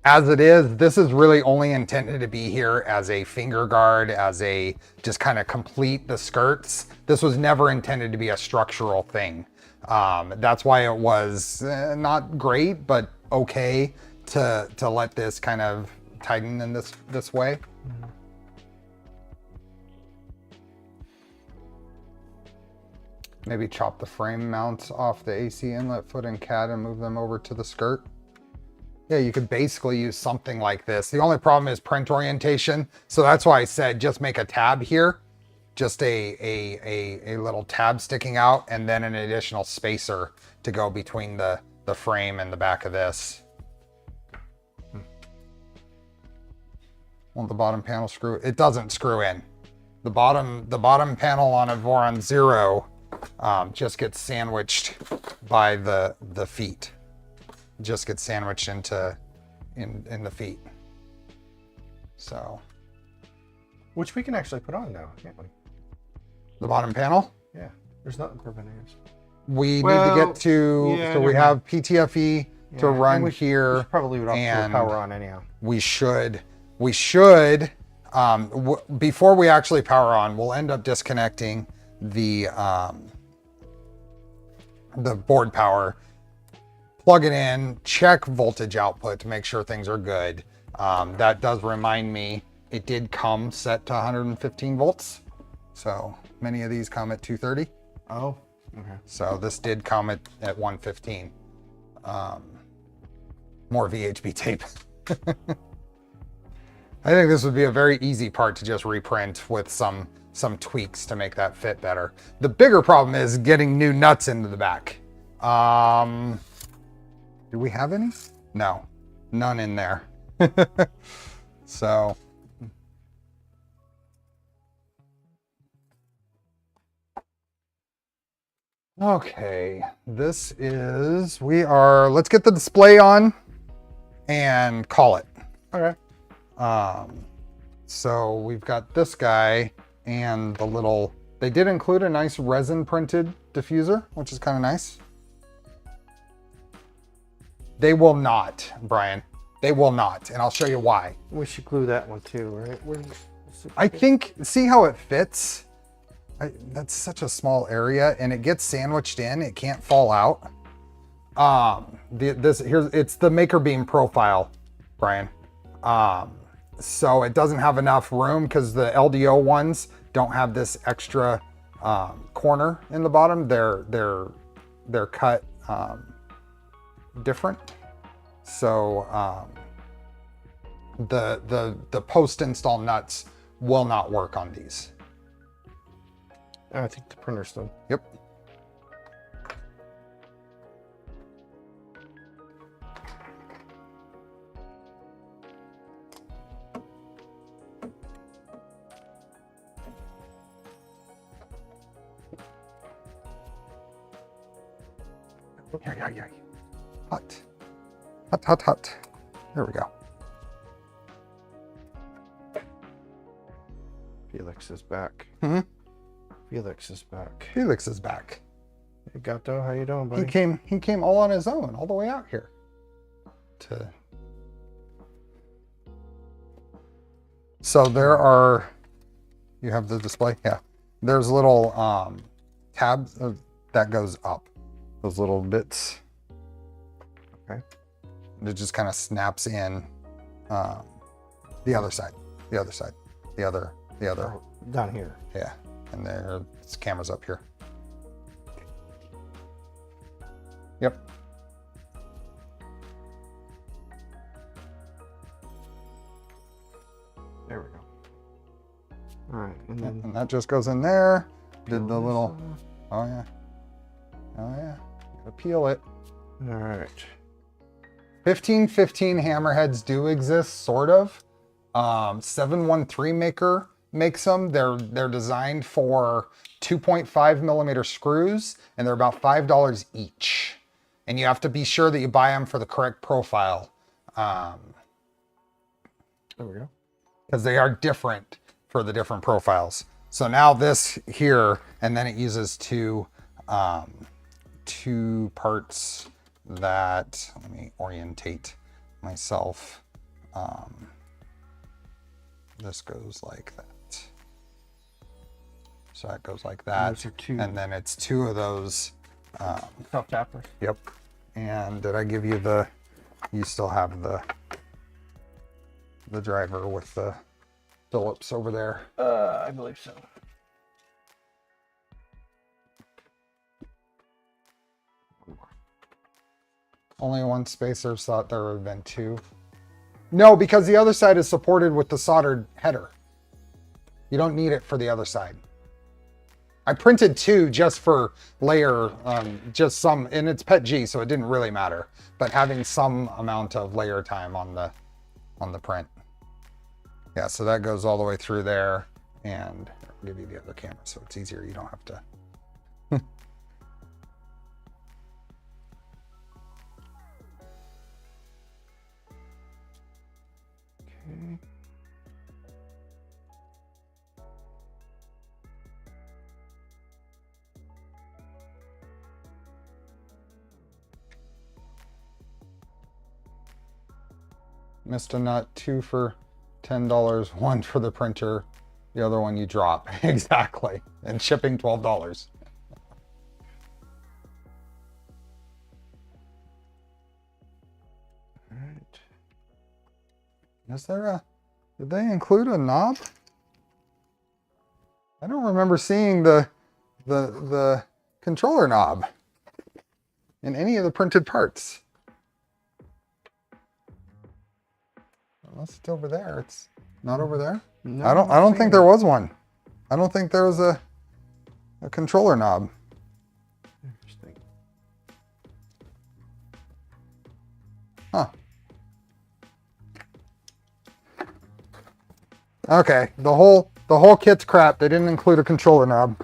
As it is, this is really only intended to be here as a finger guard, as a just kind of complete the skirts. This was never intended to be a structural thing. That's why it was not great, but okay to let this kind of tighten in this way. Mm-hmm. Maybe chop the frame mounts off the AC inlet, foot, and CAD and move them over to the skirt. Yeah, you could basically use something like this. The only problem is print orientation. So that's why I said just make a tab here. Just a little tab sticking out, and then an additional spacer to go between the frame and the back of this. Want the bottom panel screw? It doesn't screw in. The bottom panel on a Voron 0 just gets sandwiched by the feet. Just gets sandwiched into in the feet. So, which we can actually put on now, can't we? The bottom panel? Yeah. There's nothing preventing us. We need to get to, so we have PTFE to run here. We probably would also power on anyhow. We should, before we actually power on, we'll end up disconnecting the board power, plug it in, check voltage output to make sure things are good. That does remind me, it did come set to 115 volts. So many of these come at 230. Oh, okay. So this did come at 115. More VHB tape. I think this would be a very easy part to just reprint with some tweaks to make that fit better. The bigger problem is getting new nuts into the back. Do we have any? No, none in there. So. Okay, let's get the display on and call it. Okay. So we've got this guy and the little, they did include a nice resin printed diffuser, which is kind of nice. They will not, Brian. They will not, and I'll show you why. We should glue that one too, right? I think, see how it fits? That's such a small area, and it gets sandwiched in. It can't fall out. It's the Maker Beam profile, Brian. So it doesn't have enough room because the LDO ones don't have this extra corner in the bottom. They're cut different. So the post install nuts will not work on these. I think the printer's done. Yep. Yeah. Hot. There we go. Felix is back. Mm-hmm. Felix is back. Felix is back. Hey Gato, how you doing, buddy? He came all on his own, all the way out here. So there are, you have the display? Yeah. There's little tabs that goes up. Those little bits. Okay. It just kind of snaps in the other side. The other. Oh, down here. Yeah. And there's cameras up here. Yep. There we go. All right, And that just goes in there. Did the little, oh yeah. Gotta peel it. All right. 1515 hammerheads do exist, sort of. 713 Maker makes them. They're designed for 2.5 millimeter screws, and they're about $5 each. And you have to be sure that you buy them for the correct profile. There we go. Because they are different for the different profiles. So now this here, and then it uses two parts that, let me orientate myself. This goes like that. So that goes like that. Those are two. And then it's two of those. Self-tappers. Yep. And did I give you the, you still have the driver with the Phillips over there? I believe so. Only one spacer, thought there would have been two. No, because the other side is supported with the soldered header. You don't need it for the other side. I printed two just for layer, just some, and it's PETG, so it didn't really matter. But having some amount of layer time on the print. Yeah, so that goes all the way through there, and I'll give you the other camera so it's easier. You don't have to. Okay. Missed a nut, 2 for $10, 1 for the printer, the other one you drop. Exactly. And shipping $12. All right. Is there a, did they include a knob? I don't remember seeing the controller knob in any of the printed parts. Unless it's over there. It's not over there. No, I don't think there was one. I don't think there was a controller knob. Interesting. Huh. Okay, the whole kit's crap. They didn't include a controller knob.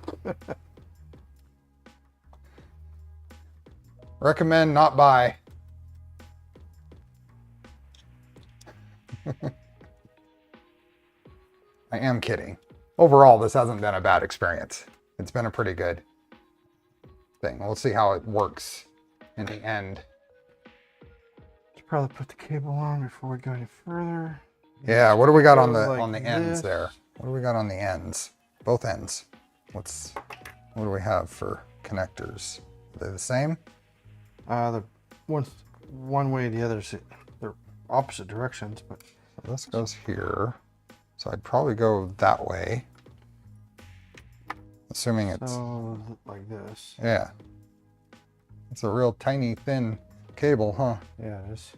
Recommend not buy. I am kidding. Overall, this hasn't been a bad experience. It's been a pretty good thing. We'll see how it works in the end. Should probably put the cable on before we go any further. Yeah, what do we got on Go the like ends this. there? What do we got on the ends? Both ends. What do we have for connectors? Are they the same? The one's one way, the other's they're opposite directions, but So this goes here. So I'd probably go that way. Assuming it's, so like this. yeah. It's a real tiny thin cable, huh? Yeah, it is.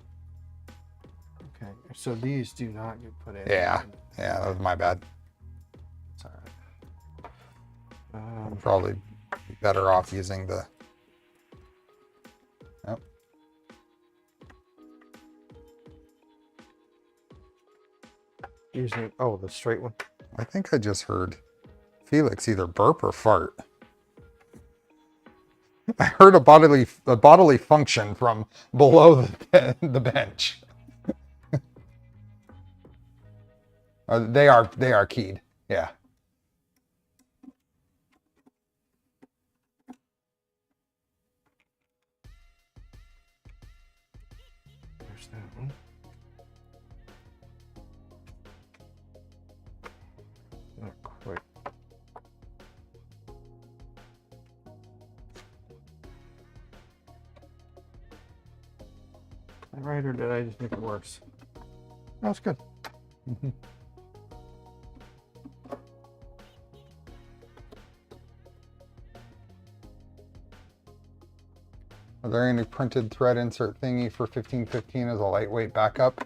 Okay, so these do not get put in. Yeah, yeah, that was my bad. It's all right. I'd probably be better off using the, yep. Using, oh, the straight one. I think I just heard Felix either burp or fart. I heard a bodily function from below the bench. They are keyed. Yeah. There's that one. Not quite. Am I right, or did I just make it worse? That's good. Are there any printed thread insert thingy for 1515 as a lightweight backup?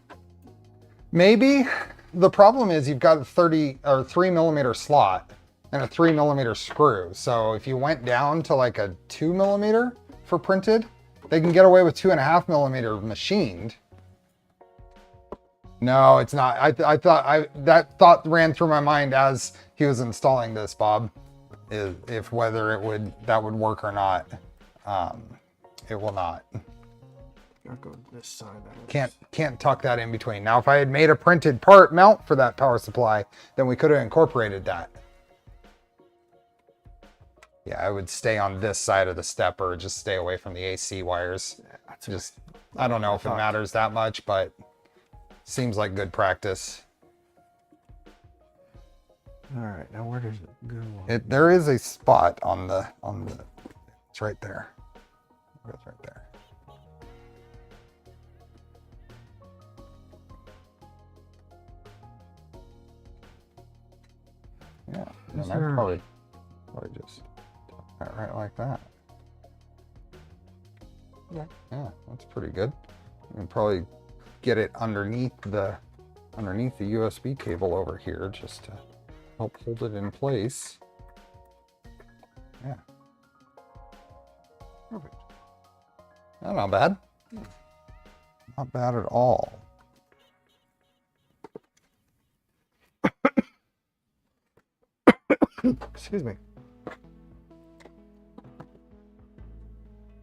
Maybe. The problem is you've got a 3 millimeter slot and a 3 millimeter screw. So if you went down to like a 2 millimeter for printed, they can get away with 2.5 millimeter machined. No, it's not. I thought that thought ran through my mind as he was installing this, Bob, if whether that would work or not. It will not. I'll go this side. Can't tuck that in between. Now, if I had made a printed part mount for that power supply, then we could have incorporated that. Yeah, I would stay on this side of the step or just stay away from the AC wires. Just, I don't know if it matters that much, but seems like good practice. All right, now where does it go? There is a spot on the, it's right there. It goes right there. Yeah, and I'd probably just tuck that right like that. Yeah, that's pretty good. You can probably get it underneath the USB cable over here just to help hold it in place. Yeah. Perfect. Oh, not bad. Not bad at all. Excuse me.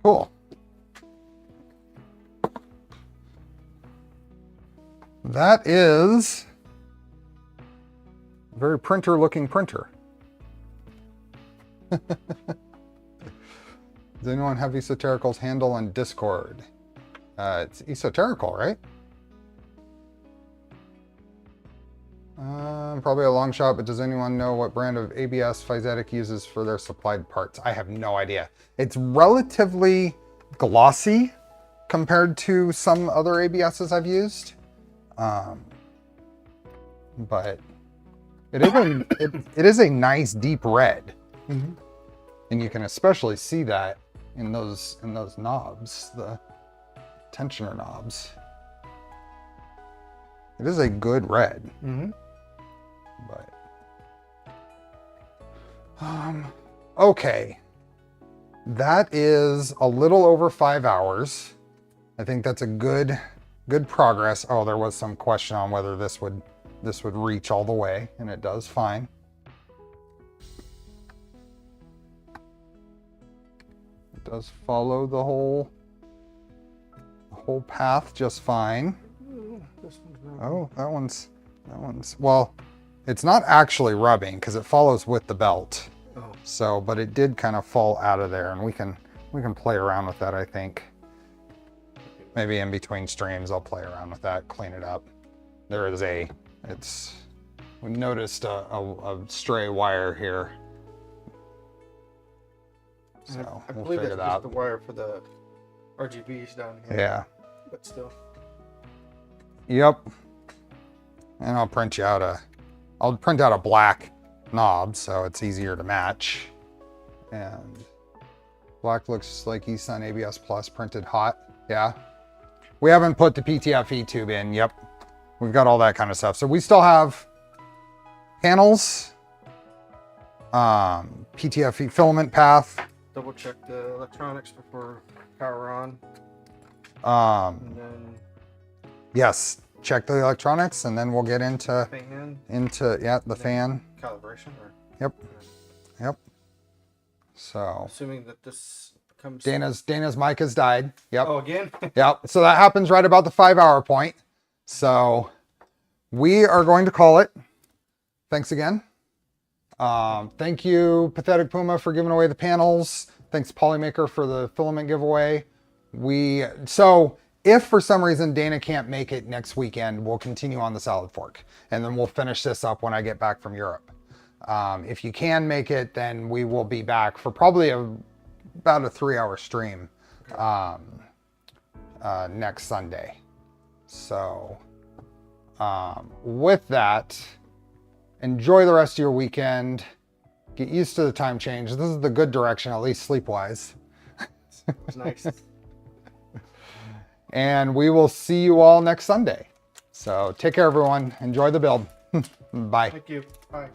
Cool. That is a very printer looking printer. Does anyone have Esoterical's handle on Discord? It's Esoterical, right? Probably a long shot, but does anyone know what brand of ABS Fysetc uses for their supplied parts? I have no idea. It's relatively glossy compared to some other ABSs I've used. But it is a nice deep red. Mm-hmm. And you can especially see that in those knobs, the tensioner knobs. It is a good red. Mm-hmm. But okay. That is a little over 5 hours. I think that's a good progress. Oh, there was some question on whether this would reach all the way, and it does fine. It does follow the whole path just fine. Oh, that one's well, it's not actually rubbing because it follows with the belt. Oh. So, but it did kind of fall out of there, and we can play around with that, I think. Maybe in between streams, I'll play around with that, clean it up. There is we noticed a stray wire here. So I we'll believe figure that's that out. just the wire for the RGBs down here. Yeah. But still. Yep. And I'll print out a black knob so it's easier to match. And black looks like eSun ABS Plus printed hot. Yeah. We haven't put the PTFE tube in. Yep. We've got all that kind of stuff. So we still have panels, PTFE filament path. Double check the electronics before power on. And then Yes, check the electronics, and then we'll get into the fan calibration. Yep. So Assuming that this comes. Dana's mic has died. Yep. Oh, again? Yep. So that happens right about the 5 hour point. So we are going to call it. Thanks again. Thank you, Pathetic Puma, for giving away the panels. Thanks, Polymaker, for the filament giveaway. So if for some reason Dana can't make it next weekend, we'll continue on the Salad Fork, and then we'll finish this up when I get back from Europe. If you can make it, then we will be back for probably about a 3 hour stream next Sunday. So with that, enjoy the rest of your weekend. Get used to the time change. This is the good direction, at least sleep-wise. It's nice. And we will see you all next Sunday. So take care, everyone. Enjoy the build. Bye. Thank you. Bye.